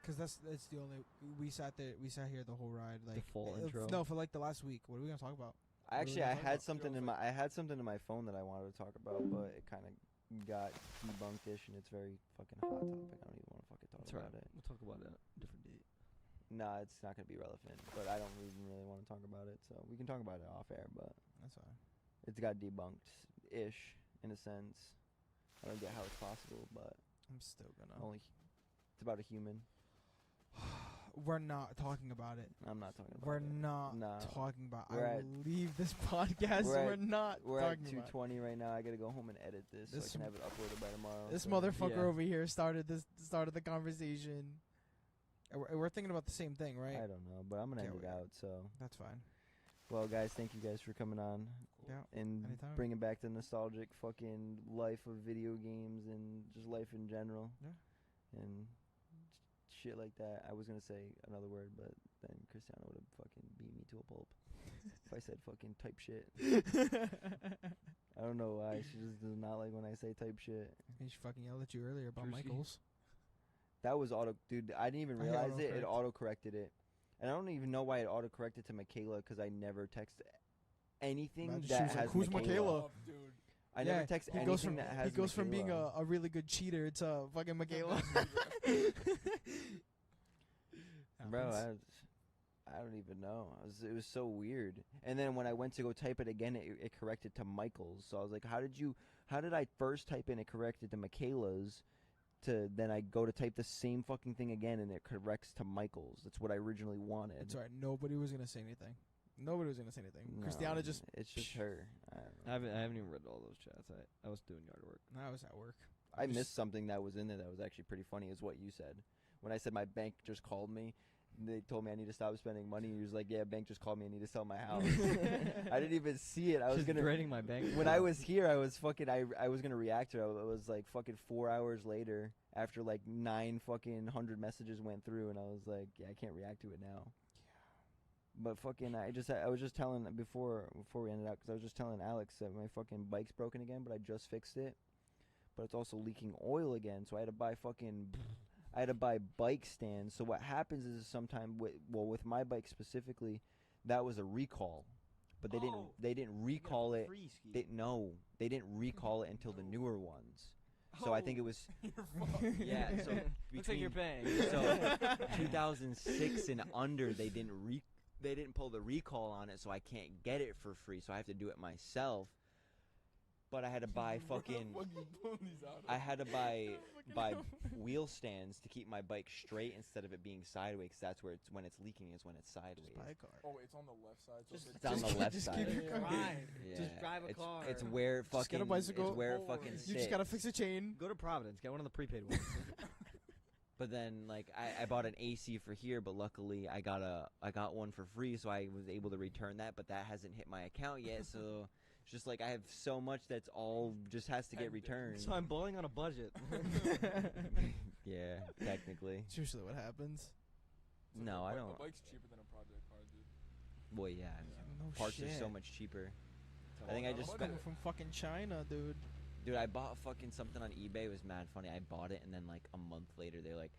Because that's the only we sat here the whole ride like full intro? No, for like the last week. What are we gonna talk about? Actually, I had something in my phone that I wanted to talk about, but it kind of got debunked-ish, and it's very fucking hot topic. I don't even want to fucking talk about it. We'll talk about it different date. Nah, it's not gonna be relevant. But I don't even really want to talk about it, so we can talk about it off air. But That's fine. it's got debunked ish in a sense. I don't get how it's possible, but I'm still gonna. only it's about a human. We're not talking about it. I'm not talking about We're it. not No. talking about. We're I at- will leave this podcast. we're We're at- not We're at talking about. 2:20 right now. I gotta go home and edit this so I This can have it uploaded by tomorrow. This so- motherfucker Yeah. over here started the conversation. And we're thinking about the same thing, right? I don't know, but I'm gonna Okay, end it we- out. So, That's fine. well, guys, thank you guys for coming on Yeah. and Anytime. bringing back the nostalgic fucking life of video games and just life in general. Yeah. And shit like that. I was gonna say another word, but then Cristiano would have fucking beat me to a pulp if I said fucking type shit. I don't know why. She just does not like when I say type shit. She fucking yelled at you earlier about Trucy. Michaels. That was dude. I didn't even I realize it. It autocorrect. auto-corrected it, and I don't even know why it auto-corrected to Michaela because I never text anything Imagine she that was like, has "Who's Michaela?" Oh, dude. I Yeah, never text he anything goes from that has he goes from being Michaela. a really good cheater to fucking Michaela. Bro, Happens. I don't even know. It was so weird. And then when I went to go type it again, it corrected to Michael's. So I was like, how did I first type in it corrected to Michaela's, to then I go to type the same fucking thing again and it corrects to Michael's. That's what I originally wanted. It's alright. Nobody was gonna say anything. Nobody was gonna say anything. No, Christiana just. it's just her. I don't know. I haven't even read all those chats. I was doing yard work. I was at work. I just- missed something that was in there that was actually pretty funny, is what you said. When I said my bank just called me, they told me I need to stop spending money. He was like, "Yeah, bank just called me. I need to sell my house." I didn't even see it. I was Just gonna. draining my bank. When I was here, I was fucking. I was gonna react to it. It was like fucking 4 hours later, after like 9 fucking 100 messages went through, and I was like, "Yeah, I can't react to it now." But fucking, I was just telling before we ended up, because I was just telling Alex that my fucking bike's broken again, but I just fixed it. But it's also leaking oil again, so I had to buy bike stands. So what happens is sometimes with my bike specifically, that was a recall, but they didn't recall it. They didn't recall it until the newer ones. So I think it was yeah. So Looks like you're between- paying. So 2006 and under, they didn't pull the recall on it, so I can't get it for free. So I have to do it myself. But I had to buy fucking. I had to buy wheel stands to keep my bike straight instead of it being sideways. 'Cause that's where when it's leaking is when it's sideways. Just buy a car. Oh, it's on the left side. So It's on the left just side. keep your car. Yeah. Just drive a It's- car. It's where it fucking. Just get a bicycle. It's where it Forward. fucking You sits. You just gotta fix a chain. Go to Providence. Get one of the prepaid ones. But then, like, I bought an AC for here, but luckily I got one for free, so I was able to return that. But that hasn't hit my account yet, so it's just like I have so much that's all just has to get returned. So I'm bowling on a budget. Yeah, technically. It's usually what happens. No, I A don't. bike's cheaper than a project car, dude. Well, yeah, No parts shit. are so much cheaper. I think I just Coming spent. from fucking China, dude. Dude, I bought fucking something on eBay. It was mad funny. I bought it, and then like a month later, they're like,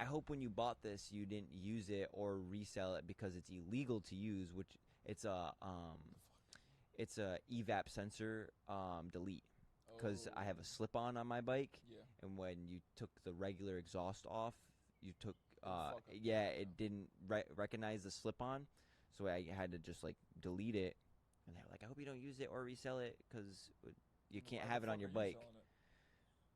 "I hope when you bought this, you didn't use it or resell it because it's illegal to use." Which it's a evap sensor delete, because I have a slip-on my bike, Yeah. and when you took the regular exhaust off, you took fuck up yeah, the- it didn't recognize the slip-on, so I had to just like delete it. And they were like, "I hope you don't use it or resell it because you can't Why have the it on fuck your are you bike." selling it?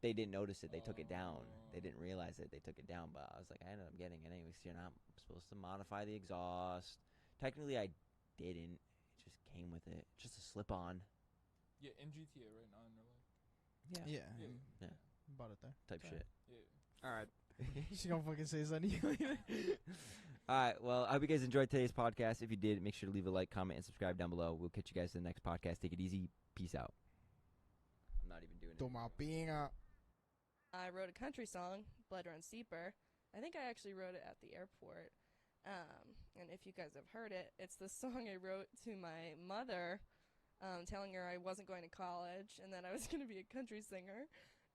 They didn't notice it. They took it down. They Oh. didn't realize it. They took it down. But I was like, I ended up getting it anyways. You're not supposed to modify the exhaust. Technically, I didn't. It just came with it. Just a slip-on Yeah, in GTA right now, and they're like, Yeah. Yeah. Yeah. Bought it there. type Sorry. shit. yeah. All right. She's gonna fucking say something later. All right. Well, I hope you guys enjoyed today's podcast. If you did, make sure to leave a like, comment, and subscribe down below. We'll catch you guys in the next podcast. Take it easy. Peace out. I'm not even doing it. Toma pinga. I wrote a country song, Blood Runs Deeper. I think I actually wrote it at the airport. And if you guys have heard it, it's the song I wrote to my mother, telling her I wasn't going to college and that I was going to be a country singer.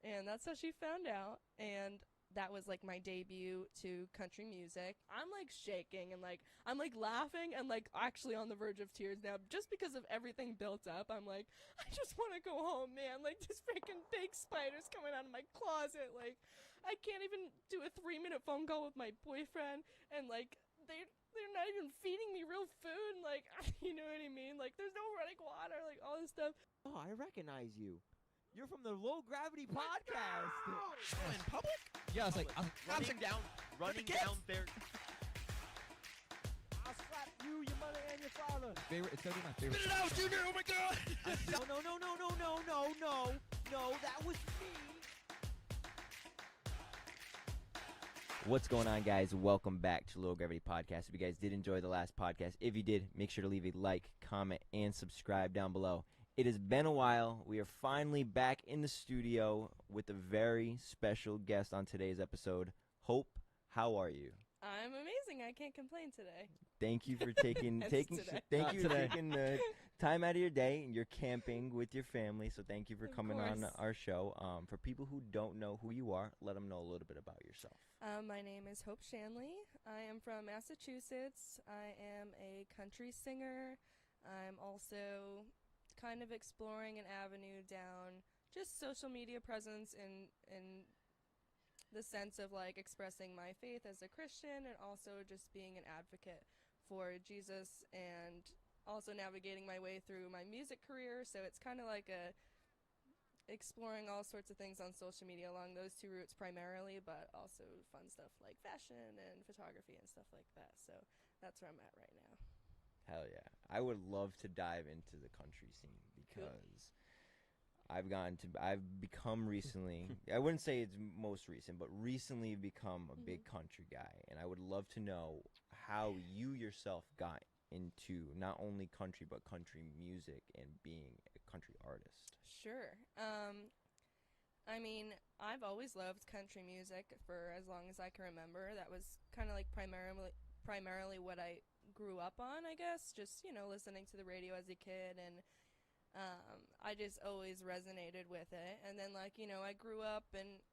And that's how she found out. And that was like my debut to country music. I'm like shaking and like I'm like laughing and like actually on the verge of tears now just because of everything built up. I'm like, I just want to go home, man. Like this freaking big spider's coming out of my closet. Like I can't even do a 3-minute phone call with my boyfriend, and like they're not even feeding me real food. Like, you know what I mean? Like, there's no running water. Like, all this stuff. Oh, I recognize you. You're from the Low Gravity Podcast. In public? Yeah, I was like, Bouncing down. Running kids. down there. I'll slap you, your mother, and your father. it's gonna be my favorite. Spit it out, Junior! Oh my god! No, that was me. What's going on, guys? Welcome back to Low Gravity Podcast. If you guys did enjoy the last podcast, if you did, make sure to leave a like, comment, and subscribe down below. It has been a while. We are finally back in the studio with a very special guest on today's episode. Hope, how are you? I'm amazing. I can't complain today. Thank you for taking It's taking today. thank Not you today. for taking the time out of your day, and you're camping with your family. So thank you for Of coming on course. our show. For people who don't know who you are, let them know a little bit about yourself. My name is Hope Shanley. I am from Massachusetts. I am a country singer. I'm also kind of exploring an avenue down just social media presence in the sense of like expressing my faith as a Christian and also just being an advocate for Jesus and also navigating my way through my music career. So it's kind of like exploring all sorts of things on social media along those two routes primarily, but also fun stuff like fashion and photography and stuff like that. So that's where I'm at right now. Hell yeah. I would love to dive into the country scene because I've become recently, I wouldn't say it's most recent, but recently become a big country guy. And I would love to know how you yourself got into not only country, but country music and being a country artist. Sure. I mean, I've always loved country music for as long as I can remember. That was kind of like primarily what I grew up on, I guess. Just, you know, listening to the radio as a kid, and I just always resonated with it. And then, like, you know, I grew up and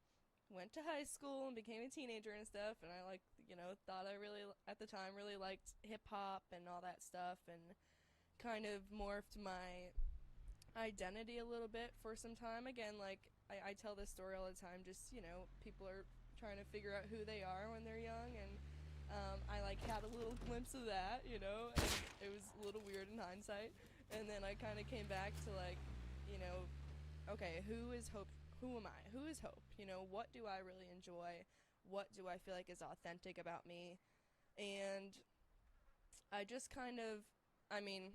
went to high school and became a teenager and stuff, and I, like, you know, thought I really, at the time, really liked hip-hop and all that stuff, and kind of morphed my identity a little bit for some time. Again, like, I tell this story all the time, just, you know, people are trying to figure out who they are when they're young, and I, like, had a little glimpse of that, you know, and it was a little weird in hindsight, and then I kind of came back to, like, you know, okay, who is Hope? Who am I? Who is Hope? You know, what do I really enjoy? What do I feel like is authentic about me? And I just kind of, I mean,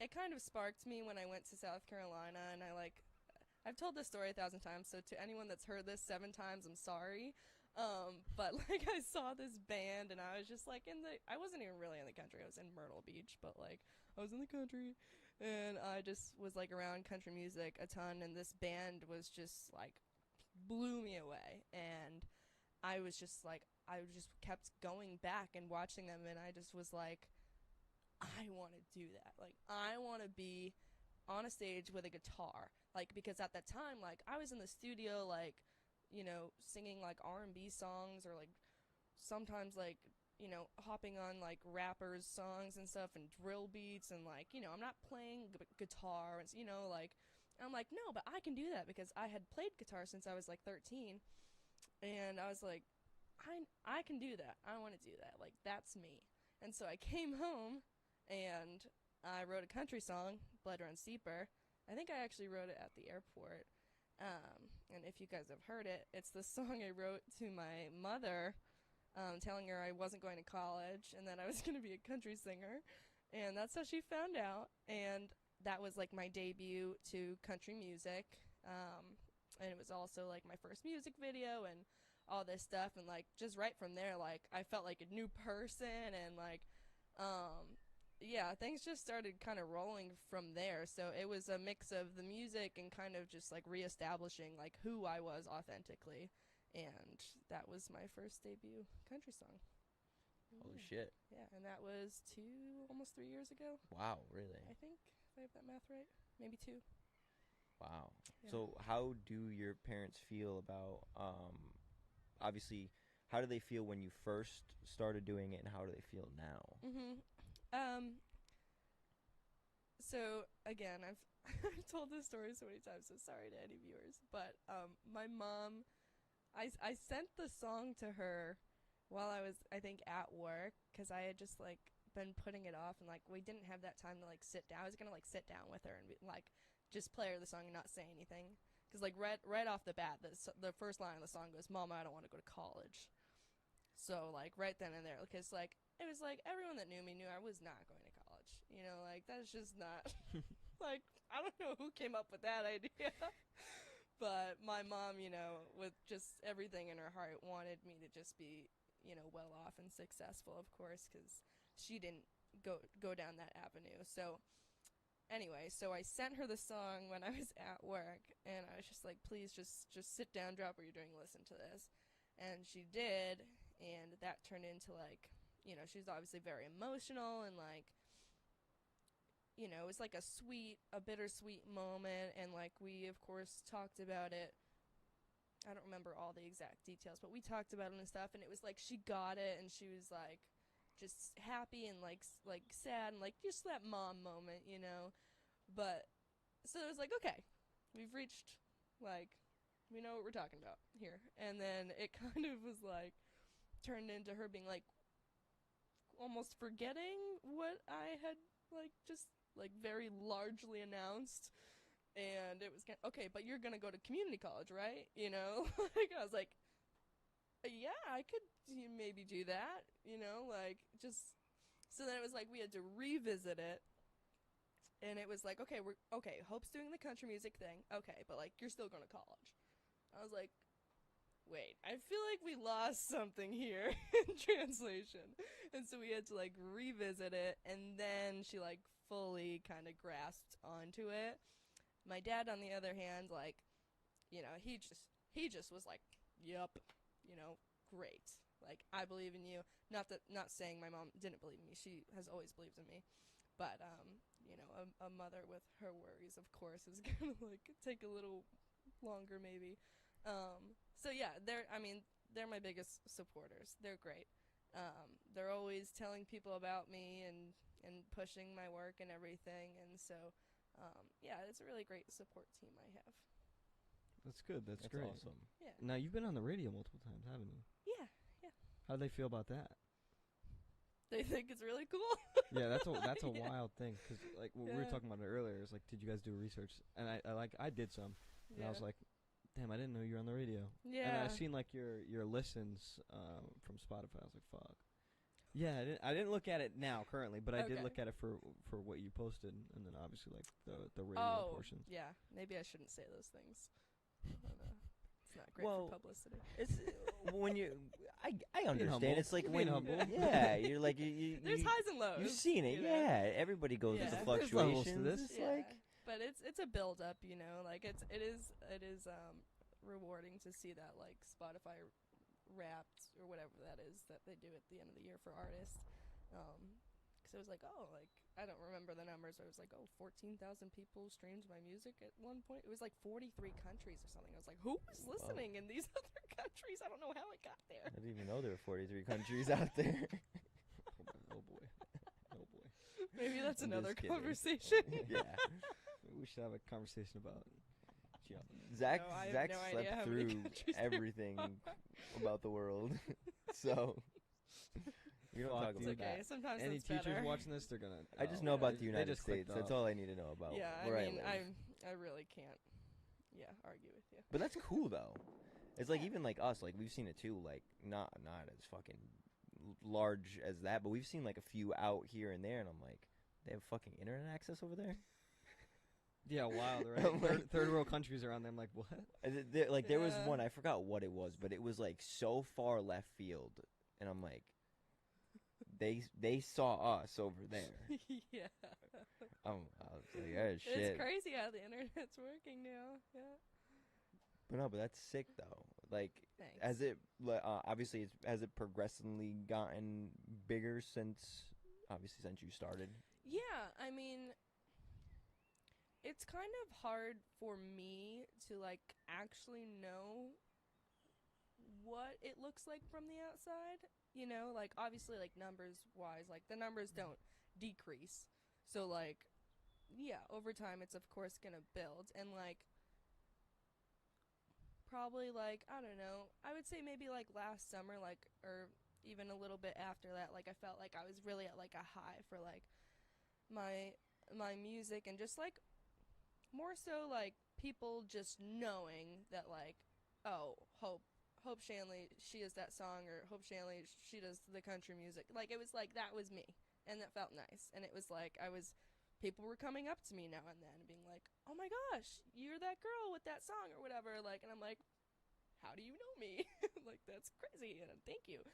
it kind of sparked me when I went to South Carolina, and I've told this story 1,000 times, so to anyone that's heard this 7 times, I'm sorry. But, like, I saw this band, and I was just, like, I wasn't even really in the country. I was in Myrtle Beach, but, like, I was in the country, and I just was, like, around country music a ton, and this band was just, like, blew me away, and I was just, like, I just kept going back and watching them, and I just was, like, I want to do that. Like, I want to be on a stage with a guitar, like, because at that time, like, I was in the studio, like, you know, singing, like, R&B songs, or, like, sometimes, like, you know, hopping on, like, rappers' songs and stuff, and drill beats, and, like, you know, I'm not playing guitar, and, you know, like, I'm like, no, but I can do that, because I had played guitar since I was, like, 13, and I was like, I can do that. I want to do that. Like, that's me. And so I came home, and I wrote a country song, Blood Runs Deeper. I think I actually wrote it at the airport. And if you guys have heard it, it's the song I wrote to my mother, telling her I wasn't going to college and that I was going to be a country singer. And that's how she found out. And that was, like, my debut to country music. And it was also, like, my first music video and all this stuff. And, like, just right from there, like, I felt like a new person, and, like, yeah, things just started kind of rolling from there. So it was a mix of the music and kind of just, like, reestablishing, like, who I was authentically. And that was my first debut country song. Holy shit. Yeah, and that was almost 3 years ago, Wow, really? I think, if I have that math right. Maybe 2. Wow. Yeah. So how do your parents feel about, obviously, how do they feel when you first started doing it, and how do they feel now? So again, I've told this story so many times, so sorry to any viewers, but my mom, I sent the song to her while I was, I think, at work, because I had just like been putting it off, and like we didn't have that time to like sit down. I was gonna like sit down with her and be, like just play her the song and not say anything, because like right off the bat, the first line of the song goes, "Mama, I don't want to go to college." So like right then and there, because like it was like everyone that knew me knew I was not going to college. You know, like that's just not like I don't know who came up with that idea. But my mom, you know, with just everything in her heart, wanted me to just be, you know, well off and successful, of course, because she didn't go down that avenue. So anyway, so I sent her the song when I was at work, and I was just like, please just sit down, drop what you're doing, listen to this. And she did, and that turned into like, you know, she's obviously very emotional, and like, you know, it was like a bittersweet moment, and like we of course talked about it. I don't remember all the exact details, but we talked about it and stuff, and it was like she got it, and she was like just happy and like sad, and like just that mom moment, you know. But so it was like, okay, we've reached, like, we know what we're talking about here. And then it kind of was like turned into her being like almost forgetting what I had like just like very largely announced. And it was okay, but you're gonna go to community college, right? You know, like I was like, yeah, I could maybe do that, you know, like just. So then it was like we had to revisit it, and it was like, okay, Hope's doing the country music thing, okay, but like you're still going to college. I was like, wait, I feel like we lost something here in translation, and so we had to like revisit it, and then she like fully kind of grasped onto it. My dad, on the other hand, like, you know, he just was like, yep, you know, great. Like, I believe in you. Not saying my mom didn't believe in me. She has always believed in me. But, you know, a mother with her worries, of course, is gonna, like, take a little longer, maybe. So, yeah, they're my biggest supporters. They're great. They're always telling people about me and pushing my work and everything. And so, yeah, it's a really great support team I have. That's good. That's That's great. awesome. Yeah. Now, you've been on the radio multiple times, haven't you? Yeah. How do they feel about that? They think it's really cool. Yeah, that's a Yeah. wild thing, because like we were Yeah. talking about it earlier. It's like, did you guys do research? And I did some, and I was like, damn, I didn't know you were on the radio. yeah. And I seen like your listens from Spotify. I was like, fuck. Yeah, I didn't look at it now currently, but I did Okay. look at it for what you posted, and then obviously like the radio portions. Yeah. Maybe I shouldn't say those things. I don't know. It's not great Well, for publicity. It's when you. I humble. understand. It's like You're when being humble. yeah, you're like you. There's highs and lows. You've seen it, you know? yeah. Everybody goes Yeah. with the There's levels to fluctuations. this. It's Yeah. like But it's a build up, you know. Like it is rewarding to see that like Spotify Wrapped or whatever that is that they do at the end of the year for artists. Because it was like, oh, like I don't remember the numbers. It was like, oh, 14,000 people streamed my music at one point. It was like 43 countries or something. I was like, who was listening in these other countries? I don't know how it got there. I didn't even know there were 43 countries out there. Oh boy. Oh boy. Maybe that's I'm another just kidding. conversation. Yeah. We should have a conversation about. Zach No, I have Zach no idea slept how many through countries there everything about the world, so we don't Fuck, talk dude. about It's okay. that. Sometimes Any it's teachers better. watching this, they're gonna. I just oh, know yeah, about the they United just clicked States. That's off. all I need to know about Yeah, where I mean, I live. I really can't. Yeah, argue with you. But that's cool though. It's like even like us, like we've seen it too. Like not as fucking large as that, but we've seen like a few out here and there, and I'm like, they have fucking internet access over there. Yeah, wild, I'm right? like- third world countries are on them. Like what? There was Yeah. one, I forgot what it was, but it was like so far left field, and I'm like, they saw us over there. Yeah. I was like, yeah, shit. It's crazy how the internet's working now. Yeah. But that's sick though. Like, Thanks. obviously, has it progressively gotten bigger since you started? Yeah, I mean, it's kind of hard for me to like actually know what it looks like from the outside. You know, like obviously like numbers wise, like the numbers don't decrease. So like yeah, over time it's of course going to build, and like probably like I don't know, I would say maybe like last summer, like or even a little bit after that, like I felt like I was really at like a high for like my music, and just like more so like people just knowing that like, oh, Hope Shanley, she is that song, or Hope Shanley, she does the country music. Like, it was like, that was me, and that felt nice. And it was like, people were coming up to me now and then and being like, oh my gosh, you're that girl with that song or whatever. Like, and I'm like, how do you know me? Like, that's crazy, and thank you.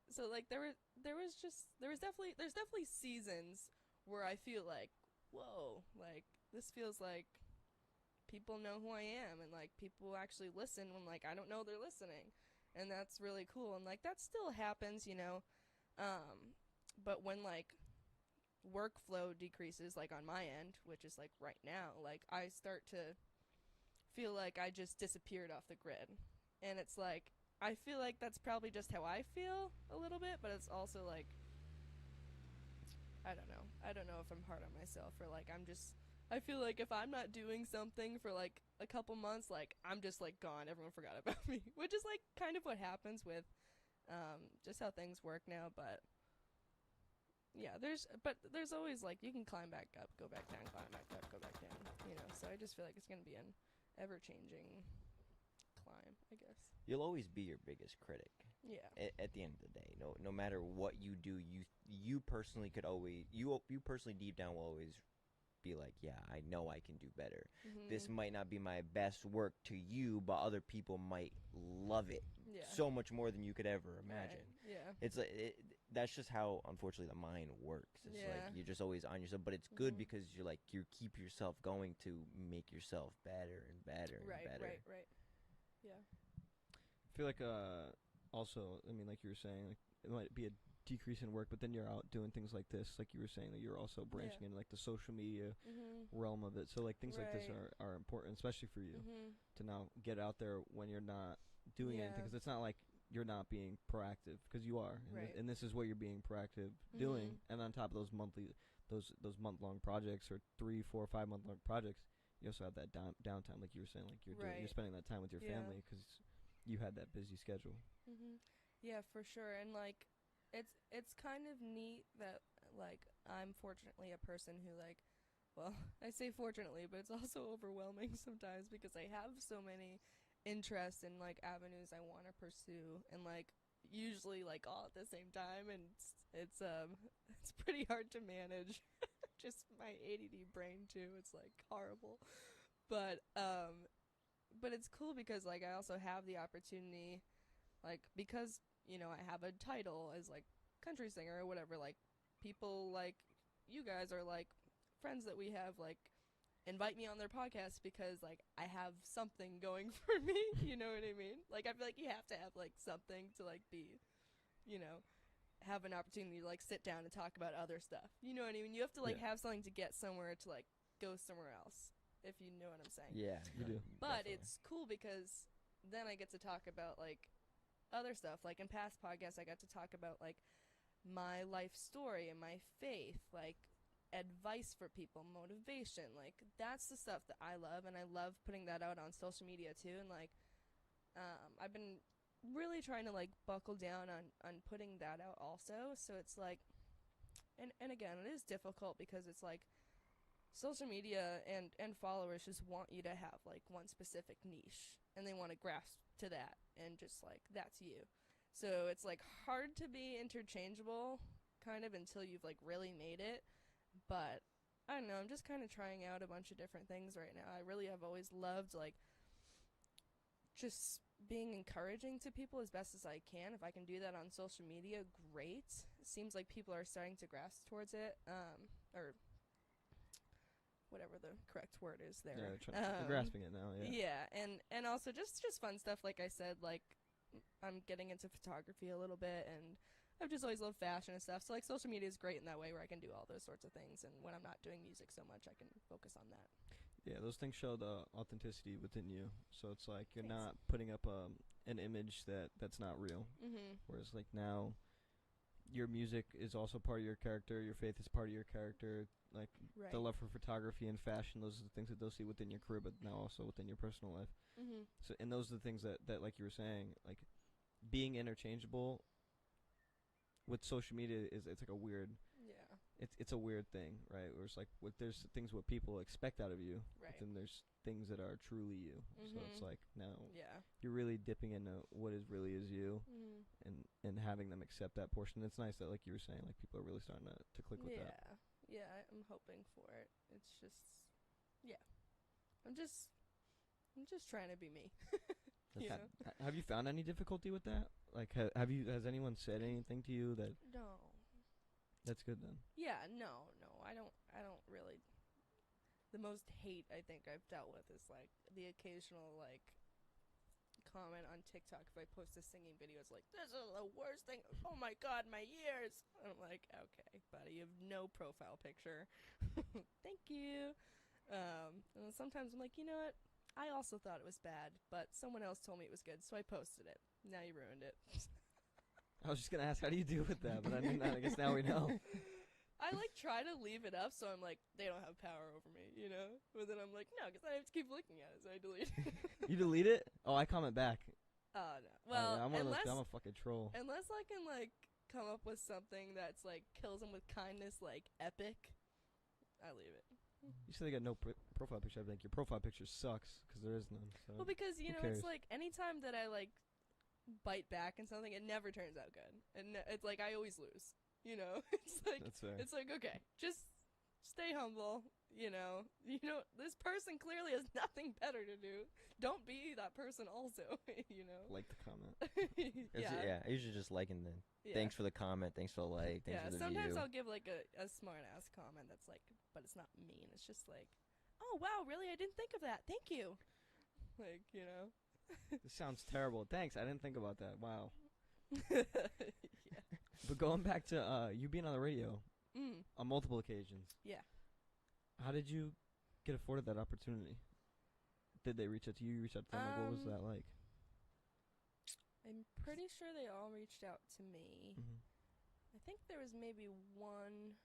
So like there's definitely seasons where I feel like, whoa, like this feels like people know who I am, and like people actually listen when like I don't know they're listening, and that's really cool. And like that still happens, you know, but when like workflow decreases, like on my end, which is like right now, like I start to feel like I just disappeared off the grid, and it's like I feel like that's probably just how I feel a little bit, but it's also like I don't know if I'm hard on myself, or like I feel like if I'm not doing something for like a couple months, like I'm just like gone, everyone forgot about me, which is like kind of what happens with just how things work now. But yeah, there's always like you can climb back up, go back down, climb back up, go back down, you know. So I just feel like it's gonna be an ever-changing climb, I guess. You'll always be your biggest critic. Yeah. At the end of the day, no matter what you do, you personally could always you personally deep down will always be like, yeah, I know I can do better. Mm-hmm. This might not be my best work to you, but other people might love it so much more than you could ever imagine. Right. Yeah. It's like that's just how, unfortunately, the mind works. It's like you're just always on yourself, but it's good because you're like you keep yourself going to make yourself better and better and better. Right. Yeah. I feel like also, I mean, like you were saying, like it might be a decrease in work, but then you're out doing things like this, like you were saying, that you're also branching into like the social media realm of it. So like things like this are important, especially for you to now get out there when you're not doing anything, because it's not like you're not being proactive, because you are, and this is what you're being proactive doing. And on top of those those month-long projects, or 3, 4, 5 month-long projects, you also have that downtime, like you were saying, like you're spending that time with your family because you had that busy schedule. Yeah, for sure. And like it's kind of neat that like I'm fortunately a person who like, well, I say fortunately, but it's also overwhelming sometimes because I have so many interests and like avenues I want to pursue, and like usually like all at the same time, and it's pretty hard to manage. Just my ADD brain too, it's like horrible. But it's cool because like I also have the opportunity, like because you know I have a title as like country singer or whatever, like people like you guys are like friends that we have like invite me on their podcast because like I have something going for me, you know what I mean? Like I feel like you have to have like something to like be, you know, have an opportunity to like sit down and talk about other stuff, you know what I mean? You have to like have something to get somewhere to like go somewhere else, if you know what I'm saying. Yeah, you do. But definitely. it's cool because then I get to talk about like other stuff. Like in past podcasts I got to talk about like my life story and my faith, like advice for people, motivation, like that's the stuff that I love, and I love putting that out on social media too. And like I've been really trying to like buckle down on putting that out also. So it's like and again, it is difficult because it's like social media and followers just want you to have like one specific niche, and they want to grasp to that, and just like that's you. So it's like hard to be interchangeable kind of until you've like really made it. But I don't know, I'm just kind of trying out a bunch of different things right now. I really have always loved like just being encouraging to people as best as I can. If I can do that on social media, great. It seems like people are starting to grasp towards it, or whatever the correct word is there. Yeah, they're grasping it now. Yeah, and also just fun stuff. Like I said, like I'm getting into photography a little bit, and I've just always loved fashion and stuff. So like social media is great in that way, where I can do all those sorts of things, and when I'm not doing music so much, I can focus on that. Yeah, those things show the authenticity within you. So it's like you're Thanks. not putting up an image that's not real. Whereas like now, your music is also part of your character. Your faith is part of your character. Like the love for photography and fashion, those are the things that they'll see within your career, but now also within your personal life. So, and those are the things that like you were saying, like being interchangeable with social media is it's like a weird. Yeah. It's a weird thing, right? Where it's like there's things what people expect out of you, Right. but then there's things that are truly you. So it's Mhm. like now Yeah. you're really dipping into what is really is you, Mhm. and having them accept that portion. It's nice that, like you were saying, like people are really starting to click with Yeah. that. Yeah, I'm hoping for it. It's just, yeah. I'm just trying to be me. You Ha- know? Have you found any difficulty with that? Like, has anyone said anything to you that No. that's good then? Yeah, no. I don't really. The most hate I think I've dealt with is like the occasional like comment on TikTok if I post a singing video. It's like, this is the worst thing. Oh my god, my ears. And I'm like, okay, buddy, you have no profile picture. Thank you. And then sometimes I'm like, you know what? I also thought it was bad, but someone else told me it was good, so I posted it. Now you ruined it. I was just gonna ask, how do you deal with that? But I mean, I guess now we know. I like try to leave it up, so I'm like, they don't have power over me, you know? But then I'm like, no, because I have to keep looking at it, so I delete it. You delete it? Oh, I comment back. Oh, no. Oh, Well, yeah, I'm one of those. unless, I'm a fucking troll. unless I can, like, come up with something that's, like, kills them with kindness, like, epic, I leave it. You said they got no profile picture. I think your profile picture sucks because there is none. So Well, because, you who know, cares? it's like, anytime that I, like, bite back and something, it never turns out good. And it's like, I always lose, you know? It's like, That's fair. it's like, okay, just stay humble, you know? This person clearly has nothing better to do. Don't be that person also, you know? Like the comment. Yeah. I usually just liking the Yeah. thanks for the comment, thanks for the like, thanks Yeah, for the sometimes view. I'll give like a smart ass comment that's like, but it's not mean. It's just like, oh wow, really? I didn't think of that. Thank you. Like, you know. This sounds terrible. Thanks. I didn't think about that. Wow. Yeah. But going back to you being on the radio Mm. on multiple occasions. Yeah. How did you get afforded that opportunity? Did they reach out to you? You reached out to them? Like, what was that like? I'm pretty sure they all reached out to me. Mm-hmm. I think there was maybe one.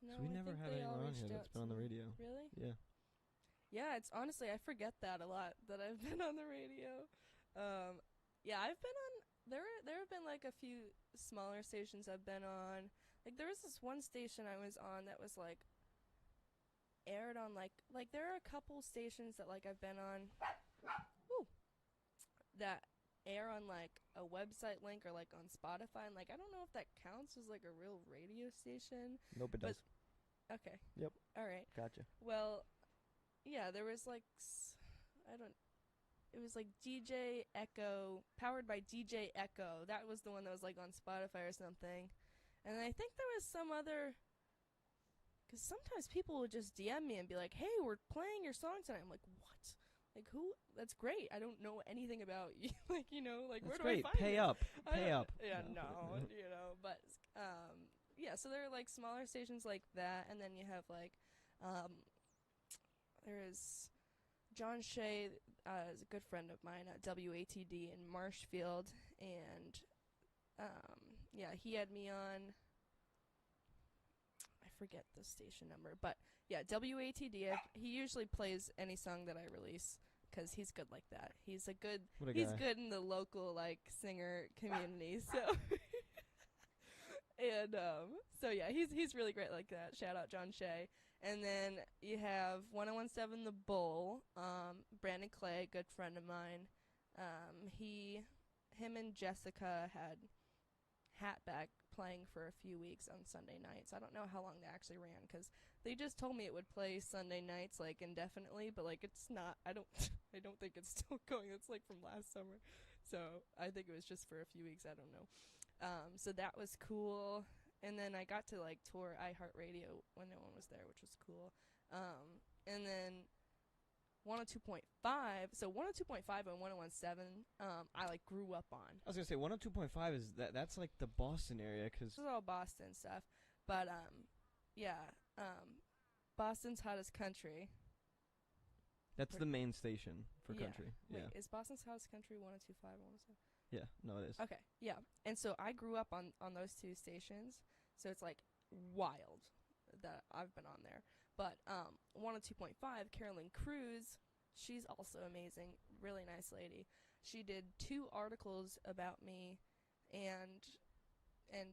No, we I never think had they anyone all on reached here out that's been to on the me. radio. Really? Yeah. Yeah, it's honestly I forget that a lot that I've been on the radio. Yeah, I've been on there have been like a few smaller stations I've been on. Like there was this one station I was on that was like aired on like there are a couple stations that like I've been on that air on like a website link or like on Spotify, and like I don't know if that counts as like a real radio station. Nope, it but- does. Okay. Yep. All right. Gotcha. Well, yeah, there was like it was like DJ Echo, powered by DJ Echo. That was the one that was like on Spotify or something. And I think there was some other, because sometimes people would just DM me and be like, hey, we're playing your song tonight. I'm like, what? Like, who? That's great. I don't know anything about you. Like, you know, like, where That's do great. I find Pay it? up. I Pay don't- up. Yeah, No. no, you know, but, yeah, so there are, like, smaller stations like that, and then you have, like, there is John Shea, is a good friend of mine at WATD in Marshfield, and, yeah, he had me on, I forget the station number, but, yeah, WATD, he usually plays any song that I release, because he's good like that. He's a good, What a he's guy. good in the local, like, singer community, so... And so yeah, he's really great like that. Shout out John Shea. And then you have 1017 The Bull, Brandon Clay, good friend of mine. Him and Jessica had Hatback playing for a few weeks on Sunday nights. I don't know how long they actually ran because they just told me it would play Sunday nights like indefinitely, but like it's not. I don't think it's still going. It's like from last summer, so I think it was just for a few weeks. I don't know. So that was cool. And then I got to like tour iHeartRadio when no one was there, which was cool. And then 102.5. So 102.5 and 101.7, I like grew up on. I was gonna say 102.5 is that's like the Boston area because This is all Boston stuff. But yeah, Boston's hottest country. that's the main station for Yeah. country. Wait, Yeah. is Boston's hottest country 102.5 or 107? Yeah. No, it is. Okay, yeah. And so I grew up on those two stations, so it's like wild that I've been on there. But 102.5, Carolyn Cruz, she's also amazing, really nice lady. she did 2 articles about me, and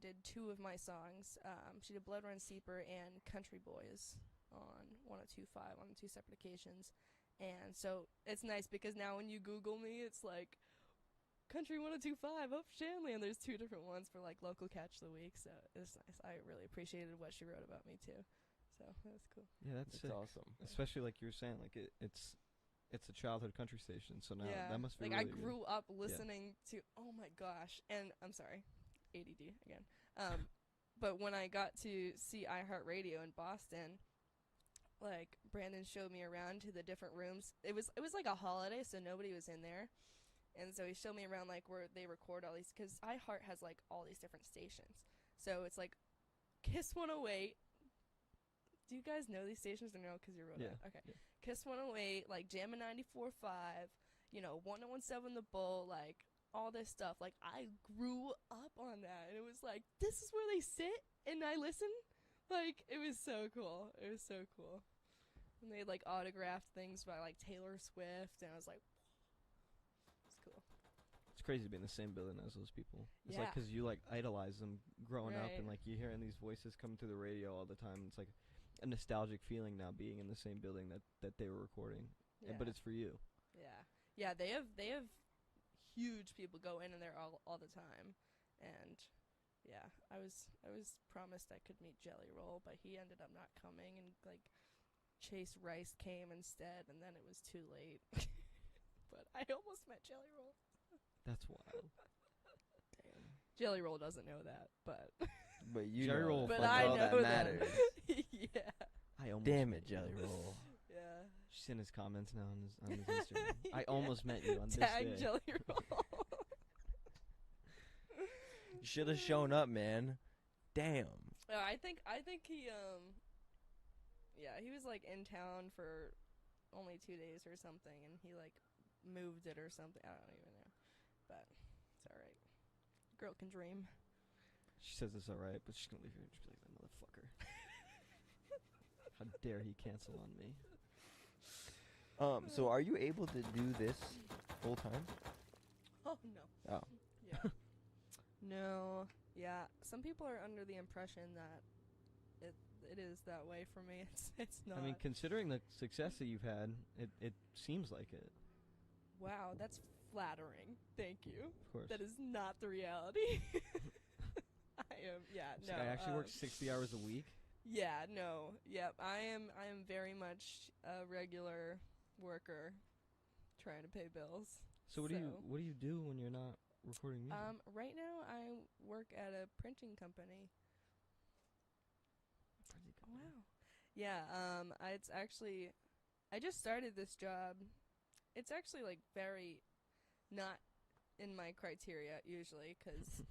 did 2 of my songs. She did Blood Run Seeper and Country Boys on 102.5 on 2 separate occasions. And so it's nice because now when you Google me, it's like Country 102.5 up Shanley, and there's 2 different ones for like local catch of the week. So it's nice. I really appreciated what she wrote about me too. So that was cool. Yeah, that's It's sick. awesome. Especially like you were saying, like it's a childhood country station, so now yeah, that must be like really I good. grew up listening to. Oh my gosh! And I'm sorry, ADD again. But when I got to see iHeartRadio in Boston, like Brandon showed me around to the different rooms. It was like a holiday, so nobody was in there, and so he showed me around like where they record all these, because iHeart has like all these different stations. So it's like Kiss 108. Do you guys know these stations or no? Because you wrote it. Okay. Yeah. Kiss 108, like Jammin' 94.5, 101.7 The Bull, like all this stuff. Like I grew up on that, and it was like, this is where they sit and I listen. Like it was so cool. It was so cool. And they had like autographed things by like Taylor Swift, and I was like, it's cool. It's crazy to be in the same building as those people. It's Yeah. like 'cause you like idolize them growing up, Right. and like you hearing these voices come through the radio all the time. It's like a nostalgic feeling now being in the same building that they were recording. Yeah. But it's for you. Yeah. They have huge people go in and there all the time, and yeah, I was promised I could meet Jelly Roll, but he ended up not coming, and like Chase Rice came instead, and then it was too late. But I almost met Jelly Roll. That's wild. Damn. Jelly Roll doesn't know that, but But you Jerry know Roll it. but That's I all that know that. matters. Yeah. I almost Damn met it, you. Jelly Roll. Yeah. She's in his comments now on his Instagram. I almost met you on this Tag day. Jelly Roll. You should have shown up, man. Damn. I think he yeah, he was like in town for only 2 days or something, and he like moved it or something. I don't even know, but it's all right. Girl can dream. She says it's alright, but she's gonna leave here and just be like, that motherfucker. How dare he cancel on me? So are you able to do this full time? Oh no. Oh. Yeah. No. Yeah. Some people are under the impression that it is that way for me. It's not. I mean, considering the success that you've had, it seems like it. Wow, that's flattering. Thank you. Of course. That is not the reality. I am. Yeah. This No. guy actually works 60 hours a week. Yeah, no. Yep. I am very much a regular worker trying to pay bills. So what do you do when you're not recording music? Right now I work at a printing company. Wow. Yeah, it's actually I just started this job. It's actually like very not in my criteria usually, cuz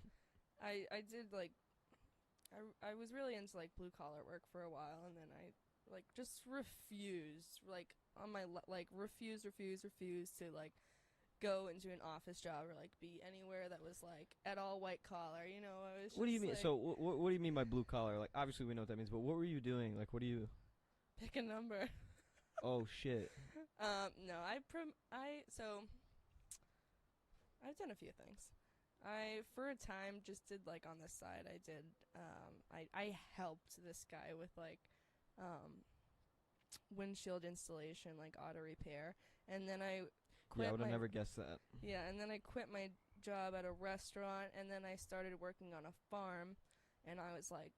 I did like I was really into like blue collar work for a while, and then I like just refused like on my refuse to like go into an office job or like be anywhere that was like at all white collar, I was What do you just, mean? like, So what do you mean by blue collar? Like obviously we know what that means, but what were you doing? Like what do you? pick a number. Oh shit. No, so I've done a few things. I for a time just did like on the side I did I helped this guy with like windshield installation, like auto repair, and then I quit Yeah, I would have my- never guessed that. Yeah, and then I quit my job at a restaurant, and then I started working on a farm, and I was like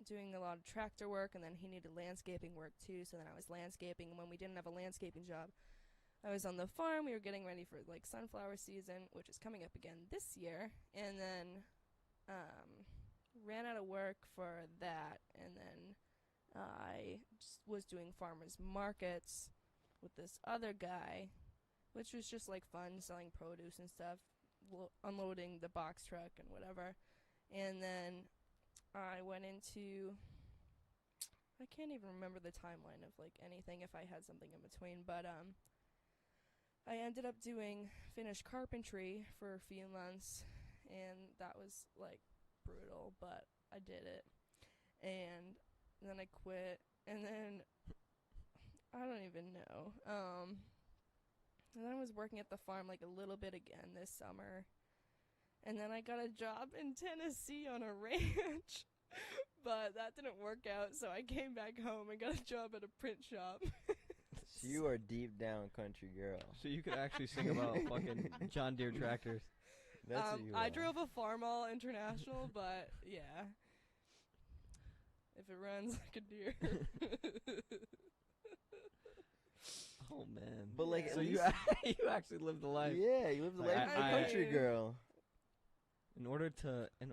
doing a lot of tractor work, and then he needed landscaping work too, so then I was landscaping, and when we didn't have a landscaping job, I was on the farm. We were getting ready for like sunflower season, which is coming up again this year, and then ran out of work for that, and then I just was doing farmers markets with this other guy, which was just like fun, selling produce and stuff, unloading the box truck and whatever. And then I went into, I can't even remember the timeline of like anything if I had something in between, but I ended up doing finished carpentry for a few months, and that was like brutal, but I did it. And then I quit, and then I don't even know. And then I was working at the farm like a little bit again this summer. And then I got a job in Tennessee on a ranch. But that didn't work out, so I came back home and got a job at a print shop. So you are deep down country girl. So you could actually sing about fucking John Deere tractors. That's what you I are. drove a Farmall International, but yeah. If it runs like a deer. Oh man. But, like, so at you least- you actually lived the life. Yeah, you live the Like, life of a I- country girl. In order to I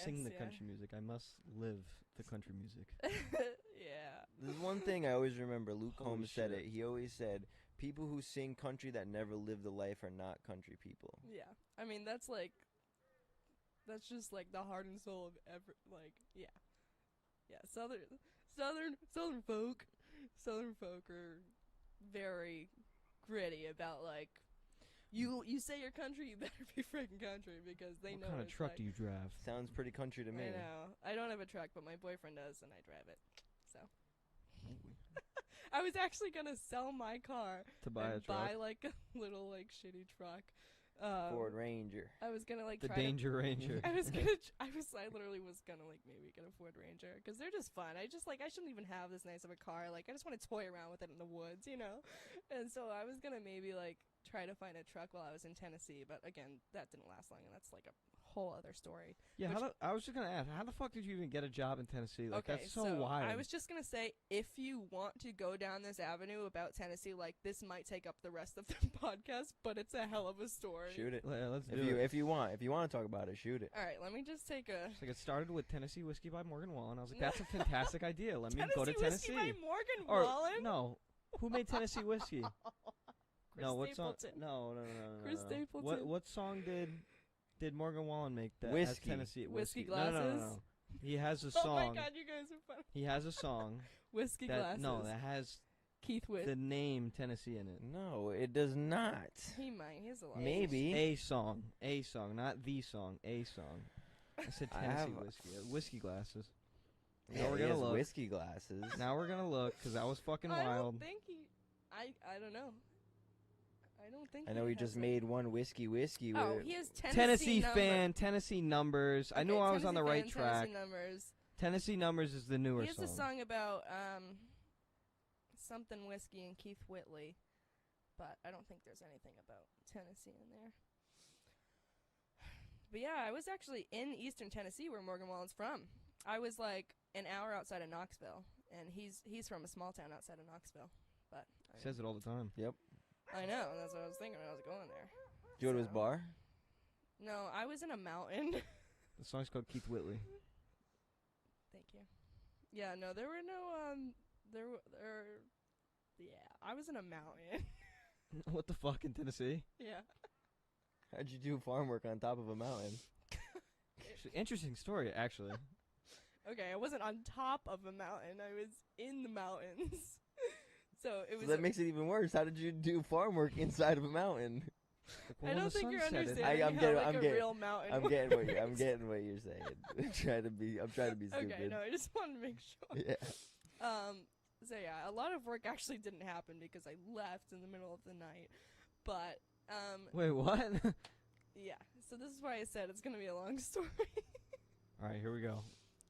sing the guess, country music, I must live the country music. Yeah. There's one thing I always remember. Luke Holy Combs said shit. it. He always said, "People who sing country that never live the life are not country people." Yeah. I mean, that's just like the heart and soul of yeah. Yeah, southern folk are very gritty about like you say you're country, you better be freaking country because they What know kind of it's truck like, do you drive? Sounds pretty country to me. I know. I don't have a truck, but my boyfriend does and I drive it. So I was actually gonna sell my car To buy a and truck? buy like a little like shitty truck. Ford Ranger. I was gonna like The try Danger Ranger. I literally was gonna like maybe get a Ford Ranger because they're just fun. I shouldn't even have this nice of a car. Like I just want to toy around with it in the woods, you know. And so I was gonna maybe like try to find a truck while I was in Tennessee, but again, that didn't last long, and that's like a whole other story. Yeah, Which- I was just gonna ask, how the fuck did you even get a job in Tennessee? Like okay, that's so wild. I was just gonna say, if you want to go down this avenue about Tennessee, like this might take up the rest of the podcast, but it's a hell of a story. Shoot it. Let's do If you it. if you want to talk about it, shoot it. All right, let me just take a It's like it started with Tennessee Whiskey by Morgan Wallen. I was like, that's a fantastic idea. Let me go to Whiskey Tennessee. by Morgan Or Wallen. no, who made Tennessee Whiskey? Chris No, what song? Stapleton. No. Chris no. Stapleton. What song did Morgan Wallen make that has Whiskey. Tennessee Whiskey No. Glasses? He has a Oh song. my God, you guys are funny. He has a song Whiskey that Glasses. that has Keith Witt. the name Tennessee in it. No, it does not. He might. He has a lot. Maybe. A song, not the song, a song. I said I Tennessee have- Whiskey. Whiskey Glasses. Yeah, Now we're he gonna has look. whiskey glasses. Now we're gonna look because that was fucking I wild. don't think he. I don't know. I don't think. I know he has just it. made one whiskey. Oh, With he has Tennessee number. fan, Tennessee numbers. I knew Okay, I was on the Tennessee right fan, track. Tennessee numbers. Tennessee numbers is the newer He has song. a song about something whiskey and Keith Whitley, but I don't think there's anything about Tennessee in there. But yeah, I was actually in Eastern Tennessee where Morgan Wallen's from. I was like an hour outside of Knoxville, and he's from a small town outside of Knoxville. But He says it all the time. Yep. I know, that's what I was thinking when I was going there. Did you go to his So- bar? No, I was in a mountain. The song's called Keith Whitley. Thank you. Yeah, no, there were no yeah, I was in a mountain. What the fuck in Tennessee? Yeah. How'd you do farm work on top of a mountain? Interesting story, actually. Okay, I wasn't on top of a mountain. I was in the mountains. So it So was that makes it even worse. How did you do farm work inside of a mountain? I don't think you're understanding I'm how getting- like I'm a getting- real mountain I'm works. getting what you're saying. I'm trying to be stupid. Okay, no, I just wanted to make sure. Yeah. So yeah, a lot of work actually didn't happen because I left in the middle of the night. But Wait, what? yeah. So this is why I said it's gonna be a long story. All right, here we go.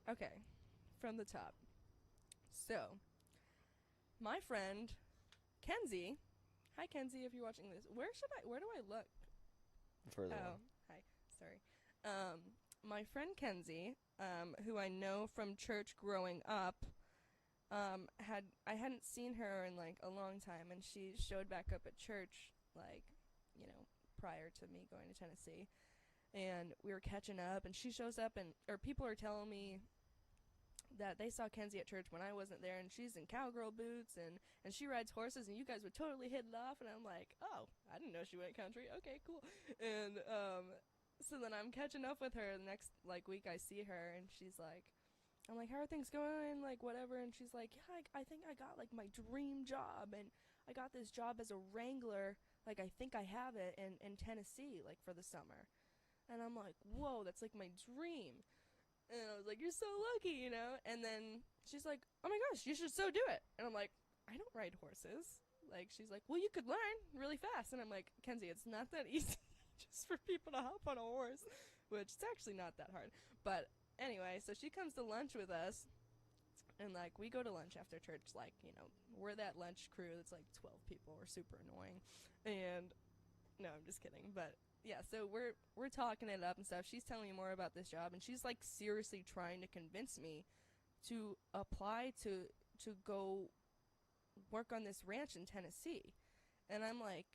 Okay, from the top. So, my friend Kenzie, hi Kenzie, if you're watching this, where do I look? Further Oh, on. hi, sorry. My friend Kenzie, who I know from church growing up, I hadn't seen her in like a long time, and she showed back up at church, like, prior to me going to Tennessee. And we were catching up, and she shows up, or people are telling me that they saw Kenzie at church when I wasn't there, and she's in cowgirl boots, and she rides horses, and you guys would totally hit it off, and I'm like, oh, I didn't know she went country. Okay, cool. And so then I'm catching up with her the next week. I see her, and she's like, I'm like, how are things going? Like, whatever. And she's like, yeah, I think I got like my dream job, and I got this job as a wrangler. Like, I think I have it in Tennessee, like for the summer. And I'm like, whoa, that's like my dream. And I was like, you're so lucky. And then she's like, oh my gosh, you should so do it. And I'm like, I don't ride horses. Like, she's like, well, you could learn really fast. And I'm like, Kenzie, it's not that easy just for people to hop on a horse, which it's actually not that hard. But anyway, so she comes to lunch with us. And, like, we go to lunch after church, like, you know, we're that lunch crew that's, like, 12 people. We're super annoying. And, no, I'm just kidding. But, yeah, so we're talking it up and stuff. She's telling me more about this job, and she's, like, seriously trying to convince me to apply to go work on this ranch in Tennessee. And I'm, like,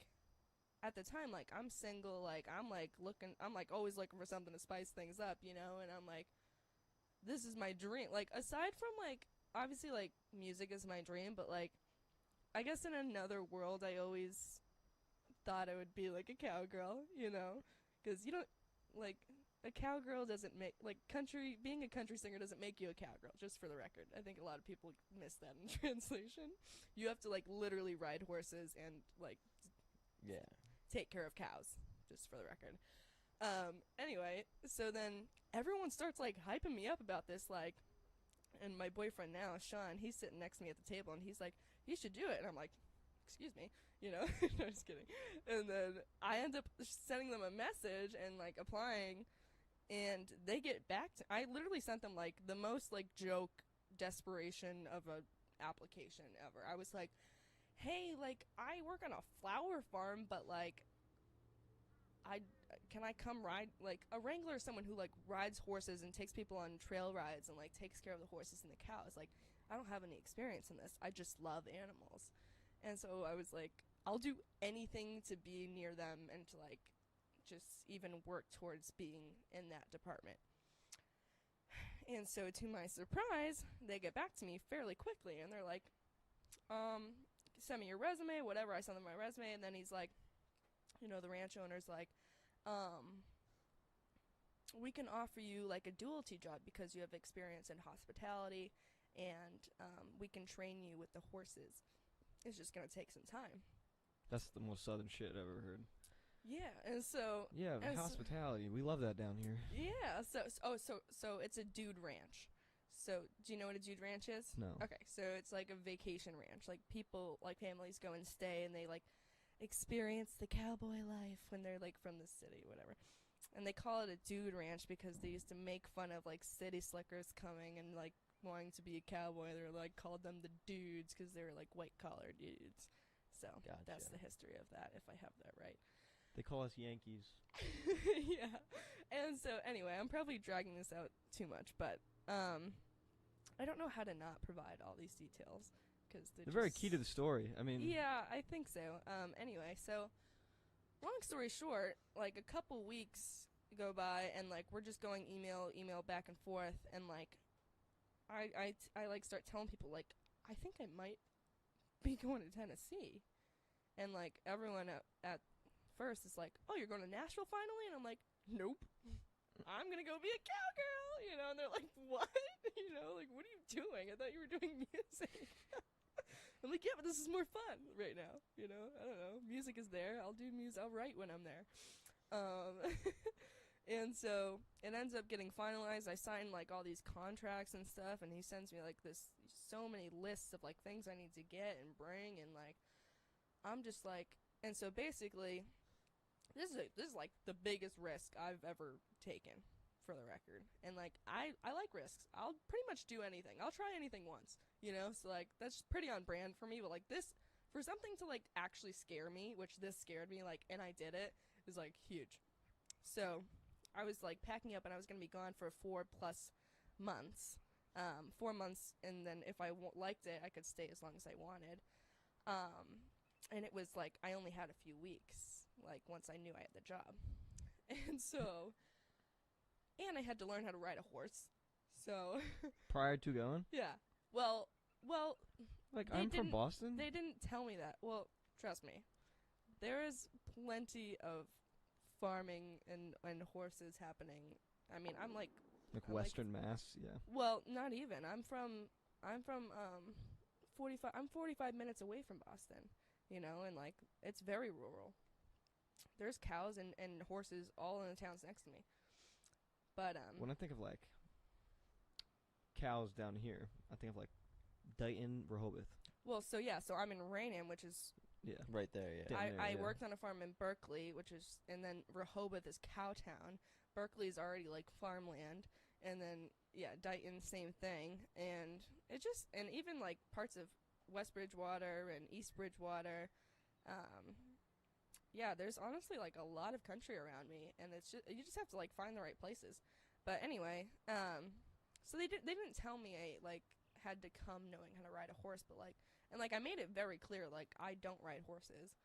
at the time, like, I'm single. Like, I'm, like, always looking for something to spice things up, you know? And I'm, like, this is my dream. Like, aside from, like, obviously, like, music is my dream, but, like, I guess in another world, I always thought I would be, like, a cowgirl, you know? Because you don't, like, a cowgirl doesn't make, like, being a country singer doesn't make you a cowgirl, just for the record. I think a lot of people miss that in translation. You have to, like, literally ride horses and, like, Yeah. take care of cows, just for the record. Anyway, so then everyone starts, like, hyping me up about this, like, and my boyfriend now, Sean, he's sitting next to me at the table, and he's like, you should do it. And I'm like, excuse me, you know? No, just kidding. And then I end up sending them a message and, like, applying, and they get back to, I literally sent them, like, the most, like, joke desperation of a application ever. I was like, hey, like, I work on a flower farm, but, like, can I come ride? Like, a wrangler is someone who, like, rides horses and takes people on trail rides and, like, takes care of the horses and the cows. Like, I don't have any experience in this. I just love animals. And so I was like, I'll do anything to be near them and to, like, just even work towards being in that department. And so, to my surprise, they get back to me fairly quickly, and they're like, send me your resume, whatever. I send them my resume, and then he's like, you know, the ranch owner's like, we can offer you, like, a dualty job because you have experience in hospitality, and we can train you with the horses. It's just going to take some time. That's the most southern shit I've ever heard. Yeah, and so... Yeah, hospitality. We love that down here. Yeah, so it's a dude ranch. So, do you know what a dude ranch is? No. Okay, so it's like a vacation ranch. Like, people, like, families go and stay, and they, like, experience the cowboy life when they're, like, from the city, whatever. And they call it a dude ranch because they used to make fun of, like, city slickers coming and, like, wanting to be a cowboy. They were, like, called them the dudes because they were, like, white-collar dudes. So, that's the history of that, if I have that right. They call us Yankees. Yeah. And so, anyway, I'm probably dragging this out too much, but I don't know how to not provide all these details. Cause they're very key to the story. I mean... Yeah, I think so. Anyway, so, long story short, like, a couple weeks go by, and, like, we're just going email back and forth, and, like, I like, start telling people, like, I think I might be going to Tennessee. And, like, everyone at first is like, oh, you're going to Nashville finally? And I'm like, nope. I'm going to go be a cowgirl, you know? And they're like, what? You know, like, what are you doing? I thought you were doing music. I'm like, yeah, but this is more fun right now, you know? I don't know. Music is there. I'll do music. I'll write when I'm there. And so it ends up getting finalized. I sign, like, all these contracts and stuff, and he sends me, like, so many lists of, like, things I need to get and bring, and, like, I'm just like, and so basically, this is like the biggest risk I've ever taken, for the record. And, like, I like risks. I'll pretty much do anything. I'll try anything once, you know? So, like, that's pretty on brand for me. But, like, this, for something to, like, actually scare me, which this scared me, like, and I did it, is, like, huge. So, I was, like, packing up, and I was going to be gone for 4+ months. 4 months, and then if I liked it, I could stay as long as I wanted. And it was, like, I only had a few weeks, like, once I knew I had the job. And so, and I had to learn how to ride a horse, so. Prior to going? Yeah. Well. Like, I'm from Boston? They didn't tell me that. Well, trust me. There is plenty of farming and horses happening. I mean, I'm like Western Mass, yeah. Well, not even. I'm from 45 minutes away from Boston. You know, and, like, it's very rural. There's cows and horses all in the towns next to me. But, when I think of, like, cows down here, I think of, like, Dighton, Rehoboth. Well, so, yeah, so I'm in Raynham, which is Yeah. Right there, yeah. Damn near, I yeah. worked on a farm in Berkeley, and then Rehoboth is Cowtown. Berkeley's already like farmland, and then Dighton, same thing, and and even like parts of West Bridgewater and East Bridgewater, there's honestly like a lot of country around me, and you just have to like find the right places. But anyway, so they didn't tell me I like had to come knowing how to ride a horse, but like, and like I made it very clear like I don't ride horses,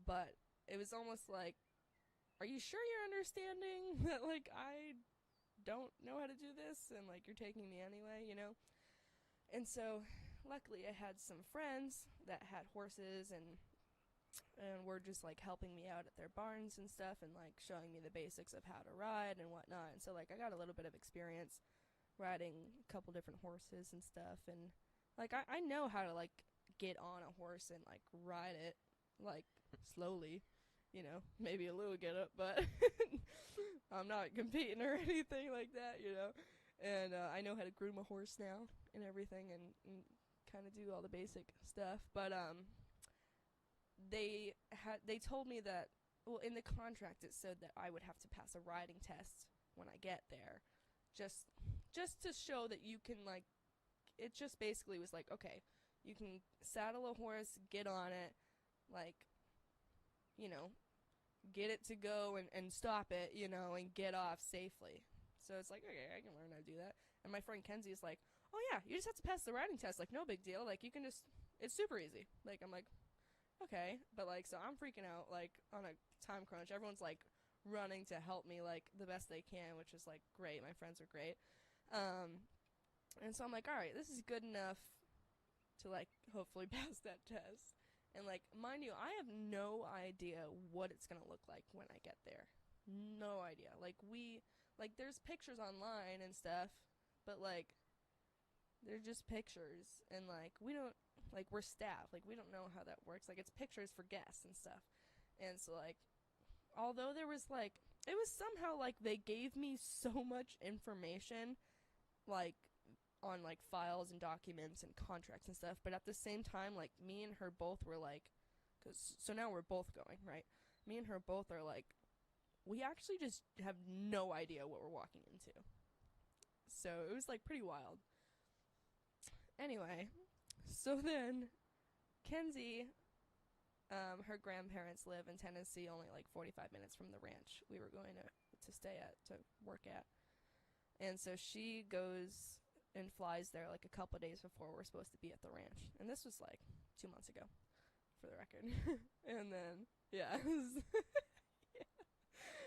but it was almost like, are you sure you're understanding that like I don't know how to do this and like you're taking me anyway, you know? And so luckily I had some friends that had horses and were just like helping me out at their barns and stuff and like showing me the basics of how to ride and whatnot. And so like I got a little bit of experience riding a couple different horses and stuff, and like I know how to like get on a horse and like ride it like slowly, you know, maybe a little get up, but I'm not competing or anything like that, you know. And I know how to groom a horse now and everything, and kind of do all the basic stuff. But they told me that, well, in the contract it said that I would have to pass a riding test when I get there, just to show that you can like. It just basically was like, okay, you can saddle a horse, get on it, like, you know, get it to go and stop it, you know, and get off safely. So it's like, okay, I can learn how to do that. And my friend Kenzie is like, oh yeah, you just have to pass the riding test, like no big deal, like you can just, it's super easy. Like I'm like, okay, but like, so I'm freaking out like on a time crunch. Everyone's like running to help me like the best they can, which is like great. My friends are great. And so I'm like, all right, this is good enough to like hopefully pass that test. And like, mind you, I have no idea what it's gonna look like when I get there. No idea. Like there's pictures online and stuff, but like they're just pictures, and like we don't, like we're staff, like we don't know how that works. Like it's pictures for guests and stuff. And so like, although there was like, it was somehow like they gave me so much information, like on like files and documents and contracts and stuff, but at the same time, like me and her both were like, so now we're both going, right? Me and her both are like, we actually just have no idea what we're walking into. So it was like pretty wild. Anyway, so then Kenzie, her grandparents live in Tennessee, only like 45 minutes from the ranch we were going to stay at, to work at. And so she goes and flies there like a couple days before we're supposed to be at the ranch. And this was like 2 months ago, for the record. And then, yeah.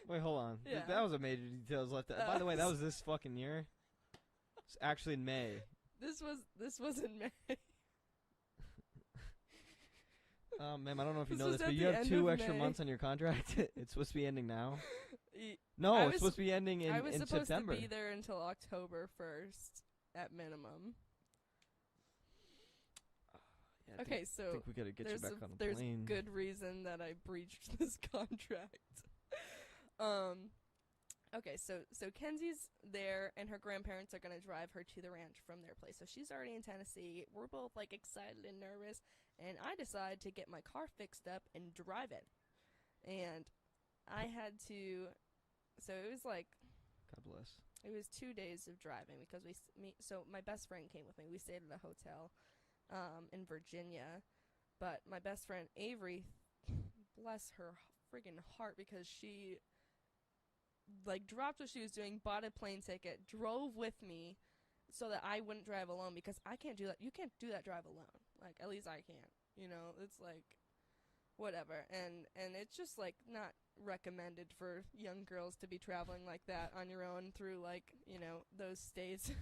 Wait, hold on. Yeah. That was a major details left out. By the way, that was this fucking year. It's actually in May. This was in May. Ma'am, I don't know if you This know was this, at but you the have end 2 of extra May. months on your contract. It's supposed to be ending now. No, No, it's supposed to be ending in I was supposed September. to be there until October 1st at minimum. Yeah, I Okay, think, so I think we gotta get you back on the there's plane. good reason that I breached this contract. Okay, so Kenzie's there, and her grandparents are gonna drive her to the ranch from their place. So she's already in Tennessee. We're both like excited and nervous, and I decide to get my car fixed up and drive it. And I had to. So it was like. God bless. It was 2 days of driving because so my best friend came with me. We stayed at a hotel in Virginia, but my best friend Avery, bless her friggin' heart, because she like dropped what she was doing, bought a plane ticket, drove with me so that I wouldn't drive alone, because I can't do that. You can't do that drive alone. Like, at least I can't. You know, it's like whatever. And it's just like not recommended for young girls to be traveling like that on your own through like, you know, those states.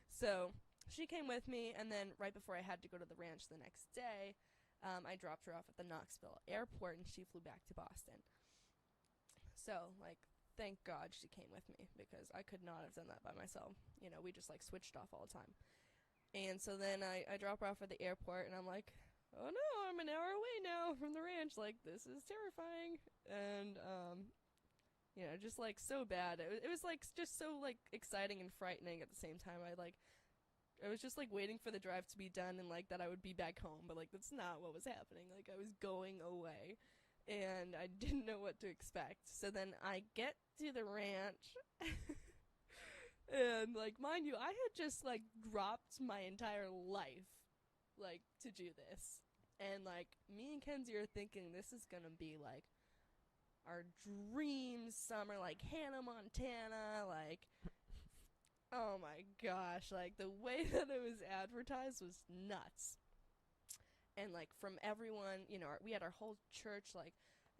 So she came with me, and then right before I had to go to the ranch the next day, I dropped her off at the Knoxville airport, and she flew back to Boston. So like, thank God she came with me, because I could not have done that by myself. You know, we just like switched off all the time. And so then I drop her off at the airport, and I'm like, oh no, I'm an hour away now from the ranch. Like, this is terrifying. And, you know, just like so bad. It was like just so like exciting and frightening at the same time. I like, I was just like waiting for the drive to be done and like that I would be back home, but like that's not what was happening. Like I was going away and I didn't know what to expect. So then I get to the ranch and like mind you, I had just like dropped my entire life like to do this. And like me and Kenzie are thinking this is gonna be like our dream summer, like Hannah Montana, like oh my gosh, like the way that it was advertised was nuts. And like from everyone, you know, we had our whole church like,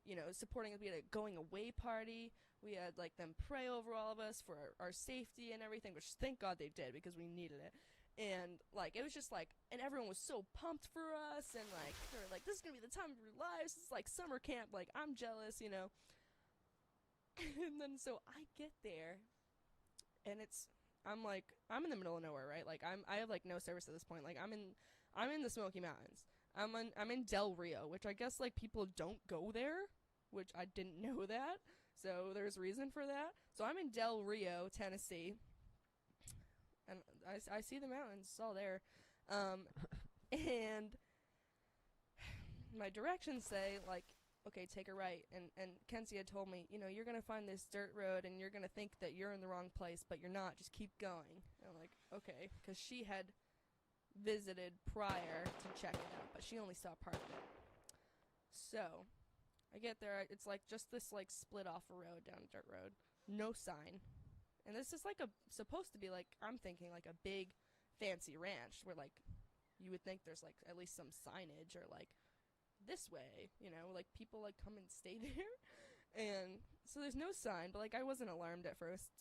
you know, supporting us. We had a going away party. We had like them pray over all of us for our safety and everything, which thank God they did because we needed it. And like it was just like, and everyone was so pumped for us, and like they were like, this is gonna be the time of your lives. It's like summer camp. Like I'm jealous, you know. And then so I get there, and I'm in the middle of nowhere, right? Like I have like no service at this point. Like I'm in the Smoky Mountains. I'm in Del Rio, which I guess like people don't go there, which I didn't know that. So there's reason for that. So I'm in Del Rio, Tennessee. And I see the mountains, it's all there. And my directions say, like, okay, take a right. And Kenzie had told me, you know, you're going to find this dirt road and you're going to think that you're in the wrong place, but you're not. Just keep going. And I'm like, okay. Because she had visited prior to check it out, but she only saw part of it. So I get there. It's like just this, like, split off a road down a dirt road. No sign. And this is like supposed to be like, I'm thinking like a big fancy ranch where like you would think there's like at least some signage or like this way, you know, like people like come and stay there. And so there's no sign, but like I wasn't alarmed at first.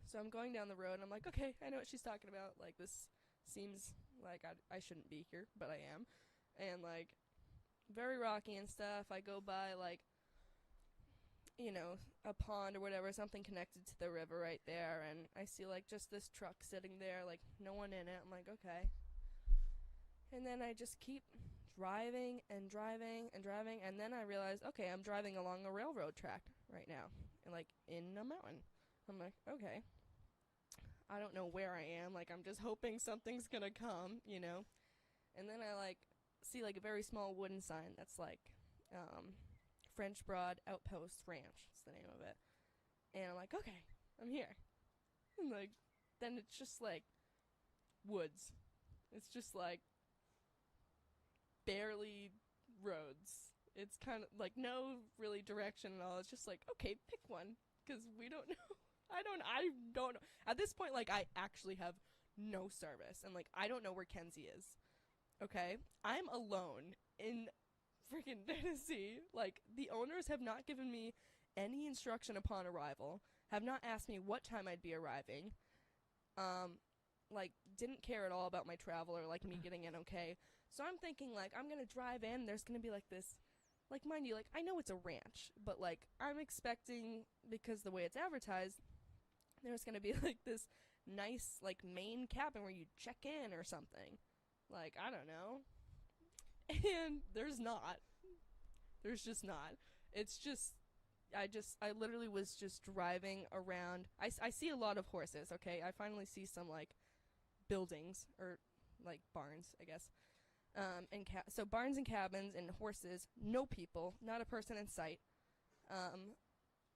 So I'm going down the road and I'm like, okay, I know what she's talking about. Like this seems like I shouldn't be here, but I am. And like very rocky and stuff. I go by like, you know, a pond or whatever, something connected to the river right there, and I see like just this truck sitting there, like no one in it. I'm like, okay. And then I just keep driving and driving and driving, and then I realize, okay, I'm driving along a railroad track right now, and like in a mountain. I'm like, okay. I don't know where I am, like I'm just hoping something's gonna come, you know. And then I like see like a very small wooden sign that's like French Broad Outpost Ranch. That's the name of it. And I'm like, okay, I'm here. And like, then it's just like woods. It's just like barely roads. It's kind of like no really direction at all. It's just like, okay, pick one, because we don't know. I don't know. At this point, like, I actually have no service, and like, I don't know where Kenzie is. Okay? I'm alone in freaking Tennessee. Like, the owners have not given me any instruction upon arrival, have not asked me what time I'd be arriving, like, didn't care at all about my travel or, like, me getting in okay. So I'm thinking, like, I'm gonna drive in, there's gonna be, like, this, like, mind you, like, I know it's a ranch, but, like, I'm expecting, because the way it's advertised, there's gonna be, like, this nice, like, main cabin where you check in or something. Like, I don't know. And there's not. There's just not. It's just, I literally was just driving around. I see a lot of horses, okay? I finally see some, like, buildings, or, like, barns, I guess. So barns and cabins and horses, no people, not a person in sight.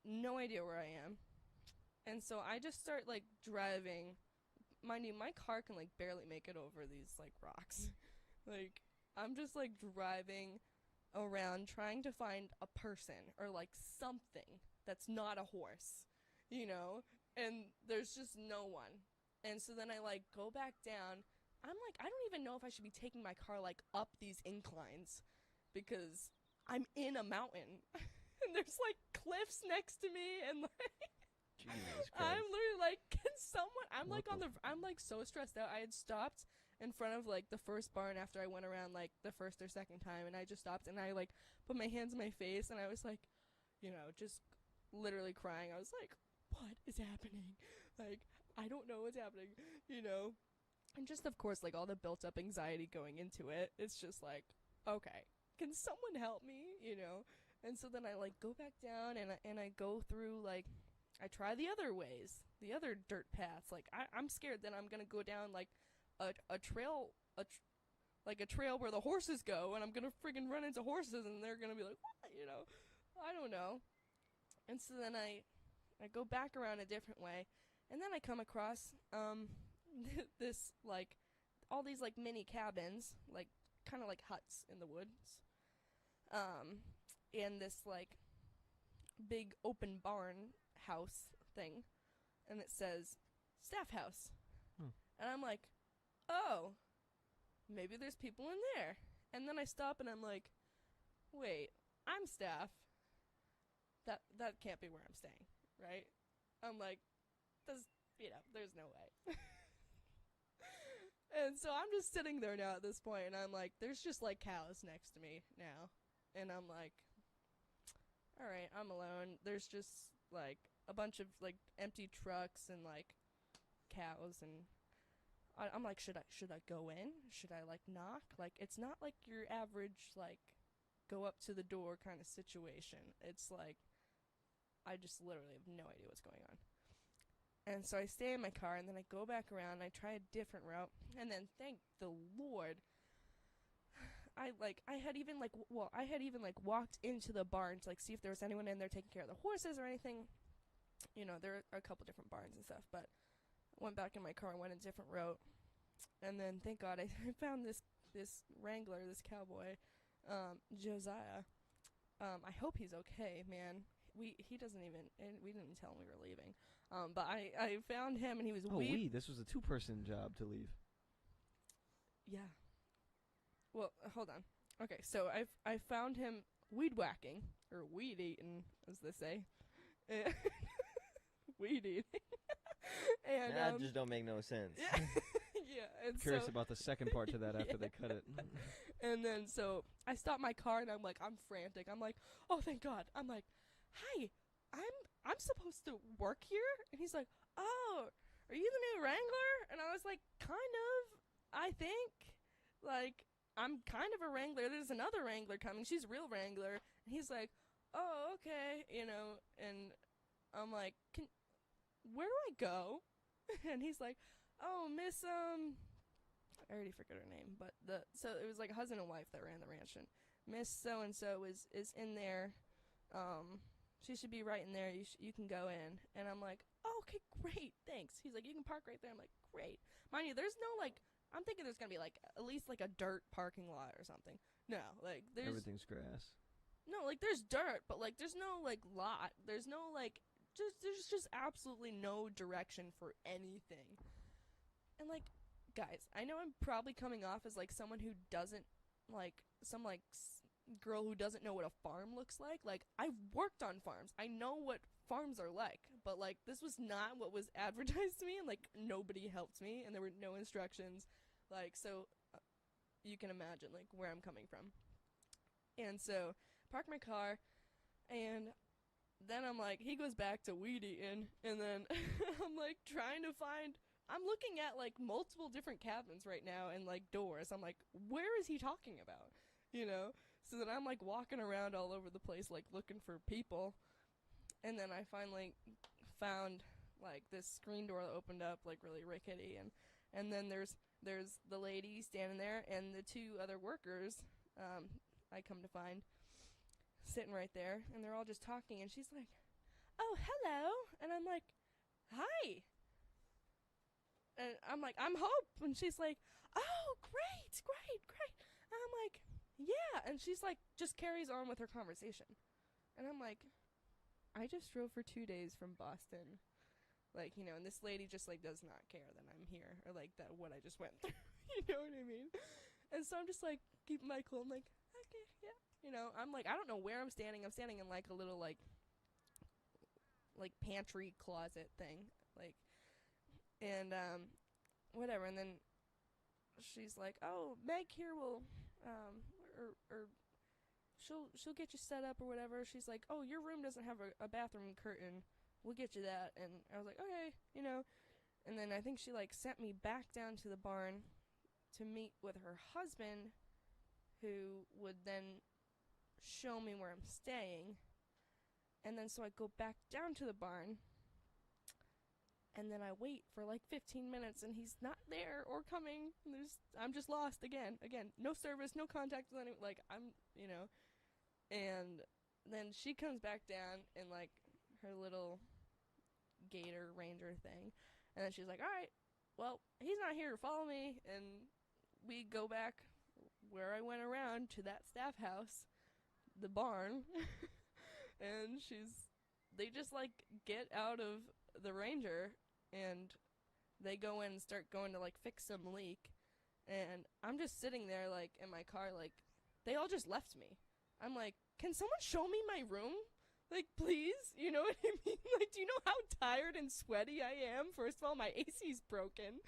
No idea where I am. And so I just start, like, driving. Mind you, my car can, like, barely make it over these, like, rocks. Like, I'm just, like, driving around trying to find a person or, like, something that's not a horse, you know? And there's just no one. And so then I, like, go back down. I'm like, I don't even know if I should be taking my car, like, up these inclines because I'm in a mountain. And there's, like, cliffs next to me and, like... Jesus Christ. I'm literally like, can someone... I'm like so stressed out. I had stopped in front of like the first barn after I went around like the first or second time, and I just stopped and I like put my hands in my face and I was like, you know, just literally crying. I was like, what is happening? Like, I don't know what's happening, you know? And just of course like all the built up anxiety going into it. It's just like, okay, can someone help me, you know? And so then I like go back down and I go through like I try the other ways, the other dirt paths. Like I'm scared that I'm gonna go down like a trail, like a trail where the horses go, and I'm gonna friggin' run into horses, and they're gonna be like, what? You know, I don't know. And so then I go back around a different way, and then I come across this like all these like mini cabins, like kind of like huts in the woods, and this like big open barn house thing, and it says staff house. And I'm like, oh, maybe there's people in there. And then I stop and I'm like, wait, I'm staff. That can't be where I'm staying, right? I'm like, there's no way. And so I'm just sitting there now at this point, and I'm like, there's just like cows next to me now. And I'm like, all right, I'm alone. There's just like a bunch of like empty trucks and like cows, and I'm like, should I go in? Should I like knock? Like, it's not like your average like go up to the door kind of situation. It's like I just literally have no idea what's going on. And so I stay in my car, and then I go back around, and I try a different route, and then thank the Lord, I had even walked into the barn to like see if there was anyone in there taking care of the horses or anything. You know, there are a couple different barns and stuff, but went back in my car and went a different route. And then thank God I found this wrangler, this cowboy, Josiah. I hope he's okay, man. He doesn't even, and we didn't tell him we were leaving. But I found him, and he was This was a 2-person job to leave. Yeah. Well, hold on. Okay, so I found him weed whacking, or weed eating, as they say. Weed eating. And that just don't make no sense. Yeah. Yeah. And Curious so, about the second part to that after they cut it. And then so I stop my car, and I'm frantic. I'm like, oh, thank God. I'm like, hi, I'm supposed to work here? And he's like, oh, are you the new wrangler? And I was like, kind of, I think. Like, I'm kind of a wrangler. There's another wrangler coming. She's a real wrangler. And he's like, oh, okay, you know. And I'm like, where do I go? And he's like, oh, Miss, I already forgot her name, but so it was like a husband and wife that ran the ranch, and Miss so-and-so is in there. She should be right in there. You can go in. And I'm like, oh, okay, great, thanks. He's like, you can park right there. I'm like, great. Mind you, there's no like, I'm thinking there's gonna be like at least like a dirt parking lot or something. No, like there's Everything's grass. no, like there's dirt, but like there's no like lot. There's no like there's just absolutely no direction for anything. And like, guys, I know I'm probably coming off as like someone who doesn't like some like girl who doesn't know what a farm looks like. Like, I've worked on farms. I know what farms are like, but like this was not what was advertised to me, and like nobody helped me, and there were no instructions. Like, so you can imagine like where I'm coming from. And so park my car, and then I'm like, he goes back to weed eating, and then I'm like trying to find, I'm looking at like multiple different cabins right now and like doors. I'm like, where is he talking about? You know? So then I'm like walking around all over the place like looking for people. And then I finally found like this screen door that opened up like really rickety, and then there's the lady standing there and the two other workers, I come to find, sitting right there, and they're all just talking, and she's like, oh, hello, and I'm like, hi, and I'm like, I'm Hope, and she's like, oh, great, and I'm like, yeah, and she's like, just carries on with her conversation, and I'm like, I just drove for 2 days from Boston, like, you know, and this lady just like does not care that I'm here, or like that what I just went through, you know what I mean, and so I'm just like, keeping my cool, I'm like, okay, yeah. You know, I'm like, I don't know where I'm standing in like a little like pantry closet thing, like, and whatever, and then she's like, oh, Meg here will or she'll get you set up or whatever. She's like, oh, your room doesn't have a bathroom curtain, we'll get you that. And I was like, okay, you know, and then I think she like sent me back down to the barn to meet with her husband, who would then show me where I'm staying. And then so I go back down to the barn, And then I wait for like 15 minutes and he's not there or coming. I'm just lost again. No service, no contact with anyone. Like, and then she comes back down in like her little gator ranger thing. And then she's like, all right, well, he's not here to follow me. And we go back where I went around to that staff house, the barn. And they just like get out of the ranger and they go in and start going to like fix some leak. And I'm just sitting there like in my car, like they all just left me. I'm like, can someone show me my room? Like, please? You know what I mean? Like, do you know how tired and sweaty I am? First of all, my AC's broken.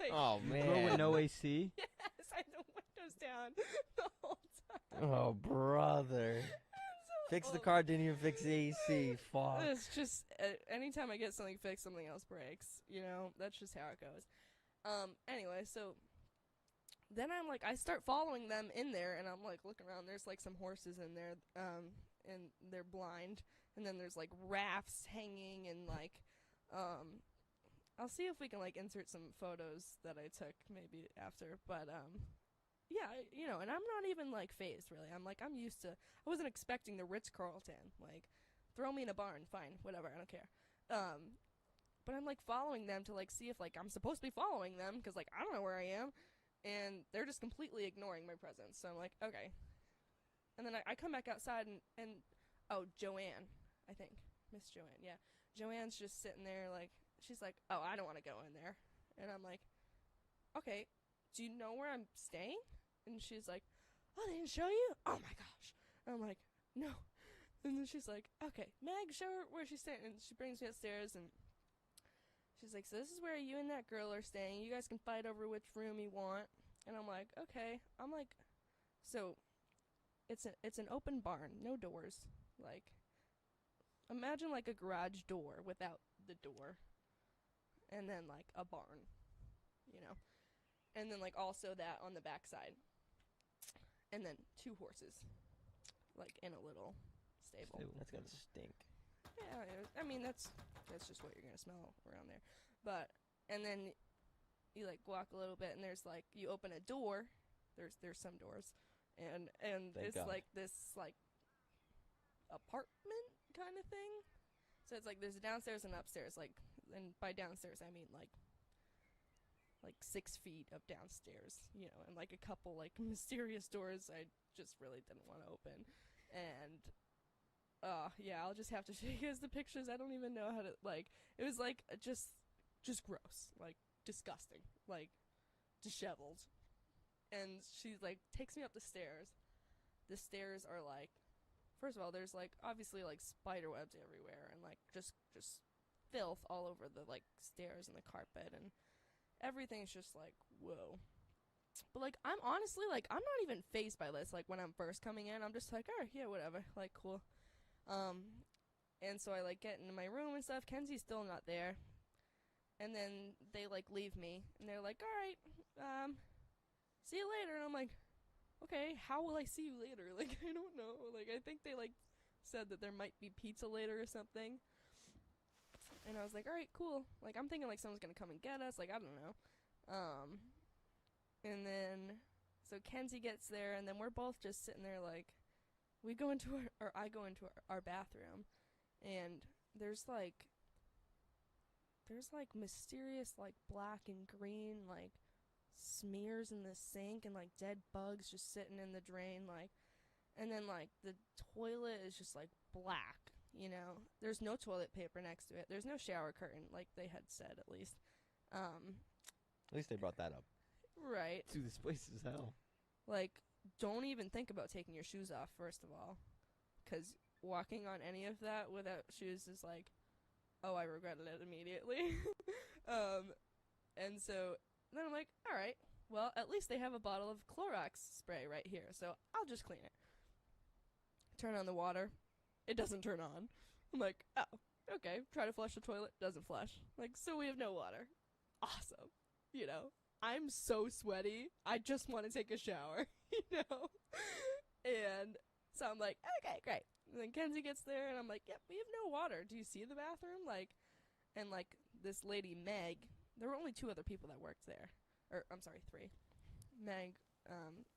Like, Oh man. Girl with no AC. yes, I had the windows down the whole time. Oh brother. Fix the car, didn't even fix the AC. Fuck. It's just, anytime I get something fixed, something else breaks. You know, that's just how it goes. Anyway, so then I start following them in there, and I'm like looking around. There's like some horses in there, and they're blind. And then there's like rafts hanging, and like, I'll see if we can like insert some photos that I took maybe after. But yeah, and I'm not even like phased really. I'm used to. I wasn't expecting the Ritz-Carlton. Like, throw me in a barn, fine, whatever, I don't care. But I'm like following them to like see if like I'm supposed to be following them because like I don't know where I am, and they're just completely ignoring my presence. So I'm like, okay. And then I come back outside and oh, Joanne, I think, Miss Joanne, yeah, Joanne's just sitting there like she's like, oh, I don't want to go in there, and I'm like, okay, do you know where I'm staying? And she's like, oh, they didn't show you? Oh my gosh. And I'm like, no. And then she's like, okay, Meg, show her where she's staying. And she brings me upstairs, and she's like, so this is where you and that girl are staying. You guys can fight over which room you want. And I'm like, okay. I'm like, so it's an open barn, no doors. Like, imagine like a garage door without the door. And then like a barn, And then like also that on the backside. And then 2 horses, like in a little stable. That's gonna stink. Yeah, I mean that's just what you're gonna smell around there. But and then you like walk a little bit, and there's like you open a door. There's some doors, and Thank it's God. like this like apartment kind of thing. So it's like there's a downstairs and upstairs. Like, and by downstairs I mean like 6 feet of downstairs, and like a couple like mysterious doors I just really didn't want to open. And yeah, I'll just have to show you guys the pictures. I don't even know how to like. It was like just gross, like disgusting, like disheveled. And she like takes me up the stairs. The stairs are like, first of all, there's like obviously like spider webs everywhere, and like just filth all over the like stairs and the carpet, and everything's just like, whoa. But like I'm honestly like I'm not even fazed by this. Like when I'm first coming in, I'm just like, oh yeah, whatever, like cool. And so I like get into my room and stuff. Kenzie's still not there. And then they like leave me, and they're like, all right, see you later. And I'm like, okay, how will I see you later? Like, I don't know. Like, I think they like said that there might be pizza later or something. And I was like, all right, cool. Like, I'm thinking like someone's gonna come and get us. Like, I don't know. And then so Kenzie gets there, and then we're both just sitting there like, we go into I go into our bathroom, and there's like mysterious like black and green like smears in the sink, and like dead bugs just sitting in the drain, like, and then like the toilet is just like black, there's no toilet paper next to it, there's no shower curtain like they had said, at least At least they brought that up. right. Dude, this place is hell. Like, don't even think about taking your shoes off, first of all, because walking on any of that without shoes is like, oh, I regretted it immediately. And so then I'm like, all right, well, at least they have a bottle of Clorox spray right here, so I'll just clean it. Turn on the water. It doesn't turn on. I'm like, oh, okay. Try to flush the toilet. Doesn't flush. Like, so we have no water. Awesome. I'm so sweaty. I just want to take a shower, And so I'm like, okay, great. And then Kenzie gets there, and I'm like, yep, we have no water. Do you see the bathroom? Like, and like this lady Meg. There were only 2 other people that worked there, or I'm sorry, 3. Meg,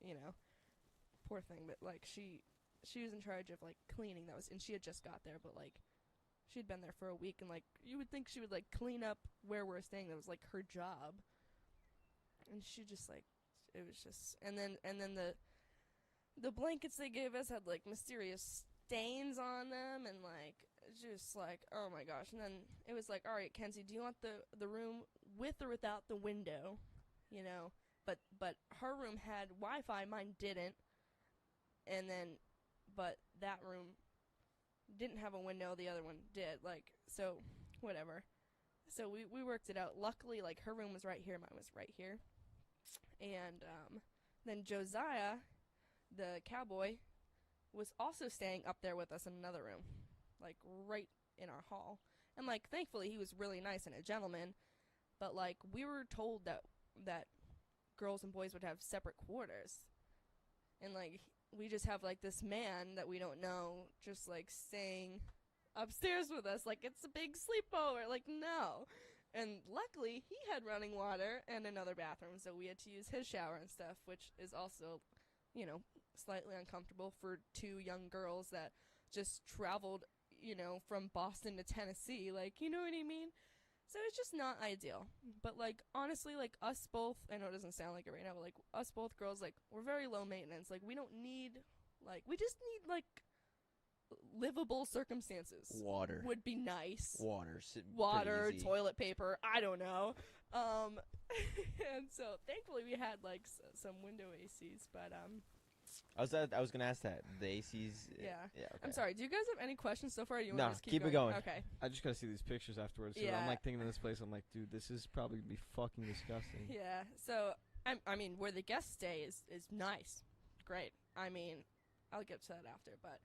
you know, poor thing, but like she was in charge of like cleaning. And she had just got there, but like she'd been there for a week, and like you would think she would like clean up where we're staying. That was like her job, and she just like it was just. And then the blankets they gave us had like mysterious stains on them, and like just like, oh my gosh. And then it was like, all right, Kenzie, do you want the room with or without the window? You know, but her room had Wi-Fi, mine didn't. And then, but that room didn't have a window, the other one did. Like, so whatever. So we worked it out. Luckily, like her room was right here, mine was right here. And then Josiah, the cowboy, was also staying up there with us in another room, like right in our hall. And like thankfully he was really nice and a gentleman, but like we were told that girls and boys would have separate quarters, and like we just have like this man that we don't know just like staying upstairs with us like it's a big sleepover. Like, no. And luckily he had running water and another bathroom, so we had to use his shower and stuff, which is also, you know, slightly uncomfortable for 2 young girls that just traveled, you know, from Boston to Tennessee. Like, you know what I mean? So it's just not ideal. But like honestly, like us both, I know it doesn't sound like it right now, but like us both girls, like we're very low maintenance. Like we don't need, like we just need like livable circumstances. Water would be nice. Water, Water, toilet paper, I don't know. And so thankfully we had like some window ACs, but I was gonna ask that. The ACs. yeah. Okay. I'm sorry. Do you guys have any questions so far? Or do you No, want to just keep it going. Okay. I just gotta see these pictures afterwards. So Yeah. I'm like thinking of this place. I'm like, dude, this is probably gonna be fucking disgusting. Yeah. So I mean, where the guests stay is nice, great. I mean, I'll get to that after, but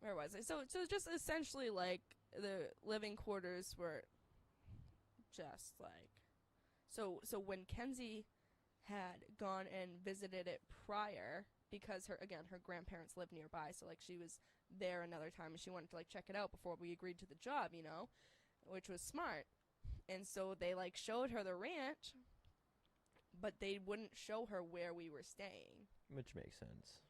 where was I? So just essentially like the living quarters were just like so when Kenzie had gone and visited it prior, because her grandparents live nearby, so like she was there another time and she wanted to like check it out before we agreed to the job, you know, which was smart. And so they like showed her the ranch, but they wouldn't show her where we were staying, Which makes sense.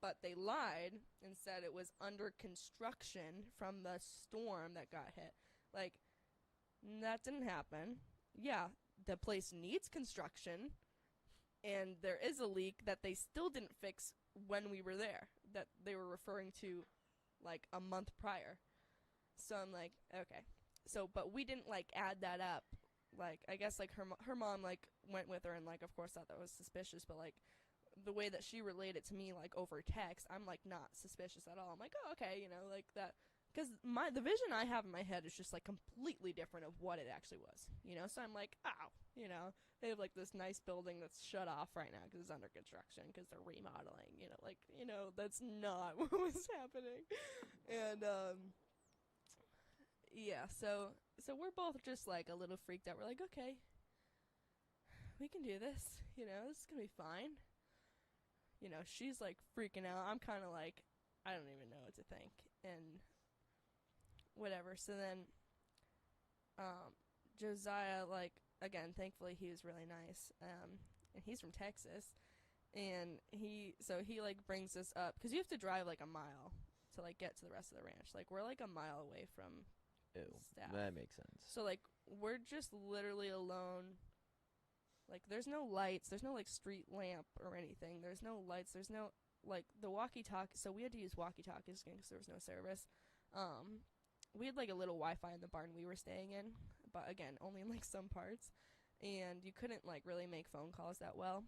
but they lied and said it was under construction from the storm that got hit. Like, that didn't happen. Yeah, the place needs construction, and there is a leak that they still didn't fix when we were there, that they were referring to like a month prior. So I'm like, okay. So, but we didn't like add that up. Like, I guess like her mom like went with her and like of course thought that was suspicious, but like the way that she relayed it to me like over text, I'm like not suspicious at all. I'm like, oh, okay, you know, like that. Because the vision I have in my head is just like completely different of what it actually was, you know. So I'm like, oh, you know, they have like this nice building that's shut off right now because it's under construction because they're remodeling, you know, like, you know, that's not what was happening. And yeah, so we're both just like a little freaked out. We're like, okay, we can do this, you know, this is gonna be fine. You know, she's like freaking out. I'm kind of like, I don't even know what to think. And whatever. So then, Josiah, like, again, thankfully he was really nice. And he's from Texas. And he like brings us up, because you have to drive like a mile to like get to the rest of the ranch. Like, we're like a mile away from staff. That makes sense. So like, we're just literally alone. Like, there's no lights, there's no like street lamp or anything. There's no lights, there's no like the walkie-talkie. So we had to use walkie-talkies again because there was no service. We had like a little Wi-Fi in the barn we were staying in, but again, only in like some parts, and you couldn't like really make phone calls that well.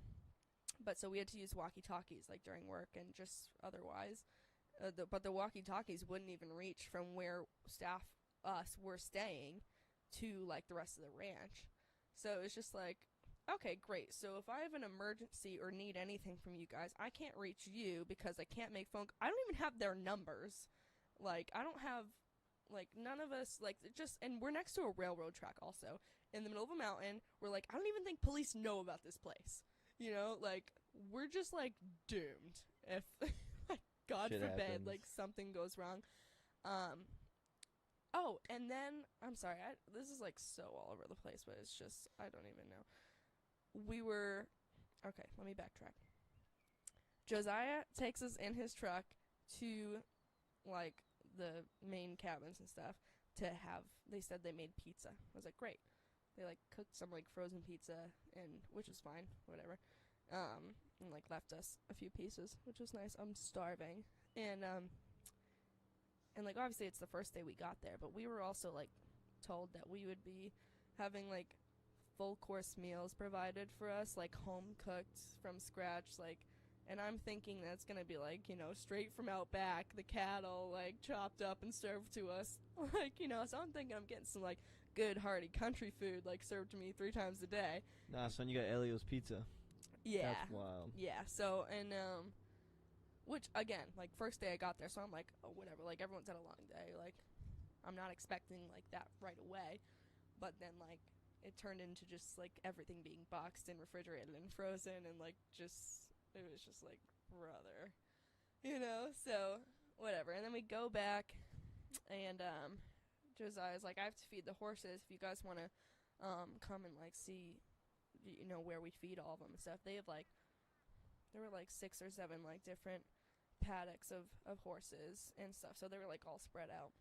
But so we had to use walkie-talkies like during work and just otherwise. But the walkie-talkies wouldn't even reach from where us were staying to like the rest of the ranch. So it was just like, okay, great. So if I have an emergency or need anything from you guys, I can't reach you because I can't make phone. I don't even have their numbers. Like, I don't have, like, none of us, like, just, and we're next to a railroad track also, in the middle of a mountain. We're like, I don't even think police know about this place. You know, like, we're just, like, doomed if, like, God Shit forbid, happens. like, something goes wrong. Oh, and then I'm sorry, this is like so all over the place, but it's just I don't even know. We were okay. Let me backtrack. Josiah takes us in his truck to like the main cabins and stuff to have. They said they made pizza. I was like, great. They like cooked some like frozen pizza, and which was fine, whatever. And like left us a few pieces, which was nice. I'm starving, and like obviously it's the first day we got there, but we were also like told that we would be having like full course meals provided for us, like home cooked from scratch, like. And I'm thinking that's gonna be like, you know, straight from out back, the cattle, like, chopped up and served to us. Like, you know, so I'm thinking I'm getting some, like, good, hearty country food, like, served to me 3 times a day. Nah, son, you got Elio's Pizza. Yeah. That's wild. Yeah, so, and, which, again, like, first day I got there, so I'm like, oh, whatever, like, everyone's had a long day, like, I'm not expecting, like, that right away. But then, like, it turned into just, like, everything being boxed and refrigerated and frozen and, like, just... It was just like, brother, you know, so whatever. And then we go back and, Josiah's like, I have to feed the horses. If you guys want to, come and like see, you know, where we feed all of them and stuff. They have like, there were like 6 or 7 like different paddocks of horses and stuff. So they were like all spread out.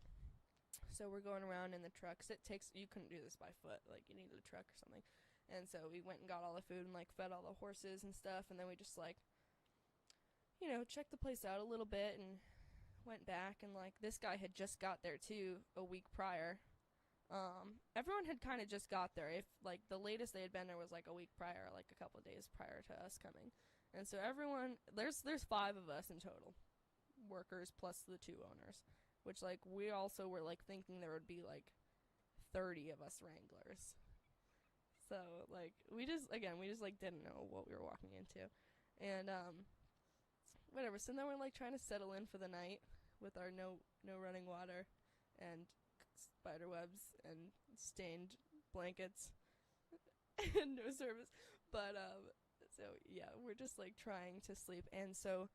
So we're going around in the trucks. You couldn't do this by foot. Like you needed a truck or something. And so we went and got all the food and, like, fed all the horses and stuff. And then we just, like, you know, checked the place out a little bit and went back. And, like, this guy had just got there, too, a week prior. Everyone had kind of just got there. If, like, the latest they had been there was, like, a week prior, like, a couple of days prior to us coming. And so everyone, there's 5 of us in total. Workers plus the 2 owners. Which, like, we also were, like, thinking there would be, like, 30 of us wranglers. So, like, we just, like, didn't know what we were walking into. And, whatever. So then we're, like, trying to settle in for the night with our no running water and spider webs and stained blankets and no service. But, so, yeah, we're just, like, trying to sleep. And so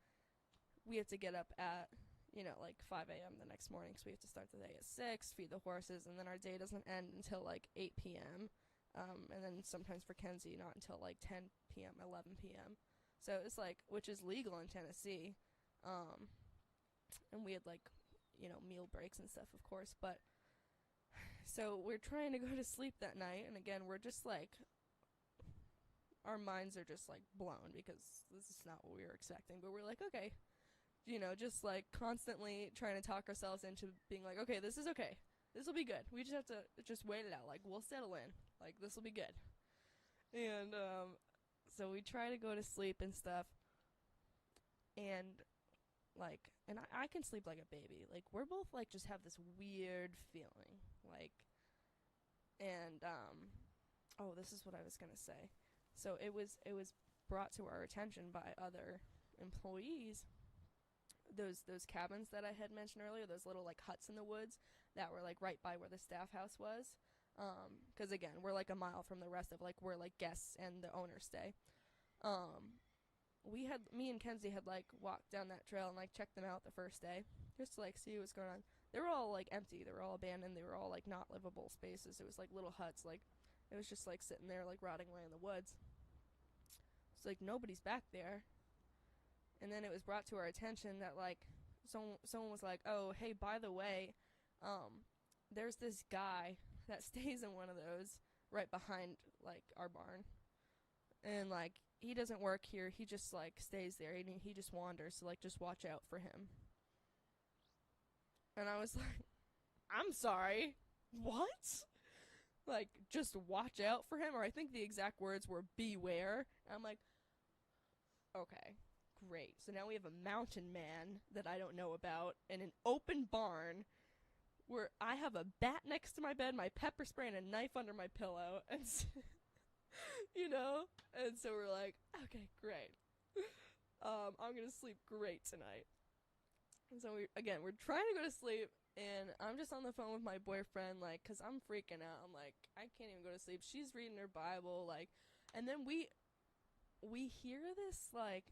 we have to get up at, you know, like, 5 a.m. the next morning. So we have to start the day at 6, feed the horses, and then our day doesn't end until, like, 8 p.m., and then sometimes for Kenzie, not until like 10 p.m., 11 p.m. So it's like, which is legal in Tennessee. And we had like, you know, meal breaks and stuff, of course. But so we're trying to go to sleep that night. And again, we're just like, our minds are just like blown because this is not what we were expecting. But we're like, okay, you know, just like constantly trying to talk ourselves into being like, okay, this is okay. This will be good. We just have to just wait it out. Like, we'll settle in. Like, this will be good. And, so we try to go to sleep and stuff. And, like, and I can sleep like a baby. Like, we're both, like, just have this weird feeling. Like, and, oh, this is what I was gonna say. So it was brought to our attention by other employees. Those cabins that I had mentioned earlier, those little like huts in the woods that were like right by where the staff house was. 'Cause again, we're like a mile from the rest of like where like guests and the owners stay. Me and Kenzie had like walked down that trail and like checked them out the first day just to like see what's going on. They were all like empty. They were all abandoned. They were all like not livable spaces. It was like little huts. Like it was just like sitting there like rotting away in the woods. It's like nobody's back there. And then it was brought to our attention that, like, someone was like, oh, hey, by the way, there's this guy that stays in one of those right behind, like, our barn. And, like, he doesn't work here. He just, like, stays there. And he just wanders. So, like, just watch out for him. And I was like, I'm sorry. What? Like, just watch out for him? Or I think the exact words were, beware. And I'm like, okay. Great. So now we have a mountain man that I don't know about in an open barn where I have a bat next to my bed, my pepper spray, and a knife under my pillow. And, you know? And so we're like, okay, great. I'm going to sleep great tonight. And so we're trying to go to sleep, and I'm just on the phone with my boyfriend, like, because I'm freaking out. I'm like, I can't even go to sleep. She's reading her Bible, like, and then we hear this, like,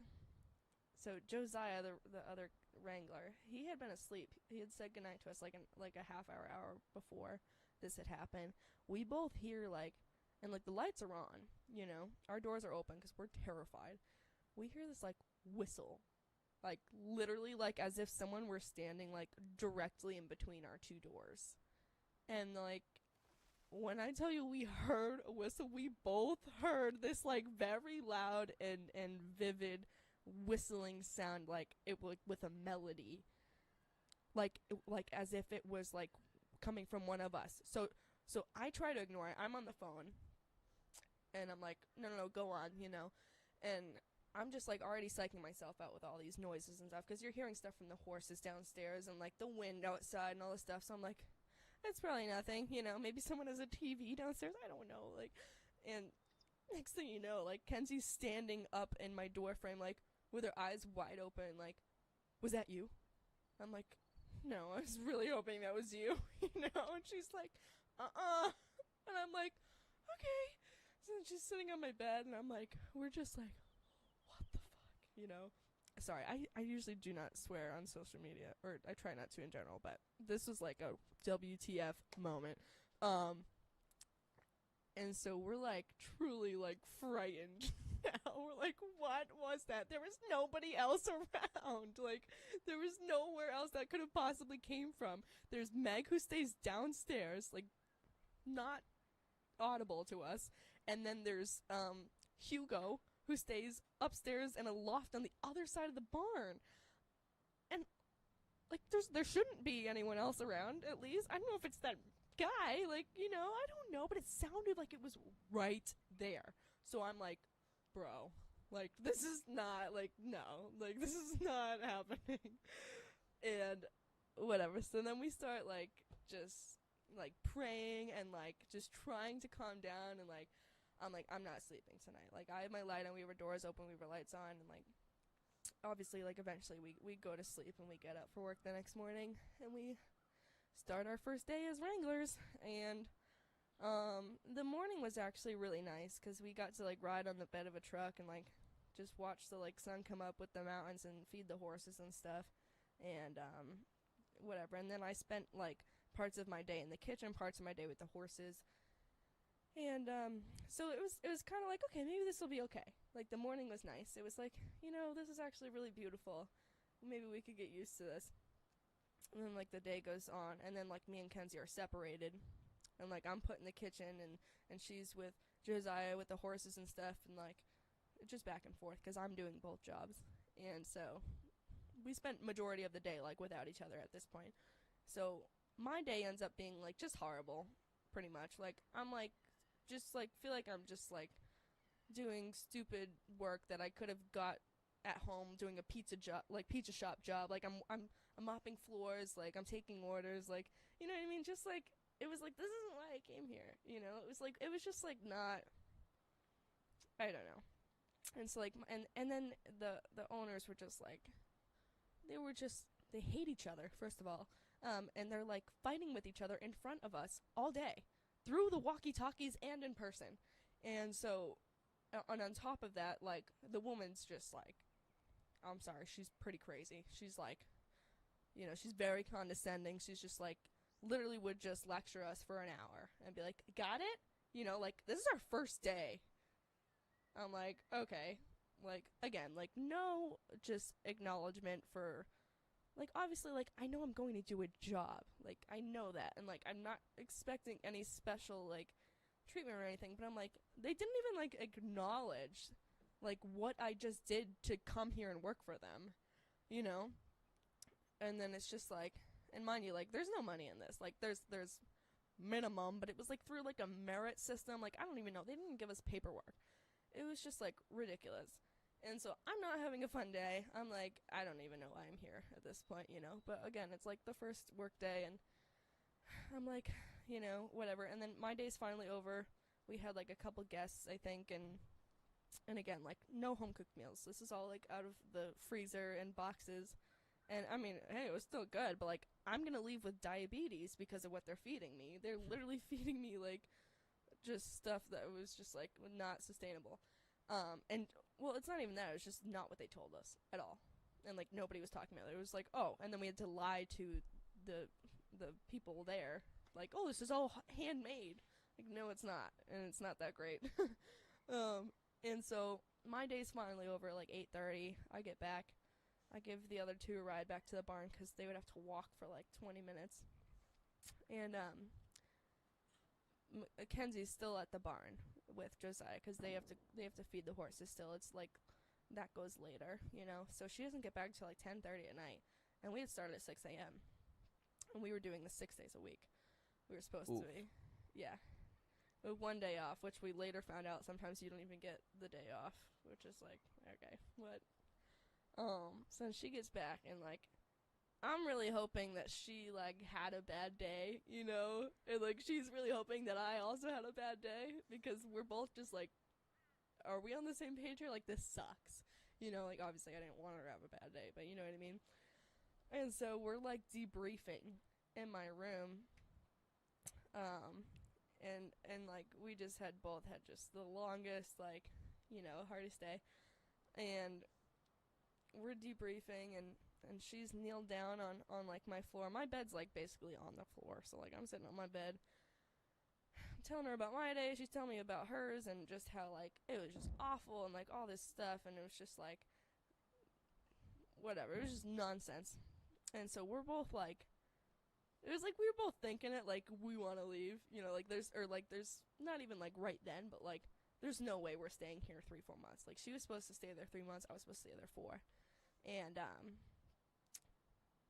So Josiah, the other wrangler, he had been asleep. He had said goodnight to us like a hour before this had happened. We both hear and the lights are on, our doors are open because we're terrified. We hear this whistle, literally as if someone were standing directly in between our two doors. And when I tell you we heard a whistle, we both heard this very loud and vivid whistling sound, with a melody, as if it was coming from one of us. So I try to ignore it. I'm on the phone, and I'm like, no, go on, and I'm just already psyching myself out with all these noises and stuff, because you're hearing stuff from the horses downstairs and the wind outside and all this stuff. So I'm like, it's probably nothing, maybe someone has a TV downstairs, I don't know, and next thing you know, Kenzie's standing up in my door frame, with her eyes wide open, was that you? I'm like, no, I was really hoping that was you, and she's like, and I'm like, okay, so she's sitting on my bed, and I'm like, we're just what the fuck, Sorry, I usually do not swear on social media, or I try not to in general, but this was a WTF moment. And so we're truly frightened now. We're what was that? There was nobody else around. There was nowhere else that could have possibly came from. There's Meg, who stays downstairs, not audible to us, and then there's Hugo, who stays upstairs in a loft on the other side of the barn. And there shouldn't be anyone else around, at least. I don't know if it's that guy, I don't know, but it sounded like it was right there. So I'm like, bro, this is not, no, this is not happening. And whatever. So then we start just praying and just trying to calm down, and I'm not sleeping tonight. I had my light on, we have our doors open, we have our lights on, and obviously eventually we go to sleep and we get up for work the next morning and we start our first day as wranglers. And the morning was actually really nice because we got to ride on the bed of a truck and just watch the sun come up with the mountains and feed the horses and stuff, and whatever. And then I spent parts of my day in the kitchen, parts of my day with the horses. And so it was kind of okay, maybe this will be okay. The morning was nice. It was this is actually really beautiful. Maybe we could get used to this. And then the day goes on, and then me and Kenzie are separated, and I'm put in the kitchen, and she's with Josiah with the horses and stuff, and just back and forth because I'm doing both jobs. And so we spent majority of the day without each other at this point. So my day ends up being just horrible, pretty much. I'm just feel I'm just doing stupid work that I could have got at home doing a pizza pizza shop job. I'm mopping floors, I'm taking orders, you know what I mean? Just it was this isn't why I came here, it was just not, I don't know. And so and then the owners were just they hate each other, first of all, and they're fighting with each other in front of us all day, through the walkie-talkies and in person. And so, and on top of that, the woman's just I'm sorry, she's pretty crazy. She's she's very condescending. She's just literally would just lecture us for an hour and be got it? This is our first day. I'm okay. Again, no just acknowledgement for, obviously, I know I'm going to do a job. I know that. And, I'm not expecting any special, treatment or anything. But I'm they didn't even, acknowledge, what I just did to come here and work for them. And then it's just, and mind you, there's no money in this. There's minimum, but it was, through, a merit system. I don't even know. They didn't give us paperwork. It was just, ridiculous. And so I'm not having a fun day. I'm I don't even know why I'm here at this point, But again, it's the first work day, and I'm whatever. And then my day's finally over. We had a couple guests, I think, and again, no home cooked meals. This is all out of the freezer and boxes. And I mean, hey, it was still good, but I'm gonna leave with diabetes because of what they're feeding me. They're literally feeding me just stuff that was just not sustainable. And well, it's not even that. It was just not what they told us at all. and like nobody was talking about it. It was like, oh, and then we had to lie to the people there, like, oh, this is all handmade. Like, no, it's not, and it's not that great. And so my day's finally over at like 8:30. I get back. I give the other two a ride back to the barn because they would have to walk for like 20 minutes. And Kenzie's still at the barn with Josiah because they have to feed the horses still. It's like that goes later, you know. So she doesn't get back till like 10:30 at night, and we had started at 6 a.m. and we were doing this 6 days a week. We were supposed to be, yeah. With 1 day off, which we later found out sometimes you don't even get the day off, which is like, okay, what? So she gets back and like, I'm really hoping that she like had a bad day, you know, and like she's really hoping that I also had a bad day because we're both just like, are we on the same page here? Like, this sucks, you know. Like, obviously I didn't want her to have a bad day, but you know what I mean. And so we're like debriefing in my room, and like we just both had just the longest, like, you know, hardest day, and we're debriefing, and she's kneeled down on like my floor. My bed's like basically on the floor, so like I'm sitting on my bed. I'm telling her about my day, she's telling me about hers, and just how like it was just awful and like all this stuff, and it was just like whatever, it was just nonsense. And so we're both like, it was like we were both thinking it, like we want to leave, you know, like there's not even like right then, but like there's no way we're staying here 3-4 months. Like, she was supposed to stay there 3 months, I was supposed to stay there 4. And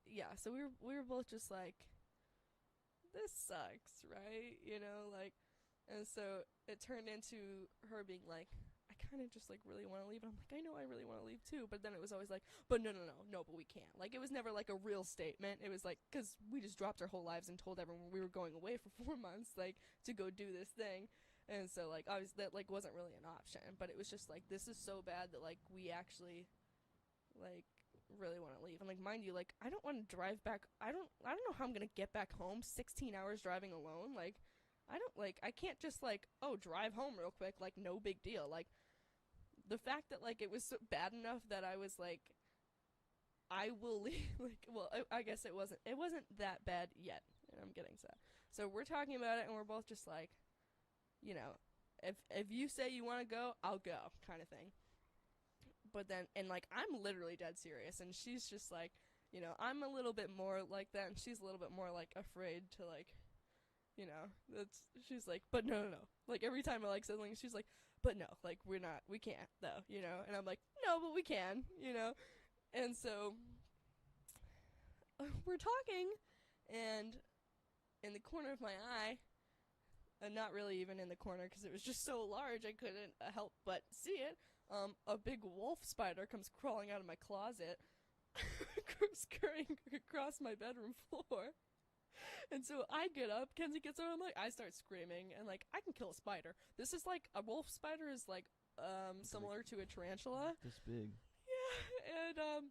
yeah, so we were both just like, this sucks, right? You know, like, and so it turned into her being like, I kind of just like really want to leave. And I'm like, I know I really want to leave too. But then it was always like, but no, but we can't. Like, it was never like a real statement. It was like, because we just dropped our whole lives and told everyone we were going away for 4 months, like, to go do this thing. And so like, obviously that like wasn't really an option. But it was just like, this is so bad that like we actually like really want to leave. And like, mind you, like, I don't want to drive back. I don't know how I'm gonna get back home 16 hours driving alone. Like, I can't just like, oh, drive home real quick, like no big deal. Like, the fact that like it was so bad enough that I was like, I will leave. Like, well, I guess it wasn't that bad yet, and I'm getting sad. So we're talking about it, and we're both just like, you know, if you say you want to go, I'll go, kind of thing. But then, and like, I'm literally dead serious, and she's just like, you know, I'm a little bit more like that, and she's a little bit more like afraid to like, you know, she's like, but no. Like, every time I like something, she's like, but no, like, we can't though, you know. And I'm like, no, but we can, you know. And so we're talking, and in the corner of my eye, and not really even in the corner because it was just so large I couldn't help but see it, a big wolf spider comes crawling out of my closet, scurrying across my bedroom floor. And so I get up, Kenzie gets up, and I start screaming, and like, I can kill a spider. This is like, a wolf spider is like similar to a tarantula. This big. Yeah, and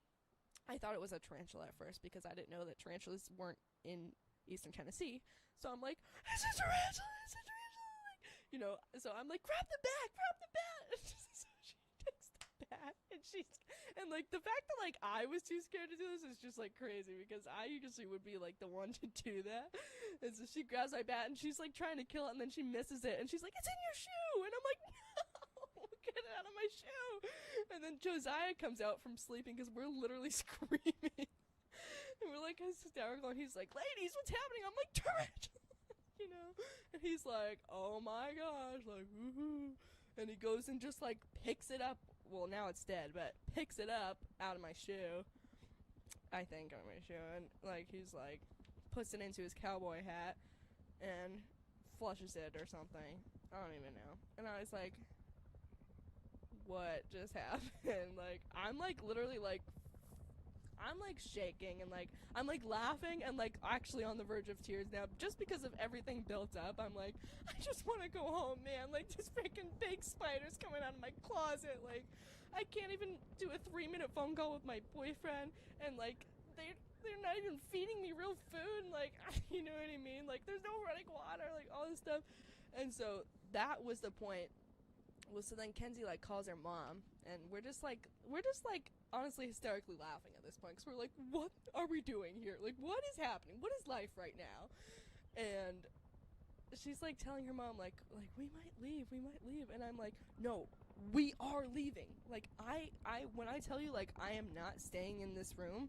I thought it was a tarantula at first because I didn't know that tarantulas weren't in eastern Tennessee. So I'm like, it's a tarantula, like, you know. So I'm like, grab the bat. So she takes the bat, and like, the fact that like I was too scared to do this is just like crazy because I usually would be like the one to do that. And so she grabs my bat and she's like trying to kill it, and then she misses it, and she's like, it's in your shoe, and I'm like, no, get it out of my shoe. And then Josiah comes out from sleeping because we're literally screaming. And we're like hysterical, and he's like, ladies, what's happening? I'm like, tarantula, you know. And he's like, oh my gosh, like, woohoo. And he goes and just like picks it up. Well, now it's dead, but picks it up out of my shoe. I think out of my shoe. And like, he's like, puts it into his cowboy hat and flushes it or something. I don't even know. And I was like, what just happened? Like, I'm like literally like, I'm like shaking, and like, I'm like laughing and like actually on the verge of tears now just because of everything built up. I'm like, I just want to go home, man. Like, this freaking big spider's coming out of my closet. Like, I can't even do a 3-minute phone call with my boyfriend, and like, they're not even feeding me real food. Like, you know what I mean? Like, there's no running water, like all this stuff. And so that was the point Well, so then Kenzie like calls her mom, and we're just like honestly hysterically laughing at this point because we're like, what are we doing here? Like, what is happening? What is life right now? And she's like telling her mom like we might leave, and I'm like, no, we are leaving. Like I when I tell you like I am not staying in this room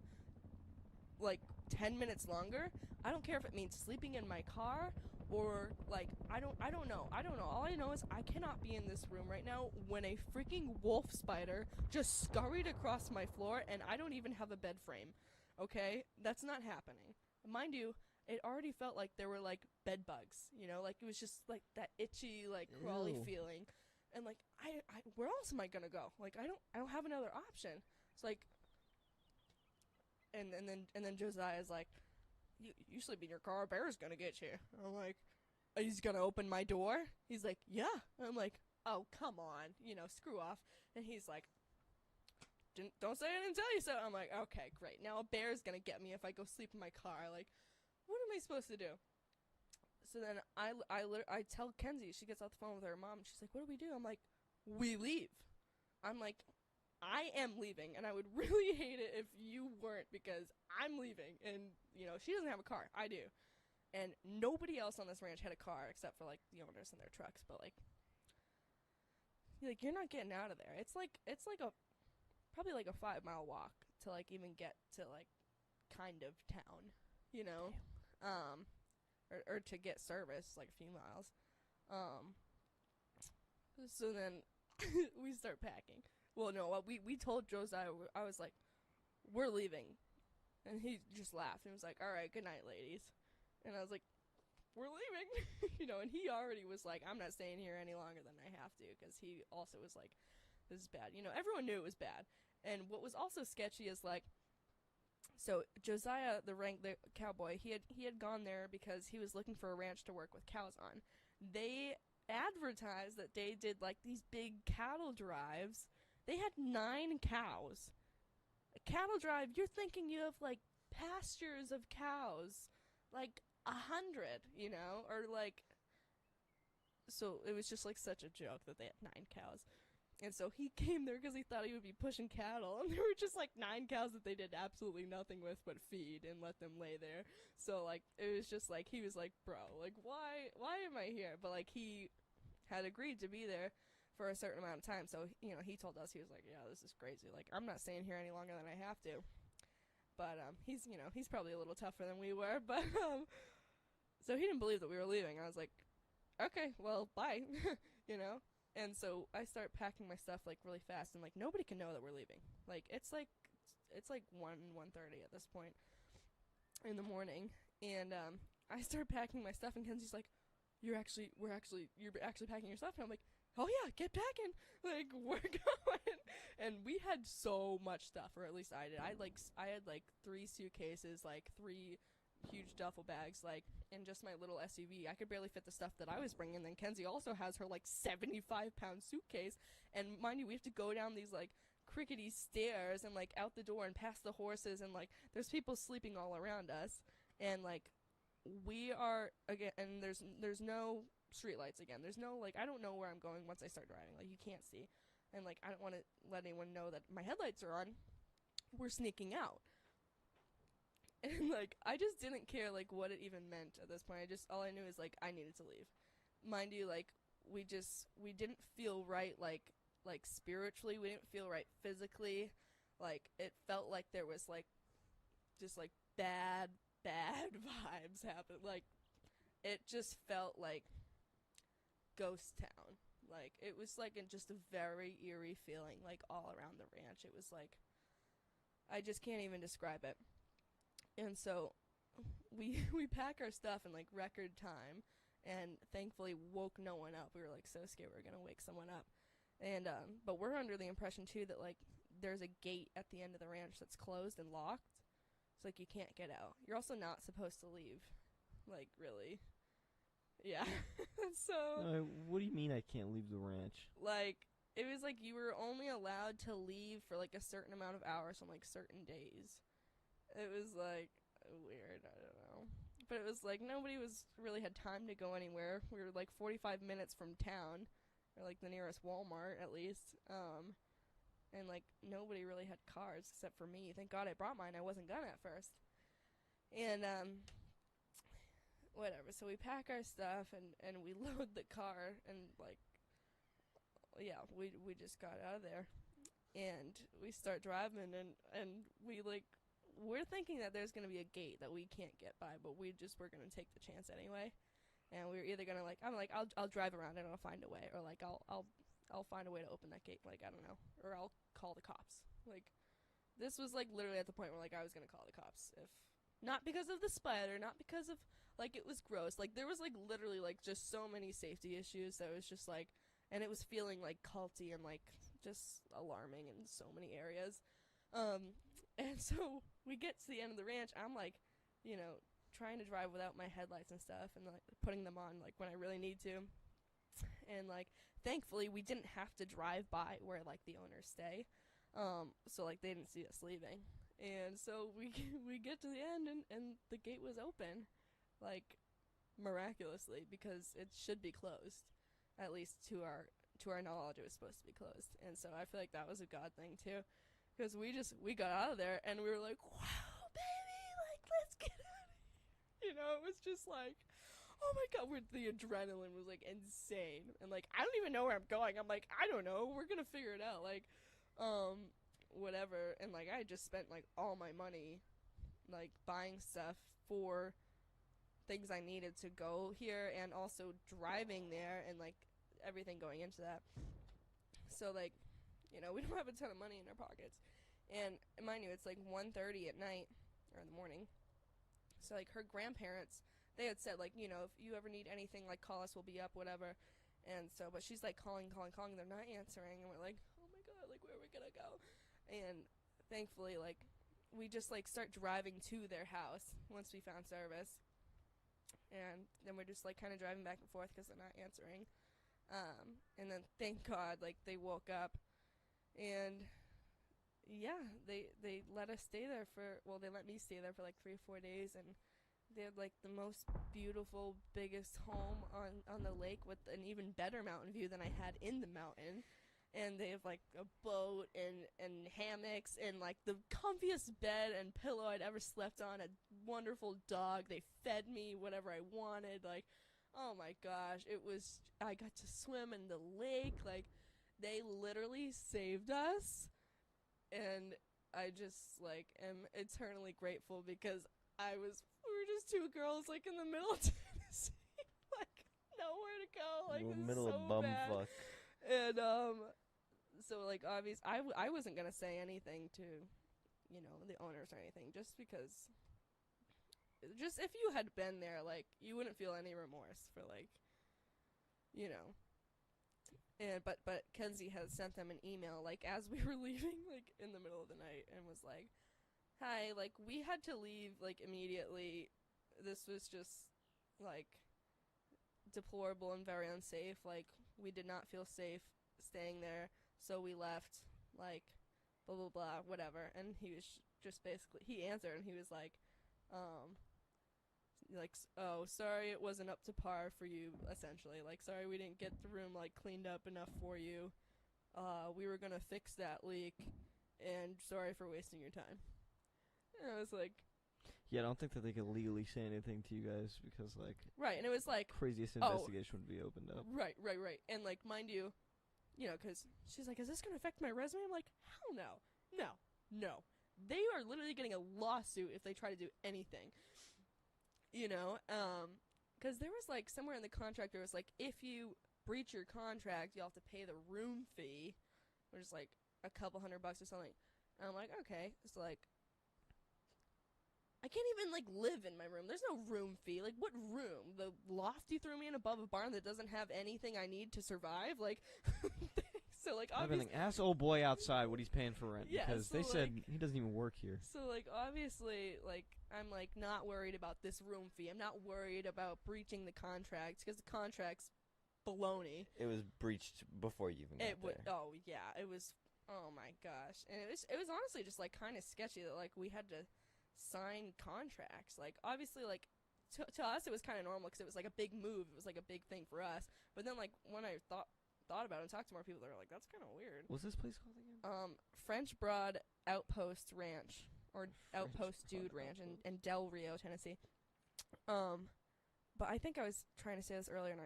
like 10 minutes longer, I don't care if it means sleeping in my car or like I don't know. All I know is I cannot be in this room right now when a freaking wolf spider just scurried across my floor and I don't even have a bed frame. Okay? That's not happening. Mind you, it already felt like there were like bed bugs, you know, like it was just like that itchy, like crawly Ew. feeling, and like I where else am I gonna go? Like I don't have another option. It's like, and then Josiah's like, you sleep in your car, a bear's gonna get you. I'm like, he's gonna open my door? He's like, yeah. I'm like, oh come on, you know, screw off. And he's like, don't say I didn't tell you so. I'm like, okay, great. Now a bear's gonna get me if I go sleep in my car. Like, what am I supposed to do? So then I tell Kenzie, she gets off the phone with her mom, and she's like, what do we do? I'm like, we leave. I'm like, I am leaving, and I would really hate it if you weren't, because I'm leaving, and, you know, she doesn't have a car. I do. And nobody else on this ranch had a car except for, like, the owners and their trucks, but, like, you're not getting out of there. It's like probably like a 5-mile walk to, like, even get to, like, kind of town, you know? Or to get service, like, a few miles. So then we start packing. Well, no, we told Josiah, I was like, we're leaving. And he just laughed and was like, all right, good night, ladies. And I was like, we're leaving. You know, and he already was like, I'm not staying here any longer than I have to, because he also was like, this is bad. You know, everyone knew it was bad. And what was also sketchy is, like, so Josiah, the cowboy, he had gone there because he was looking for a ranch to work with cows on. They advertised that they did, like, these big cattle drives. They had 9 cows. A cattle drive, you're thinking you have, like, pastures of cows. Like, 100, you know? Or, like, so it was just, like, such a joke that they had 9 cows. And so he came there because he thought he would be pushing cattle. And there were just, like, 9 cows that they did absolutely nothing with but feed and let them lay there. So, like, it was just, like, he was like, bro, like, why am I here? But, like, he had agreed to be there for a certain amount of time. So, you know, he told us, he was like, yeah, this is crazy. Like, I'm not staying here any longer than I have to. But, he's, you know, he's probably a little tougher than we were. But, so he didn't believe that we were leaving. I was like, okay, well, bye, you know? And so I start packing my stuff, like, really fast, and, like, nobody can know that we're leaving. Like, it's like 1:30 at this point in the morning, and, I start packing my stuff, and Kenzie's like, you're actually packing your stuff? And I'm like, oh yeah, get packing, like, we're going. And we had so much stuff, or at least I did. I had, like, 3 suitcases, like, 3 huge duffel bags, like, in just my little SUV. I could barely fit the stuff that I was bringing. Then Kenzie also has her, like, 75-pound suitcase, and mind you, we have to go down these, like, crickety stairs and, like, out the door and past the horses, and, like, there's people sleeping all around us, and, like, we are, again, and there's no streetlights again. There's no, like, I don't know where I'm going once I start driving. Like, you can't see, and, like, I don't want to let anyone know that my headlights are on. We're sneaking out. And, like, I just didn't care, like, what it even meant at this point. All I knew is, like, I needed to leave. Mind you, like, we didn't feel right, like, spiritually. We didn't feel right physically. Like, it felt like there was, like, just, like, bad vibes happen. Like, it just felt like ghost town. Like, it was, like, just a very eerie feeling, like, all around the ranch. It was, like, I just can't even describe it. And so we pack our stuff in, like, record time, and thankfully woke no one up. We were, like, so scared we were gonna wake someone up. And but we're under the impression too that, like, there's a gate at the end of the ranch that's closed and locked, so, like, you can't get out. You're also not supposed to leave, like, really. Yeah. So what do you mean I can't leave the ranch? like, it was like you were only allowed to leave for, like, a certain amount of hours on, like, certain days. It was, like, weird. I don't know. But it was, like, nobody really had time to go anywhere. We were, like, 45 minutes from town. or like the nearest Walmart at least. And like nobody really had cars except for me. Thank God I brought mine. I wasn't gonna at first. And whatever. So we pack our stuff and we load the car and like yeah, we just got out of there. And we start driving and we're thinking that there's gonna be a gate that we can't get by, but we're gonna take the chance anyway. And we were either gonna I'll drive around and I'll find a way, or like I'll find a way to open that gate, like I don't know, or I'll call the cops. Like this was like literally at the point where like I was gonna call the cops, if not because of the spider, not because of like it was gross, like there was like literally like just so many safety issues that it was just like, and it was feeling like culty and like just alarming in so many areas. And so we get to the end of the ranch. I'm like, you know, trying to drive without my headlights and stuff, and like putting them on like when I really need to. And like thankfully we didn't have to drive by where like the owners stay, so like they didn't see us leaving. And so we get to the end and the gate was open, like miraculously, because it should be closed, at least to our knowledge it was supposed to be closed. And so I feel like that was a God thing too, because we got out of there and we were like, wow baby, like let's get out of here. You know, it was just like, oh my God, the adrenaline was like insane. And like I don't even know where I'm going. I'm like, I don't know, we're gonna figure it out, like whatever. And like I just spent like all my money like buying stuff for things I needed to go here, and also driving there, and like everything going into that. So like, you know, we don't have a ton of money in our pockets, and mind you, it's like 1:30 at night or in the morning. So like her grandparents, they had said like, you know, if you ever need anything, like call us, we'll be up, whatever. And so, but she's like calling, they're not answering, and we're like, oh my God, like where are we gonna go? And thankfully, like we just like start driving to their house once we found service, and then we're just like kind of driving back and forth because they're not answering. And then thank God, like they woke up, and yeah, they let us stay there they let me stay there for like 3 or 4 days, and they had like the most beautiful, biggest home on the lake with an even better mountain view than I had in the mountain. And they have like a boat and hammocks and like the comfiest bed and pillow I'd ever slept on, a wonderful dog. They fed me whatever I wanted. Like, oh my gosh, I got to swim in the lake. Like, they literally saved us. And I just like am eternally grateful, because we were just two girls like in the middle of Tennessee, like nowhere to go, like this middle is so of bumfuck. bad. And so like obviously I wasn't gonna say anything to, you know, the owners or anything, just because just if you had been there, like you wouldn't feel any remorse for like, you know. And but Kenzie had sent them an email like as we were leaving, like in the middle of the night, and was like, hi, like we had to leave like immediately. This was just like deplorable and very unsafe. Like we did not feel safe staying there, so we left, like blah blah blah, whatever. And he was just basically, he answered and he was like oh, sorry it wasn't up to par for you, essentially, like sorry we didn't get the room like cleaned up enough for you, we were gonna fix that leak, and sorry for wasting your time. And I was like, yeah, I don't think that they could legally say anything to you guys, because like right. And it was like craziest investigation would be opened up. Right. And like mind you, you know, because she's like, is this gonna affect my resume? I'm like, hell no, they are literally getting a lawsuit if they try to do anything. You know, because there was like somewhere in the contract there was like, if you breach your contract, you'll have to pay the room fee, which is like a couple $100 or something. And I'm like, okay, it's like, I can't even like live in my room. There's no room fee. Like, what room? The loft you threw me in above a barn that doesn't have anything I need to survive? Like, so like obviously, ask old boy outside what he's paying for rent, yeah, because so they said like, he doesn't even work here. So like obviously, like I'm like not worried about this room fee. I'm not worried about breaching the contract, because the contract's baloney. It was breached before you even got there. Oh yeah, it was. Oh my gosh, and it was honestly just like kind of sketchy that like we had to sign contracts. Like obviously, like to us it was kind of normal because it was like a big move. It was like a big thing for us. But then like when I thought thought about it and talked to more people, they're like, that's kind of weird. What's this place called again? French Broad Outpost Ranch, or French Outpost Broad Dude Ranch Outpost. in Del Rio, Tennessee. But I think I was trying to say this earlier, and I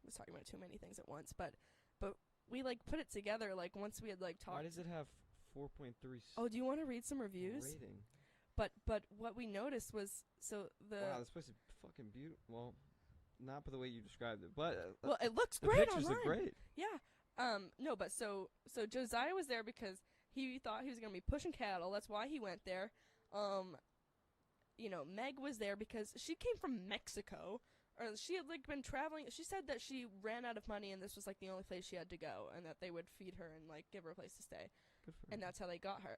was talking about too many things at once. But we like put it together like once we had like talked. Why does it have 4.3 Oh, do you want to read some reviews? rating? But what we noticed was Wow, this place is fucking beautiful. Well, not by the way you described it, but well, it looks the great pictures online. look great. Yeah. No, but so Josiah was there because he thought he was gonna be pushing cattle. That's why he went there. Meg was there because she came from Mexico, or she had like been traveling. She said that she ran out of money and this was like the only place she had to go, and that they would feed her and like give her a place to stay, Good for her. and that's how they got her.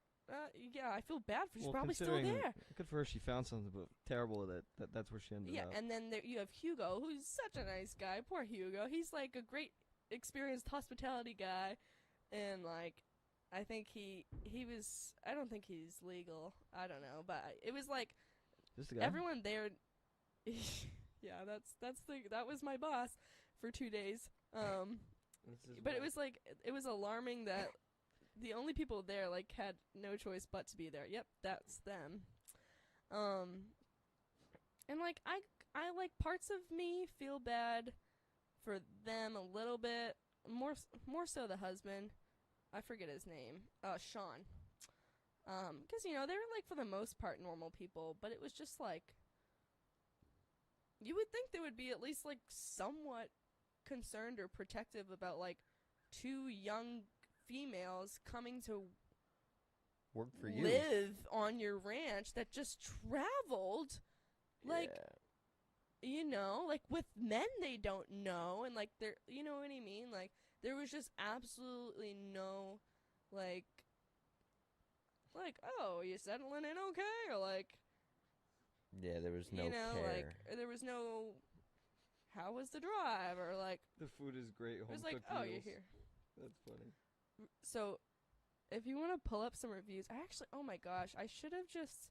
Yeah, I feel bad for. She's Well, probably still considering- there. Good for her. She found something, but terrible that's where she ended Yeah, up. and then there you have Hugo, who's such a nice guy. Poor Hugo. He's like a great, experienced hospitality guy, and like, I think he was. I don't think he's legal. I don't know, but it was like Just the guy. everyone there. Yeah, that was my boss for 2 days. But it was like it was alarming that the only people there like had no choice but to be there. Yep, that's them. And like I like parts of me feel bad for them a little bit, more so the husband. I forget his name. Sean. 'Cause they were like for the most part normal people, but it was just like you would think they would be at least like somewhat concerned or protective about like two young females coming to Work for you. live on your ranch that just traveled, like like with men they don't know, and like they're, you know what I mean, like there was just absolutely no like oh, you settling in okay, or like Yeah, there was no care. care. Like there was no how was the drive, or like the food is great. it was Home like cooked oh you're meals. here. That's funny. So, if you want to pull up some reviews, oh my gosh, I should have just,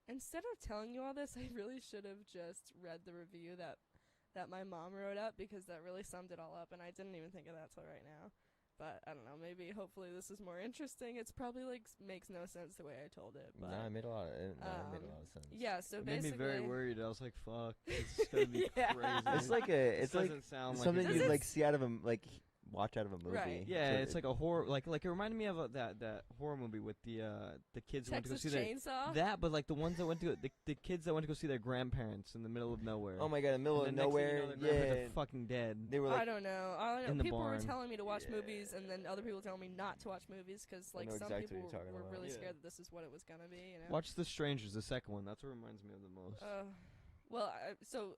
instead of telling you all this, I really should have just read the review that my mom wrote up, because that really summed it all up, and I didn't even think of that till right now. But I don't know, maybe hopefully this is more interesting. It's probably like makes no sense the way I told it. But No, it made a lot of sense. yeah, so It made basically me very worried. I was like, "Fuck, it's gonna be Yeah. crazy." It's like it's like doesn't sound like something it's- you'd Does like it- see out of watch out of a movie. Right. Yeah, So it's like a horror. Like it reminded me of that horror movie with the kids who went to go Texas see their Chainsaw. that, but like the ones that went to the kids that went to go see their grandparents in the middle of nowhere. oh my god, in the middle And of then next thing you nowhere. know, their grandparents Yeah, are fucking dead. they were I like, don't know. I in don't know. the People were barn. telling me to watch movies, and then other people telling me not to watch movies, because like know some exactly what people you're talking were about. really Yeah. scared that this is what it was gonna be. Watch The Strangers, the second one. That's what reminds me of the most. Well, so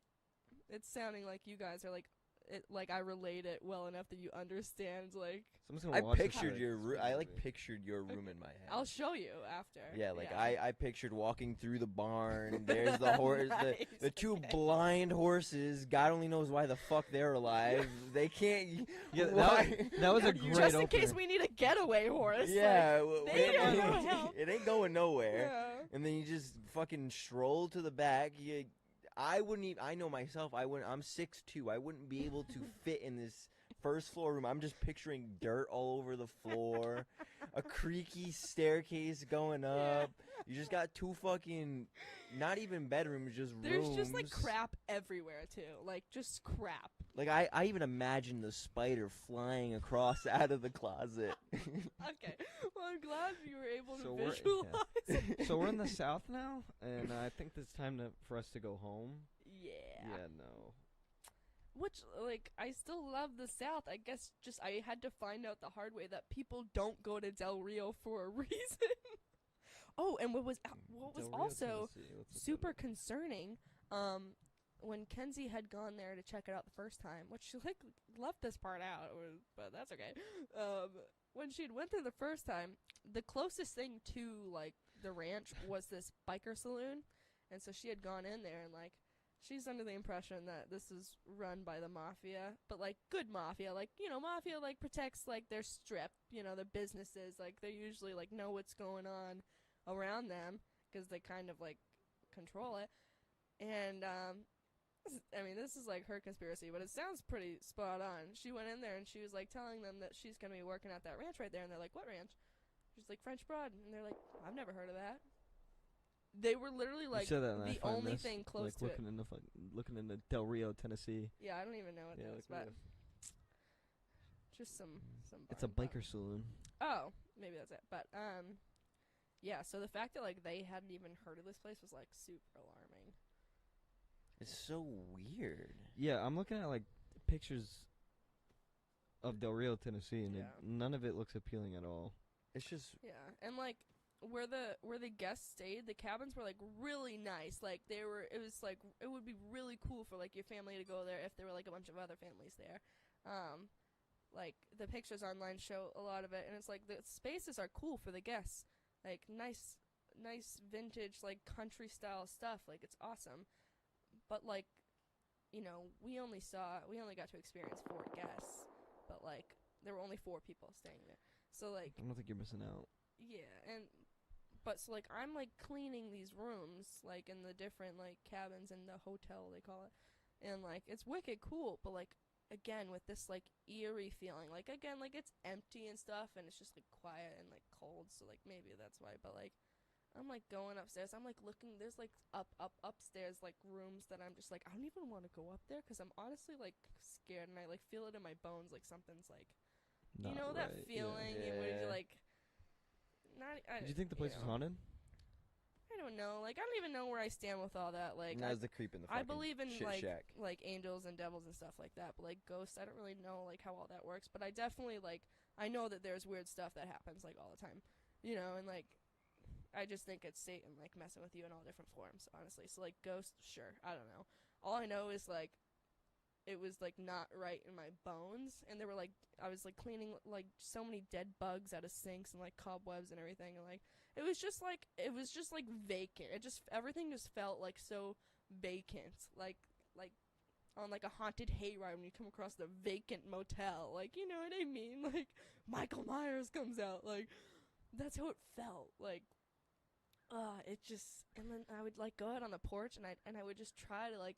it's sounding like you guys are like I relate it well enough that you understand. Like Someone's gonna I watch this pictured movie. your It's a good I movie. pictured your room in my head. I'll show you after. Yeah, like I pictured walking through the barn. There's the horse, Nice, the two okay. blind horses. God only knows why the fuck they're alive. They can't. Yeah, why- that was a great Just in opener. case we need a getaway horse. Yeah, they are no help. it ain't going nowhere. Yeah. And then you just fucking stroll to the back. I wouldn't even. I know myself. I wouldn't. I'm 6'2". I wouldn't be able to fit in this first floor room. I'm just picturing dirt all over the floor, a creaky staircase going up. You just got two fucking, not even bedrooms, just There's rooms. just like crap everywhere too. Like just crap. Like I even imagine the spider flying across out of the closet. Okay. Well, I'm glad you were able to So we're- visualize. So we're in the South now, and I think it's time for us to go home. Yeah. Yeah, no. Which, like, I still love the South. I guess just I had to find out the hard way that people don't go to Del Rio for a reason. Oh, and what was Del Rio, also Tennessee. Let's look super that up. concerning, when Kenzie had gone there to check it out the first time, which she like left this part out, but that's okay. When she went there the first time, the closest thing to like the ranch was this biker saloon, and so she had gone in there, and like she's under the impression that this is run by the mafia, but like good mafia, like mafia like protects like their strip, their businesses, like they usually like know what's going on around them because they kind of like control it. And I mean, this is like her conspiracy, but it sounds pretty spot on. She went in there and she was like telling them that she's gonna be working at that ranch right there, and they're like, "What ranch?" She's like, "French Broad," and they're like, "I've never heard of that." They were literally like you said that and I the find only this, thing close like to it. looking into Del Rio, Tennessee. Yeah, I don't even know what Yeah, that is, look but at it. just some. It's a bar and biker saloon. Oh, maybe that's it. But yeah. So the fact that like they hadn't even heard of this place was like super alarming. It's so weird. Yeah, I'm looking at like pictures of Del Rio, Tennessee, and Yeah. none of it looks appealing at all. It's just Yeah, and like where the guests stayed, the cabins were like really nice. Like they were, it was like it would be really cool for like your family to go there if there were like a bunch of other families there. Like the pictures online show a lot of it, and it's like the spaces are cool for the guests, like nice vintage like country style stuff. Like it's awesome, but like you know we only got to experience 4 guests, but like there were only 4 people staying there. So like I don't think you're missing out. yeah, but so like I'm like cleaning these rooms like in the different like cabins in the hotel they call it, and like it's wicked cool, but like again with this like eerie feeling, like again like it's empty and stuff, and it's just like quiet and like cold, so like maybe that's why. But like I'm like going upstairs, I'm like looking, there's like upstairs like rooms that I'm just like I don't even want to go up there because I'm honestly like scared, and I like feel it in my bones like something's like you Not know that right, feeling yeah. where Yeah. you're like not. Did you think the place was haunted? I don't know. Like I don't even know where I stand with all that. Like that's the creep in the I fucking believe in shit like shack. like angels and devils and stuff like that, but like ghosts, I don't really know like how all that works. But I definitely like I know that there's weird stuff that happens like all the time, you know, and like I just think it's Satan like messing with you in all different forms, honestly. So like ghosts, sure, I don't know. All I know is like it was like not right in my bones, and there were like I was like cleaning like so many dead bugs out of sinks and like cobwebs and everything, and like it was just like vacant. It just everything just felt like so vacant, like on like a haunted hayride when you come across the vacant motel, like you know what I mean? Like Michael Myers comes out, like that's how it felt. Like it just, and then I would like go out on the porch and I would just try to like.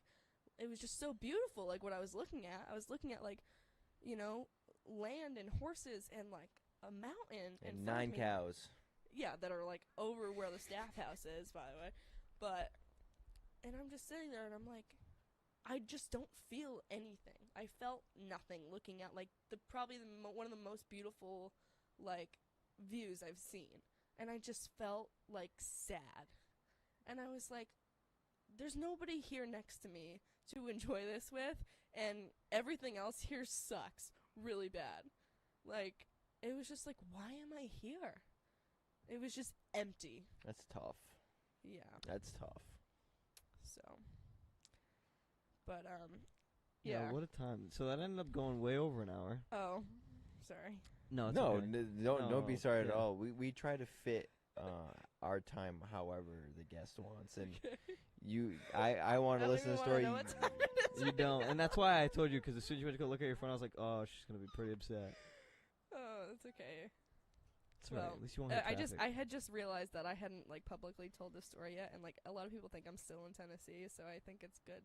It was just so beautiful, like what I was looking at. I was looking at like, you know, land and horses and like a mountain And in front 9 of me. cows. Yeah, that are like over where the staff house is, by the way. But, and I'm just sitting there and I'm like, I just don't feel anything. I felt nothing looking at like probably one of the most beautiful like views I've seen, and I just felt like sad, and I was like, there's nobody here next to me to enjoy this with, and everything else here sucks really bad. Like, it was just like, why am I here? It was just empty. That's tough. Yeah. That's tough. So. But, yeah. What a time. So that ended up going way over an hour. Oh, sorry. No, it's No, okay. don't be sorry at yeah. all. We try to fit our time however the guest wants, and I want to listen to the story. You don't, and that's why I told you, because as soon as you went to go look at your phone, I was like, oh, she's gonna be pretty upset. Oh, that's okay. It's alright. At least you won't hit traffic. I had just realized that I hadn't like publicly told this story yet, and like a lot of people think I'm still in Tennessee, so I think it's good.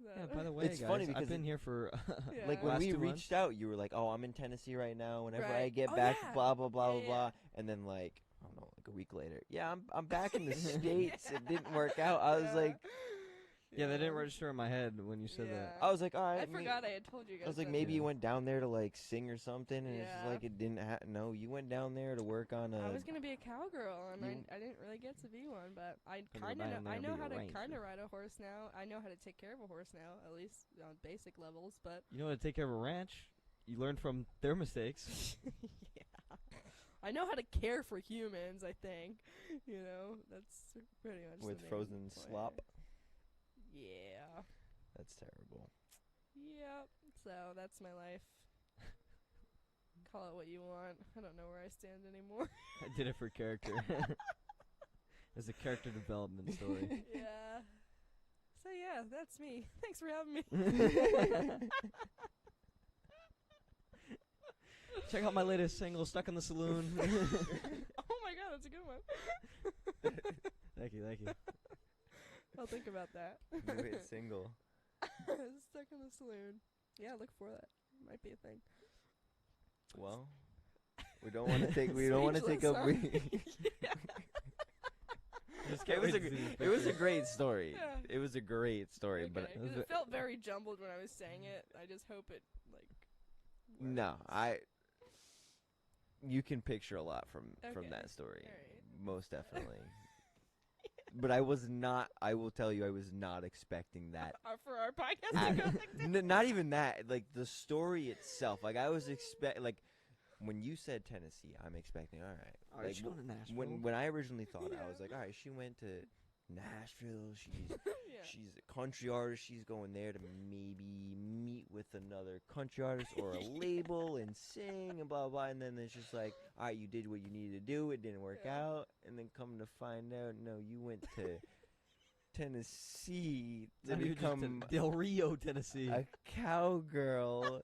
Yeah. By the way, It's guys, funny because I've been here for Yeah. like when last we 2 reached out, you were like, "Oh, I'm in Tennessee right now. Whenever I Right. get Oh, back, yeah. blah blah blah Yeah, blah blah." And then like I don't know, like a week later, yeah, I'm back in the states. It didn't work out. I was like, Yeah, they didn't register in my head when you said that. I was like, all right. I forgot I had told you guys. I was like, that. maybe you went down there to like sing or something, and it's just Yeah. like it didn't happen. No, you went down there to work on a. I was gonna be a cowgirl, and You- I didn't really get to be one, but I Gonna kind go of down there I and know be how a to ranger. kind of ride a horse now. I know how to take care of a horse now, at least on basic levels. But You know how to take care of a ranch. You learn from their mistakes. yeah, I know how to care for humans. I think, you know, that's pretty much with the main frozen point. slop. Yeah. That's terrible. Yep. So that's my life. Call it what you want. I don't know where I stand anymore. I did it for character. It's a character development story. Yeah. So yeah, that's me. Thanks for having me. Check out my latest single, Stuck in the Saloon. Oh my god, that's a good one. Thank you. I'll think about that. New hit single. Stuck in the saloon. Yeah, look for that. Might be a thing. Well, we don't want to take. We don't want to take Speechless, up. Just It can't was wait a. to see the It was a picture. great story. Yeah. It was a great story, Okay, but 'cause it felt very jumbled when I was saying it. I just hope it no, you can picture a lot from Okay. that story, Alright. most definitely. But I was not. I will tell you, I was not expecting that. For our podcast at- to go like that. Not even that. Like the story itself. Like I was like when you said Tennessee, I'm expecting. All right. All right, Like, she's going to Nashville. when I originally thought, Yeah. I was like, all right, she went to Nashville. She's Yeah. she's a country artist. She's going there to maybe meet with another country artist or a label and sing and blah, blah, blah. And then it's just like, all right, you did what you needed to do. It didn't work Yeah. out. And then come to find out, no, you went to Tennessee to become Del Rio, Tennessee. a cowgirl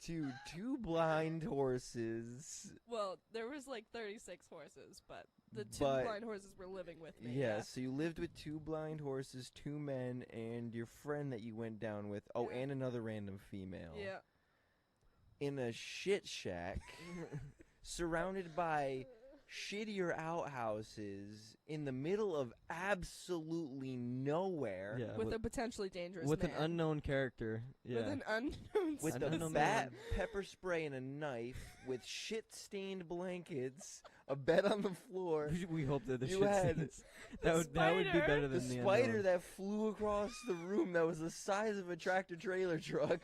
to two blind horses. Well, there was like 36 horses, but the two But- blind horses were living with me. Yeah, so you lived with two blind horses, two men, and your friend that you went down with. Oh, Yeah. and another random female. Yeah. In a shit shack, surrounded by shittier outhouses in the middle of absolutely nowhere. Yeah, With a potentially dangerous with man. an unknown character. Yeah. With an unknown With An a unknown fat man. pepper spray and a knife, with shit-stained blankets, a bed on the floor, we hope that the You shit had scenes- that would be spider. better the than the spider unknown. that flew across the room that was the size of a tractor-trailer truck.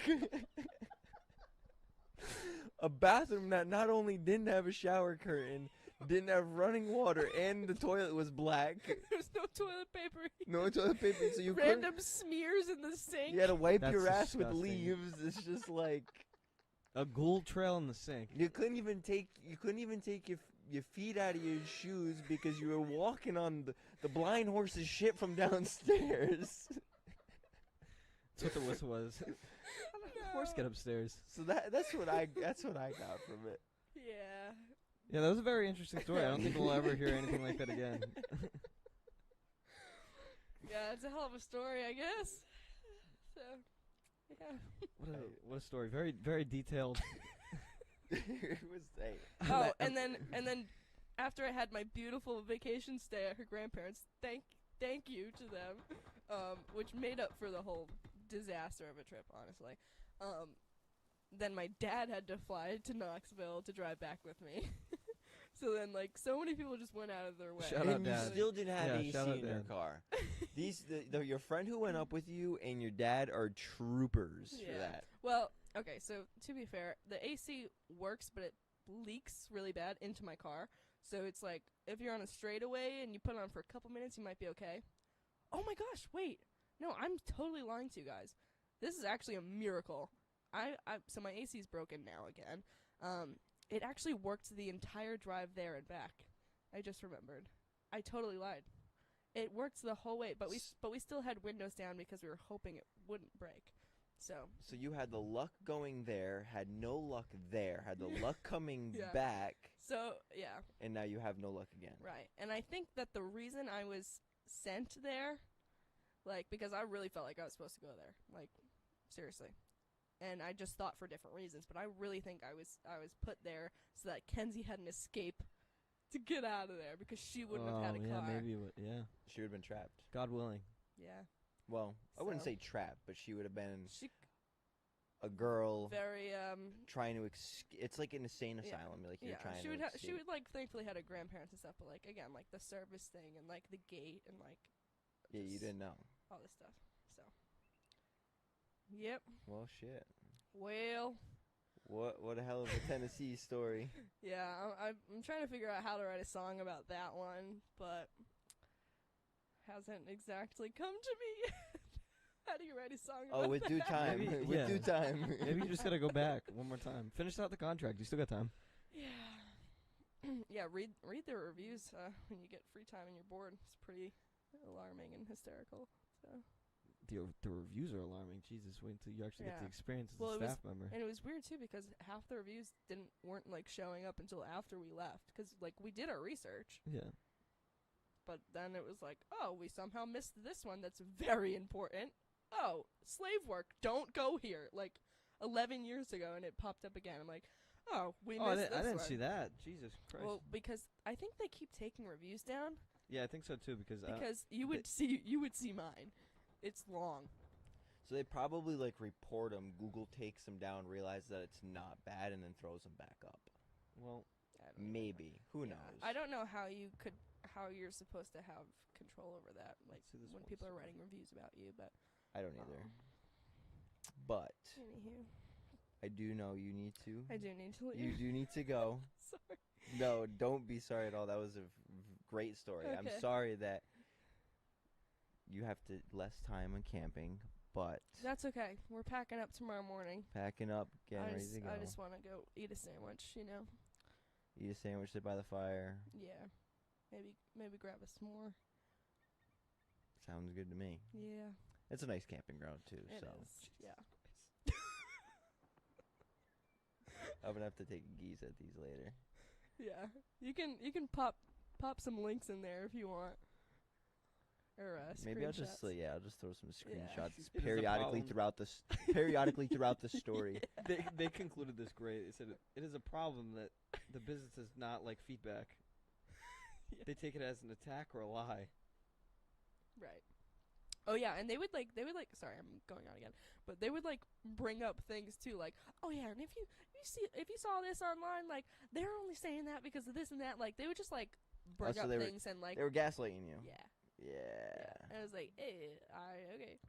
A bathroom that not only didn't have a shower curtain, didn't have running water, and the toilet was black. There's no toilet paper. No toilet paper, so you couldn't. Random smears in the sink. You had to wipe That's your ass with disgusting. leaves. It's just like A ghoul trail in the sink. you couldn't even take your feet out of your shoes because you were walking on the blind horse's shit from downstairs. That's what the whistle was. Horse, get upstairs. So that's what I got from it. Yeah. Yeah, that was a very interesting story. I don't think we'll ever hear anything like that again. Yeah, it's a hell of a story, I guess. So, yeah. What a story. Very, very detailed. It was Oh, and then after I had my beautiful vacation stay at her grandparents, thank you to them, which made up for the whole disaster of a trip, honestly. Then my dad had to fly to Knoxville to drive back with me. So then, like, so many people just went out of their way. Shout out, and you Dad. still didn't have Yeah, AC shout out, in your Dad. car. Your friend who went up with you and your dad are troopers for Yeah. that. Well, okay, so to be fair, the AC works, but it leaks really bad into my car. So it's like, if you're on a straightaway and you put it on for a couple minutes, you might be okay. Oh my gosh, wait. No, I'm totally lying to you guys. This is actually a miracle. So my AC is broken now again. It actually worked the entire drive there and back. I just remembered. I totally lied. It worked the whole way, but we still had windows down because we were hoping it wouldn't break. So you had the luck going there, had no luck there, had the luck coming Yeah. back, yeah, and now you have no luck again. right. And I think that the reason I was sent there, like, because I really felt like I was supposed to go there, like, seriously. And I just thought for different reasons, but I really think I was put there so that Kenzie had an escape to get out of there because she wouldn't have had a car. maybe. Yeah. She would have been trapped. God willing. Yeah. Well, I wouldn't So- say trapped, but she would have been She a girl very trying to it's like an insane Yeah. asylum. Like you're yeah, trying she to would escape. she would like thankfully had her grandparents and stuff, but like again, like the service thing and like the gate and like Yeah, you just didn't know. all this stuff. So Yep. Well, shit. Well, What a hell of a Tennessee story. yeah, I'm trying to figure out how to write a song about that one, but hasn't exactly come to me. How do you write a song about Oh, with due that? time. Maybe- with yeah. due time. Maybe you just gotta go back one more time. Finish out the contract. You still got time. Yeah. Yeah, read the reviews when you get free time and you're bored. It's pretty alarming and hysterical. So The reviews are alarming. Jesus, wait until you actually get Yeah. the experience as Well, a it was- staff member. and it was weird too because half the reviews weren't like showing up until after we left because like we did our research, Yeah. but then it was like, oh, we somehow missed this one that's very important. oh, slave work, don't go here, like 11 years ago, and it popped up again. I'm like, oh, we Oh, missed this I didn't one. see that. Jesus Christ. Well, because I think they keep taking reviews down yeah, I think so too. Because you would see mine. It's long. So they probably like report them. Google takes them down, realizes that it's not bad, and then throws them back up. well, I don't know. Maybe. Who Yeah. knows? I don't know how you're supposed to have control over that, like see this when one people are second. writing reviews about you. But I don't either. But anywho, I do know you need to. I do need to leave. You do need to go. Sorry. No, don't be sorry at all. That was a great story. I'm Okay. sorry that you have to less time on camping, but That's okay. We're packing up tomorrow morning. packing up, getting I ready just, to go. I just want to go eat a sandwich, you know. Eat a sandwich, sit by the fire. Yeah. Maybe grab a s'more. Sounds good to me. Yeah. It's a nice camping ground too, It so is. Yeah. I'm gonna have to take a geese at these later. Yeah. You can pop some links in there if you want. Or Maybe I'll just screenshots. I'll just throw some screenshots It is a periodically problem. throughout the periodically throughout the story. they concluded this great. They said it is a problem that the business does not like feedback. Yeah. They take it as an attack or a lie. Right. Oh yeah, and they would like sorry, I'm going on again. But they would like bring up things too, like, oh yeah, and if you saw this online, like they're only saying that because of this and that, like they would just like bring so up they were- things and like They were gaslighting you. yeah. Yeah. And I was like, okay.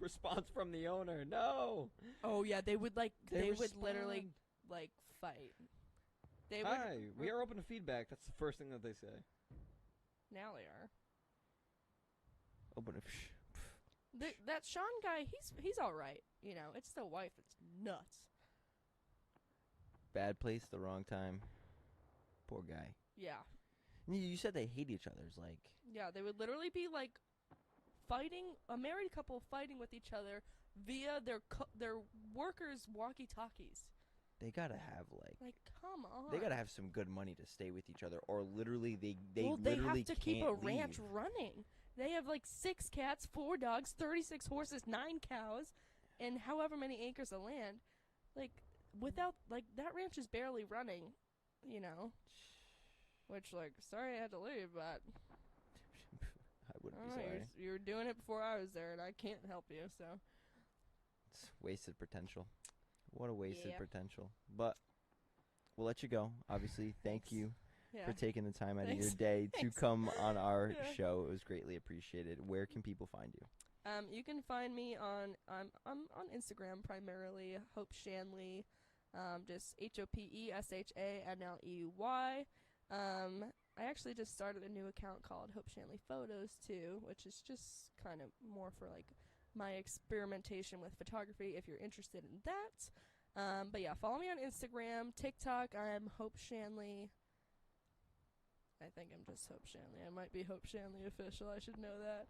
Response from the owner: no. Oh yeah, they would like They would literally respond. like fight. They Hi, would we are open to feedback. That's the first thing that they say. now they are. Open it. That Sean guy, he's all right. You know, it's the wife that's nuts. Bad place, the wrong time. Poor guy. Yeah. You said they hate each other. It's like Yeah, they would literally be like fighting, a married couple fighting with each other via their workers' walkie-talkies. they gotta have Like, come on. they gotta have some good money to stay with each other, or literally they well, they literally have to keep a can't ranch leave. running. They have like 6 cats, 4 dogs, 36 horses, 9 cows, and however many acres of land. Like, without, like, that ranch is barely running, you know. Which, like, sorry I had to leave, but I wouldn't I be don't know, sorry. you were doing it before I was there, and I can't help you, so. It's wasted potential. What a wasted Yeah. potential. But we'll let you go. Obviously, thank Thanks. you Yeah. for taking the time out of your Thanks. day to Thanks. come on our Yeah. show. It was greatly appreciated. Where can people find you? You can find me on I'm on Instagram primarily, Hope Shanley, just HOPESHANLEY. I actually just started a new account called Hope Shanley Photos too, which is just kind of more for like my experimentation with photography. If you're interested in that, but yeah, follow me on Instagram, TikTok. I'm Hope Shanley. I think I'm just Hope Shanley. I might be Hope Shanley official. I should know that.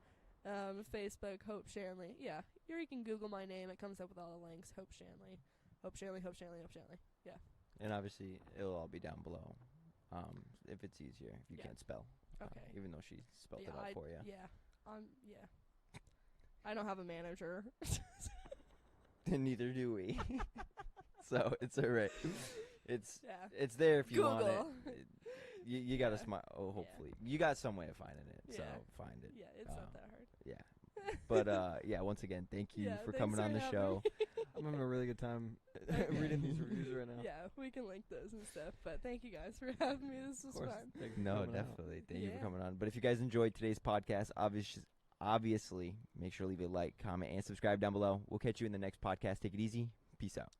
Facebook, Hope Shanley. Yeah, or you can Google my name. It comes up with all the links. Hope Shanley. Hope Shanley, Hope Shanley, Hope Shanley. Yeah. And obviously, it'll all be down below. If it's easier, if you Yeah. can't spell. Okay. Even though she spelled yeah, it out for you. Yeah. Yeah. I don't have a manager. Neither do we. So it's alright. It's Yeah. it's there if you want Google. it. You got to Yeah. smile. Oh, Yeah. hopefully you got some way of finding it. So Yeah. find it. Yeah, it's not that hard. Yeah. But yeah, once again, thank you Yeah, for thanks coming on for the having show. me. I'm having a really good time Okay. reading these reviews right now. Yeah, we can link those and stuff. But thank you guys for having me. This was Of course. fun. Thank you for No, coming out. definitely. Thank you for Yeah. coming on. But if you guys enjoyed today's podcast, obviously make sure to leave a like, comment, and subscribe down below. We'll catch you in the next podcast. Take it easy. Peace out.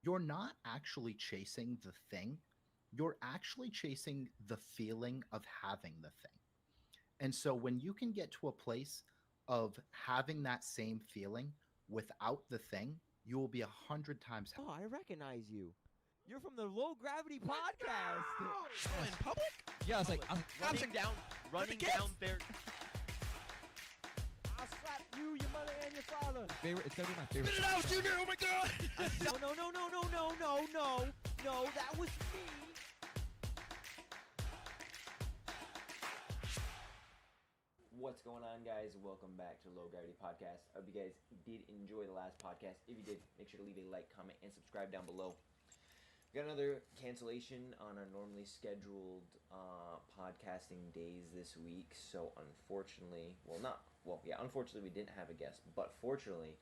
You're not actually chasing the thing. You're actually chasing the feeling of having the thing. And so when you can get to a place of having that same feeling without the thing, you will be 100 times happier. Oh, I recognize you. You're from the Low Gravity Podcast. Oh, in public? Yeah, I was like, I'm Bouncing down, running down there. I'll slap you, your mother, and your father. It's gonna be my favorite. Spit it out, Junior! Oh my god! No, that was me. What What's going on, guys? Welcome back to Low Gravity Podcast. I hope you guys did enjoy the last podcast. If you did, make sure to leave a like, comment, and subscribe down below. We got another cancellation on our normally scheduled podcasting days this week. So unfortunately, unfortunately we didn't have a guest. But fortunately,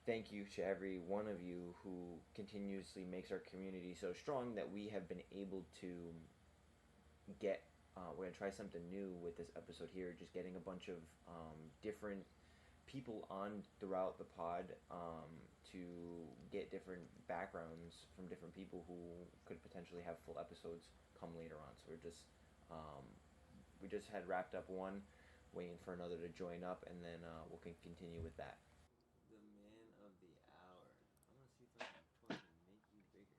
thank you to every one of you who continuously makes our community so strong that we have been able to get we're going to try something new with this episode here, just getting a bunch of different people on throughout the pod to get different backgrounds from different people who could potentially have full episodes come later on. So we just had wrapped up one, waiting for another to join up, and then we'll continue with that. The man of the hour. I'm going to see if I can fucking make you bigger.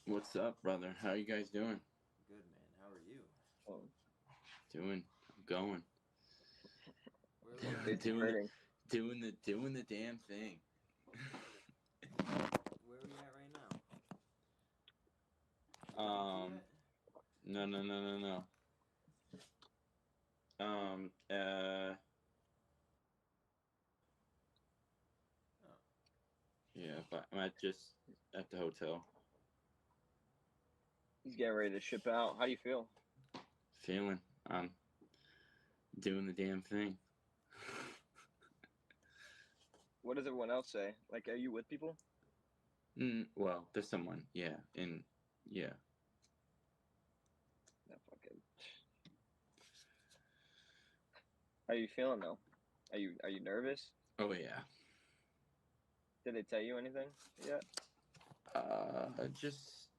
What's up, brother? How you guys doing? Good, man. How are you? I'm going. It's doing the damn thing. Where are we at right now? No. Yeah, but I'm just at the hotel. He's getting ready to ship out. How do you feel? Feeling. I'm doing the damn thing. What does everyone else say? Like, are you with people? Well, there's someone. Yeah, and yeah. No, fucking. How are you feeling though? Are you nervous? Oh yeah. Did they tell you anything yet? Just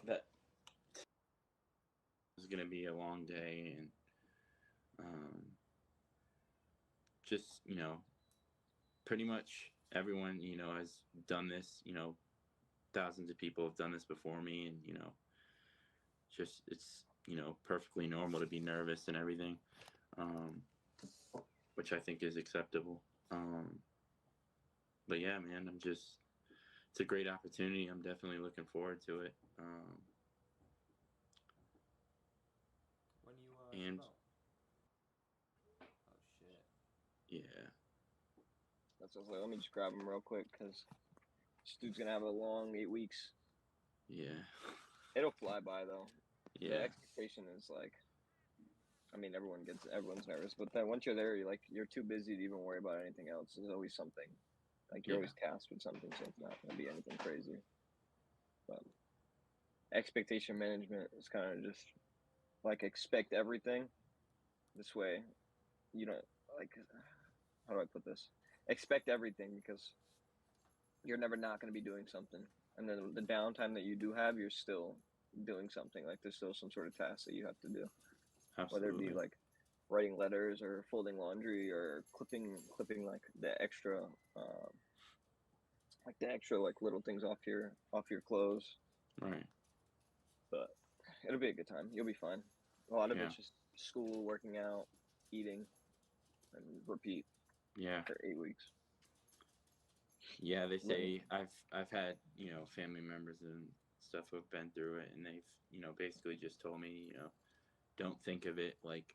that it's gonna be a long day, and just pretty much everyone has done this. Thousands of people have done this before me, and just it's perfectly normal to be nervous and everything, which I think is acceptable. But yeah, man, it's a great opportunity. I'm definitely looking forward to it. When you and oh shit. Yeah. That's what I was like. Let me just grab him real quick because this dude's gonna have a long 8 weeks. Yeah. It'll fly by though. Yeah. The expectation is like, I mean, everyone's nervous, but then once you're there, you're too busy to even worry about anything else. There's always something. Like you're always tasked with something, so it's not gonna be anything crazy. But expectation management is kind of just like expect everything. This way, you don't how do I put this? Expect everything because you're never not going to be doing something, and then the downtime that you do have, you're still doing something. Like there's still some sort of task that you have to do. Absolutely. Whether it be like writing letters or folding laundry or clipping like the extra little things off your clothes. Right. But it'll be a good time. You'll be fine. A lot of it's just school, working out, eating, and repeat. Yeah. For 8 weeks. Yeah, they say I've had family members and stuff who have been through it, and they've basically just told me don't think of it like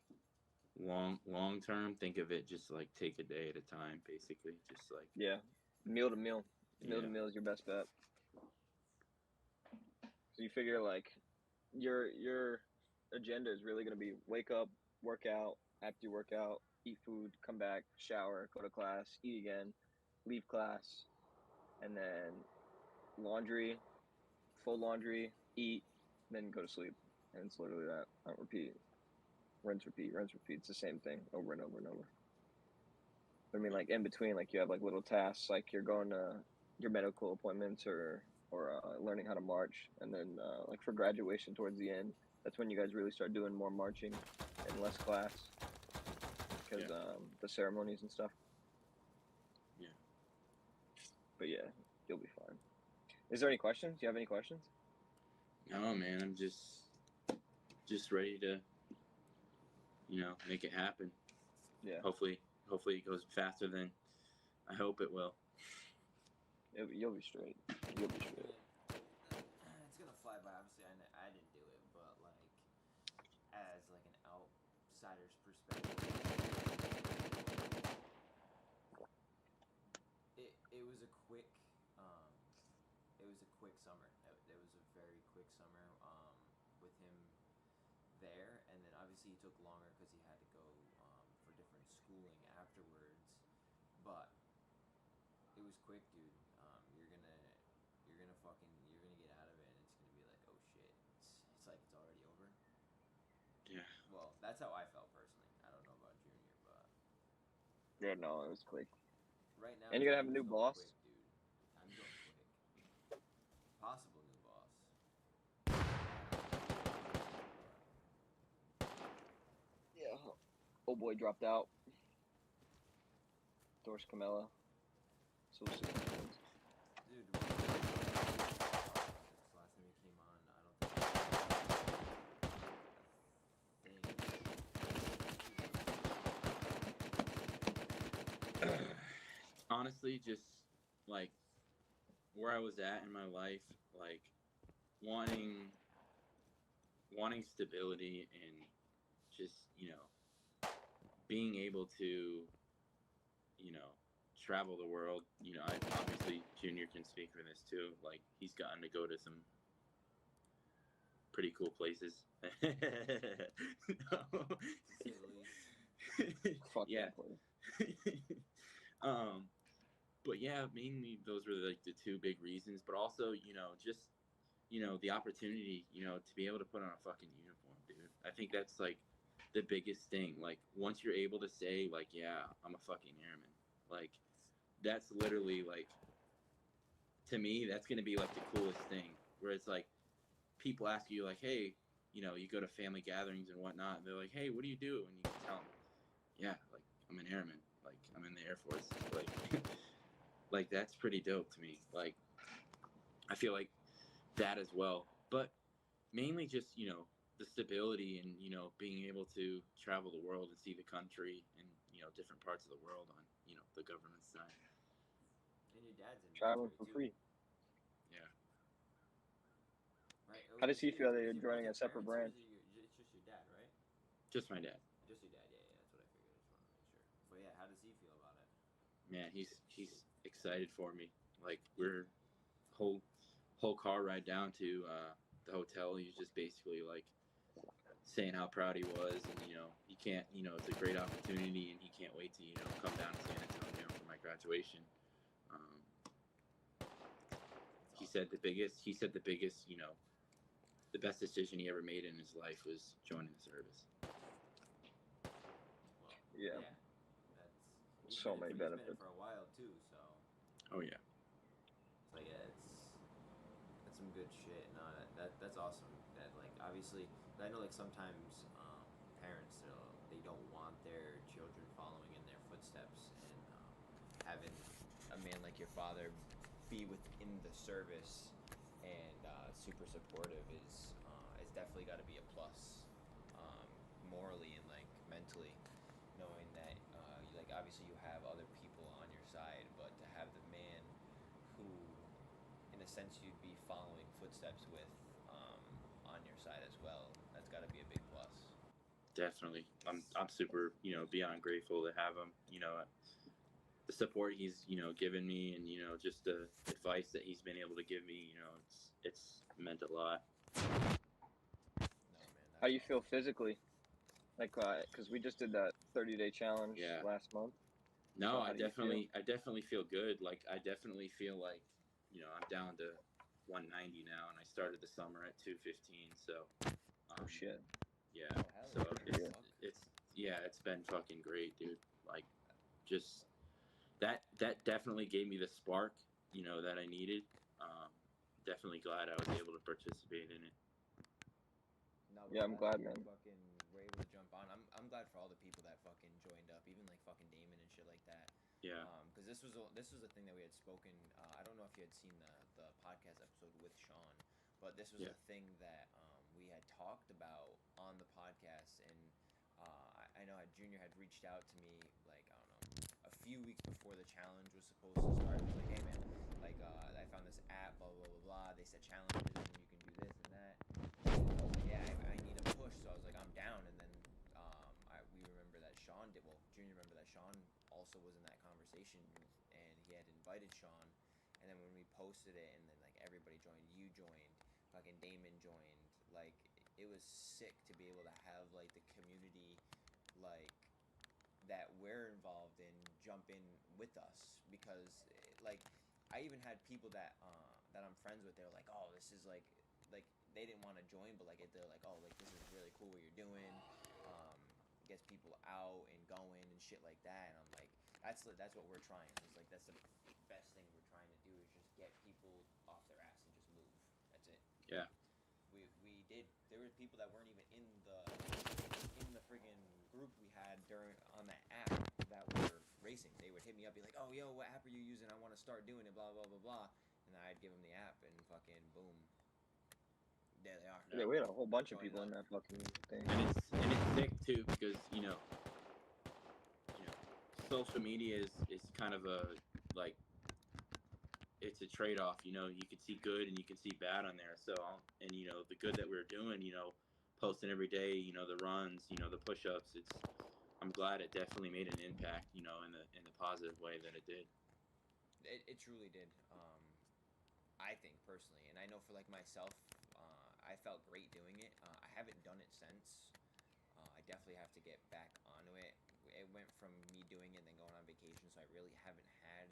long term. Think of it just like take a day at a time, basically. Just like meal to meal. Meal to meal is your best bet. So you figure like your agenda is really going to be wake up, work out, after you work out, eat food, come back, shower, go to class, eat again, leave class, and then laundry, fold laundry, eat, then go to sleep. And it's literally that on repeat. Rinse, repeat, rinse, repeat. It's the same thing over and over and over. I mean, like in between, like you have like little tasks, like you're going to your medical appointments or learning how to march, and then like for graduation towards the end, that's when you guys really start doing more marching and less class because the ceremonies and stuff. Yeah. But yeah, you'll be fine. Is there any questions? Do you have any questions? No, man. I'm just ready to make it happen. Yeah. Hopefully it goes faster than I hope it will. You'll be straight. You'll be straight. It's gonna fly by. Obviously, I didn't do it, but like as like an outsider's perspective, it was a quick summer. It was a very quick summer with him there, and then obviously he took longer because he had to go for different schooling afterwards. But it was quick, dude. You're gonna get out of it, and it's gonna be like, oh shit, it's like it's already over. Yeah. Well, that's how I felt personally. I don't know about Junior, but Yeah, no, it was quick. right now. And you're gonna have a new time's going boss. quick, dude. Time's going quick. Possible new boss. Yeah. Old boy dropped out. Doris Camella. So we'll see what happens. Dude, this last time he came on, I don't think. Honestly, just like where I was at in my life, like wanting stability and just, being able to, travel the world. I obviously Junior can speak for this too. Like he's gotten to go to some pretty cool places. Fuck Yeah. that place. But yeah, mainly those were like the two big reasons. But also, just the opportunity, to be able to put on a fucking uniform, dude. I think that's like the biggest thing. Like once you're able to say, like, yeah, I'm a fucking airman. Like that's literally like, to me, that's gonna be like the coolest thing. Where it's like people ask you like, hey, you go to family gatherings and whatnot. And they're like, hey, what do you do? And you can tell them, yeah, like I'm an airman. Like I'm in the Air Force. Like, like that's pretty dope to me. Like, I feel like that as well. But mainly just the stability and being able to travel the world and see the country and different parts of the world on the government side. And your dad's in Traveling for military, too. free. Yeah. Right? How does he feel that Is you're he joining a both your separate parents, branch? or is it it's just your dad, right? Just my dad. Just your dad, yeah, that's what I figured. I just wanted to make sure. But yeah, how does he feel about it? Man, he's excited for me. Like we're whole car ride down to the hotel. He's just basically like saying how proud he was, and he can't, it's a great opportunity, and he can't wait to come down to San Antonio for my graduation. He said the biggest, the best decision he ever made in his life was joining the service. Yeah. That's So many He's been benefits. it for a while too, so Oh yeah. it's like yeah, that's some good shit. No, that's awesome. That like obviously, I know like sometimes parents they don't want their children following in their footsteps, and having a man like your father be within the service and super supportive is definitely got to be a plus, morally and like mentally, knowing that like obviously you have other people on your side, but to have the man who, in a sense, you'd be following footsteps with on your side as well, that's got to be a big plus. Definitely. I'm super, beyond grateful to have him. The support he's, given me, and just the advice that he's been able to give me, it's meant a lot. How you feel physically? Like, because we just did that 30-day challenge Yeah. last month. No, So I how do you feel? definitely feel good. Like I definitely feel like, I'm down to 190 now, and I started the summer at 215. So, Oh shit. yeah. Hell So yeah. it's been fucking great, dude. Like, just that definitely gave me the spark, that I needed. Definitely glad I was able to participate in it. No, Yeah, I'm glad, you man. fucking were able to jump on. I'm glad for all the people that fucking joined up, even like fucking Damon and shit like that. Yeah. Because this was a thing that we had spoken. I don't know if you had seen the podcast episode with Sean, but this was Yeah. a thing that we had talked about on the podcast, and I know Junior had reached out to me like I don't know a few weeks before the challenge was supposed to start. He was like, hey man, like this app, blah blah blah blah. They set challenges and you can do this and that. I was like, yeah, I need a push, so I was like, I'm down. And then we remember that Sean did. Well, Junior remember that Sean also was in that conversation, and he had invited Sean. And then when we posted it, and then like everybody joined, you joined, fucking Damon joined. Like it was sick to be able to have like the community, like that we're involved in, jump in with us because like I even had people that I'm friends with. They're like, oh, this is like they didn't want to join, but like they're like, oh, like this is really cool what you're doing. Gets people out and going and shit like that. And I'm like, that's what we're trying. It's like that's the best thing we're trying to do is just get people off their ass and just move. That's it. Yeah. We did. There were people that weren't even in the friggin' group we had on that app that were racing. They would hit me up, be like, "Oh, yo, what app are you using? I want to start doing it." Blah blah blah blah. And I'd give them the app, and fucking boom, there they are. Yeah, we had a whole bunch of people in that fucking thing. And it's sick too because social media is kind of a like it's a trade-off. You can see good and you can see bad on there. So and the good that we're doing, posting every day, the runs, the push-ups. I'm glad it definitely made an impact, in the positive way that it did. It truly did. I think personally, and I know for like myself, I felt great doing it. I haven't done it since. I definitely have to get back onto it. It went from me doing it and then going on vacation, so I really haven't had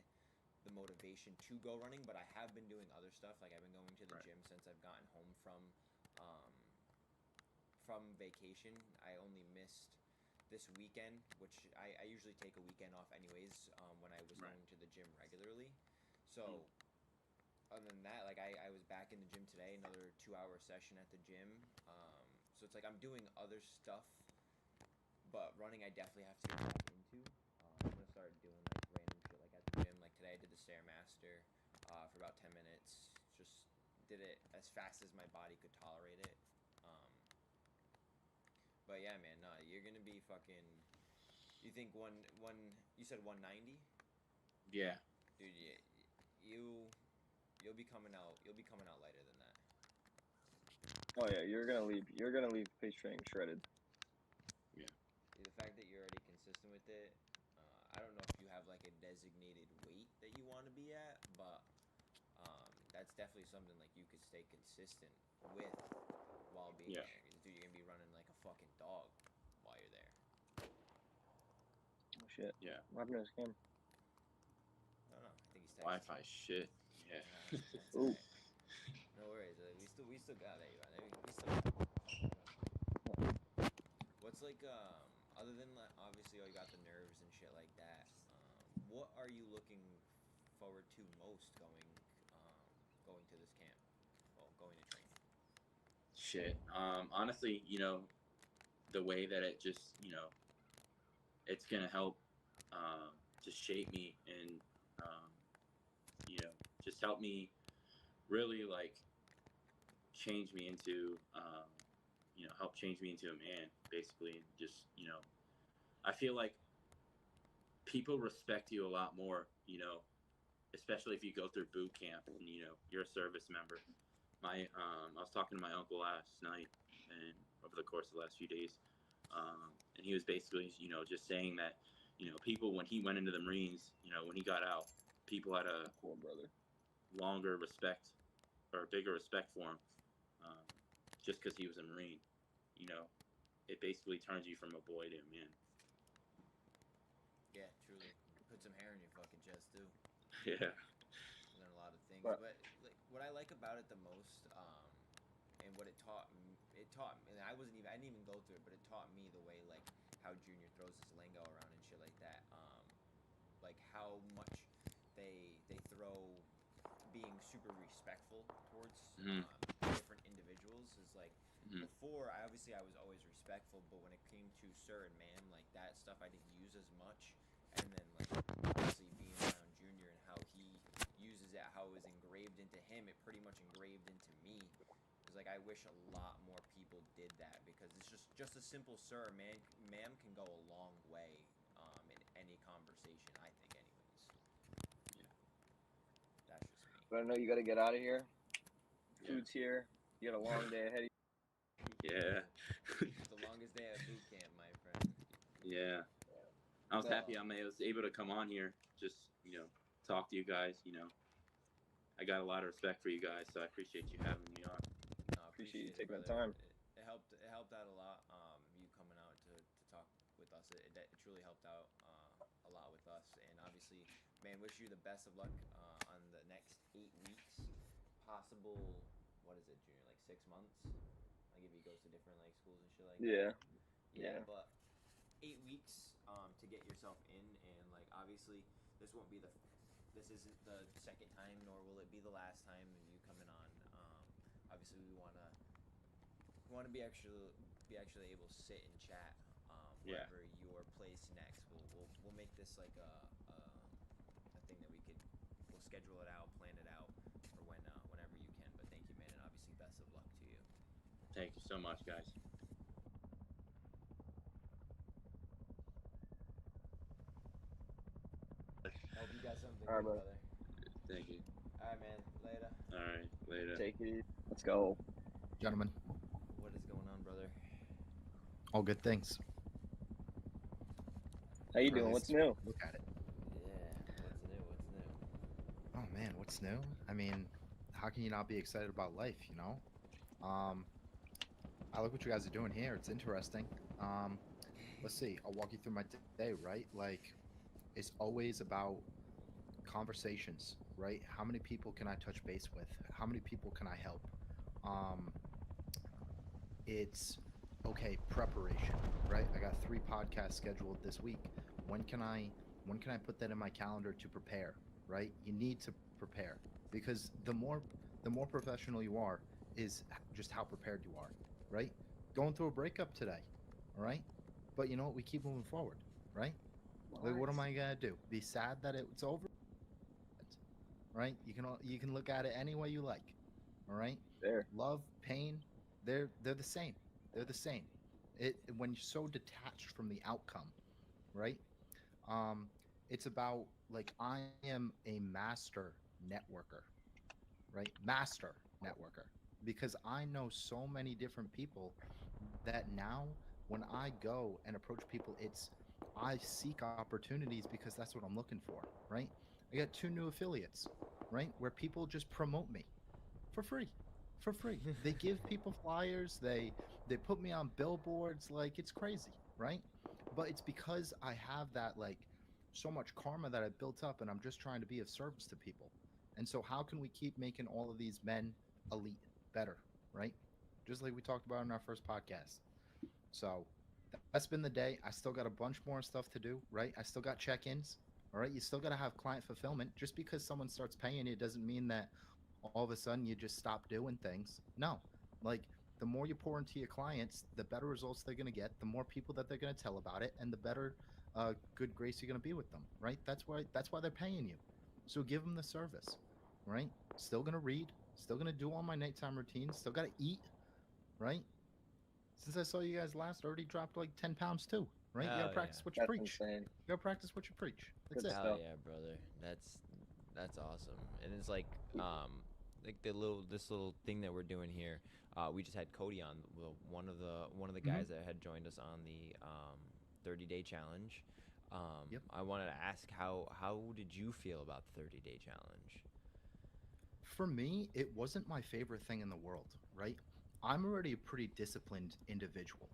the motivation to go running. But I have been doing other stuff. Like I've been going to the gym since I've gotten home from vacation. I only missed this weekend, which I usually take a weekend off anyways when I was going to the gym regularly. So other than that, like I was back in the gym today, another 2-hour session at the gym. So it's like I'm doing other stuff, but running I definitely have to get back into. I'm gonna start doing like random shit like at the gym. Like today I did the Stairmaster for about 10 minutes. Just did it as fast as my body could tolerate it. But yeah, man, you're gonna be fucking. You think you said 190? Yeah. Dude, you'll be coming out. You'll be coming out lighter than that. Oh yeah, you're gonna leave pace training shredded. Yeah. The fact that you're already consistent with it, I don't know if you have like a designated weight that you want to be at, but that's definitely something like you could stay consistent with while being there. Dude, you're gonna be running like a fucking dog while you're there. Oh shit. Yeah. What happened to his camera? I don't know. I think he's texting. Wi-Fi shit. Yeah. That's all right. No worries. We still got it. We still got it. What's like other than like, obviously you got the nerves and shit like that. What are you looking forward to most going to this camp? Well, going to training. Shit. Honestly, the way that it just, it's gonna help just shape me and just help me really like change me into help change me into a man, basically. Just I feel like people respect you a lot more, especially if you go through boot camp and you're a service member. I was talking to my uncle last night and over the course of the last few days, and he was basically just saying that people, when he went into the Marines, when he got out, people had a longer respect or a bigger respect for him, just because he was a Marine. It basically turns you from a boy to a man. Yeah, truly. Put some hair in your fucking chest too. Yeah. Learn a lot of things, but like, what I like about it the most, and what it taught me, and I didn't even go through it, but it taught me the way like how Junior throws his lingo around and shit like that. Like how much they throw being super respectful towards different individuals is like. Before, I was always respectful, but when it came to sir and man, like that stuff I didn't use as much. And then like obviously being around Junior and how he uses it, how it was engraved into him, it pretty much engraved into me. It's like I wish a lot more people did that, because it's just a simple sir, ma'am can go a long way in any conversation, I think anyways. Yeah. That's just me. But I know you got to get out of here. Yeah. Food's here. You got a long day ahead of you. Yeah. The longest day at boot camp, my friend. Yeah. I was happy I was able to come on here, just, talk to you guys, I got a lot of respect for you guys, so I appreciate you having me on. No, I Appreciate you it, taking the brother. time. It helped. It helped out a lot. You coming out to talk with us. It truly helped out a lot with us. And obviously, man, wish you the best of luck on the next 8 weeks. Possible, what is it, Junior? Like 6 months? Like if he goes to different like schools and shit like Yeah. that. Yeah. Yeah. But 8 weeks to get yourself in, and like obviously this won't be this isn't the second time, nor will it be the last time of you coming on. Obviously, we want to be actually able to sit and chat wherever your place next. We'll make this like a thing that we'll schedule it out, plan it out for whenever you can. But thank you, man, and obviously best of luck to you. Thank you so much, guys. Hope you got something All right, good, bro. brother. Thank you. All right, man. Later. All right, later. Take it. Let's go. Gentlemen, What is going on, brother? all good things. How you Or at doing? least What's new? Look at it. Yeah. What's new? What's new? Oh man, what's new? I mean, how can you not be excited about life, you know? I look what you guys are doing here. It's interesting. Let's see. I'll walk you through my day, right? Like, it's always about conversations, right? How many people can I touch base with? How many people can I help? It's okay, preparation, right? I got 3 podcasts scheduled this week. When can I put that in my calendar to prepare, right? You need to prepare, because the more professional you are is just how prepared you are, right? Going through a breakup today, all right? But you know what? We keep moving forward, right? Like, what am I gonna do? Be sad that it's over? Right? You can look at it any way you like, all right? There. Love, pain, they're the same. They're the same. When you're so detached from the outcome, right? It's about, like, I am a master networker, right? Master networker, because I know so many different people that now when I go and approach people, I seek opportunities because that's what I'm looking for, right? I got 2 new affiliates, right? Where people just promote me for free. For free. They give people flyers, they put me on billboards, like, it's crazy, right? But it's because I have that, like, so much karma that I built up, and I'm just trying to be of service to people. And so how can we keep making all of these men elite better, right? Just like we talked about in our first podcast. So that's been the day. I still got a bunch more stuff to do, right? I still got check-ins, all right? You still got to have client fulfillment. Just because someone starts paying you doesn't mean that all of a sudden you just stop doing things. No. Like, the more you pour into your clients, the better results they're going to get, the more people that they're going to tell about it, and the better good grace you're going to be with them, right? That's why they're paying you. So give them the service, right? Still going to read, still going to do all my nighttime routines, still got to eat, right? Since I saw you guys last, I already dropped like 10 pounds too, right? You got to practice what you That's preach. insane. You got to practice what you preach. That's Good it. stuff. Yeah, brother. That's awesome. And it's like this little thing that we're doing here. We just had Cody on, one of the guys that had joined us on the 30-day challenge. Yep. I wanted to ask how did you feel about the 30-day challenge? For me, it wasn't my favorite thing in the world, right? I'm already a pretty disciplined individual.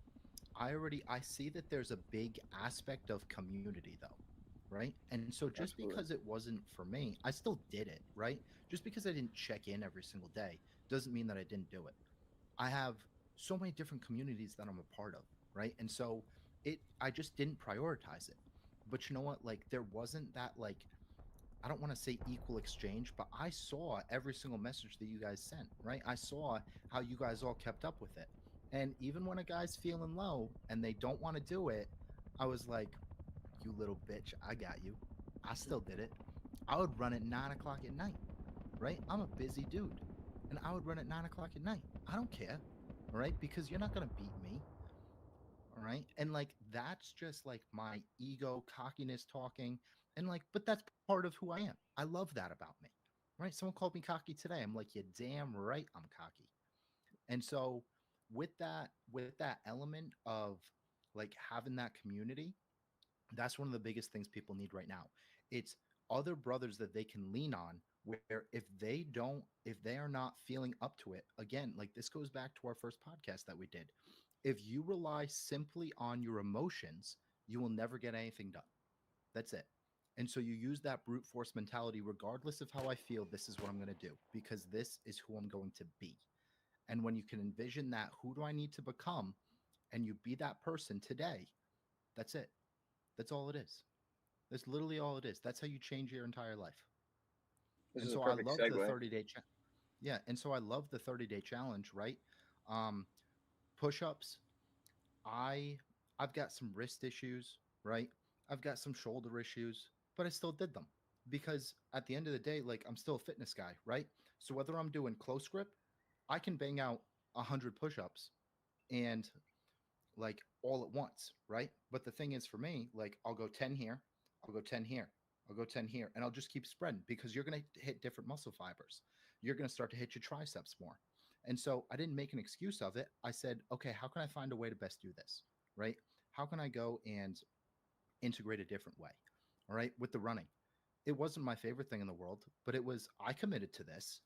I see that there's a big aspect of community though, right? And so just Absolutely. because it wasn't for me, I still did it, right? Just because I didn't check in every single day doesn't mean that I didn't do it. I have so many different communities that I'm a part of, right? And so I just didn't prioritize it. But you know what? Like, there wasn't that, like, I don't want to say equal exchange, but I saw every single message that you guys sent, right? I saw how you guys all kept up with it. And even when a guy's feeling low and they don't want to do it, I was like, you little bitch, I got you. I still did it. I would run at 9 o'clock at night, right? I'm a busy dude. And I would run at 9 o'clock at night. I don't care, all right? Because you're not going to beat me, all right? And, like, that's just, like, my ego, cockiness talking. And, like, but that's part of who I am. I love that about me, right? Someone called me cocky today. I'm like, you're damn right I'm cocky. And so with that element of like having that community, that's one of the biggest things people need right now. It's other brothers that they can lean on where if they are not feeling up to it, again, like this goes back to our first podcast that we did. If you rely simply on your emotions, you will never get anything done. That's it. And so you use that brute force mentality, regardless of how I feel, this is what I'm going to do because this is who I'm going to be. And when you can envision that, who do I need to become? And you be that person today, that's it. That's all it is. That's literally all it is. That's how you change your entire life. This And is a so I perfect love the segue. 30-day yeah, and so I love the 30-day challenge, right? Um, Push-ups. I've got some wrist issues, right? I've got some shoulder issues, but I still did them because at the end of the day, like I'm still a fitness guy, right? So whether I'm doing close grip, I can bang out 100 push-ups and like all at once, right? But the thing is for me, like I'll go 10 here, I'll go 10 here, I'll go 10 here, and I'll just keep spreading because you're going to hit different muscle fibers. You're going to start to hit your triceps more. And so I didn't make an excuse of it. I said, okay, how can I find a way to best do this, right? How can I go and integrate a different way? All right. With the running, it wasn't my favorite thing in the world, but it was, I committed to this.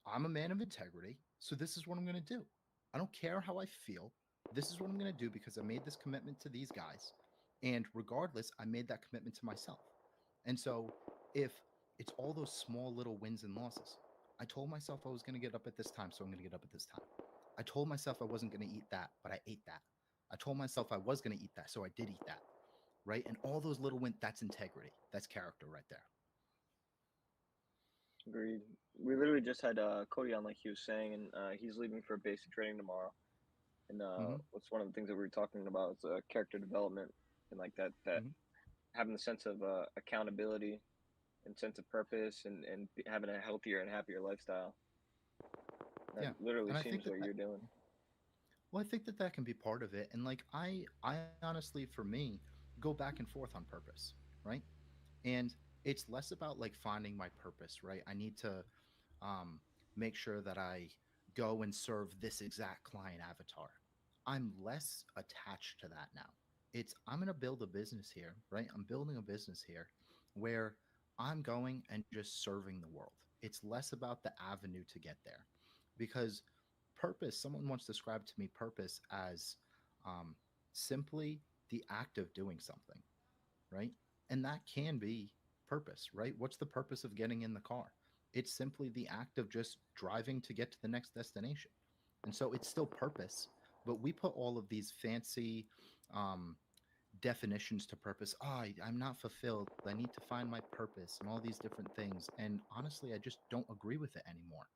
I'm a man of integrity. So this is what I'm going to do. I don't care how I feel. This is what I'm going to do because I made this commitment to these guys. And regardless, I made that commitment to myself. And so if it's all those small little wins and losses, I told myself I was going to get up at this time, so I'm going to get up at this time. I told myself I wasn't going to eat that, but I ate that. I told myself I was going to eat that, so I did eat that. Right? And all those little wins, that's integrity. That's character right there. Agreed. We literally just had Cody on, like he was saying, and he's leaving for basic training tomorrow. And what's one of the things that we were talking about is character development and like that having the sense of accountability and sense of purpose and having a healthier and happier lifestyle. That Yeah. literally And I seems think that what you're doing. Well, I think that that can be part of it. And like I honestly, for me, go back and forth on purpose, right? And it's less about like finding my purpose, right? I need to make sure that I go and serve this exact client avatar. I'm less attached to that now. It's I'm going to build a business here, right? I'm building a business here where I'm going and just serving the world. It's less about the avenue to get there because purpose, someone once described to me purpose as simply the act of doing something, right? And that can be purpose, right? What's the purpose of getting in the car? It's simply the act of just driving to get to the next destination. And so it's still purpose, but we put all of these fancy definitions to purpose. Oh, I'm not fulfilled. I need to find my purpose and all these different things. And honestly, I just don't agree with it anymore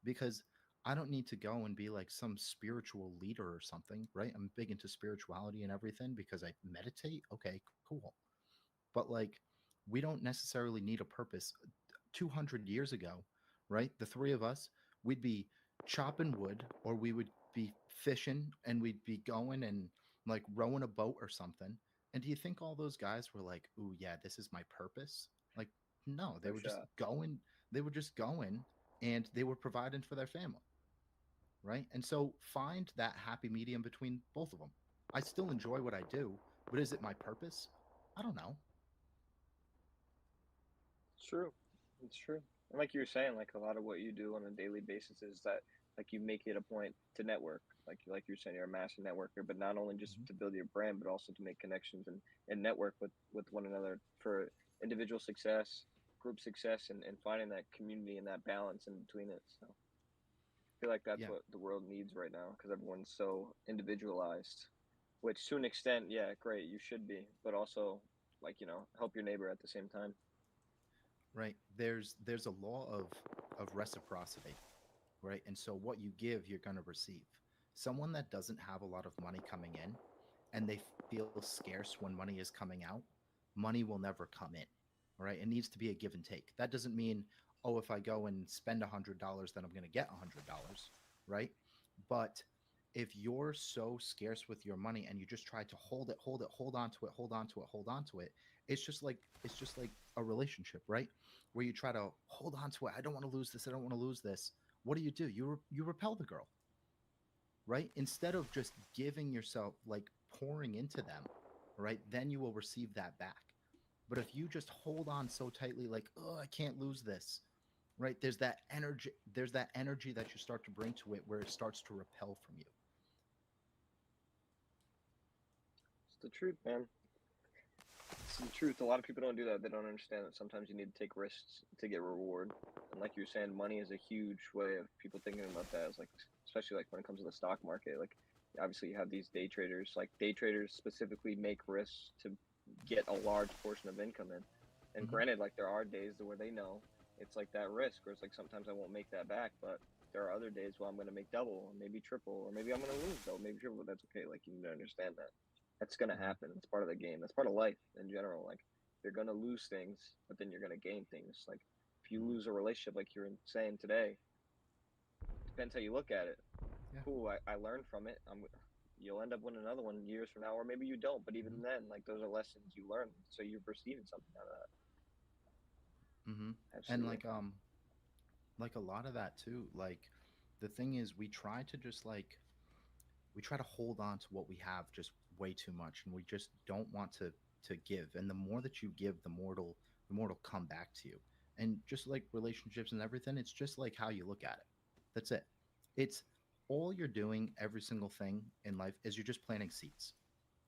because I don't need to go and be like some spiritual leader or something, right? I'm big into spirituality and everything because I meditate. Okay, cool. But like, we don't necessarily need a purpose. 200 years ago, right? The three of us, we'd be chopping wood or we would be fishing and we'd be going and like rowing a boat or something. And do you think all those guys were like, "Ooh, yeah, this is my purpose"? Like, no, they No were just shot. going. They were just going, and they were providing for their family, right? And so find that happy medium between both of them. I still enjoy what I do, but is it my purpose? I don't know. It's true. It's true. And like you were saying, like a lot of what you do on a daily basis is that like you make it a point to network. Like you're saying, you're a master networker, but not only just to build your brand, but also to make connections and network with one another for individual success, group success, and finding that community and that balance in between it. So I feel like that's Yeah. what the world needs right now because everyone's so individualized, which to an extent, yeah, great, you should be, but also like, help your neighbor at the same time. Right. There's a law of reciprocity, right? And so what you give, you're going to receive. Someone that doesn't have a lot of money coming in and they feel scarce when money is coming out, money will never come in. Right? It needs to be a give and take. That doesn't mean, oh, if I go and spend $100, then I'm going to get $100, right? But if you're so scarce with your money and you just try to hold it, hold on to it, hold on to it, hold on to it, It's just like a relationship, right? Where you try to hold on to it. I don't want to lose this. I don't want to lose this. What do? You repel the girl, right? Instead of just giving yourself, like pouring into them, right? Then you will receive that back. But if you just hold on so tightly, like, oh, I can't lose this, right? There's that energy. There's that energy that you start to bring to it, where it starts to repel from you. It's the truth, man. It's the truth. A lot of people don't do that. They don't understand that sometimes you need to take risks to get reward. And like you were saying, money is a huge way of people thinking about that. Is like, especially like when it comes to the stock market. Like, obviously you have these day traders. Like day traders specifically make risks to get a large portion of income in. And Mhm. granted, like there are days where they know it's like that risk, or it's like sometimes I won't make that back, but there are other days where I'm gonna make double, or maybe triple, or maybe I'm gonna lose double, maybe triple. But that's okay. Like you need to understand that that's gonna happen. It's part of the game. That's part of life in general. Like you're gonna lose things, but then you're gonna gain things. Like if you lose a relationship, like you were saying today, depends how you look at it. Yeah. Cool, I learned from it. You'll end up winning another one years from now, or maybe you don't. But even then, like those are lessons you learn, so you're receiving something out of that. Mm-hmm. And Absolutely. like a lot of that too. Like the thing is, we try to just like we try to hold on to what we have just way too much, and we just don't want to give. And the more that you give, the more it'll come back to you. And just like relationships and everything, it's just like how you look at it. That's it. It's all you're doing. Every single thing in life is you're just planting seeds,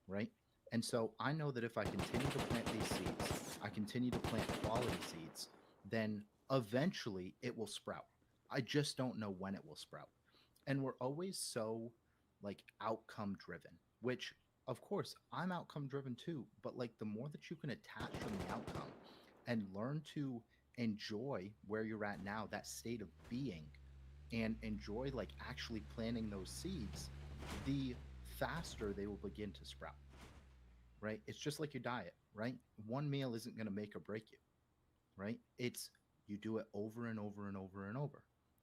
right? And so I know that if I continue to plant these seeds, I continue to plant quality seeds, then eventually it will sprout. I just don't know when it will sprout. And we're always so like outcome driven, which of course I'm outcome driven too, but like the more that you can attach from the outcome and learn to enjoy where you're at now, that state of being, and enjoy like actually planting those seeds, the faster they will begin to sprout, right? It's just like your diet, right? One meal isn't going to make or break you, right? It's you do it over and over and over and over,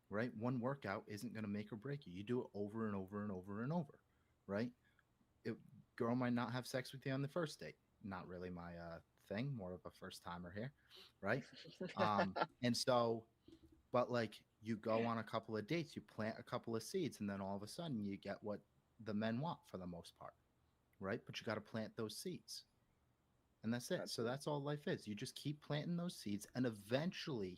right? One workout isn't going to make or break you. You do it over and over and over and over, right? It, girl might not have sex with you on the first date. Not really my thing, more of a first timer here, right? And so, but like you go on a couple of dates, you plant a couple of seeds, and then all of a sudden you get what the men want for the most part, right? But you got to plant those seeds. And that's it. So that's all life is. You just keep planting those seeds, and eventually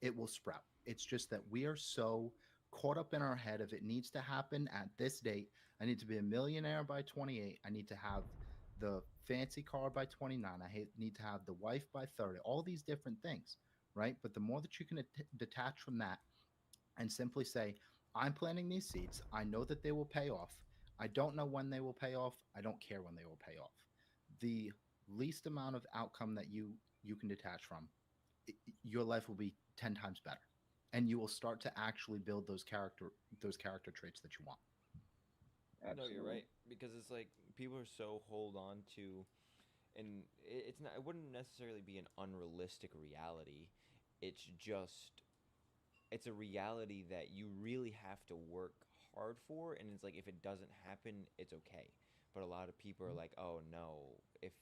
it will sprout. It's just that we are so caught up in our head of it needs to happen at this date. I need to be a millionaire by 28. I need to have the fancy car by 29. Need to have the wife by 30. All these different things, right? But the more that you can detach from that and simply say, I'm planting these seeds. I know that they will pay off. I don't know when they will pay off. I don't care when they will pay off. The least amount of outcome that you can detach from, your life will be 10 times better, and you will start to actually build those character traits that you want. No, you're right, because it's like people are so hold on to, and it's not. It wouldn't necessarily be an unrealistic reality. It's just, it's a reality that you really have to work hard for, and it's like if it doesn't happen, it's okay. But a lot of people are like, oh no, if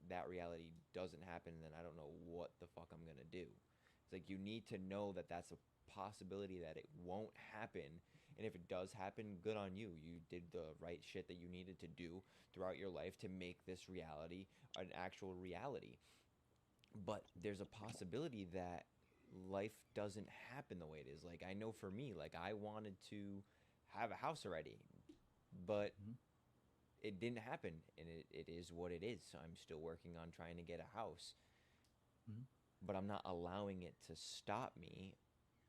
that reality doesn't happen, then I don't know what the fuck I'm gonna do. It's like you need to know that that's a possibility that it won't happen, and if it does happen, good on you. You did the right shit that you needed to do throughout your life to make this reality an actual reality. But there's a possibility that life doesn't happen the way it is. Like I know for me, like I wanted to have a house already, but it didn't happen, and it is what it is. So I'm still working on trying to get a house, but I'm not allowing it to stop me.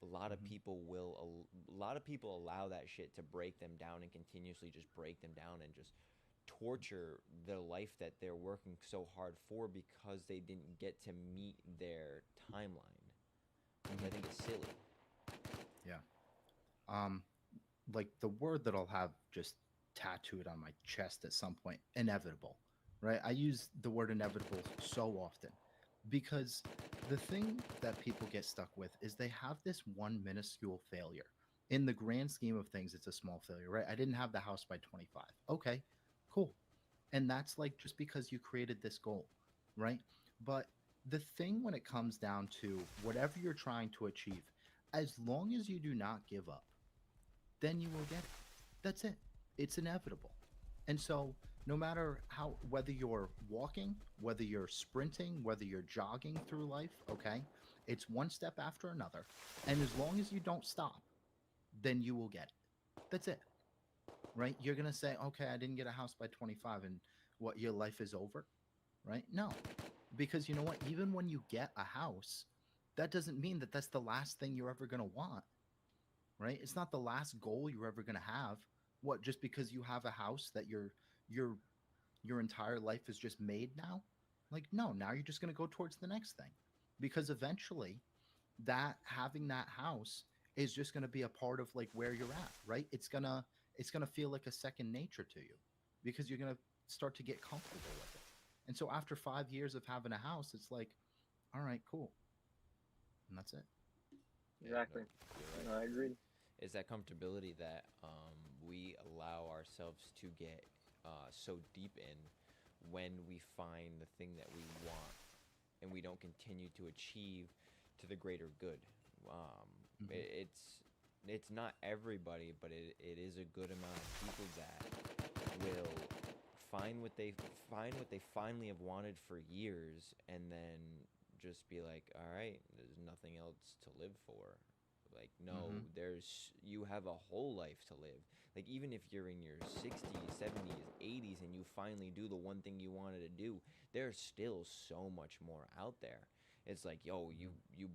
A lot of people will. A lot of people allow that shit to break them down and continuously just break them down and just torture the life that they're working so hard for because they didn't get to meet their timeline. Which I think is silly. Yeah. Um, like the word that I'll have just tattooed on my chest at some point, inevitable, right? I use the word inevitable so often because the thing that people get stuck with is they have this one minuscule failure. In the grand scheme of things, it's a small failure, right? I didn't have the house by 25. Okay, cool. And that's like just because you created this goal, right? But the thing when it comes down to whatever you're trying to achieve, as long as you do not give up, then you will get it. That's it. It's inevitable. And so, no matter how, whether you're walking, whether you're sprinting, whether you're jogging through life, okay, it's one step after another. And as long as you don't stop, then you will get it. That's it. Right? You're going to say, okay, I didn't get a house by 25, and what, your life is over? Right? No. Because you know what? Even when you get a house, that doesn't mean that that's the last thing you're ever going to want. Right? It's not the last goal you're ever going to have. What, just because you have a house that your entire life is just made now? Like, no, now you're just going to go towards the next thing. Because eventually that having that house is just going to be a part of like where you're at, right? It's going to feel like a second nature to you because you're going to start to get comfortable with it. And so after 5 years of having a house, it's like, all right, cool. And that's it. Exactly. You're right. I agree. Is that comfortability that we allow ourselves to get so deep in when we find the thing that we want and we don't continue to achieve to the greater good. It's not everybody, but it is a good amount of people that will find what they finally have wanted for years, and then just be like, all right, there's nothing else to live for. Like, no, you have a whole life to live. Like, even if you're in your 60s, 70s, 80s, and you finally do the one thing you wanted to do, there's still so much more out there. It's like, yo, you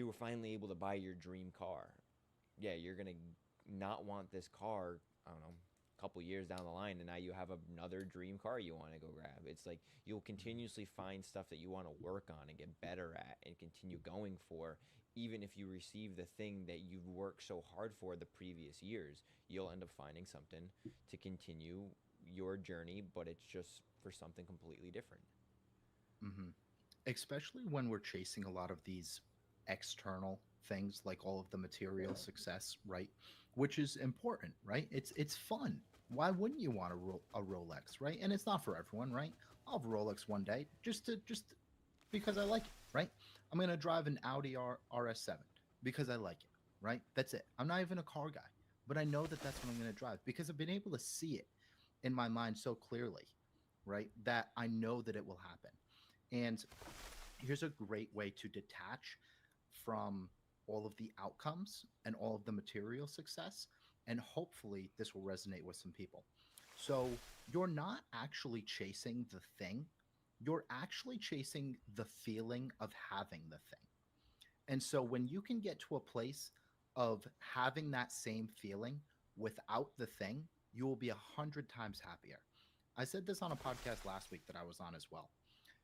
were finally able to buy your dream car. Yeah, you're gonna not want this car, I don't know, a couple years down the line, and now you have another dream car you want to go grab. It's like you'll continuously find stuff that you want to work on and get better at and continue going for. Even if you receive the thing that you've worked so hard for the previous years, you'll end up finding something to continue your journey, but it's just for something completely different. Especially when we're chasing a lot of these external things, like all of the material success, right? Which is important, right? It's fun. Why wouldn't you want a Rolex, right? And it's not for everyone, right? I'll have a Rolex one day just because I like it, right? I'm gonna drive an Audi RS7 because I like it, right? That's it. I'm not even a car guy, but I know that that's what I'm gonna drive because I've been able to see it in my mind so clearly, right? That I know that it will happen. And here's a great way to detach from all of the outcomes and all of the material success. And hopefully, this will resonate with some people. So, you're not actually chasing the thing, you're actually chasing the feeling of having the thing. And so, when you can get to a place of having that same feeling without the thing, you will be 100 times happier. I said this on a podcast last week that I was on as well.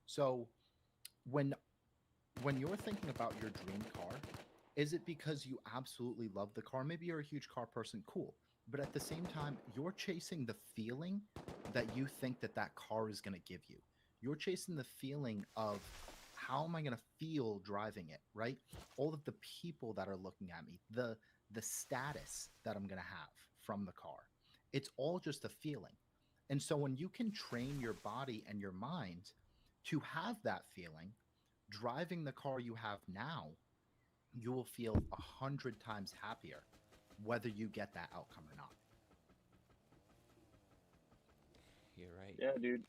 So, when you're thinking about your dream car, is it because you absolutely love the car? Maybe you're a huge car person, cool. But at the same time, you're chasing the feeling that you think that that car is going to give you. You're chasing the feeling of how am I going to feel driving it, right? All of the people that are looking at me, the status that I'm going to have from the car. It's all just a feeling. And so when you can train your body and your mind to have that feeling, driving the car you have now, you will feel 100 times happier, whether you get that outcome or not. You're right. Yeah, dude.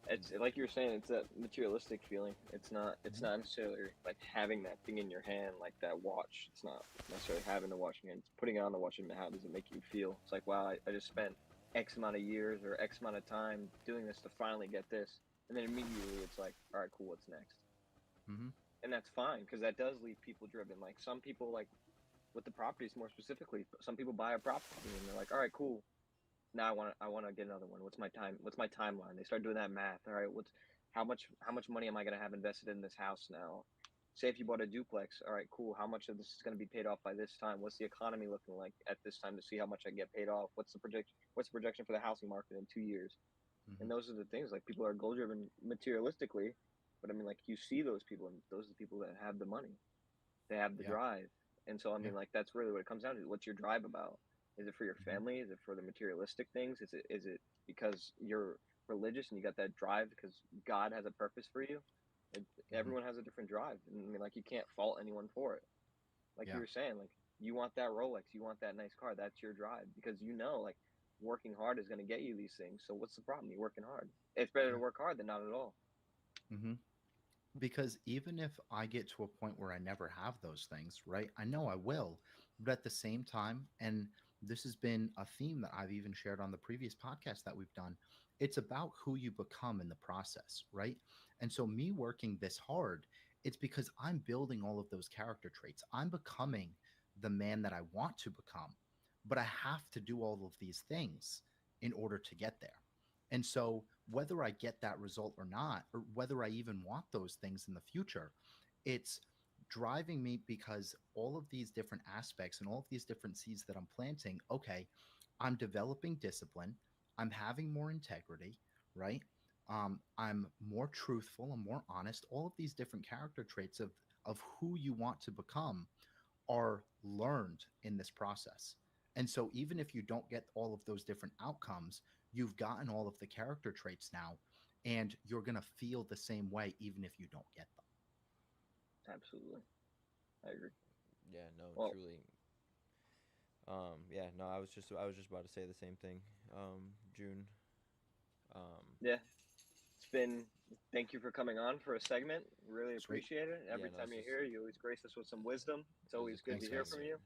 It's like you were saying. It's that materialistic feeling. It's not necessarily like having that thing in your hand, like that watch. It's not necessarily having the watch in your hand. It's putting on the watch and how does it make you feel? It's like, wow, I just spent X amount of years or X amount of time doing this to finally get this, and then immediately it's like, all right, cool, what's next? And that's fine because that does leave people driven. Like some people, like with the properties more specifically, some people buy a property and they're like, all right, cool. Now I want to get another one. What's my timeline? They start doing that math. All right, how much money am I going to have invested in this house now? Say if you bought a duplex, all right, cool. How much of this is going to be paid off by this time? What's the economy looking like at this time to see how much I get paid off? What's the projection for the housing market in 2 years? And those are the things, like people are goal driven materialistically, but I mean, like you see those people, and those are the people that have the money, they have the drive. And so I mean, like that's really what it comes down to. What's your drive about? Is it for your family? Is it for the materialistic things? Is it because you're religious and you got that drive because God has a purpose for you, Mm-hmm. everyone has a different drive. And I mean, like, you can't fault anyone for it. Like Yeah. you were saying, like, you want that Rolex, you want that nice car. That's your drive because you know, like, working hard is going to get you these things. So what's the problem? You're working hard. It's better to work hard than not at all. Mm-hmm. Because even if I get to a point where I never have those things, right? I know I will, but at the same time, and this has been a theme that I've even shared on the previous podcast that we've done, it's about who you become in the process, right? And so, me working this hard, it's because I'm building all of those character traits. I'm becoming the man that I want to become, but I have to do all of these things in order to get there. And so, whether I get that result or not, or whether I even want those things in the future, it's driving me because all of these different aspects and all of these different seeds that I'm planting, okay, I'm developing discipline, I'm having more integrity, right? I'm more truthful, I'm more honest. All of these different character traits of who you want to become are learned in this process. And so even if you don't get all of those different outcomes, you've gotten all of the character traits now, and you're going to feel the same way even if you don't get them. Absolutely. I agree. Yeah, no, Well, truly. Yeah, no, I was just about to say the same thing. June. yeah, it's been. Thank you for coming on for a segment. Really Sweet. appreciate it. Every no, time this you're is- here, you always grace us with some wisdom. It's it was always a good Thanks, to hear guys. from you.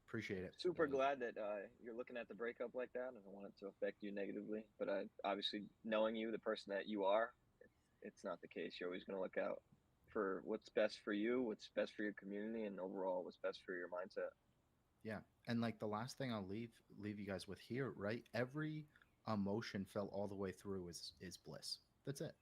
Appreciate it. Super Yeah. glad that you're looking at the breakup like that. I don't want it to affect you negatively, but obviously knowing you, the person that you are, it's not the case. You're always going to look out for what's best for you, what's best for your community, and overall what's best for your mindset. Yeah. And like the last thing I'll leave you guys with here, right? Every emotion felt all the way through is bliss. That's it.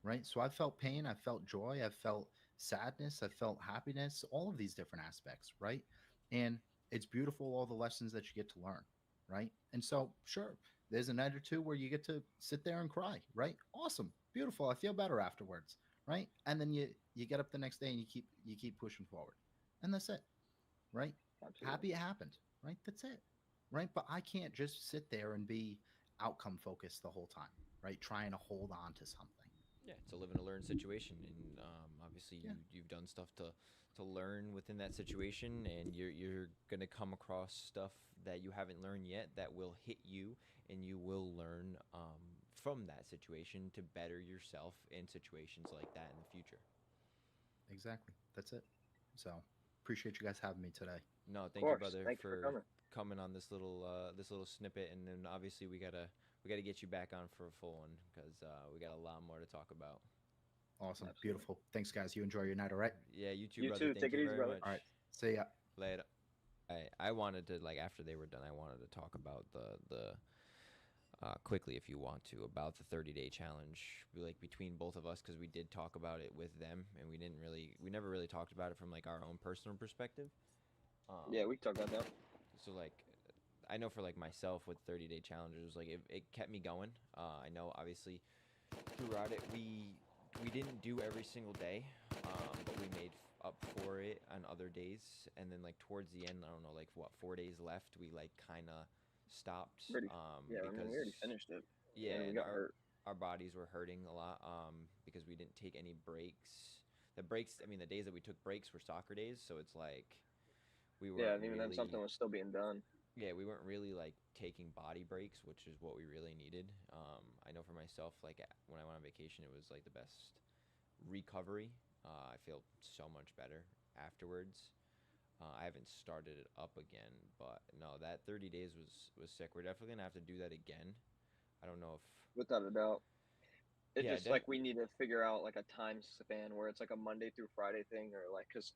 Right? So I've felt pain, I've felt joy, I've felt sadness, I've felt happiness, all of these different aspects, right? And it's beautiful all the lessons that you get to learn, right? And so sure, there's a night or two where you get to sit there and cry, right? Awesome. Beautiful. I feel better afterwards, right? And then you get up the next day and you keep pushing forward. And that's it. Right? Absolutely. Happy it happened, right? That's it, right? But I can't just sit there and be outcome focused the whole time, right? Trying to hold on to something. Yeah, it's a live and a learn situation, and obviously Yeah. you've done stuff to learn within that situation, and you're gonna come across stuff that you haven't learned yet that will hit you, and you will learn from that situation to better yourself in situations like that in the future. Exactly. That's it. So appreciate you guys having me today. No, thank you, course. brother, Thank you for for coming. coming on this little snippet, and then obviously we gotta get you back on for a full one because we got a lot more to talk about. Awesome. Absolutely. Beautiful. Thanks, guys. You enjoy your night, all right? Yeah, you too, You brother. too. Thank Take you it easy, very brother. much. All right. See ya. Later. I wanted to, like, after they were done, I wanted to talk about the quickly, if you want to, about the 30-day challenge, like, between both of us, because we did talk about it with them, and we never really talked about it from, like, our own personal perspective. Yeah, we can talk about that. So, like, I know for, like, myself with 30-day challenges, like, it kept me going. I know, obviously, throughout it, we didn't do every single day, but we made up for it on other days. And then, like, towards the end, I don't know, like, what, 4 days left, we, like, kind of stopped. Yeah, I mean, we already finished it. Yeah, we and got hurt. our bodies were hurting a lot because we didn't take any breaks. The breaks, I mean, the days that we took breaks were soccer days, so it's like we were Yeah, and even then, something was still being done. yeah, we weren't really like taking body breaks, which is what we really needed. I know for myself, like when I went on vacation, it was like the best recovery. I feel so much better afterwards. I haven't started it up again, but no, that 30 days was sick. We're definitely gonna have to do that again. I don't know if Without a doubt. It's Yeah, just like we need to figure out like a time span where it's like a Monday through Friday thing, or like because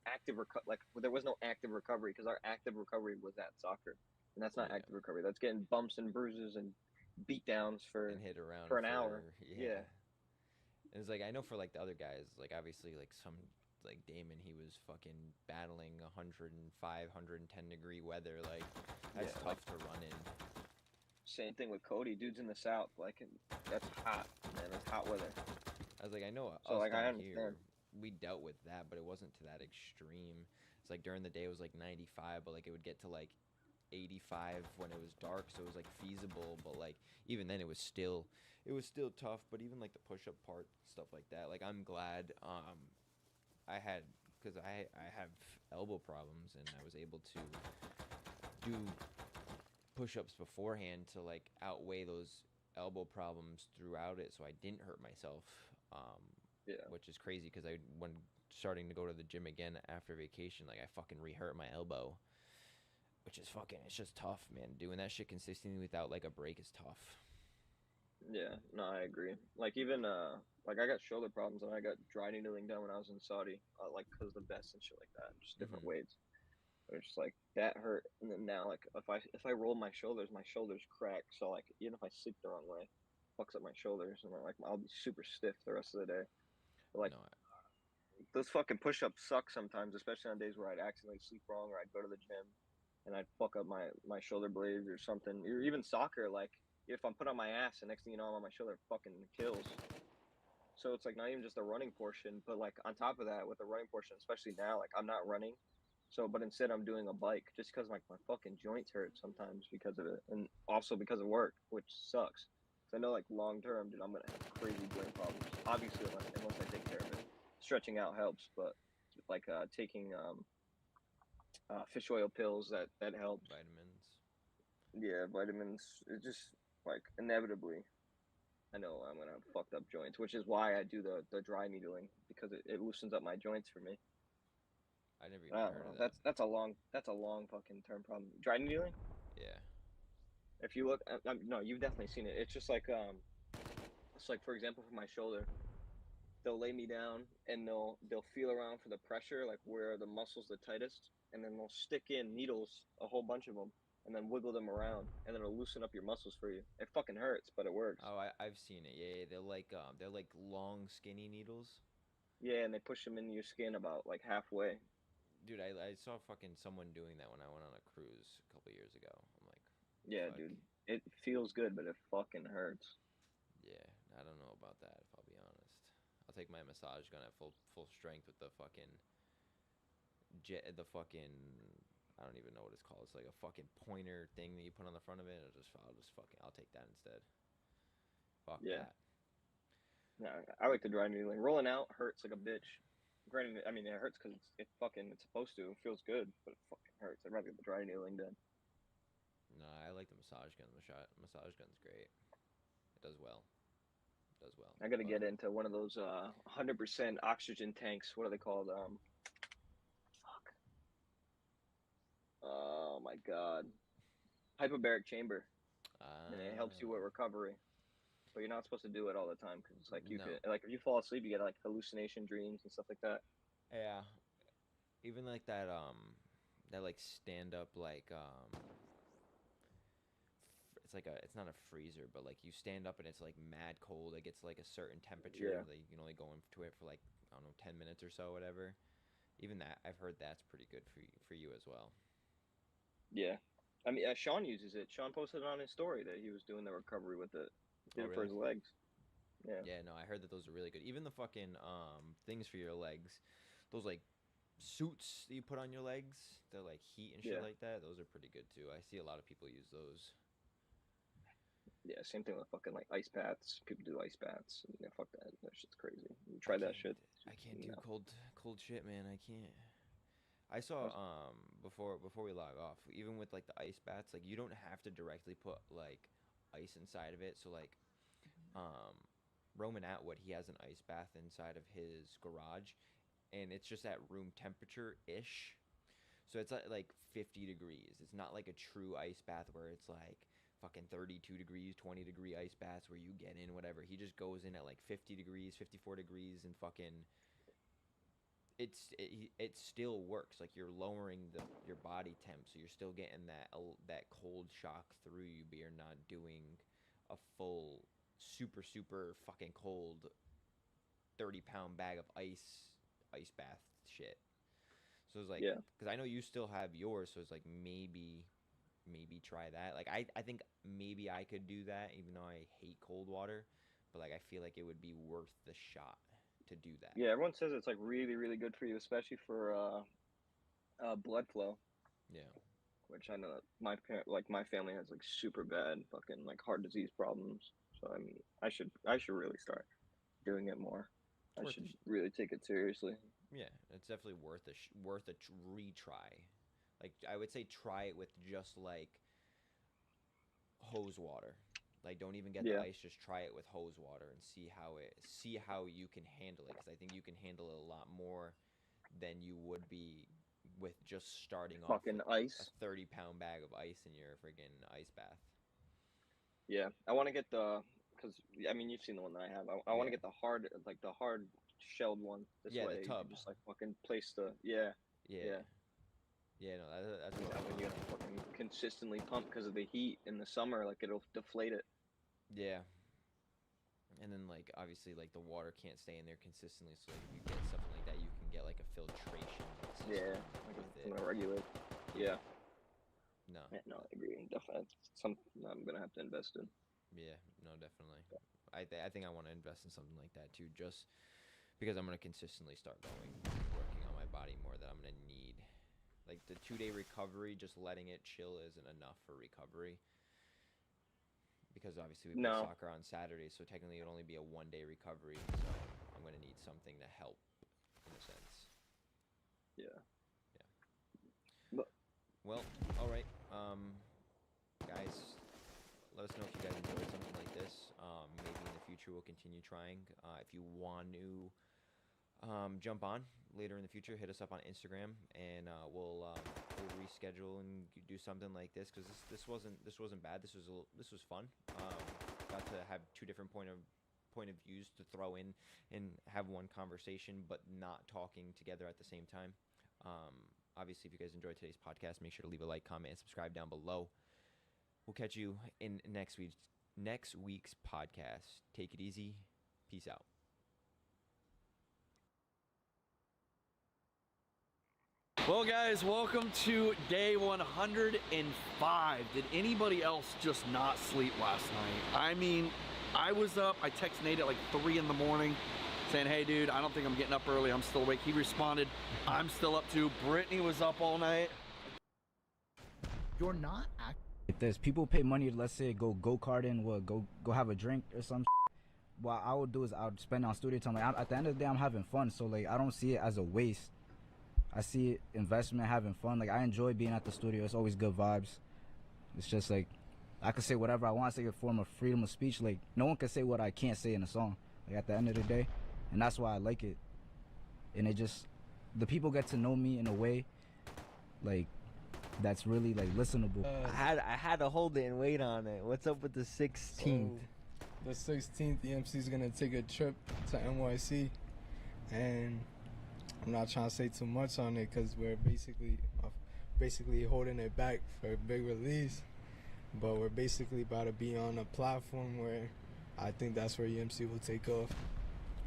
like there was no active recovery because our active recovery was at soccer, and that's not Yeah. active recovery. That's getting bumps and bruises and beat downs for and hit around for an hour. Yeah. And it's like I know for like the other guys, like obviously like some like Damon, he was fucking battling 105, 110-degree weather. Like that's Yeah, tough to run in. Same thing with Cody. Dude's in the south. Like that's hot, man. It's hot weather. I was like, I know So, us like, I down understand. here, we dealt with that, but it wasn't to that extreme. It's like during the day it was like 95, but like it would get to like 85 when it was dark, so it was like feasible. But like even then, it was still tough. But even like the push-up part, stuff like that. Like I'm glad I had, because I have elbow problems, and I was able to do push-ups beforehand to like outweigh those elbow problems throughout it, so I didn't hurt myself. Which is crazy because when starting to go to the gym again after vacation, like I fucking re-hurt my elbow, which is it's just tough, man. Doing that shit consistently without like a break is tough. Yeah, no, I agree. Like even like I got shoulder problems and I got dry needling done when I was in Saudi, like because of the vest and shit like that, just different weights. It's just like that hurt, and then now like if I roll my shoulders crack. So like even if I sleep the wrong way, fucks up my shoulders, and like I'll be super stiff the rest of the day. But, like those fucking push-ups suck sometimes, especially on days where I'd accidentally sleep wrong or I'd go to the gym and I'd fuck up my shoulder blades or something. Or even soccer, like if I'm put on my ass, the next thing you know, I'm on my shoulder, fucking kills. So it's like not even just the running portion, but like on top of that, with the running portion, especially now, like I'm not running. So, but instead I'm doing a bike just because like my fucking joints hurt sometimes because of it, and also because of work, which sucks. So I know like long term, dude, I'm gonna have crazy joint problems. Obviously, unless I take care of it. Stretching out helps, but like taking fish oil pills that helps. Vitamins. Yeah, vitamins. It just like inevitably, I know I'm gonna have fucked up joints, which is why I do the dry needling, because it loosens up my joints for me. I never even heard of that. That's a long fucking term problem. Dry needling. Yeah. If you look, no, you've definitely seen it. It's just like it's like for example for my shoulder, they'll lay me down and they'll feel around for the pressure, like where the muscle's the tightest, and then they'll stick in needles, a whole bunch of them, and then wiggle them around, and then it'll loosen up your muscles for you. It fucking hurts, but it works. Oh, I've seen it. Yeah, they're like long, skinny needles. Yeah, and they push them into your skin about like halfway. Dude, I saw fucking someone doing that when I went on a cruise a couple years ago. I'm like, yeah, fuck. dude, it feels good, but it fucking hurts. Yeah, I don't know about that, if I'll be honest. I'll take my massage gun at full strength with the fucking I don't even know what it's called. It's like a fucking pointer thing that you put on the front of it. I'll take that instead. Fuck that. Yeah, I like the dry needling. Rolling out hurts like a bitch. Granted, I mean it hurts because it's supposed to. It feels good, but it fucking hurts. I'd rather get the dry needling done. No, I like the massage gun. The massage gun's great. It does well. I gotta get into one of those 100% oxygen tanks. What are they called? Fuck. Oh my god. Hyperbaric chamber. And it helps you with recovery. But you're not supposed to do it all the time because it's like you could, like if you fall asleep, you get like hallucination dreams and stuff like that. Yeah. Even like that like stand up like it's not a freezer, but like you stand up and it's like mad cold. It gets like a certain temperature. Like you can only go into it for like, I don't know, 10 minutes or so, whatever. Even that, I've heard that's pretty good for you as well. Yeah, I mean Sean uses it. Sean posted on his story that he was doing the recovery with it. Did it for his legs. Yeah. Yeah, no, I heard that those are really good. Even the fucking things for your legs, those like suits that you put on your legs, they're like heat and shit like that. Those are pretty good too. I see a lot of people use those. Yeah, same thing with fucking like ice baths. People do ice baths. Yeah, fuck that. That shit's crazy. You try that shit. I can't do cold shit, man. I can't. I saw before we log off, even with like the ice baths, like you don't have to directly put like ice inside of it. So like Roman Atwood, he has an ice bath inside of his garage, and it's just at room temperature ish. So it's like 50 degrees. It's not like a true ice bath where it's like fucking 32 degrees, 20-degree ice baths where you get in whatever. He just goes in at like 50 degrees, 54 degrees, and fucking it still works. Like you're lowering your body temp, so you're still getting that cold shock through you, but you're not doing a full super fucking cold 30-pound bag of ice bath shit. So it's like, because I know you still have yours, so it's like maybe try that. Like I think maybe I could do that, even though I hate cold water, but like I feel like it would be worth the shot to do that. Yeah, everyone says it's like really, really good for you, especially for blood flow. Yeah. which I know that my family has like super bad fucking like heart disease problems. So I mean, I should really start doing it more. I Worth should a really take it seriously. Yeah, it's definitely worth a retry. Like I would say, try it with just like hose water. Like don't even get the Yeah. ice, just try it with hose water and see how you can handle it. Because I think you can handle it a lot more than you would be with just starting off Fucking with ice. a 30-pound bag of ice in your friggin' ice bath. Yeah, I want to get because I mean you've seen the one that I have. I want to get the hard shelled one. This Yeah, the way you tub. can just like fucking place the yeah. Yeah, no, that's And what that I'm way you have to fucking consistently pump because of the heat in the summer. Like it'll deflate it. Yeah. And then like obviously like the water can't stay in there consistently, so like, if you get something like that, you can get like a filtration system Yeah, with like it. I'm gonna regulate. Yeah. No. Yeah, no, I agree. Definitely, it's something I'm gonna have to invest in. Yeah, no, definitely. I think I want to invest in something like that too, just because I'm gonna consistently start working on my body more. That I'm gonna need. Like the 2-day recovery, just letting it chill isn't enough for recovery. Because obviously we play soccer on Saturday, so technically it would only be a 1-day recovery. So I'm gonna need something to help, in a sense. Yeah. Well, all right, guys. Let us know if you guys enjoyed something like this. Maybe in the future we'll continue trying. If you want to jump on later in the future, hit us up on Instagram, and we'll reschedule and do something like this, because this wasn't bad. This was fun. Got to have two different point of views to throw in and have one conversation, but not talking together at the same time. Obviously, if you guys enjoyed today's podcast, make sure to leave a like, comment, and subscribe down below. We'll catch you in next week's podcast. Take it easy. Peace out. Well, guys, welcome to day 105. Did anybody else just not sleep last night? I mean, I was up. I texted Nate at like 3 in the morning saying, hey, dude, I don't think I'm getting up early. I'm still awake. He responded, I'm still up too. Brittany was up all night. You're not If there's people pay money, let's say go-karting, go have a drink or some what I would do is I would spend on studio time. Like at the end of the day, I'm having fun, so like I don't see it as a waste. I see it investment, having fun. Like I enjoy being at the studio. It's always good vibes. It's just like I could say whatever I want. It's like a form of freedom of speech. Like no one can say what I can't say in a song. Like at the end of the day, and that's why I like it. And it just the people get to know me in a way like that's really like listenable. I had to hold it and wait on it. What's up with the 16th? The 16th, EMC is gonna take a trip to NYC, and I'm not trying to say too much on it because we're basically holding it back for a big release. But we're basically about to be on a platform where I think that's where EMC will take off.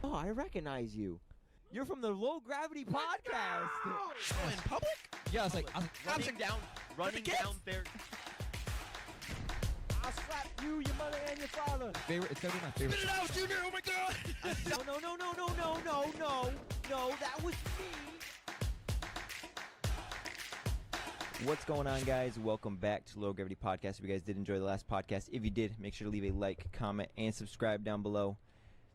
Oh, I recognize you. You're from the Low Gravity Podcast. Oh, in public? Yeah, I was like, running down there. I'll slap you, your mother, and your father. It's gonna be my favorite. Spit it out, Junior! Oh my god! No, that was me. What's going on, guys? Welcome back to Low Gravity Podcast. If you guys did enjoy the last podcast, if you did, make sure to leave a like, comment, and subscribe down below.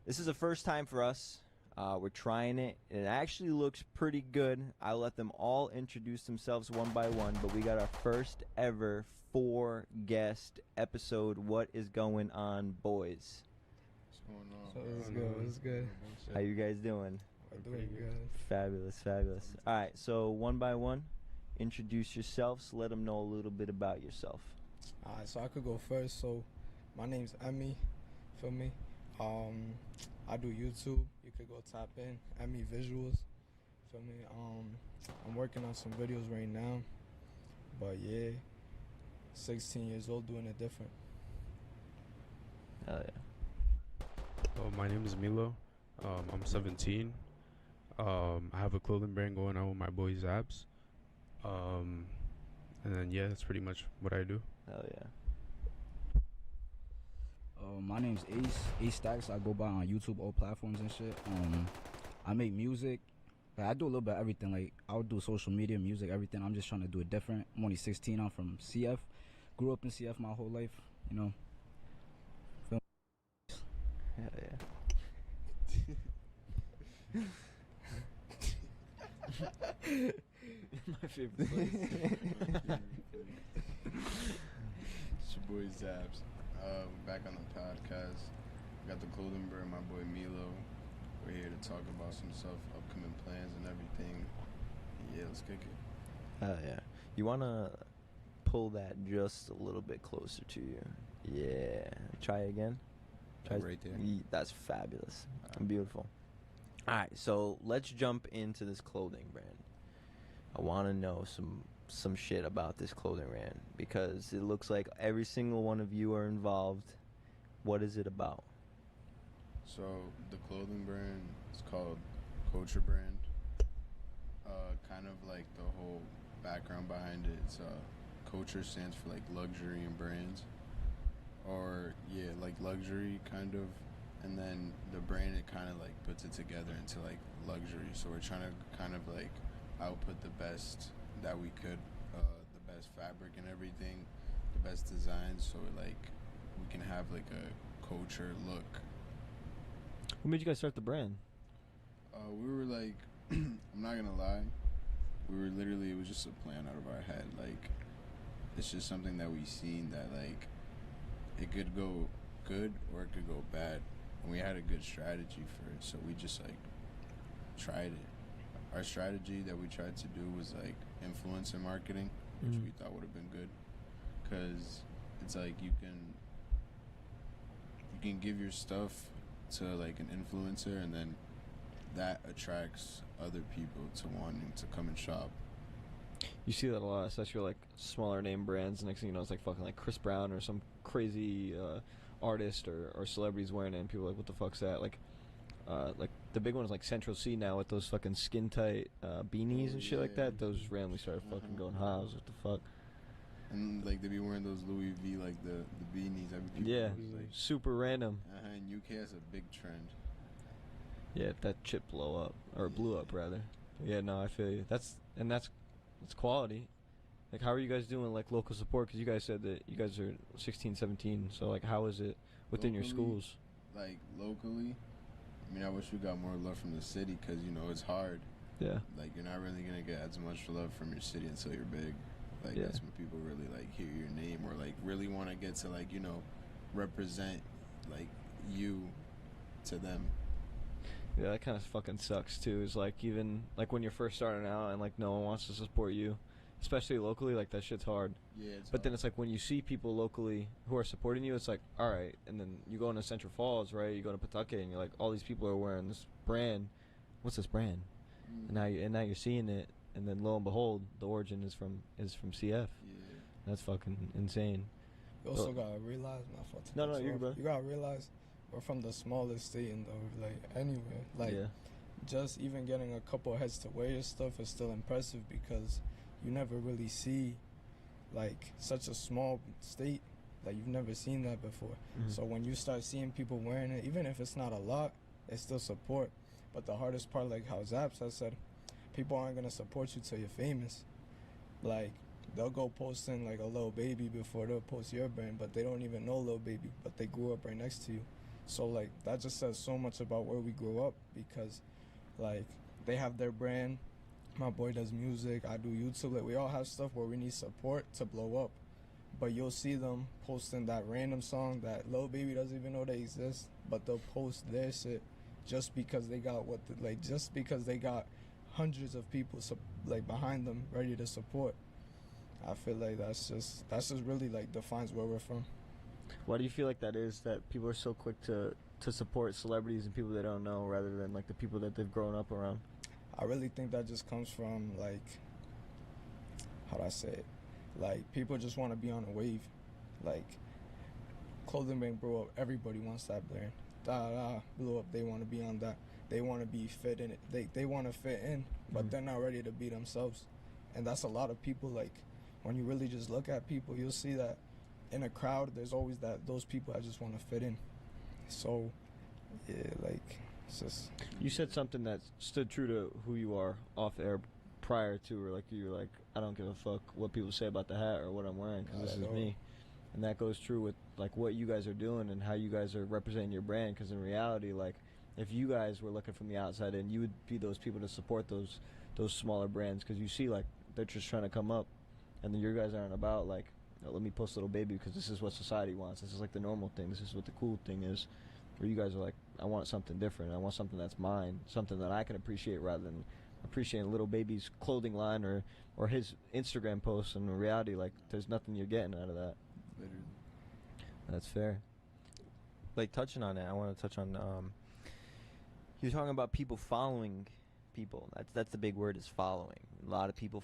This is the first time for us. We're trying it, and it actually looks pretty good. I'll let them all introduce themselves one by one, but we got our first ever 4-guest episode. What is going on, boys? What's going on? So it's good. How you guys doing? We're doing good. Fabulous. All right, so one by one, introduce yourselves. Let them know a little bit about yourself. Alright, so I could go first. So my name's Emmy. Feel me? I do YouTube. You could go tap in Emmy Visuals. Feel me? I'm working on some videos right now. But yeah, 16 years old, doing it different. Hell yeah. Oh, my name is Milo. I'm 17. I have a clothing brand going on with my boy Zabs. And then yeah, that's pretty much what I do. Hell yeah. My name's Ace Stacks. I go by on YouTube, all platforms and shit. I make music. Like, I do a little bit of everything. Like, I'll do social media, music, everything. I'm just trying to do it different. I'm only 16. I'm from CF. Grew up in CF my whole life, you know. Hell yeah. My favorite place. It's your boy Zabs. Back on the podcast. Got the Clothing Brand, my boy Milo. We're here to talk about some stuff, upcoming plans and everything. Yeah, let's kick it. Hell yeah. You wanna pull that just a little bit closer to you? Yeah. Try it again. Right there. That's fabulous. Beautiful. All right, so let's jump into this clothing brand. I want to know some shit about this clothing brand because it looks like every single one of you are involved. What is it about? So the clothing brand is called Culture Brand. Kind of like the whole background behind it. It's culture stands for like luxury and brands, or yeah, like luxury kind of, and then the brand it kind of like puts it together into like luxury. So we're trying to kind of like output the best that we could, the best fabric and everything, the best designs, so like we can have like a culture look. What made you guys start the brand? We were like, I'm not gonna lie, we were literally, it was just a plan out of our head. Like, it's just something that we seen that like it could go good or it could go bad, and we had a good strategy for it, so we just like tried it. Our strategy that we tried to do was like influencer marketing, which we thought would have been good, because it's like you can give your stuff to like an influencer, and then that attracts other people to wanting to come and shop. You see that a lot, especially like smaller name brands. Next thing you know, it's like fucking like Chris Brown or some crazy artist or celebrities wearing it, and people are like, what the fuck's that? Like the big ones like Central C now with those fucking skin tight beanies and shit like that. Those randomly started fucking going high. I was what the fuck? And like they be wearing those Louis V like the beanies. Yeah, like, super random. In UK, that's a big trend. Yeah, if that chip blew up or blew up rather. Yeah, no, I feel you. That's quality. Like, how are you guys doing like local support? Because you guys said that you guys are 16, 17. So like, how is it within your schools? Like locally, I mean, I wish we got more love from the city, because you know it's hard. Yeah. Like, you're not really gonna get as much love from your city until you're big. Like, that's when people really like hear your name, or like really want to get to like, you know, represent like you to them. Yeah, that kind of fucking sucks too. Is like, even like when you're first starting out and like no one wants to support you, especially locally, like that shit's hard. Yeah, it's but then it's like when you see people locally who are supporting you, it's like, all right. And then you go into Central Falls, right? You go to Pawtucket, and you're like, all these people are wearing this brand. What's this brand? And now you're seeing it, and then lo and behold, the origin is from CF. Yeah, that's fucking insane. You also gotta realize, my fault. No, you're good, bro. You gotta realize we're from the smallest state in the like anywhere. Like, just even getting a couple heads to wear your stuff is still impressive, because you never really see like such a small state. Like, you've never seen that before. So when you start seeing people wearing it, even if it's not a lot, it's still support. But the hardest part, like how Zaps has said, people aren't gonna support you till you're famous. Like, they'll go posting like a Lil Baby before they'll post your brand, but they don't even know Lil Baby, but they grew up right next to you. So like, that just says so much about where we grew up, because like they have their brand, my boy does music, I do YouTube, like we all have stuff where we need support to blow up. But you'll see them posting that random song that Lil Baby doesn't even know they exist, but they'll post their shit just because they got just because they got hundreds of people like behind them ready to support. I feel like that's just really like defines where we're from. Why do you feel like that is, that people are so quick to support celebrities and people they don't know rather than like the people that they've grown up around? I really think that just comes from like, how do I say it? Like, people just want to be on a wave. Like, Clothing Brand blew up, everybody wants that brand. Blew up, they want to be on that. They want to be fit in it. They want to fit in, but they're not ready to be themselves. And that's a lot of people. Like, when you really just look at people, you'll see that in a crowd, there's always those people that just want to fit in. So, yeah, like, It's just You said something that stood true to who you are off air prior to, or like you were like, I don't give a fuck what people say about the hat or what I'm wearing because this is me. And that goes true with like what you guys are doing and how you guys are representing your brand. Because in reality, like if you guys were looking from the outside in, you would be those people to support those smaller brands because you see like they're just trying to come up, and then your guys aren't about like, oh, let me post Little Baby because this is what society wants. This is like the normal thing. This is what the cool thing is. Where you guys are like, I want something different. I want something that's mine, something that I can appreciate rather than appreciating Little Baby's clothing line or his Instagram posts. And in reality, like there's nothing you're getting out of that. Literally. That's fair. Like touching on that, I want to touch on. You're talking about people following people. That's the big word, is following. A lot of people,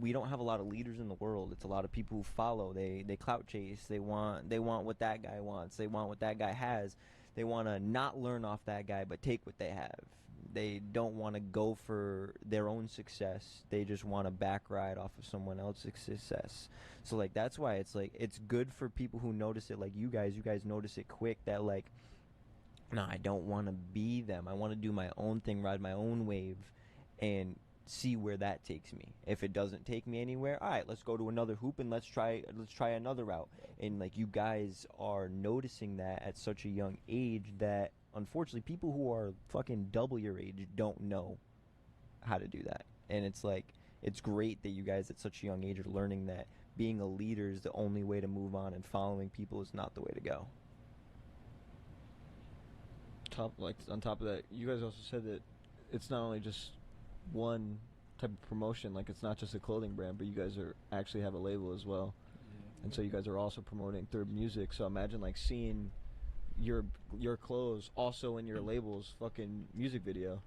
we don't have a lot of leaders in the world. It's a lot of people who follow. They clout chase. They want what that guy wants. They want what that guy has. They want to not learn off that guy, but take what they have. They don't want to go for their own success. They just want to back ride off of someone else's success. So like that's why it's like it's good for people who notice it. Like you guys notice it quick. That like, no, I don't want to be them. I want to do my own thing, ride my own wave, and see where that takes me. If it doesn't take me anywhere, all right, let's go to another hoop and let's try another route. And like you guys are noticing that at such a young age that unfortunately people who are fucking double your age don't know how to do that. And it's like it's great that you guys at such a young age are learning that being a leader is the only way to move on and following people is not the way to go. On top of that, you guys also said that it's not only just one type of promotion, like it's not just a clothing brand, but you guys are actually have a label as well. And so you guys are also promoting through music. So imagine like seeing your clothes also in your label's fucking music video.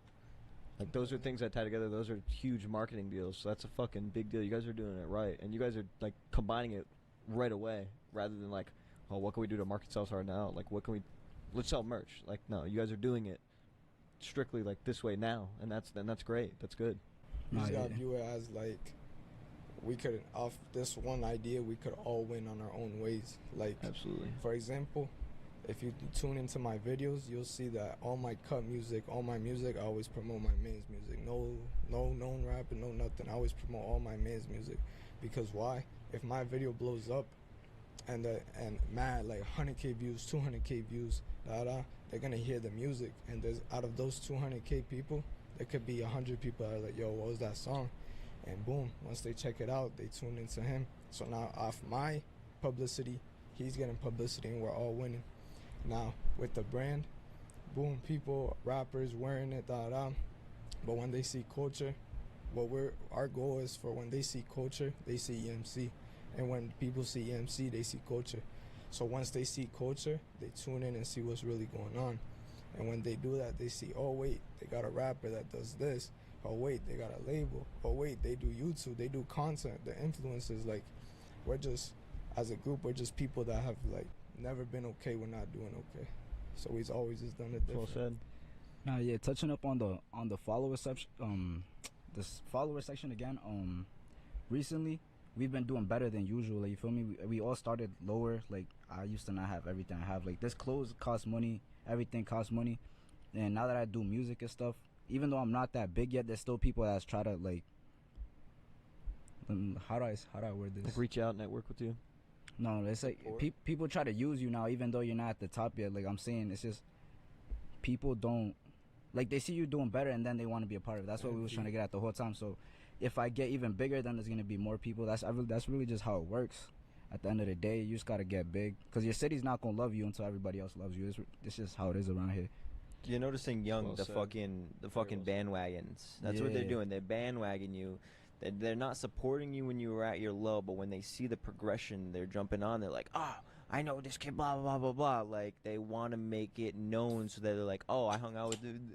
Like those are things that tie together. Those are huge marketing deals. So that's a fucking big deal. You guys are doing it right, and you guys are like combining it right away rather than like, oh, what can we do to market sales hard now? Like let's sell merch. Like no, you guys are doing it strictly like this way now, and that's great. That's good. You just gotta view it as like we could, off this one idea, we could all win on our own ways. Like absolutely. For example, if you tune into my videos, you'll see that all my cut music, all my music, I always promote my man's music. No known rapper, no nothing. I always promote all my man's music, because why? If my video blows up and mad like 100K views, 200K views, they're gonna hear the music, and there's out of those 200K people, there could be 100 people that are like, yo, what was that song? And boom, once they check it out, they tune into him. So now off my publicity, he's getting publicity, and we're all winning. Now with the brand, boom, people, rappers wearing it, but when they see culture, our goal is for when they see culture, they see EMC, and when people see EMC, they see culture. So once they see culture, they tune in and see what's really going on. And when they do that, they see, oh wait, they got a rapper that does this. Oh wait, they got a label. Oh wait, they do YouTube, they do content, the influencers. Like, we're just, as a group, we're just people that have like never been okay with not doing okay. So we've always just done it different. Well said. Now, yeah, touching up on the follower section, this follower section again. Recently we've been doing better than usual. Like, you feel me? We all started lower. Like, I used to not have everything I have. Like, this clothes cost money, everything costs money. And now that I do music and stuff, even though I'm not that big yet, there's still people that try to like. How do I word this? Like reach out, network with you. No, it's like people try to use you now, even though you're not at the top yet. Like I'm saying, it's just people don't like, they see you doing better and then they want to be a part of it. That's what we was trying to get at the whole time. So if I get even bigger, then there's gonna be more people. That's really just how it works. At the end of the day, you just gotta get big, because your city's not gonna love you until everybody else loves you. It's just how it is around here. You're noticing young, Well the said. fucking bandwagons. That's what they're Yeah. doing. They're bandwagging you. They're not supporting you when you were at your low, but when they see the progression, they're jumping on. They're like, oh, I know this kid, blah, blah, blah, blah, blah. Like, they want to make it known so that they're like, oh,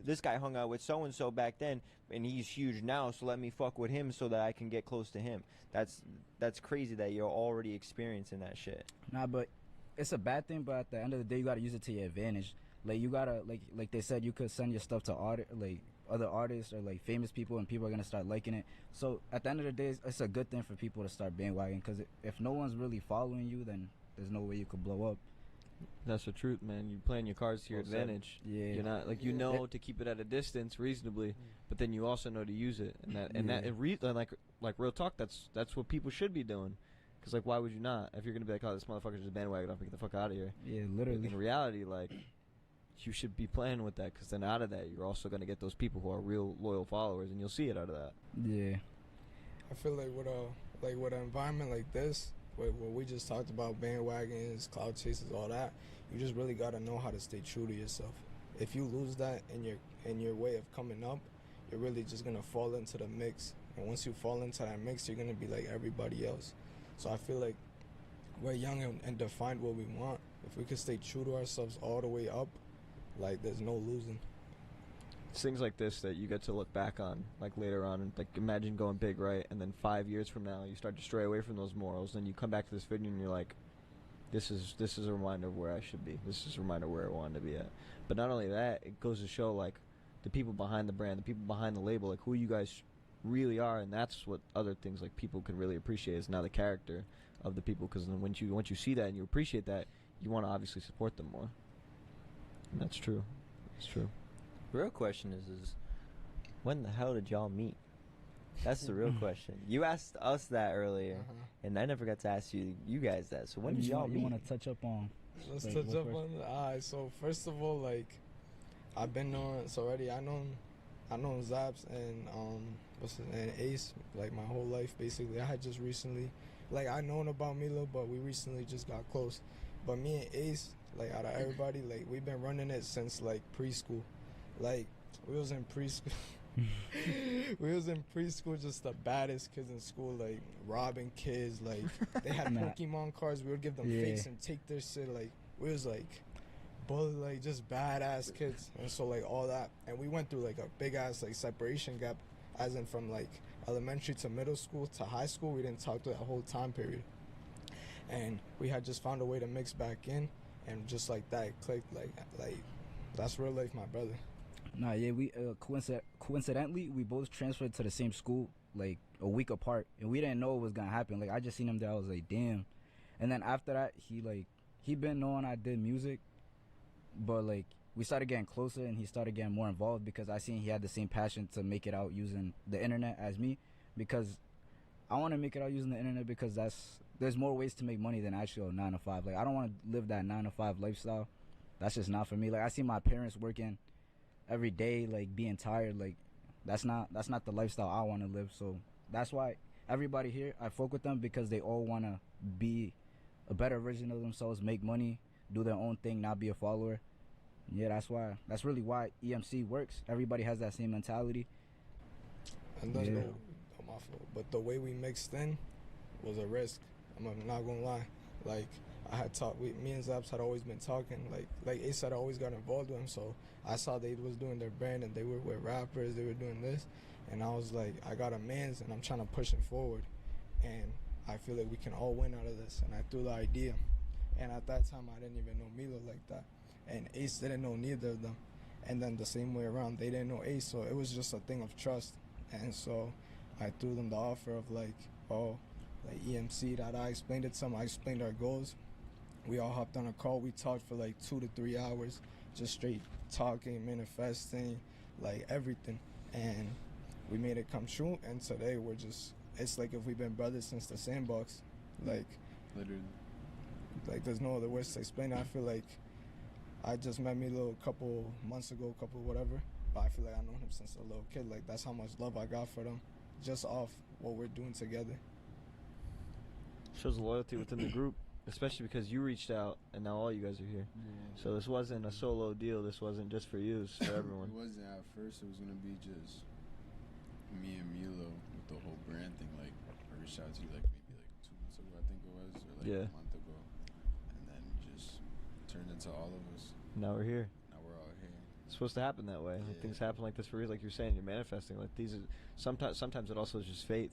this guy hung out with so-and-so back then, and he's huge now, so let me fuck with him so that I can get close to him. That's crazy that you're already experiencing that shit. Nah, but it's a bad thing, but at the end of the day, you gotta use it to your advantage. Like, you gotta, like they said, you could send your stuff to other artists or like famous people, and people are gonna start liking it. So at the end of the day, it's a good thing for people to start bandwagoning, because if no one's really following you, then there's no way you could blow up. That's the truth, man. You're playing your cards to your Well said. advantage. Yeah. You're not like you know to keep it at a distance reasonably, but then you also know to use it, and like real talk. That's what people should be doing. Cause like why would you not? If you're gonna be like, oh, this motherfucker's just bandwagon, I'll get the fuck out of here. Yeah, literally. In reality, like you should be playing with that, cause then out of that you're also gonna get those people who are real loyal followers, and you'll see it out of that. Yeah. I feel like with an environment like this, where we just talked about bandwagons, cloud chases, all that, you just really gotta know how to stay true to yourself. If you lose that in your way of coming up, you're really just gonna fall into the mix. And once you fall into that mix, you're gonna be like everybody else. So I feel like we're young and defined what we want. If we could stay true to ourselves all the way up, like there's no losing. It's things like this that you get to look back on, like later on, and like imagine going big, right? And then 5 years from now, you start to stray away from those morals. Then you come back to this video and you're like, this is a reminder of where I should be. This is a reminder of where I wanted to be at. But not only that, it goes to show like the people behind the brand, the people behind the label, like who you guys really are, and that's what other things like people can really appreciate is now the character of the people. Because then once you see that and you appreciate that, you want to obviously support them more. And that's true. It's true. The real question is when the hell did y'all meet? That's the real question. You asked us that earlier, and I never got to ask you guys that. So when did y'all meet? You want to touch up on? Let's like, touch what up first? on. Alright, so first of all, like I've been on. So already I known Zaps and Ace like my whole life basically. I had just recently, like I known about Milo, but we recently just got close. But me and Ace, like out of everybody, like we've been running it since like preschool. Like we was in preschool. We was in preschool, just the baddest kids in school, like robbing kids. Like they had Pokemon cards. We would give them fakes and take their shit. Like we was like bully, like just badass kids, and so like all that. And we went through like a big ass like separation gap, as in from like elementary to middle school to high school. We didn't talk to that whole time period, and we had just found a way to mix back in, and just like that it clicked. Like that's real life, my brother. Nah, yeah, we coincidentally we both transferred to the same school like a week apart, and we didn't know it was gonna happen. Like I just seen him there, I was like, damn. And then after that, he been knowing I did music, but like we started getting closer, and he started getting more involved because I seen he had the same passion to make it out using the internet as me, because I want to make it out using the internet because there's more ways to make money than actually a 9 to 5. Like I don't want to live that 9 to 5 lifestyle. That's just not for me. Like I see my parents working every day, like being tired. Like that's not the lifestyle I want to live. So that's why everybody here, I fuck with them, because they all want to be a better version of themselves, make money, do their own thing, not be a follower. Yeah, that's really why EMC works. Everybody has that same mentality. And that's no my fault. But the way we mixed in was a risk. I'm not gonna lie. Like I had talked with me and Zaps had always been talking. Like Ace had always got involved with him, so I saw they was doing their brand and they were with rappers, they were doing this, and I was like, I got a man's and I'm trying to push it forward, and I feel like we can all win out of this. And I threw the idea, and at that time I didn't even know Milo like that, and Ace didn't know neither of them, and then the same way around, they didn't know Ace, so it was just a thing of trust. And so I threw them the offer of like EMC, that I explained it to them. I explained our goals. We all hopped on a call. We talked for like 2 to 3 hours, just straight talking, manifesting, like everything. And we made it come true. And today it's like if we've been brothers since the sandbox. Like, literally. Like there's no other words to explain it. I feel like I just met Milo a couple months ago, whatever. But I feel like I know him since a little kid. Like that's how much love I got for them, just off what we're doing together. Shows loyalty within the group, especially because you reached out and now all you guys are here. Yeah. So this wasn't a solo deal. This wasn't just for you. It's for everyone. It wasn't at first. It was gonna be just me and Milo with the whole brand thing. Like I reached out to you like maybe like 2 months ago, I think it was, or like a month ago, and then just turned into all of us. Now we're here. Now we're all here. It's supposed to happen that way. Yeah. Like, things happen like this for you, like you're saying. You're manifesting. Like these are sometimes it also is just fate.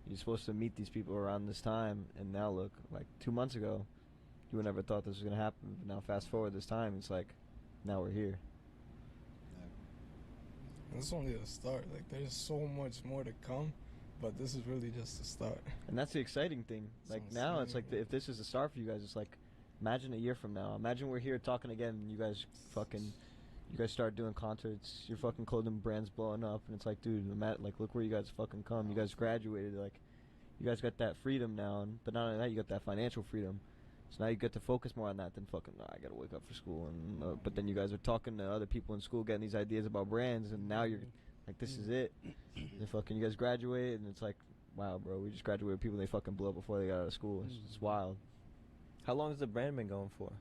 You're supposed to meet these people around this time, and now look, like 2 months ago, you would never thought this was gonna happen. But now fast forward this time, it's like, now we're here. Yeah. It's only the start. Like there's so much more to come, but this is really just the start. And that's the exciting thing. Like now, it's like if this is the start for you guys, it's like Imagine a year from now. Imagine we're here talking again. And you guys start doing concerts. Your fucking clothing brand's blowing up, and it's like, dude, like, look where you guys fucking come. You guys graduated. Like, you guys got that freedom now, but not only that, you got that financial freedom. So now you get to focus more on that than fucking, I gotta wake up for school. And but then you guys are talking to other people in school, getting these ideas about brands, and now you're like, this is it. And fucking, you guys graduate, and it's like, wow, bro, we just graduated people, they fucking blew up before they got out of school. It's wild. How long has the brand been going for?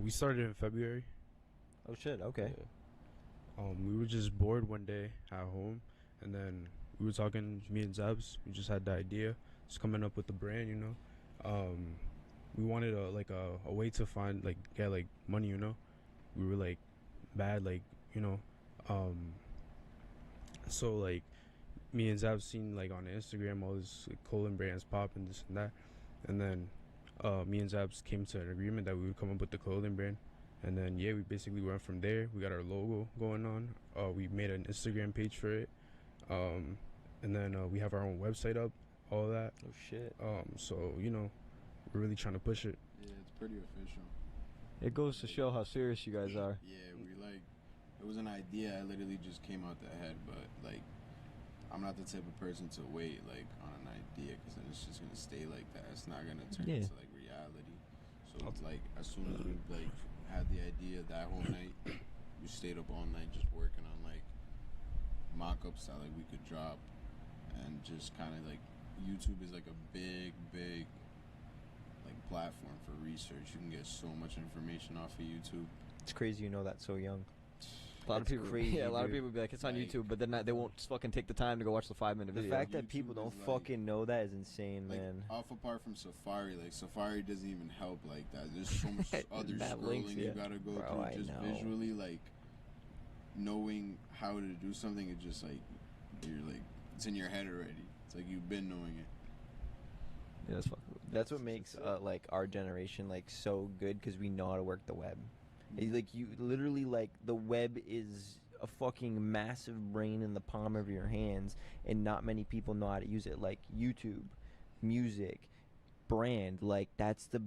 We started in February. Oh shit, okay. Yeah. We were just bored one day at home, and then we were talking, me and Zabs, we just had the idea, just coming up with the brand, you know. We wanted a way to find, like, get, like, money, you know. We were, like, bad, like, you know. So, like, me and Zabs seen, like, on Instagram all this, like, clothing brands pop and this and that, and then me and Zabs came to an agreement that we would come up with the clothing brand. And then, yeah, we basically went from there. We got our logo going on. We made an Instagram page for it. And then we have our own website up, all that. Oh, shit. So, you know, we're really trying to push it. Yeah, it's pretty official. It goes to show how serious you guys are. Yeah, it was an idea. I literally just came out the head, but, like, I'm not the type of person to wait, like, on an idea, because then it's just going to stay like that. It's not going to turn into, like, reality. So, it's like, as soon as we, like, had the idea that whole night, we stayed up all night just working on, like, mock-ups that, like, we could drop, and just kind of, like, YouTube is, like, a big like, platform for research. You can get so much information off of YouTube. It's crazy you know that so young. A lot of people, crazy, yeah, a lot of dude. people be like, it's on YouTube, but then they won't fucking take the time to go watch the 5-minute The video. fact that people don't fucking know that is insane, Like, man. off apart from Safari, like, Safari doesn't even help like that. There's so much other That scrolling links, you yeah. gotta go Bro, through I just know. visually, like, knowing how to do something. It's just like, you're like, it's in your head already. It's like you've been knowing it. Yeah, that's fucking. That's what makes like our generation like so good, because we know how to work the web. Like, you literally, like, the web is a fucking massive brain in the palm of your hands, and not many people know how to use it. Like YouTube, music, brand, like, that's the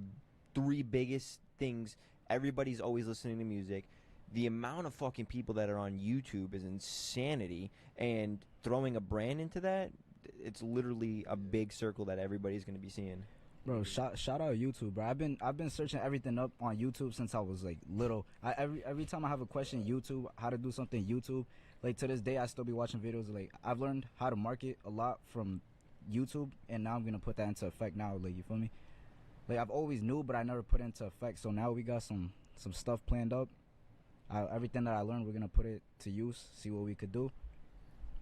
3 biggest things. Everybody's always listening to music. The amount of fucking people that are on YouTube is insanity, and throwing a brand into that, it's literally a big circle that everybody's going to be seeing. Bro, shout out YouTube, bro. I've been searching everything up on YouTube since I was like little. Every time I have a question, YouTube, how to do something, YouTube. Like, to this day, I still be watching videos. Like, I've learned how to market a lot from YouTube, and now I'm gonna put that into effect now. Like, you feel me? Like, I've always knew, but I never put it into effect. So now we got some stuff planned up. Everything that I learned, we're gonna put it to use. See what we could do.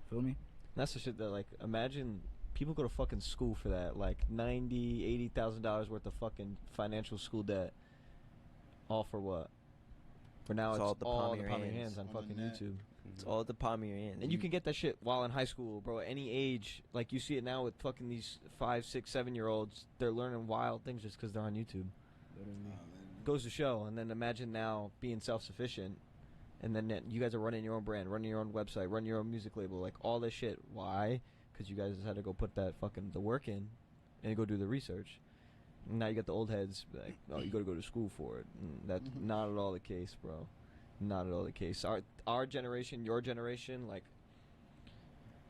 Feel me? That's the shit that, like, imagine people go to fucking school for that, like $90,000-$80,000 worth of fucking financial school debt, all for what? For now, it's all at the palm of your hands on fucking YouTube. It's all at the palm of your hands. And you can get that shit while in high school, bro. At any age, like, you see it now with fucking these 5, 6, 7-year-olds. They're learning wild things just because they're on YouTube. Goes to show. And then imagine now being self-sufficient, and then you guys are running your own brand, running your own website, running your own music label, like, all this shit. Why? Because you guys had to go put that fucking the work in and go do the research. And now you got the old heads like, oh, you got to go to school for it. And that's not at all the case, bro. Not at all the case. Our generation, your generation, like,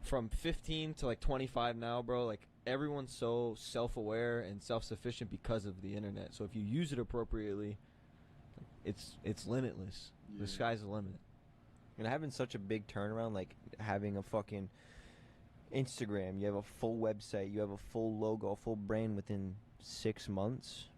from 15 to like 25 now, bro, like, everyone's so self-aware and self-sufficient because of the internet. So if you use it appropriately, it's limitless. The sky's the limit. And having such a big turnaround, like having a fucking Instagram, you have a full website, you have a full logo, a full brand within 6 months.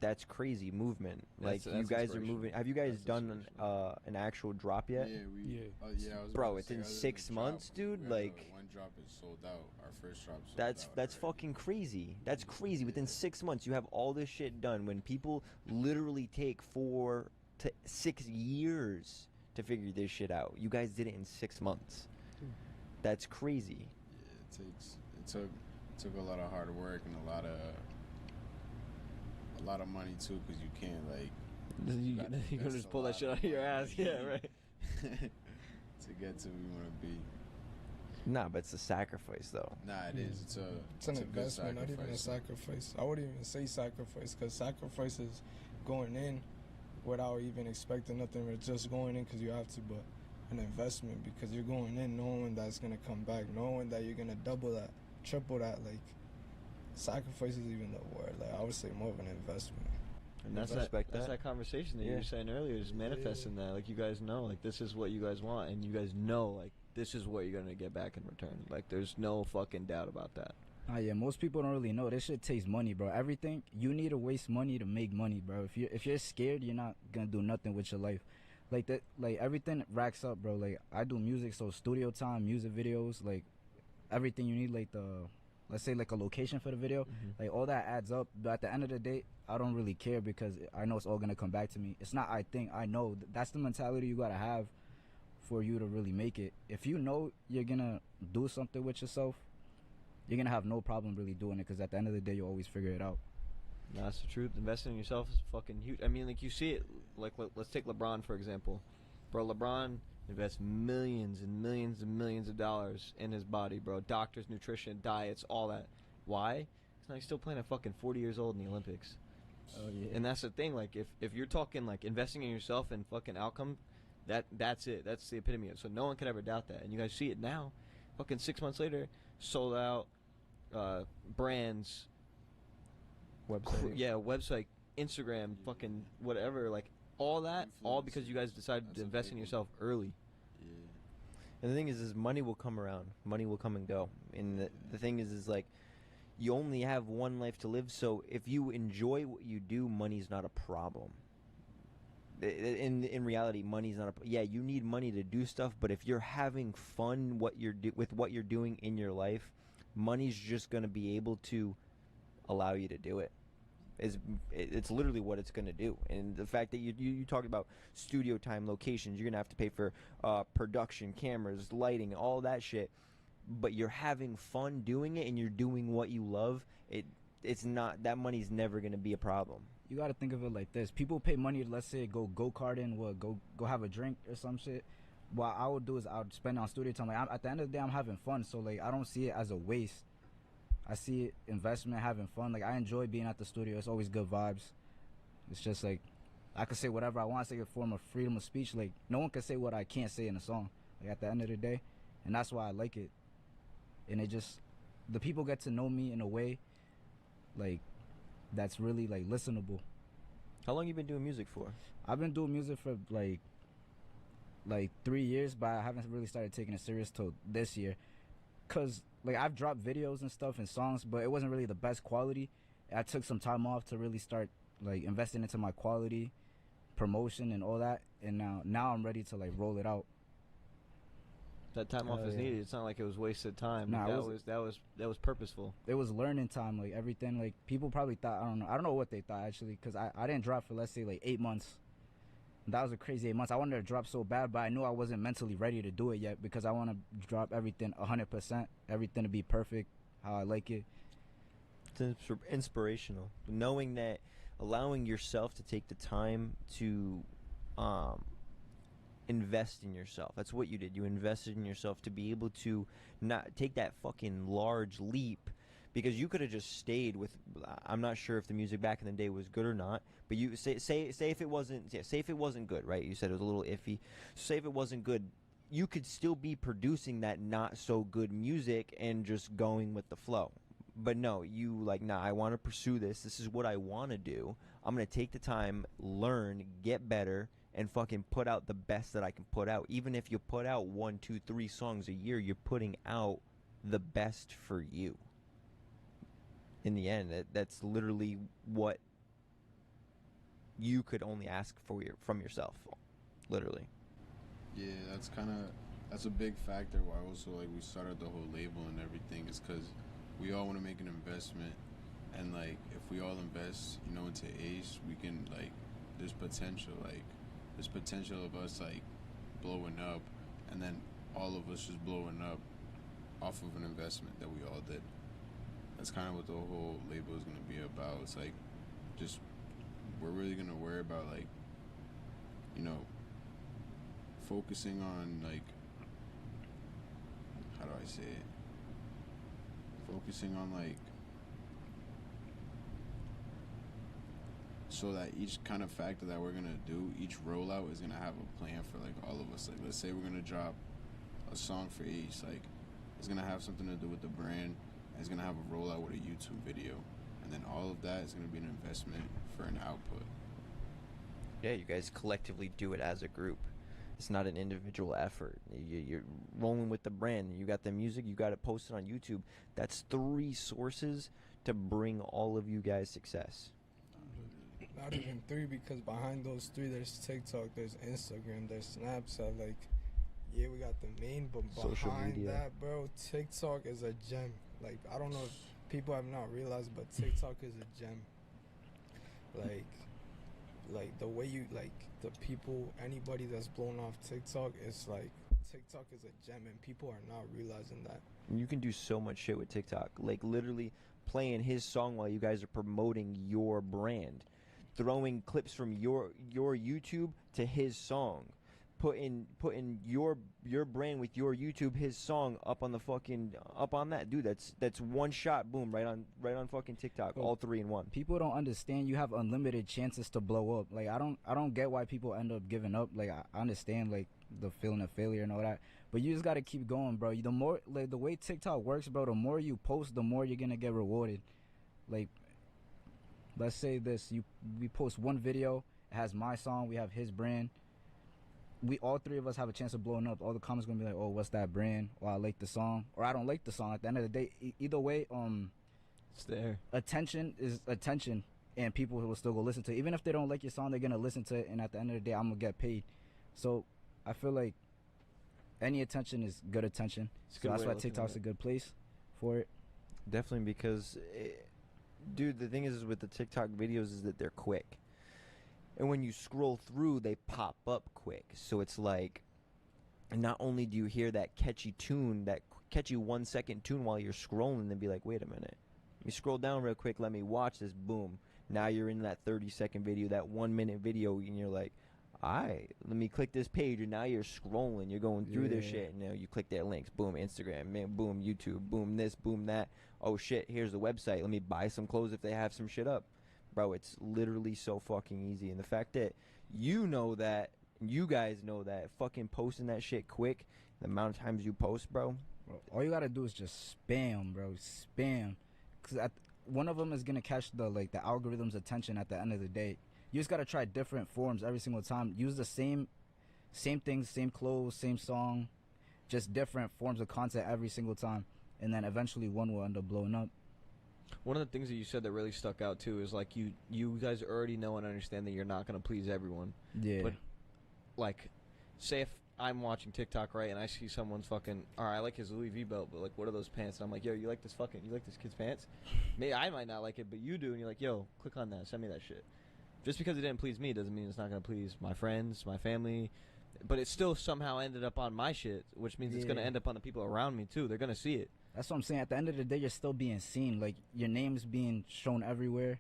That's crazy movement. Like, you guys are moving. Have you guys done an actual drop yet? Yeah, I was Bro, about to say, within other than 6 the months, drop, dude. we had, Like, one drop is sold out. Our first drop sold out. that's fucking crazy. That's crazy. Within 6 months, you have all this shit done. When people literally take 4 to 6 years to figure this shit out, you guys did it in 6 months. That's crazy. Yeah, it took a lot of hard work and a lot of money too, because you can't, like, You can just pull that shit out of your ass. Yeah, right. to get to where we want to be. Nah, but it's a sacrifice though. Nah, it is. It's an a good investment, not even a sacrifice. sacrifice. I wouldn't even say sacrifice, because sacrifice is going in without even expecting nothing, or just going in because you have to. But an investment, because you're going in knowing that's gonna come back, knowing that you're gonna double that, triple that. Like, sacrifice is even the word. Like, I would say more of an investment. And that's Respect that's that. that conversation that you Yeah. were saying earlier, is manifesting that. Like, you guys know, like, this is what you guys want, and you guys know, like, this is what you're gonna get back in return. Like, there's no fucking doubt about that. Yeah, most people don't really know. This shit takes money, bro. Everything you need to waste money to make money, bro. If you're scared, you're not gonna do nothing with your life. Like that, like everything racks up, bro. Like, I do music, so studio time, music videos, like everything you need, like let's say like a location for the video, like all that adds up. But at the end of the day, I don't really care, because I know it's all gonna come back to me. It's not I think, I know. That's the mentality you gotta have for you to really make it. If you know you're gonna do something with yourself, you're gonna have no problem really doing it, because at the end of the day, you always figure it out. No, that's the truth. Investing in yourself is fucking huge. I mean, like, you see it. Like, let's take LeBron, for example. Bro, LeBron invests millions and millions and millions of dollars in his body, bro. Doctors, nutrition, diets, all that. Why? Because he's still playing at fucking 40 years old in the Olympics. Oh, yeah. And that's the thing. Like, if you're talking, like, investing in yourself and fucking outcome, that's it. That's the epitome of it. So no one can ever doubt that. And you guys see it now. Fucking 6 months later, sold out, brands, website, Instagram, fucking whatever, like, all that, all because you guys decided to invest in yourself early. And the thing is money will come around. Money will come and go. And the thing is like, you only have one life to live. So if you enjoy what you do, money's not a problem. In reality, money's not a. Yeah, you need money to do stuff. But if you're having fun with what you're doing in your life, money's just gonna be able to allow you to do it. It's literally what it's going to do. And the fact that you talked about studio time, locations, you're going to have to pay for production, cameras, lighting, all that shit, but you're having fun doing it and you're doing what you love, it's not, that money's never going to be a problem. You got to think of it like this. People pay money to, let's say, go karting, go have a drink or some shit. What I would do is I would spend on studio time. Like, at the end of the day, I'm having fun, so like, I don't see it as a waste. I see it investment, having fun. Like, I enjoy being at the studio. It's always good vibes. It's just like, I can say whatever I want. It's like a form of freedom of speech. Like, no one can say what I can't say in a song, like, at the end of the day. And that's why I like it. And it just, the people get to know me in a way, like, that's really, like, listenable. How long you been doing music for? I've been doing music for like 3 years, but I haven't really started taking it serious till this year. Cause like, I've dropped videos and stuff and songs, but it wasn't really the best quality. I took some time off to really start like investing into my quality, promotion and all that, and now I'm ready to like roll it out. That time off is yeah. needed. It's not like it was wasted time. Nah, that was purposeful. It was learning time. Like, everything, like, people probably thought, I don't know what they thought actually, because I didn't drop for, let's say, like 8 months. That was a crazy 8 months. I wanted to drop so bad, but I knew I wasn't mentally ready to do it yet, because I want to drop everything 100%, everything to be perfect, how I like it. It's inspirational. Knowing that, allowing yourself to take the time to invest in yourself. That's what you did. You invested in yourself to be able to not take that fucking large leap, because you could have just stayed with. I'm not sure if the music back in the day was good or not, but you say if it wasn't, say if it wasn't good, right? You said it was a little iffy. Say if it wasn't good, you could still be producing that not so good music and just going with the flow. But no, you like, nah, I want to pursue this. This is what I want to do. I'm going to take the time, learn, get better, and fucking put out the best that I can put out. Even if you put out 1, 2, 3 songs a year, you're putting out the best for you. In the end, that's literally what you could only ask for from yourself. Literally. Yeah, that's a big factor why also like we started the whole label and everything, is because we all want to make an investment, and like if we all invest, into Ace, we can like there's potential of us like blowing up, and then all of us just blowing up off of an investment that we all did. That's kind of what the whole label is going to be about. It's like, just, we're really going to worry about like, focusing on like, how do I say it? Focusing on like so that each kind of factor that we're gonna do, each rollout is gonna have a plan for like all of us. Like let's say we're gonna drop a song for Ace, like it's gonna have something to do with the brand, and it's gonna have a rollout with a YouTube video, and then all of that is gonna be an investment for an output. Yeah, you guys collectively do it as a group. It's not an individual effort. You're rolling with the brand. You got the music, you got it posted on YouTube. That's 3 sources to bring all of you guys success. Not even 3, because behind those 3, there's TikTok, there's Instagram, there's Snapchat. Like, yeah, we got the main, but Social behind media. that, bro, TikTok is a gem. Like, I don't know if people have not realized, but TikTok is a gem. Like the way you, like, the people, anybody that's blown off TikTok, it's like, TikTok is a gem, and people are not realizing that. You can do so much shit with TikTok. Like literally playing his song while you guys are promoting your brand. Throwing clips from your YouTube to his song. Putting your brand with your YouTube, his song up on the fucking up on that. Dude, that's one shot, boom, right on fucking TikTok, all 3 in 1. People don't understand you have unlimited chances to blow up. Like I don't get why people end up giving up. Like I understand like the feeling of failure and all that, but you just gotta keep going, bro. The more, like, the way TikTok works, bro, the more you post, the more you're gonna get rewarded. Like, let's say we post one video, it has my song, we have his brand. We all 3 of us have a chance of blowing up. All the comments gonna be like, "Oh, what's that brand?" Or "I like the song," or "I don't like the song." At the end of the day, either way, it's there. Attention is attention, and people will still go listen to it. Even if they don't like your song, they're gonna listen to it, and at the end of the day, I'm gonna get paid. So I feel like any attention is good attention. So that's why TikTok's a good place for it. Definitely, because dude, the thing is with the TikTok videos is that they're quick. And when you scroll through, they pop up quick. So it's like, not only do you hear that catchy tune, that catchy 1-second tune while you're scrolling, and be like, wait a minute. Let me scroll down real quick. Let me watch this. Boom. Now you're in that 30-second video, that 1-minute video, and you're like, let me click this page. And now you're scrolling. You're going through their shit. And you click their links. Boom, Instagram. Man, boom, YouTube. Boom, this, boom, that. Oh, shit, here's the website. Let me buy some clothes if they have some shit up. Bro, it's literally so fucking easy. And the fact that you know that, you guys know that, fucking posting that shit quick, the amount of times you post, bro. All you gotta do is just spam, bro. Spam. Because one of them is going to catch the algorithm's attention at the end of the day. You just got to try different forms every single time. Use the same things, same clothes, same song, just different forms of content every single time. And then eventually one will end up blowing up. One of the things that you said that really stuck out too is like you guys already know and understand that you're not going to please everyone. Yeah. But like, say if I'm watching TikTok, right, and I see someone's fucking, all right, I like his Louis V belt, but like, what are those pants? And I'm like, yo, you like this kid's pants? Maybe I might not like it, but you do, and you're like, yo, click on that, send me that shit. Just because it didn't please me doesn't mean it's not going to please my friends, my family, but it still somehow ended up on my shit, which means it's going to end up on the people around me too. They're going to see it. That's what I'm saying. At the end of the day, you're still being seen. Like, your name's being shown everywhere.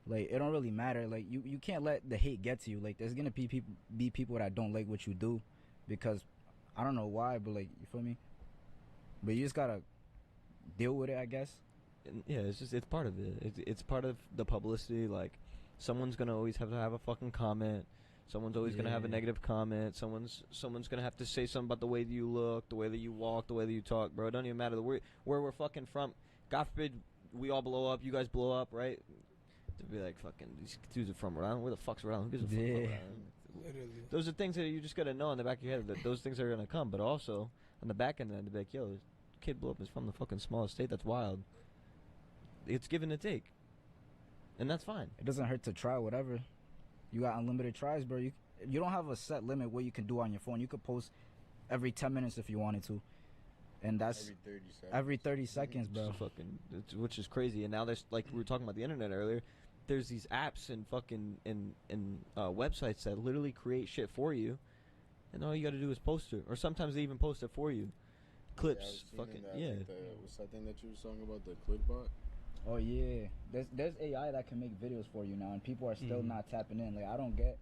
Like, it don't really matter. Like, you can't let the hate get to you. Like, there's gonna be people that don't like what you do, because I don't know why, but like, you feel me? But you just gotta deal with it, I guess. And yeah, it's part of it. It's part of the publicity. Like, someone's gonna always have to have a fucking comment. Someone's always gonna have a negative comment. Someone's gonna have to say something about the way that you look, the way that you walk, the way that you talk, bro. It don't even matter where we're fucking from. God forbid we all blow up, you guys blow up, right? To be like, fucking, these dudes are from Rhode Island. Where the fuck's Rhode Island? Who gives a fuck about Rhode Island? Literally. Those are things that you just gotta know in the back of your head that those things are gonna come. But also on the back end, to be like, yo, this kid blew up is from the fucking smallest state. That's wild. It's give and take, and that's fine. It doesn't hurt to try whatever. You got unlimited tries, bro. You don't have a set limit what you can do on your phone. You could post every 10 minutes if you wanted to, and that's every 30 seconds, bro. Which is crazy. And now there's, like we were talking about the internet earlier, there's these apps and fucking websites that literally create shit for you, and all you got to do is post it, or sometimes they even post it for you. Clips, fucking what's that thing that you were talking about, the Clipbot? Oh yeah, there's AI that can make videos for you now, and people are still not tapping in. Like, I don't get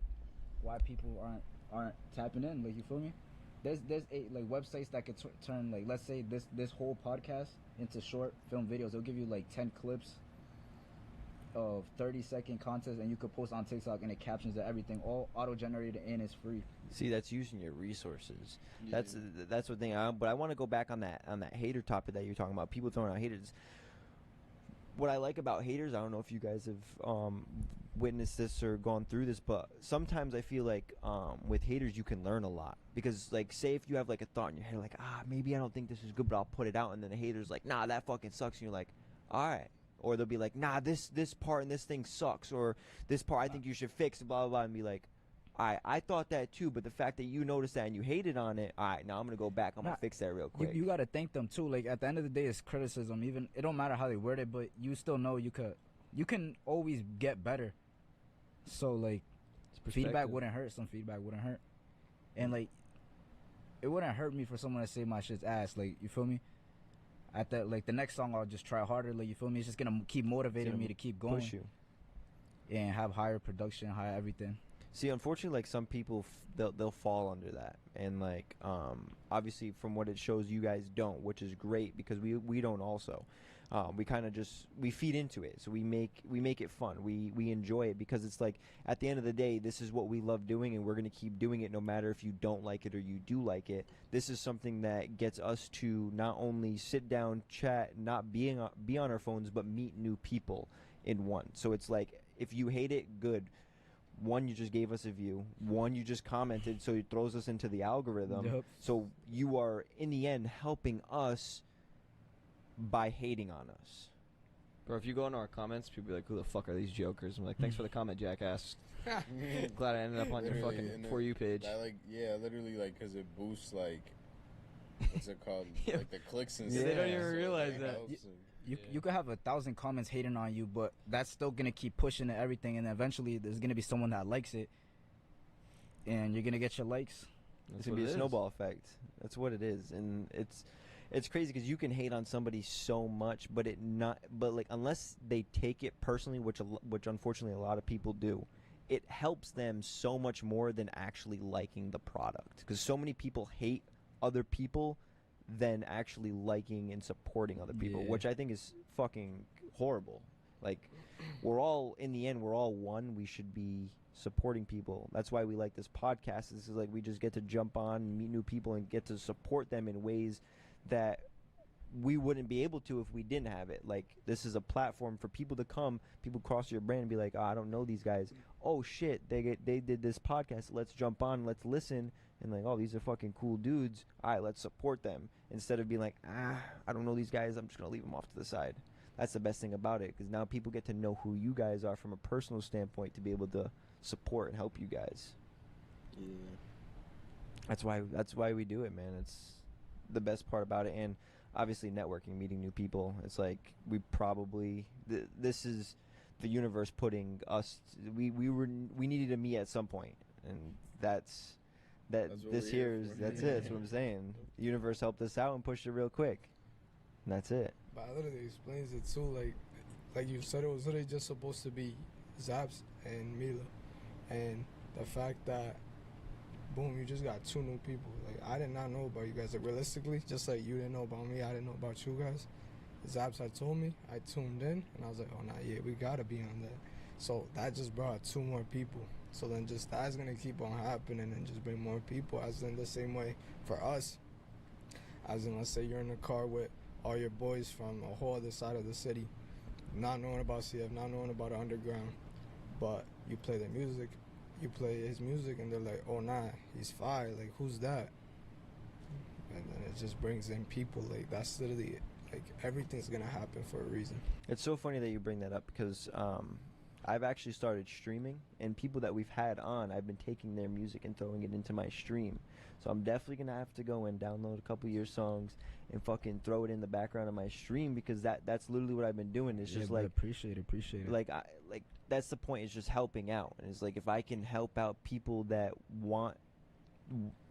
why people aren't tapping in. Like, you feel me? there's like websites that could turn, like, let's say this whole podcast into short film videos. They'll give you like 10 clips of 30-second content, and you could post on TikTok, and it captions and everything, all auto generated, and it's free. See, that's using your resources. Yeah. That's the thing. But I want to go back on that hater topic that you're talking about. People throwing out haters. What I like about haters, I don't know if you guys have witnessed this or gone through this, but sometimes I feel like with haters you can learn a lot, because like, say if you have like a thought in your head like, maybe I don't think this is good, but I'll put it out, and then the hater's like, nah, that fucking sucks, and you're like, all right. Or they'll be like, nah, this part and this thing sucks, or this part I think you should fix, blah blah blah, and be like, I thought that too, but the fact that you noticed that and you hated on it, all right, now I'm gonna go back, I'm gonna fix that real quick. You gotta thank them too. Like, at the end of the day, it's criticism. Even it don't matter how they word it, but you still know you can always get better. So like, feedback wouldn't hurt. Some feedback wouldn't hurt, and like, it wouldn't hurt me for someone to say my shit's ass. Like, you feel me? At that, like, the next song, I'll just try harder. Like, you feel me? It's just gonna keep motivating me to keep going, push you, and have higher production, higher everything. See, unfortunately, like, some people they'll fall under that, and like, obviously from what it shows, you guys don't, which is great, because we don't also. We kind of just feed into it, so we make it fun. We enjoy it, because it's like, at the end of the day, this is what we love doing, and we're gonna keep doing it no matter if you don't like it or you do like it. This is something that gets us to not only sit down, chat, not be on our phones, but meet new people in one. So it's like, if you hate it, good. One, you just gave us a view. One, you just commented, so it throws us into the algorithm. Yep. So you are, in the end, helping us by hating on us. Bro, if you go into our comments, people be like, who the fuck are these jokers? I'm like, thanks for the comment, jackass. Glad I ended up on your Literally, fucking and For You page. I literally, like, because it boosts, like, what's it called? Yeah. Like, the clicks and Yeah, stuff. they don't even so realize it that. helps, You could have 1,000 comments hating on you, but that's still gonna keep pushing and everything, and eventually there's gonna be someone that likes it, and you're gonna get your likes. It's gonna be a snowball effect. That's what it is, and it's crazy, because you can hate on somebody so much, but like, unless they take it personally, which unfortunately a lot of people do, it helps them so much more than actually liking the product, because so many people hate other people than actually liking and supporting other people, which I think is fucking horrible. Like, we're all, in the end, we're all one. We should be supporting people. That's why we like this podcast. This is like, we just get to jump on and meet new people and get to support them in ways that we wouldn't be able to if we didn't have it. Like, this is a platform for people to come, people cross your brand and be like, I don't know these guys. Oh shit, they did this podcast. Let's jump on, let's listen. And like, oh, these are fucking cool dudes. All right, let's support them. Instead of being like, I don't know these guys, I'm just going to leave them off to the side. That's the best thing about it, because now people get to know who you guys are from a personal standpoint, to be able to support and help you guys. Yeah. That's why we do it, man. It's the best part about it. And obviously networking, meeting new people. It's like, we probably, this is the universe putting us, we needed to meet at some point, and that's what this we're here here is, for. that's it. That's what I'm saying. The universe helped us out and pushed it real quick. And that's it. But it literally explains it too. Like you said, it was literally just supposed to be Zaps and Mila, and the fact that, boom, you just got 2 new people. Like, I did not know about you guys. Like, realistically, just like you didn't know about me, I didn't know about you guys. Zaps had told me, I tuned in, and I was like, oh, nah, yeah, we gotta be on that. So that just brought 2 more people. So then just that's gonna keep on happening and just bring more people. As in the same way for us, as in, let's say you're in the car with all your boys from a whole other side of the city, not knowing about CF, not knowing about the underground, but you play their music, you play his music, and they're like, oh nah, he's fire, like, who's that? And then it just brings in people. Like, that's literally it. Like, everything's gonna happen for a reason. It's so funny that you bring that up, because I've actually started streaming, and people that we've had on, I've been taking their music and throwing it into my stream. So I'm definitely gonna have to go and download a couple of your songs and fucking throw it in the background of my stream, because that's literally what I've been doing. It's just like, appreciate it. like, that's the point. It's just helping out, and it's like, if I can help out people that want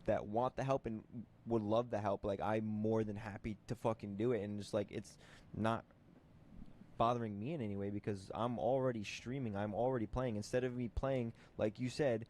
the help and would love the help, like, I'm more than happy to fucking do it. And just like, it's not bothering me in any way, because I'm already streaming, I'm already playing. Instead of me playing, like you said,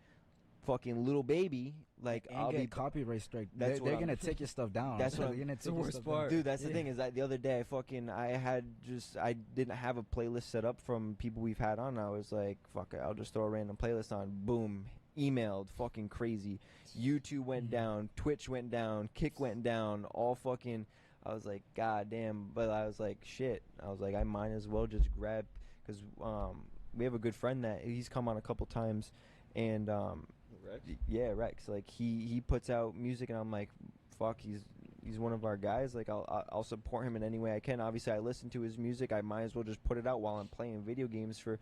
fucking Little Baby, like And I'll get be copyright strike. That's They're what gonna I'm- take your stuff down. That's what They're gonna I'm- take your stuff down. Dude, that's the Yeah. thing is that the other day I didn't have a playlist set up from people we've had on. I was like, fuck it, I'll just throw a random playlist on. Boom, emailed, fucking crazy. YouTube went down, Twitch went down, Kick went down, all fucking. I was like, god damn. But I was like, shit. I was like, I might as well just grab, because we have a good friend that he's come on a couple times, and Rex? yeah, Rex. Like he puts out music, and I'm like, fuck, he's one of our guys. Like I'll support him in any way I can. Obviously, I listen to his music. I might as well just put it out while I'm playing video games. For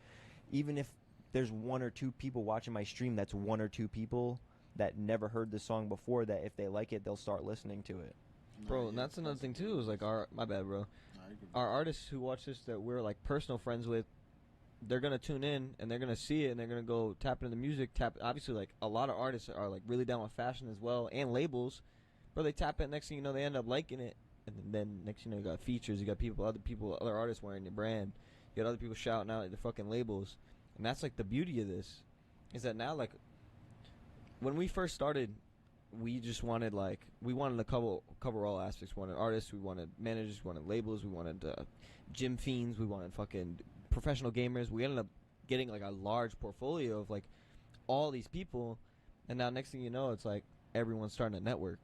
even if there's one or two people watching my stream, that's one or two people that never heard the song before. That if they like it, they'll start listening to it. Bro, and that's another thing too. Is like my bad, bro. Our artists who watch this that we're like personal friends with, they're gonna tune in and they're gonna see it and they're gonna go tap into the music. Obviously, like a lot of artists are like really down with fashion as well, and labels. Bro, they tap it. Next thing you know, they end up liking it, and then next thing you know, you got features. You got other artists wearing your brand. You got other people shouting out at the fucking labels, and that's like the beauty of this, is that now like when we first started, we just wanted we wanted to cover all aspects. We wanted artists, we wanted managers, we wanted labels, we wanted gym fiends, we wanted fucking professional gamers. We ended up getting like a large portfolio of like all these people, and now next thing you know, it's like everyone's starting to network.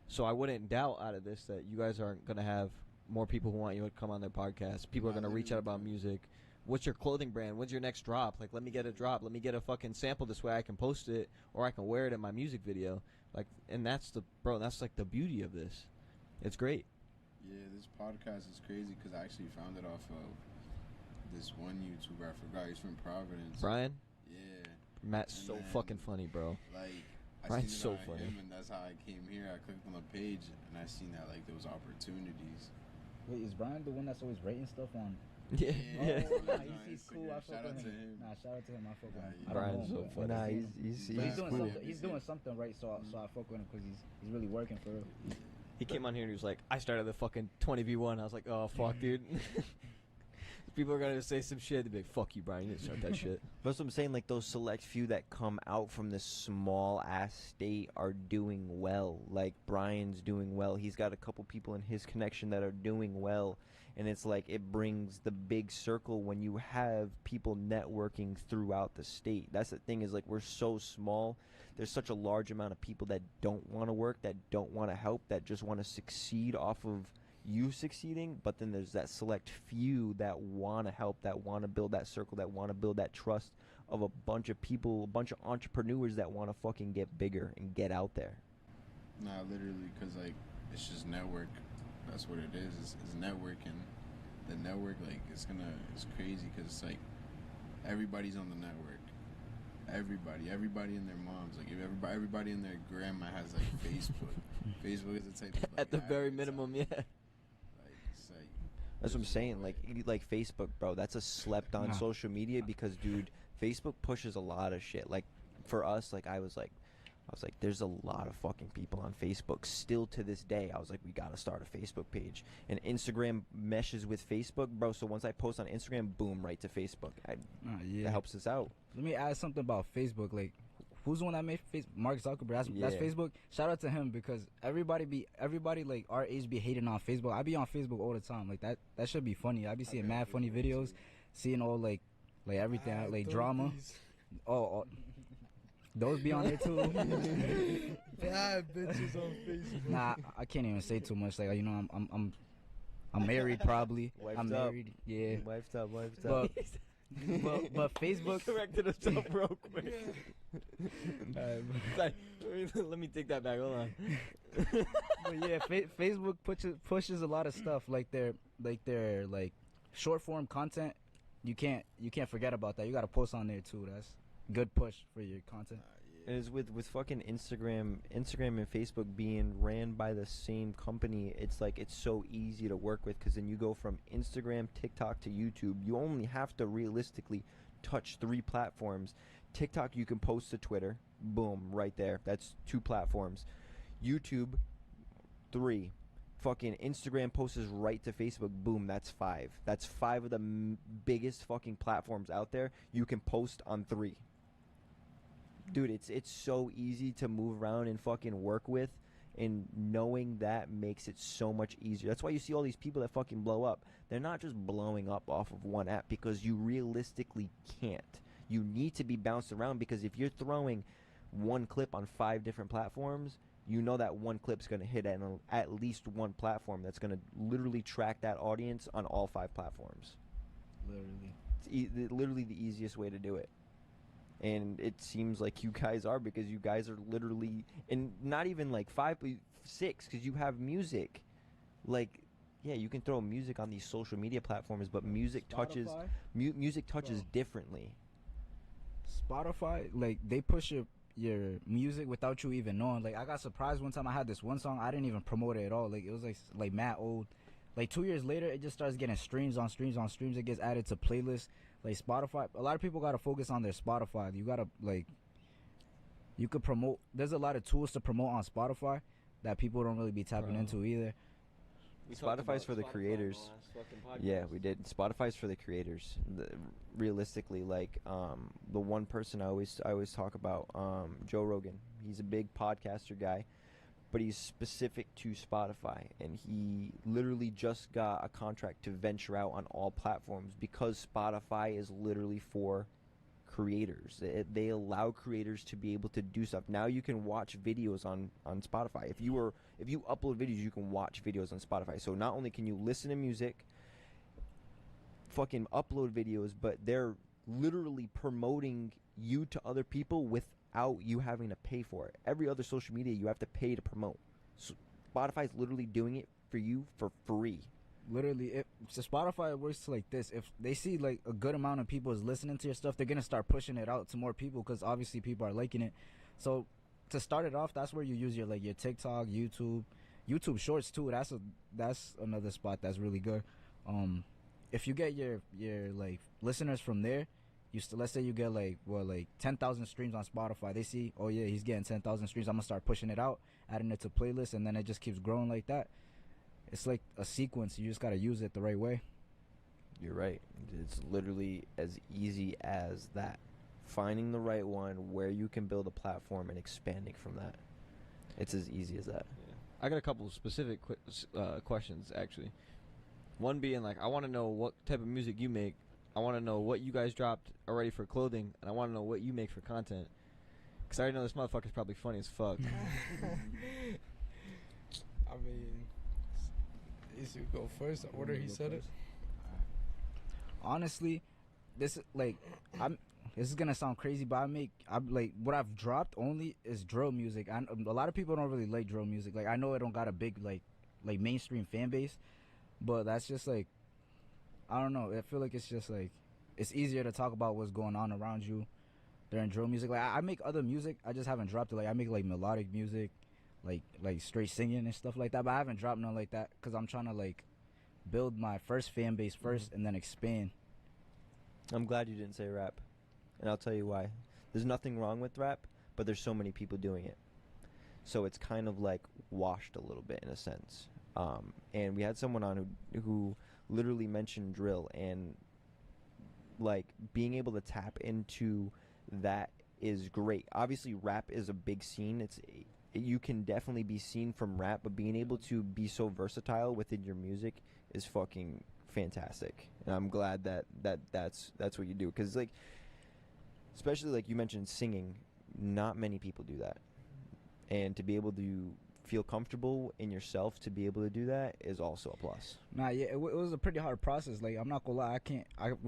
So I wouldn't doubt out of this that you guys aren't gonna have more people who want you to come on their podcast. People are gonna reach out about music. What's your clothing brand? When's your next drop? Like, let me get a drop. Let me get a fucking sample. This way I can post it, or I can wear it in my music video. Like, and that's like the beauty of this. It's great. Yeah, this podcast is crazy because I actually found it off of this one YouTuber. I forgot, he's from Providence. Brian? Yeah. Matt's And so then, fucking funny, bro. Like, I Brian's seen so it on funny. him, and that's how I came here. I clicked on the page, and I seen that like there was opportunities. Wait, is Brian the one that's always rating stuff on? Yeah, yeah. Oh, nah, On he's cool. I Instagram. fuck Shout out with to him. him. Nah, shout out to him. I fuck with him. I don't Brian's know so him, funny. but Nah, I've seen he's him. doing something. cool. He's doing something right, so I fuck with him because he's really working for real. He came on here and he was like, I started the fucking 20v1. I was like, oh, fuck, dude. People are going to say some shit. They'd be like, fuck you, Brian. You didn't start that shit. That's what I'm saying. Like those select few that come out from this small ass state are doing well. Like Brian's doing well. He's got a couple people in his connection that are doing well, and it's like it brings the big circle when you have people networking throughout the state. That's the thing, is like we're so small. There's such a large amount of people that don't want to work, that don't want to help, that just want to succeed off of you succeeding. But then there's that select few that want to help, that want to build that circle, that want to build that trust of a bunch of people, a bunch of entrepreneurs that want to fucking get bigger and get out there. Nah, literally, because like it's just network. That's what it is. It's networking. The network, like, it's crazy because it's like everybody's on the network. Everybody and their moms, like everybody and their grandma has like Facebook. Facebook is the type of, like, At the app very it's minimum, like, yeah. it's like That's what I'm saying. Like Facebook, bro. That's a slept on Nah. social media because, dude, Facebook pushes a lot of shit. Like for us, like I was like, there's a lot of fucking people on Facebook still to this day. I was like, we gotta start a Facebook page, and Instagram meshes with Facebook, bro. So once I post on Instagram, boom, right to Facebook. Yeah. That helps us out. Let me add something about Facebook. Like, who's the one that made Facebook? Mark Zuckerberg. That's Yeah. Facebook. Shout out to him because everybody like our age be hating on Facebook. I be on Facebook all the time. Like that should be funny. I be seeing mad funny videos, seeing all like everything, like drama. Oh, those be on there too. Bad bitches on Facebook. Nah, I can't even say too much. Like, you know, I'm married probably. Wifed I'm up. married. Yeah. Wifed up. But Facebook corrected himself real quick. Let me take that back. Hold on. But yeah, Facebook pushes a lot of stuff like their short form content. You can't forget about that. You got to post on there too. That's good push for your content. And it's with fucking Instagram and Facebook being ran by the same company. It's like it's so easy to work with because then you go from Instagram, TikTok to YouTube. You only have to realistically touch 3 platforms. TikTok, you can post to Twitter. Boom, right there. That's 2 platforms. YouTube, 3. Fucking Instagram posts right to Facebook. Boom, that's 5. That's 5 of the biggest fucking platforms out there. You can post on 3. dude, it's so easy to move around and fucking work with, and knowing that makes it so much easier. That's why you see all these people that fucking blow up. They're not just blowing up off of one app, because you realistically can't. You need to be bounced around, because if you're throwing one clip on 5 different platforms, you know that one clip's going to hit at least one platform that's going to literally track that audience on all 5 platforms. Literally. It's literally the easiest way to do it. And it seems like you guys are, because you guys are literally, and not even like 5, but 6, because you have music. Like, yeah, you can throw music on these social media platforms, but music touches Spotify? music touches differently. Spotify, like, they push your music without you even knowing. Like, I got surprised one time. I had this one song, I didn't even promote it at all. Like, it was like mad old. Like 2 years later, it just starts getting streams on streams on streams. It gets added to playlists. Like Spotify, a lot of people gotta focus on their Spotify. You gotta, like, you could promote. There's a lot of tools to promote on Spotify that people don't really be tapping into either. Spotify's for the creators. Yeah, we did. Spotify's for the creators. Realistically, like, the one person I always talk about, Joe Rogan. He's a big podcaster guy, but he's specific to Spotify, and he literally just got a contract to venture out on all platforms, because Spotify is literally for creators. They allow creators to be able to do stuff. Now you can watch videos on Spotify. If you upload videos, you can watch videos on Spotify. So not only can you listen to music, fucking upload videos, but they're literally promoting you to other people without you having to pay for it. Every other social media you have to pay to promote. So Spotify's literally doing it for you for free. Literally, so Spotify works like this. If they see like a good amount of people is listening to your stuff, they're gonna start pushing it out to more people, because obviously people are liking it. So to start it off, that's where you use your TikTok, YouTube Shorts too. That's another spot that's really good. If you get your like listeners from there, let's say you get like 10,000 streams on Spotify. They see, oh yeah, he's getting 10,000 streams. I'm gonna start pushing it out, adding it to playlists, and then it just keeps growing like that. It's like a sequence. You just gotta use it the right way. You're right. It's literally as easy as that. Finding the right one where you can build a platform and expanding from that. It's as easy as that. Yeah. I got a couple of specific questions, actually. One being, like, I want to know what type of music you make. I want to know what you guys dropped already for clothing, and I want to know what you make for content. Because I already know this motherfucker's probably funny as fuck. I mean, is you go first? The order he said it. Honestly, this is gonna sound crazy, but I'm like, what I've dropped only is drill music. A lot of people don't really like drill music. Like, I know it don't got a big like mainstream fan base, but that's just like, I don't know. I feel like it's just like, it's easier to talk about what's going on around you during drill music. Like, I make other music, I just haven't dropped it. Like, I make like melodic music, like straight singing and stuff like that, but I haven't dropped none like that, because I'm trying to like build my first fan base first and then expand. I'm glad you didn't say rap, and I'll tell you why. There's nothing wrong with rap, but there's so many people doing it, so it's kind of like washed a little bit in a sense. And we had someone on who literally mentioned drill, and like being able to tap into that is great. Obviously, rap is a big scene. You can definitely be seen from rap, but being able to be so versatile within your music is fucking fantastic. And I'm glad that's what you do, because like, especially like you mentioned singing, not many people do that, and to be able to feel comfortable in yourself to be able to do that is also a plus. Nah, yeah, it was a pretty hard process. Like, I'm not gonna lie,